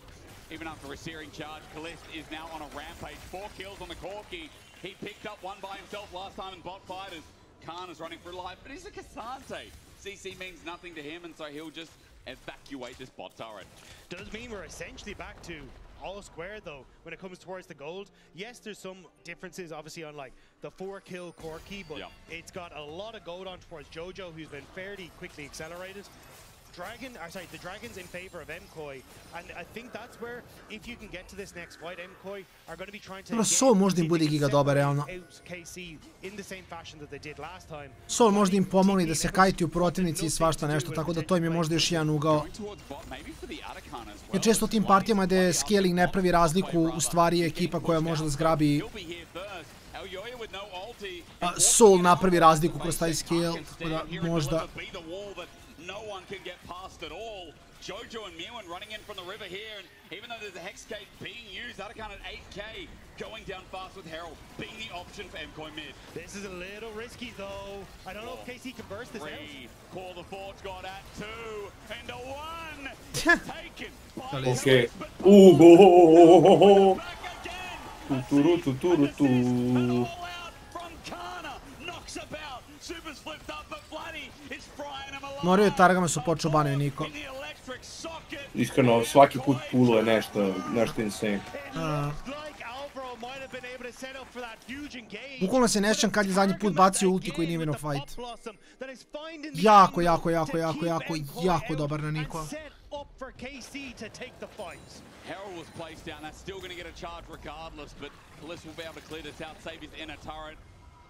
Even after a searing charge, Callista is now on a rampage. 4 kills on the Corki. He picked up one by himself last time in bot fight as Kana's running for life, but he's a Cassante. CC means nothing to him, and so he'll just evacuate this bot turret. Does mean we're essentially back to all square, though, when it comes towards the gold. Yes, there's some differences, obviously, on like the 4-kill Corki, but it's got a lot of gold on towards Jojo, who's been fairly quickly accelerated. The Dragon's in favor of Mkoi, and I think that's where, if you can get to this next fight, Mkoi are going to be trying to Sol možda im bude giga dobar, realno. Sol možda im pomogne da se kajtuju protivnici i svašta nešto, tako da to im je možda još jedan ugao. Jer često u tim partijama gde scaling ne pravi razliku, u stvari je ekipa koja može da zgrabi Sol napravi razliku kroz taj scale, tako da možda... No one can get past at all. Jojo and Mirwin running in from the river here, and even though there's a Hexcade being used, Atakan at 8k, going down fast with Herald, being the option for Mkoi mid. This is a little risky though. I don't know if KC can burst this out. Call the Forge God at 2, and a 1! Taken by Okay. from Kana, knocks about, Super's flipped up, but Bloody is frying him alive. Moraju Targama su počeo banaju Niko. Iskreno, svaki put puluje nešto insane. Bukvalno se ne sjećam kad je zadnji put bacio ulti koji nije vidio fight. Jako dobar na Niko. Herald was placed down, that's still going to get a charge regardless, but Bliss will be able to clear this out, save his inner turret.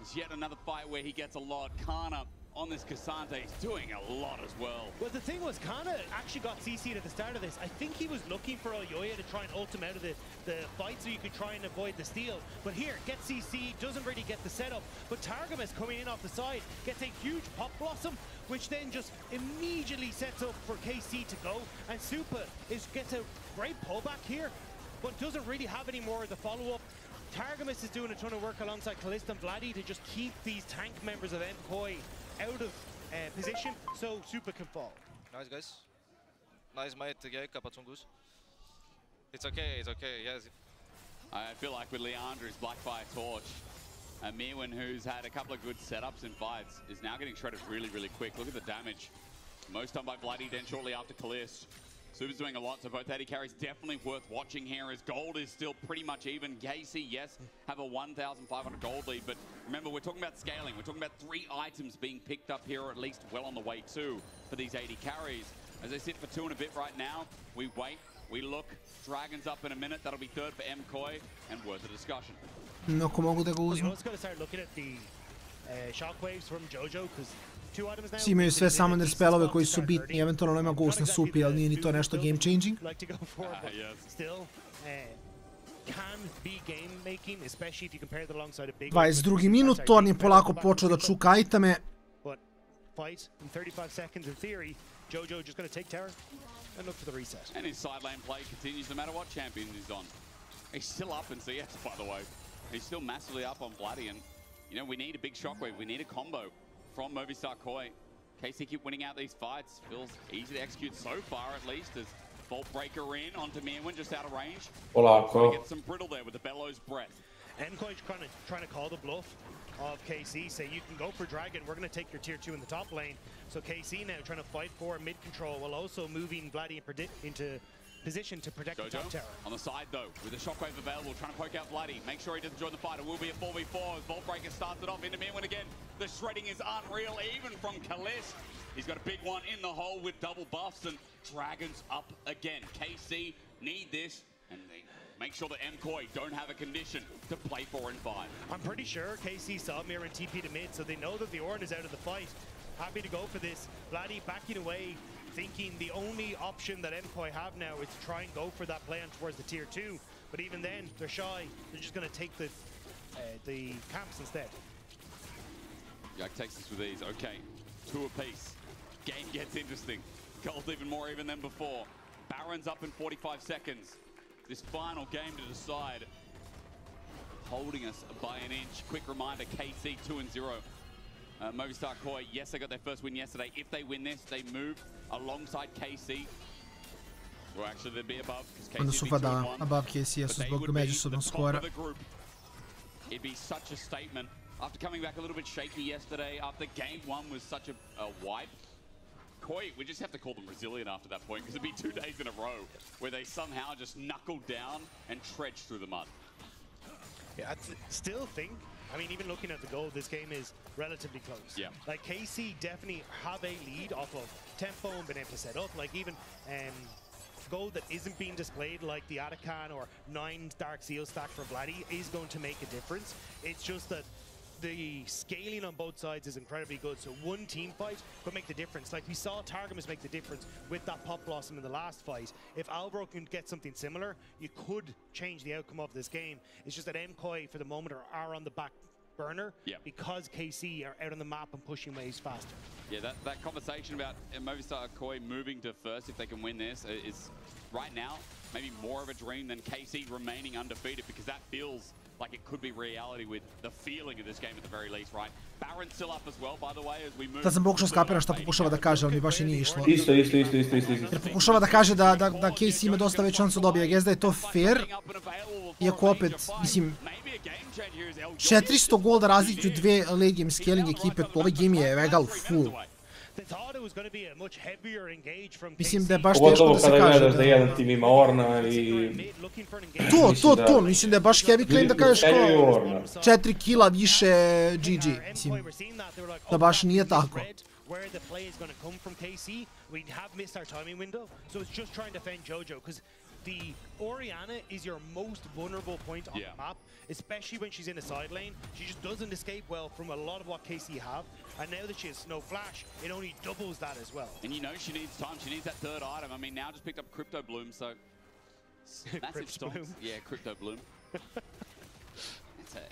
There's yet another fight where he gets a lot. Kana on this Cassante is doing a lot as well. Well, the thing was, Kana actually got CC'd at the start of this. I think he was looking for Oyoya to try and ult him out of the fight so you could try and avoid the steal. But here, gets CC, doesn't really get the setup. But Targum is coming in off the side, gets a huge Pop Blossom, which then just immediately sets up for KC to go. And Super gets a great pullback here, but doesn't really have any more of the follow-up. Targamas is doing a ton of work alongside Callista and Vladi to just keep these tank members of Mkoi out of position so Super can fall. Nice, guys. Nice mate, Kapatsungus. It's okay, yes. I feel like with Leandra's Blackfire Torch, Mirwin, who's had a couple of good setups in fights, is now getting shredded really, really quick. Look at the damage. Most done by Bloody, then shortly after Callista. Super's doing a lot, so both AD carries definitely worth watching here as gold is still pretty much even. KC, yes, have a 1,500 gold lead, but remember, we're talking about scaling. We're talking about 3 items being picked up here, or at least well on the way too, for these AD carries. As they sit for 2 and a bit right now, we wait, we look. Dragon's up in a minute, that'll be 3rd for Mkoi, and worth a discussion. Ako mogu da ga uzmu. Let's go to start looking at the shockwaves from Jojo, because Svi imaju sve summoner spellove koji su bitni, eventualno nema Ghost na Supi, ali nije ni to nešto game changing. 22. minut, Thor je polako počeo da čuka iteme. Jojo just going to take Terror and look for the reset. And his side lane play continues no matter what champion he's on. He's still up in CS, by the way. He's still massively up on Bloody, and you know, we need a big shockwave, we need a combo from Movistar Koi. KC keep winning out these fights. Feels easy to execute so far, at least, as Vault Breaker in onto Mirwin, just out of range. Polako. Get some brittle there with the Bellows Breath. Mkoi's trying to call the bluff of KC, say you can go for Dragon, we're going to take your tier 2 in the top lane. So KC now trying to fight for mid control while also moving Vladi into position to protect the top tower. On the side though, with the shockwave available, trying to poke out Vladi. Make sure he doesn't join the fight. It will be a 4v4 as Vault Breaker starts it off into Mirwin again. The shredding is unreal, even from Callista. He's got a big one in the hole with double buffs, and Dragons up again. KC need this, and they make sure that Mkoi don't have a condition to play 4 and 5. I'm pretty sure KC saw Mir and TP to mid, so they know that the Ornn is out of the fight. Happy to go for this. Vladdy backing away, thinking the only option that Mkoi have now is to try and go for that play on towards the tier 2. But even then, they're shy. They're just going to take the camps instead. Yak takes this with ease. Okay, 2 apiece. Game gets interesting. Gold even more even than before. Baron's up in 45 seconds. This final game to decide. Holding us by an inch. Quick reminder, KC 2-0. Movistar Koi, yes, they got their first win yesterday. If they win this, they move alongside KC. Well, actually, they'd be above. Onda su above KC, su zbog međusobnog skora. It'd be such a statement. After coming back a little bit shaky yesterday, after game 1 was such a wipe, Koi, we just have to call them resilient after that point, because it'd be 2 days in a row where they somehow just knuckled down and trudged through the mud. Yeah, I still think, I mean, even looking at the goal, this game is relatively close. Yeah. Like, KC definitely have a lead off of tempo and being able to set up. Like, even gold that isn't being displayed, like the Atakan or 9 Dark Seal stack for Vladdy, is going to make a difference. It's just that the scaling on both sides is incredibly good, so one team fight could make the difference. Like we saw Targamas make the difference with that Pop Blossom in the last fight. If Alvaro can get something similar, you could change the outcome of this game. It's just that Mkoi, for the moment, are on the back burner because KC are out on the map and pushing waves faster. Yeah, that conversation about Movistar Koi moving to first if they can win this is right now maybe more of a dream than KC remaining undefeated, because that feels like it could be reality with the feeling of this game at the very least, right? Baron's still up as well, by the way, as we move. Sad sam pokušao skapiram šta pokušava da kaže, ali mi baš i nije išlo. Isto. Jer pokušava da kaže da KC ima dosta već šansu dobije. Ja guess da je to fair, iako opet, mislim, 400 golda različuju 2 late game scaling ekipe, ovaj game je egal full. Mislim da je baš teško da se kaže. Pogotovo kada gledaš da jedan tim ima Orna i... To, mislim da je baš heavy claim da kažeš kao 4 kila više GG, mislim, da baš nije tako. Where the play is going to come from KC, we have missed our timing window, so it's just trying to defend Jojo, because the Orianna is your most vulnerable point on the map, especially when she's in a side lane. She just doesn't escape well from a lot of what KC have, and now that she has Snow Flash, it only doubles that as well. And you know she needs time, she needs that third item. I mean, now just picked up Crypto Bloom, so... Massive storms. Yeah, Crypto Bloom. It's an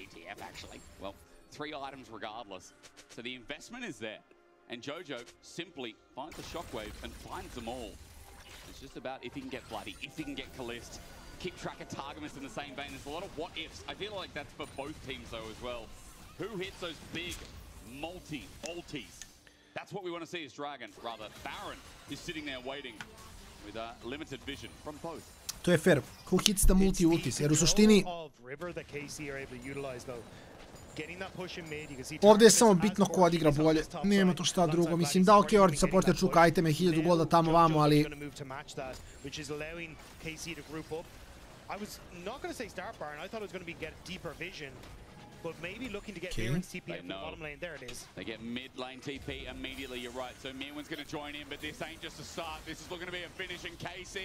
ETF, actually. Well, 3 items regardless. So the investment is there. And Jojo simply finds the shockwave and finds them all. It's just about if he can get Bloody, if he can get Callist, keep track of Targamas in the same vein. There's a lot of what-ifs. I feel like that's for both teams, though, as well. Who hits those big multi-ultis? That's what we want to see as Dragon. Rather, Baron is sitting there waiting with limited vision from both. To je fair. Who hits the multi-ultis? Jer u suštini... Ovdje je samo bitno ko odigra bolje. Nema to šta drugo. Mislim da okej, Orti supporter čuka iteme, 1000 golda tamo vamo, ali... I was not going to say start Baron. I thought it was going to be get deeper vision. But maybe looking to get Mirren's TP up the bottom lane. There it is. They get mid lane TP immediately, you're right. So Mirren's going to join in, but this ain't just a start. This is looking to be a finish, and KC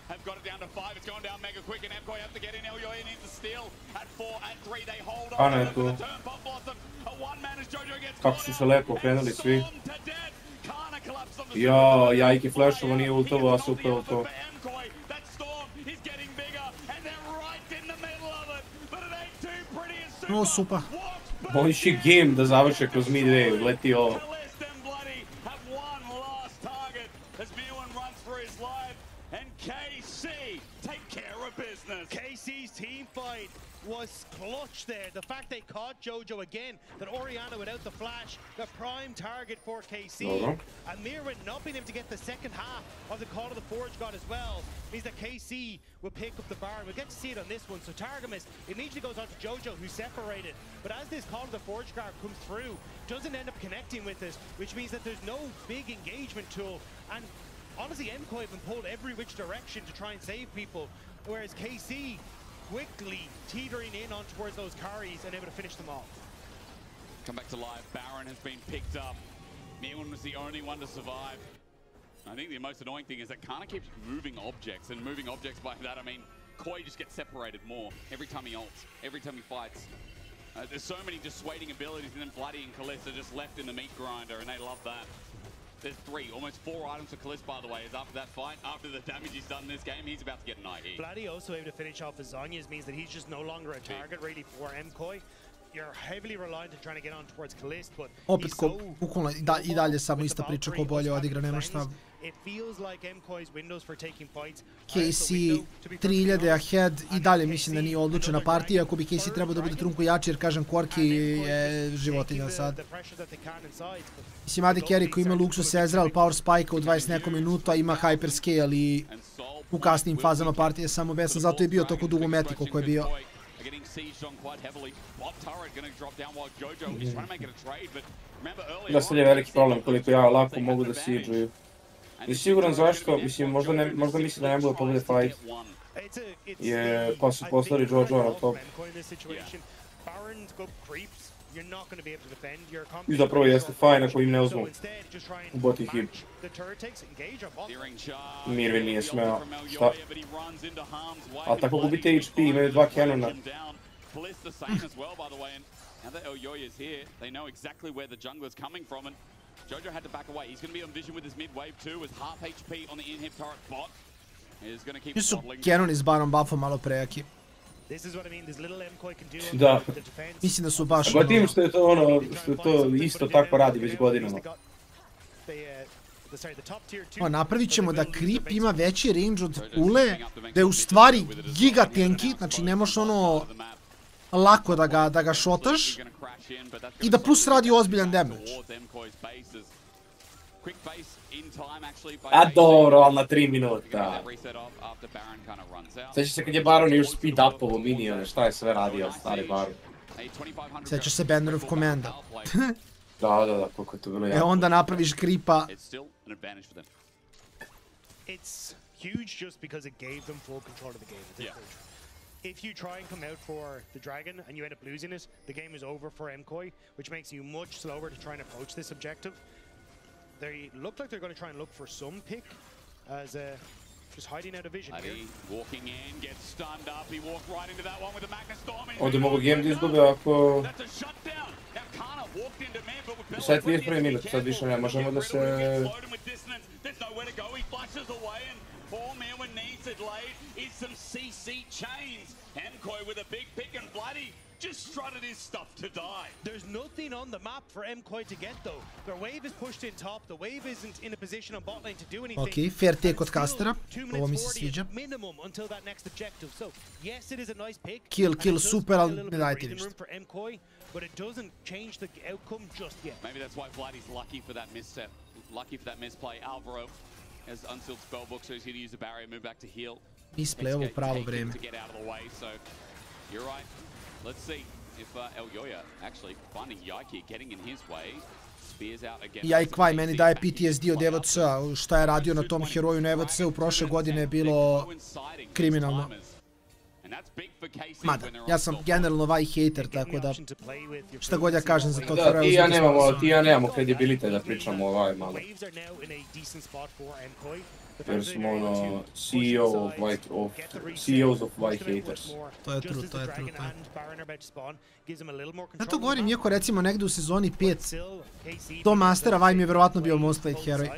have got it down to 5. It's going down mega quick, and Mkoi have to get in. Elioy needs to steal at 4, at 3. They hold on to the turn. Pop Blossom, a one-man as Jojo gets Kako su se lepo krenuli svi. Jo, Jajki flashovo nije ultovo, a super ultovo. No, super. Oni će game da završe kroz mid wave, leti ovo. KC's team fight was clutch there. The fact they caught Jojo again, that Orianna without the flash, the prime target for KC. And Mirren not being able to get the second half of the Call of the Forge God as well means that KC will pick up the bar. We'll get to see it on this one. So Targamas immediately goes on to Jojo, who's separated. But as this Call of the Forge guard comes through, doesn't end up connecting with this, which means that there's no big engagement tool. And honestly, Mkoi have been pulled every which direction to try and save people, whereas KC quickly teetering in on towards those carries and able to finish them off. Come back to life. Baron has been picked up. Mirren was the only one to survive. I think the most annoying thing is that Kana keeps moving objects, and moving objects by that I mean Koi just gets separated more every time he ults, every time he fights. There's so many dissuading abilities, and then Bloody and Kalista are just left in the meat grinder, and they love that. There's almost four items for Kalista, by the way, is after that fight, after the damage he's done in this game, he's about to get an IE. Bloody also able to finish off his Zhonya's means that he's just no longer a target really for Mkoi. You're heavily reliant on trying to get on towards Kalista, but opet bukvalno i dalje samo ista priča ko bolje odigra, nema šta. It feels like Mkoi's windows for taking fights. KC 3000 ahead i dalje mislim da nije odlučena partija, ako bi KC trebao da bude trunko jači, jer kažem Korki je životinja sad. Mislim, AD Carry koji ima Luxus Ezreal, Power Spike u 20 neko minuta, ima Hyperscale i u kasnim fazama partije samo besan, zato je bio toko dugo meti koliko je bio. Da je veliki problem koliko ja lako mogu da siđuju. Nisi siguran zašto, mislim, možda misli da ne mogu da pobede fight. Pa su poslali Jojo na top. I zapravo jeste fajn ako im ne uzmu boti hip. Mirvin nije smeo. Šta? A tako gubite HP, imaju dva Canona. Jojo had to back away. He's going to be on vision with his mid wave too, with half HP on the in-hip turret bot. He's going to keep bottling. Canon iz Baron buffom malo prejaki. This is what I mean, this little Mkoi can do. Da. Mislim da su baš... A gotivim što je to isto tako radi već godinama. Napravit ćemo da Creep ima veći range od Ule, da je u stvari giga tanky, znači ne možeš ono lako da ga šotaš i da plus radi ozbiljan damage. A dobro, ali na 3 minuta. Sjeća se kad je Baron još speed upovo minione, šta je sve radio stari Baron. Sjeća se Banner of Commanda. Da, koliko je to bilo jako. Onda napraviš Creepa. It's huge just because it gave them full control of the game at this stage. If you try and come out for the dragon and you end up losing it, the game is over for Mkoi, which makes you much slower to try and approach this objective. They look like they're going to try and look for some pick as just hiding out of vision here. Walking in, gets stunned up. He walked right into that one with the Magna Storm. Ovdje mogu game da izgube ako... Sad 31 minut, sad više ne možemo da se... Is some CC chains. Mkoi with a big pick and Bloody just strutted his stuff to die. There's nothing on the map for Mkoi to get though. Their wave is pushed in top. The wave isn't in a position on bot lane to do anything. Okay, fair take od castera. Ovo mi se sviđa. Minimum until that next objective. So, yes, it is a nice pick. Kill, super, ali ne dajte ništa. For Mkoi, but it doesn't change the outcome just yet. Maybe that's why Bloody's lucky for that misstep. Lucky for that misplay. Alvaro has unsealed spellbook, so he's going to use a barrier, move back to heal. Misplay ovo pravo vreme. You're right. Let's see if Elyoya actually finding Yeti getting in his way. Spears out again. Yajkvaj meni daje PTSD od EVC-a. Šta je radio na tom heroju na EVC-u prošle godine je bilo kriminalno. Mada, ja sam generalno vaj hater, tako da šta god ja kažem za tog heroja... Da, ti ja nemamo kredibilite da pričamo o ovaj malo. Jer smo ono CEOs of white haters. To je true. Zato govorim, iako recimo negde u sezoni 5 do Mastera, Vaj mi je verovatno bio most played heroj.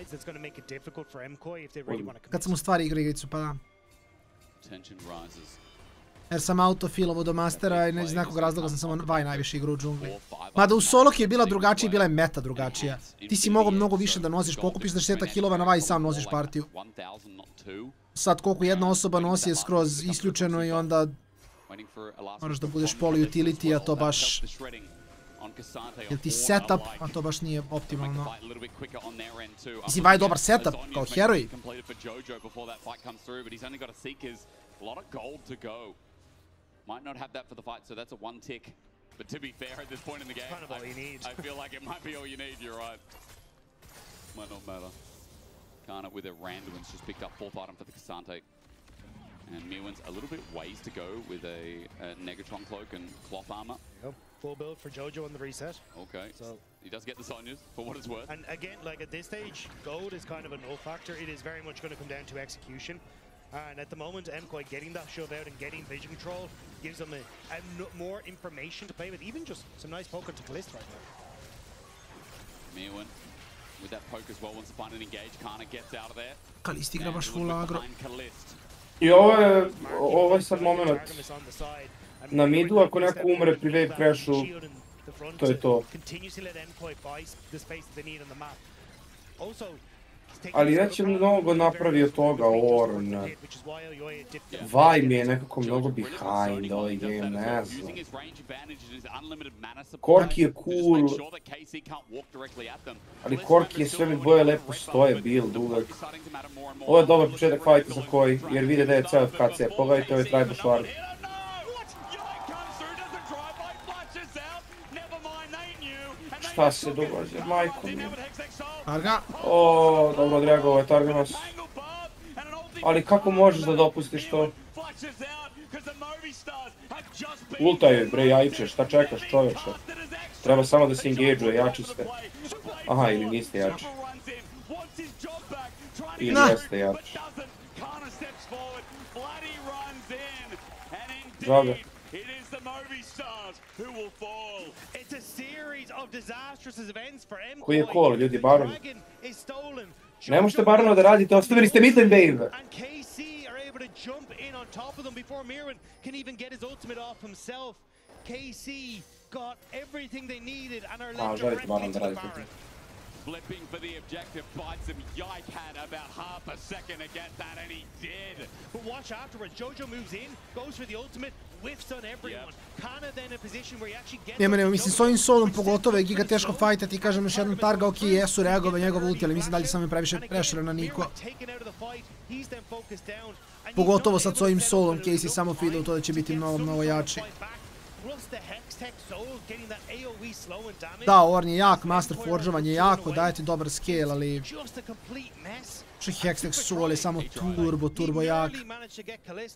Kad sam u stvari igrao igricu, pa da. Jer sam autofilovo do Mastera i iz nekog razloga sam samo Vaj najviše igrao u džungli. Mada u soloki je bila drugačija i bila je meta drugačija. Ti si mogao mnogo više da nosiš, pokupiš da 60 kilova na Vaj i sam nosiš partiju. Sad koliko jedna osoba nosi je skroz isključeno i onda moraš da budeš poli-utility, a to baš... Jel ti setup, a to baš nije optimalno. Mislim, Vaj je dobar setup, kao heroj. Might not have that for the fight, so that's a one tick. But to be fair, at this point in the game, I feel like it might be all you need, you're right. Might not matter. Kana with a random one's just picked up 4th item for the Cassante. And Miwan's a little bit ways to go with a Negatron cloak and cloth armor. Yep. Full build for Jojo on the reset. Okay, so he does get the Sonyas for what it's worth. And again, like at this stage, gold is kind of a null factor. It is very much going to come down to execution. And at the moment, Mkoi getting that shove out and getting vision control gives them more information to play with. Even just some nice poker to Kalist right now. Mirwin with that poke as well wants to find an engage. Kana gets out of there. Kalist igra baš full agro. I ovo je sad moment na midu, ako neko umre pri wave crashu, to je to. Ali već je mnogo napravio toga Orn. Vaj mi je nekako mnogo behind ovaj game, ne znam. Korki je cool, ali Korki je sve mi boje lepo stoje build uvek. Ovo je dobar početak fajta za koji, jer vide da je ceo FKC. Pogledajte ovaj tribal shard. Šta se događa, majko mi? Targa. O, dobro odreagovao je Targamas. Ali kako možeš da dopustiš to? Ultaj joj bre jajče, šta čekaš čovječe? Treba samo da se engage-uje, jači ste. Aha, ili niste jači. Ili jeste jači. Žabe. Koji je call, ljudi, Baron? Ne možete Barona da radite, ostavili ste mid lane wave. A, želite Baron da radite. Flipping for the objective, bites him. Yike had about half a second to get that, and he did. But watch afterwards. Jojo moves in, goes for the ultimate, whiffs on everyone. Kana then in a position where he actually gets... Nema, mislim, s ovim solom pogotovo je giga teško fajtati, kažem još jednom Targa, ok, jesu reagove njegov ulti, ali mislim dalje sam je previše prešao na Niko. Pogotovo sad s ovim solom, Casey samo feedao to da će biti mnogo jači. Da, Orn je jak, Master Forgeovan je jako, daje ti dobar scale, ali... Što Hextech Soul je samo turbo jak.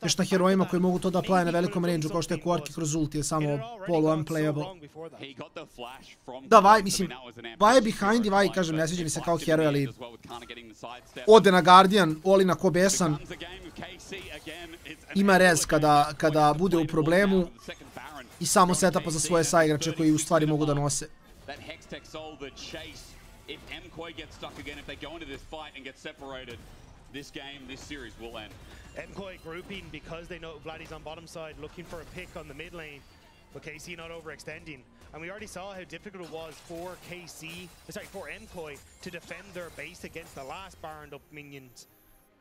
Još na herojima koji mogu to da plaje na velikom range-u, kao što je Korki kroz ulti, je samo polo unplayable. Da, Vaj, mislim, Vaj je behind i Vaj, kažem, ne sviđa mi se kao heroj, ali... Ode na Guardian, Olina ko besan. Ima rez kada bude u problemu. I samo setapa za svoje saigrače koji u stvari mogu da nose. If Mkoi gets stuck again, if they go into this fight and get separated, this game, this series will end. Mkoi grouping because they know Vladdy's on bottom side, looking for a pick on the mid lane, but KC not overextending. And we already saw how difficult it was for for Mkoi to defend their base against the last Baroned up minions.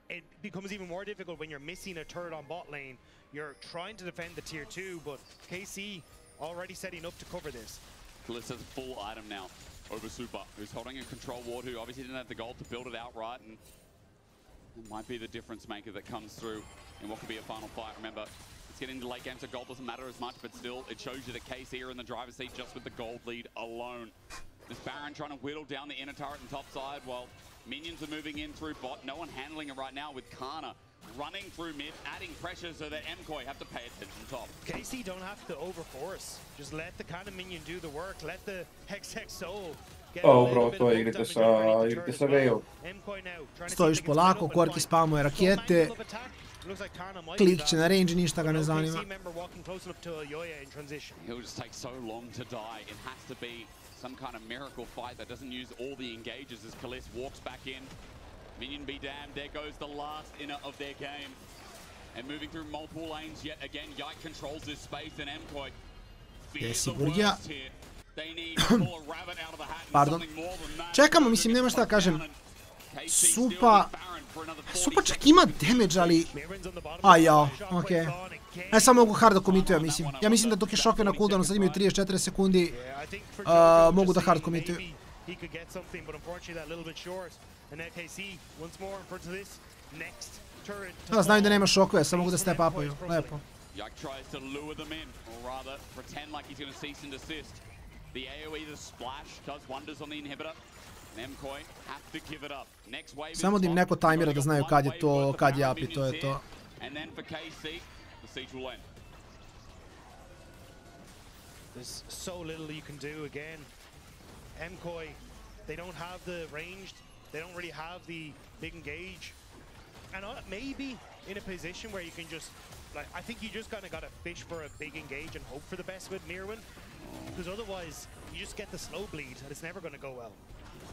It becomes even more difficult when you're missing a turret on bot lane. You're trying to defend the tier 2, but KC already setting up to cover this. Kalist has a full item now over Super, who's holding a control ward, who obviously didn't have the gold to build it outright, and it might be the difference maker that comes through in what could be a final fight. Remember, it's getting into late game, so gold doesn't matter as much, but still, it shows you that KC are in the driver's seat just with the gold lead alone. This Baron trying to whittle down the inner turret and top side, while minions are moving in through bot. No one handling it right now with Kana running through mid, adding pressure so that Mkoi have to pay attention top. KC don't have to overforce. Just let the Kana minion do the work. Let the Hextech Soul get a little bit of igrate sa Veil. Stojiš polako, Korki spamuje rakete. Klik će na range, ništa ga ne zanima. He'll just take so long to die. It has to be some kind of miracle fight that doesn't use all the engages as Kalist walks back in. Minion be damned, there goes the last inner of their game. And moving through multiple lanes yet again, Yike controls this space and Mkoi fears the worst here. They need to pull a rabbit out of the hat and something more than that. Čekamo, mislim, nema šta kažem. Supa čak ima damage, ali... A ja, okej. Ne, samo mogu hard da commituje, mislim. Ja mislim da dok je šokve na cooldownu, sad imaju 34 sekundi, mogu da hard commituju. Da, znaju da nema šokve, samo mogu da step upaju. Lepo. Samo da im neko tajmira da znaju kad je to, kad je up i to je to. There's so little you can do again. Mkoi, they don't have the ranged, they don't really have the big engage. And maybe in a position where you can just, like, I think you just kind of got to fish for a big engage and hope for the best with Mirwin, because otherwise you just get the slow bleed and it's never going to go well.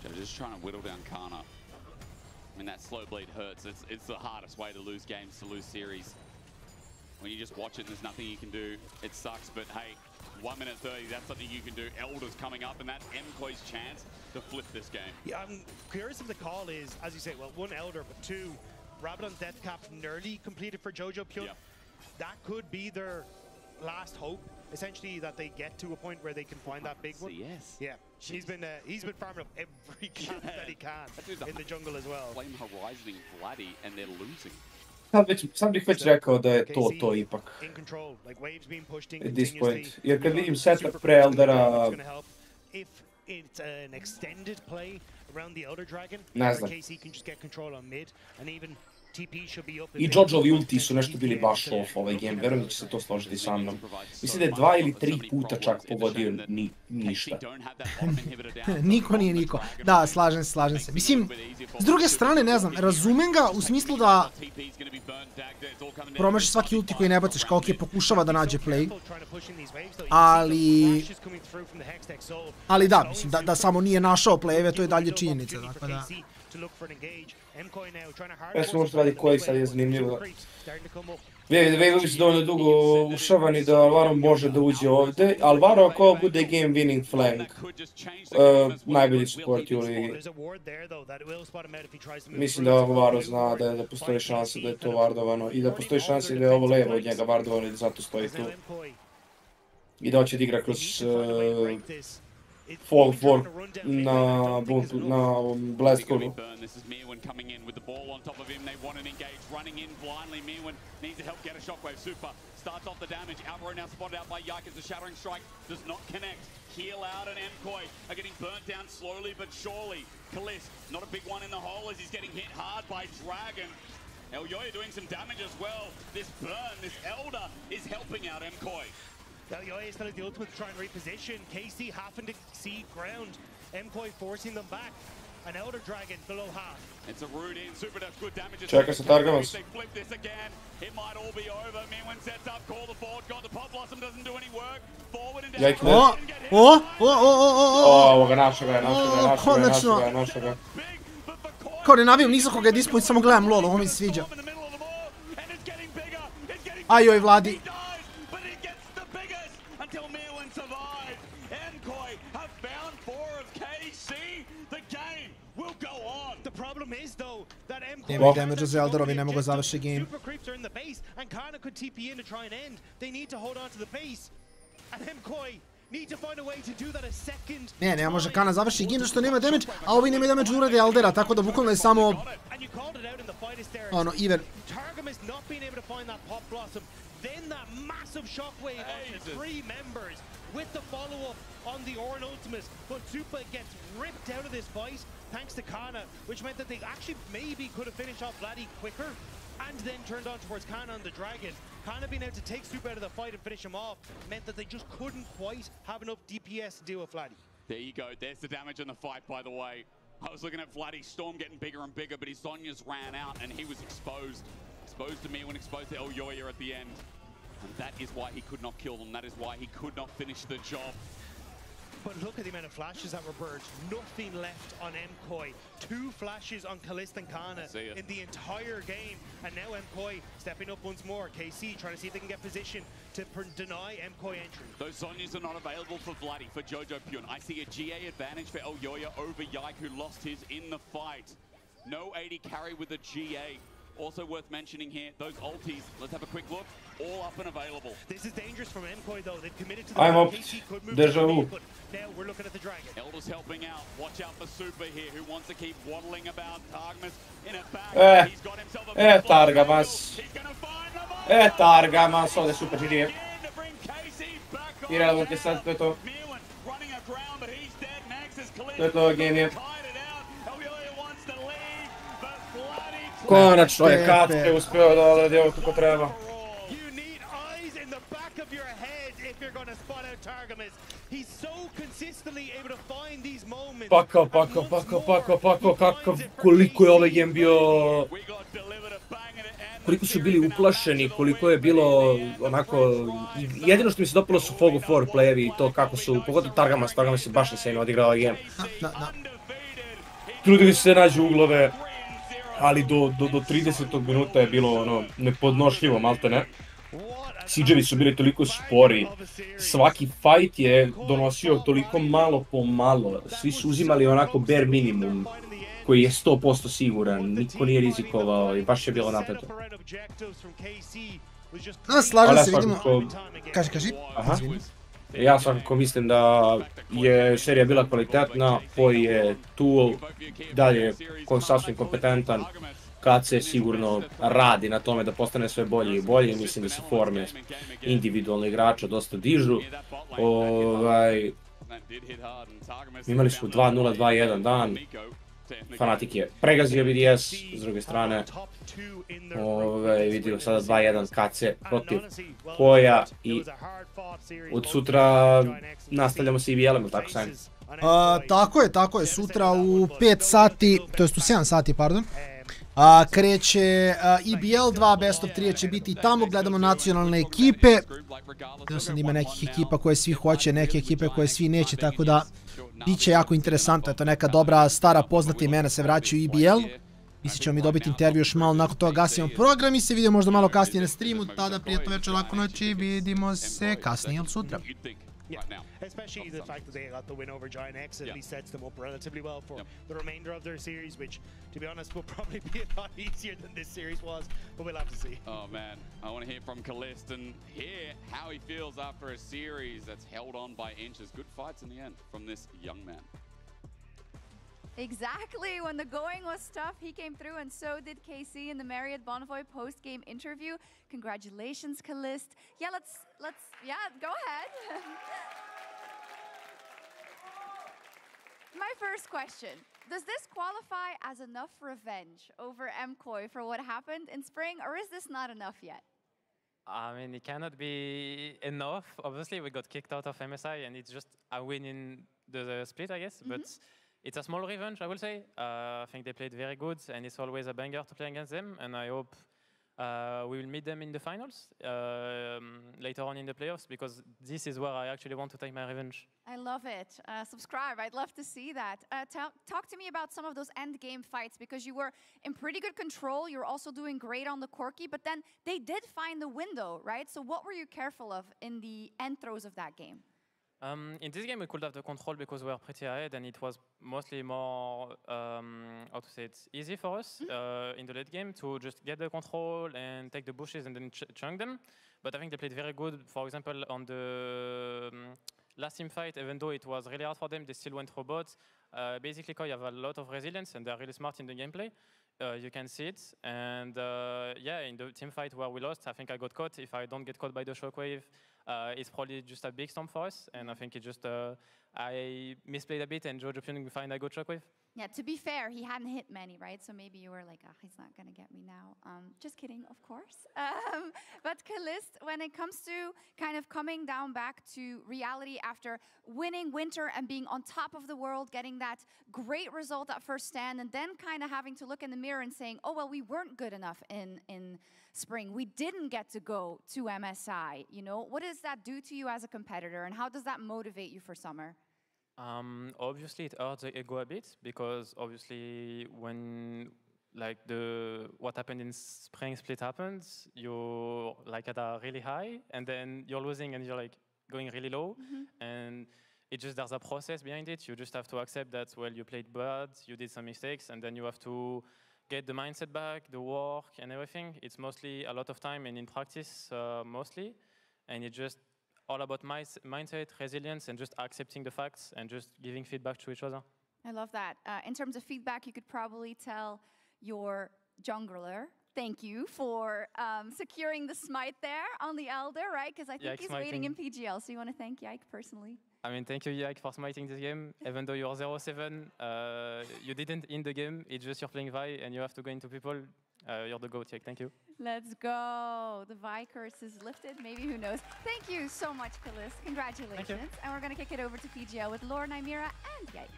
They're just trying to whittle down Kana. I mean, that slow bleed hurts. It's the hardest way to lose games, to lose series. When you just watch it and there's nothing you can do, it sucks, but hey, 1 minute 30, that's something you can do. Elder's coming up, and that's Mkoi's chance to flip this game. Yeah, I'm curious if the call is, as you say, well, 1 Elder, but 2, Rabadon's Death Cap nearly completed for Jojo Pyun. Yep. That could be their last hope, essentially, that they get to a point where they can find that big one. Yes. Yeah, he's been farming up every camp that he can in the jungle as well. Flame Horizoning Vladdy, and they're losing. Sad bih već rekao da je to ipak. At this point. Jer kad vidim setup pre Eldera, ne znam. I Jojovi ulti su nešto bili baš off ovaj game, verujem da će se to složiti sa mnom. Mislim da je 2 ili 3 puta čak pogodio ništa. Niko nije niko. Da, slažem se. Mislim, s druge strane, ne znam, razumem ga u smislu da promaši svaki ulti koji ne baciš, kao ok, pokušava da nađe play. Ali da, mislim, da samo nije našao playeve, to je dalje činjenica, dakle da. Ja sam možda radi koji sad je zanimljivo. Vegovi su dovoljno dugo ušavani da Alvaro može da uđe ovdje. Alvaro ako bude game winning flank, najbolji support u ligi. Mislim da Alvaro zna da postoji šansa da je to vardovano i da postoji šansa da je ovo levo od njega vardovano i da zato stoji tu. I da hoće da igra kroz fall for na blast coolu. This is Mirwin coming in with the ball on top of him. They want an engage, running in blindly. Mirwin needs to help get a shockwave. Super starts off the damage. Alvaro now spotted out by Yike as the shattering strike does not connect. Heal out and Mkoi are getting burnt down slowly but surely. Kalist, not a big one in the hole as he's getting hit hard by Dragon. Elyoya doing some damage as well. This burn, this Elder is helping out Mkoi. Elyoya still has the ultimate to try and reposition. KC having to see ground. Mkoi forcing them back. An Elder Dragon below half. It's a root in. Super does good damage. Čeka se Targavas. They flip this again. It might all be over. Mirwin sets up, call the forward. God, the Pop Blossom doesn't do any work. Forward and down. Ovo ga našao ga. Kao ne nabijam nisam koga je dispoint, samo gledam lol, ovo mi se sviđa. Ajoj, Vladi. Nema damage za Elderovi, ne mogu završiti game. Ne može Kana završiti game zato što nema damage, a ovi nemaju damage da urade Eldera, tako da bukvalno je samo ono, even. Then that massive shockwave on the 3 members with the follow-up on the Orin Ultimates, but Super gets ripped out of this fight thanks to Kana, which meant that they actually maybe could have finished off Vladdy quicker and then turned on towards Kana on the Dragon. Kana being able to take Super out of the fight and finish him off meant that they just couldn't quite have enough DPS to deal with Vladdy. There you go, there's the damage in the fight, by the way. I was looking at Vladdy's Storm getting bigger and bigger, but his Sonya's ran out and he was exposed. Exposed to Mirwin, exposed to Elyoya at the end. And that is why he could not kill them. That is why he could not finish the job. But look at the amount of flashes that were burned. Nothing left on Mkoi. 2 flashes on Kalist and Kana in the entire game. And now Mkoi stepping up once more. KC trying to see if they can get position to deny Mkoi entry. Those Zonyas are not available for Vladdy, for Jojo Pyun. I see a GA advantage for Elyoya over Yike, who lost his in the fight. No 80 carry with a GA. Also worth mentioning here, those ultis, let's have a quick look, all up and available. This is dangerous from Mkoi though, they've committed to the I'm up. Deja vu. But now we're looking at the Dragon. Elder's helping out, watch out for Super here, who wants to keep waddling about. Targamas in a back, he's got himself a Targamas. Targamas, ovdje Super GG. I relevantni sad, to je to. To je to, game je. Konačno je Katke uspio da odredi ovo kako treba. Pako, kakav, koliko je ovaj game bio koliko su bili uplašeni, koliko je bilo onako, jedino što mi se dopalo su Fog of War playevi i to kako su, pogotovo Targamas se baš insane odigrao ovaj game. Trudili se nađu uglove, ali do 30. minuta je bilo ono nepodnošljivo, malte ne. Siegevi su bili toliko spori, svaki fight je donosio toliko malo po malo, svi su uzimali onako bare minimum koji je 100% siguran, niko nije rizikovao i baš je bilo napeto. Slažem se, vidimo. Kaži. Ja svakako mislim da je serija bila kvalitetna, koji je tool, dalje sasvim kompetentan, kad se sigurno radi na tome da postane sve bolje i bolje, mislim da se forme individualnih igrača dosta dižu. Imali su 2-0, 2-1 dan, Fnatic je pregazio BDS, s druge strane vidimo sada 2-1 KC protiv Koja i od sutra nastavljamo sa EVL-om, tako sam? Tako je, sutra u 5 sati, to jest u 7 sati, pardon. Kreće EBL, 2 best of 3 će biti i tamo, gledamo nacionalne ekipe. Vidio sam da ima nekih ekipa koje svi hoće, neke ekipe koje svi neće, tako da bit će jako interesantno. Eto, neka dobra, stara, poznata imena se vraćaju u EBL. Mislim ćemo mi dobiti intervju još malo, nakon toga gasimo program i se vidimo možda malo kasnije na streamu, tada prijatno večer, lako noći, vidimo se kasnije od sutra. Yeah, especially the fact that they got the win over Giant X at least sets them up relatively well for the remainder of their series, which, to be honest, will probably be a lot easier than this series was, but we'll have to see. Oh man, I want to hear from Calist and hear how he feels after a series that's held on by inches. Good fights in the end from this young man. Exactly. When the going was tough, he came through, and so did KC in the Marriott Bonnefoy post-game interview. Congratulations, Calist. Yeah, let's go ahead. My first question. Does this qualify as enough revenge over Mkoi for what happened in spring, or is this not enough yet? I mean, it cannot be enough. Obviously, we got kicked out of MSI, and it's just a win in the split, I guess. But it's a small revenge, I will say. I think they played very good, and it's always a banger to play against them. And I hope we will meet them in the finals later on in the playoffs, because this is where I actually want to take my revenge. I love it. Subscribe. I'd love to see that. Talk to me about some of those end game fights, because you were in pretty good control. You're also doing great on the corky, but then they did find the window, right? So what were you careful of in the end throws of that game? In this game, we could have the control because we were pretty ahead, and it was mostly more, how to say it, easy for us in the late game to just get the control and take the bushes and then chunk them. But I think they played very good. For example, on the last team fight, even though it was really hard for them, they still went robots. Basically, Koi have a lot of resilience, and they're really smart in the gameplay. You can see it. And yeah, in the team fight where we lost, I think I got caught. If I don't get caught by the shockwave, it's probably just a big storm for us, and I think it just I misplayed a bit, and Jojo Pune find I got shockwave. Yeah, to be fair, he hadn't hit many, right? So maybe you were like, oh, he's not gonna get me now. Just kidding, of course. But Calist, when it comes to kind of coming down back to reality after winning Winter and being on top of the world, getting that great result at first stand, and then kind of having to look in the mirror and saying, oh, well, we weren't good enough in spring. We didn't get to go to MSI, you know? What does that do to you as a competitor, and how does that motivate you for summer? Obviously, it hurts the ego a bit, because obviously when like what happened in spring split happens, you're like at a really high, and then you're losing and you're like going really low, and it just, there's a process behind it. You just have to accept that, well, you played bad, you did some mistakes, and then you have to get the mindset back, the work and everything. It's mostly a lot of time and in practice mostly, and it's just all about mindset, resilience, and just accepting the facts and just giving feedback to each other. I love that. In terms of feedback, you could probably tell your jungler, thank you for securing the smite there on the Elder, right? Because I think he's waiting in PGL, so you want to thank Yike personally? I mean, thank you, Yike, for smiting this game. Even though you're 0-7, you didn't end the game. It's just you're playing Vi, and you have to go into people. You're the GOAT, Yike. Thank you. Let's go. The Vi curse is lifted. Maybe, who knows. Thank you so much, Calist. Congratulations. And we're going to kick it over to PGL with Lore, Nymira, and Yike.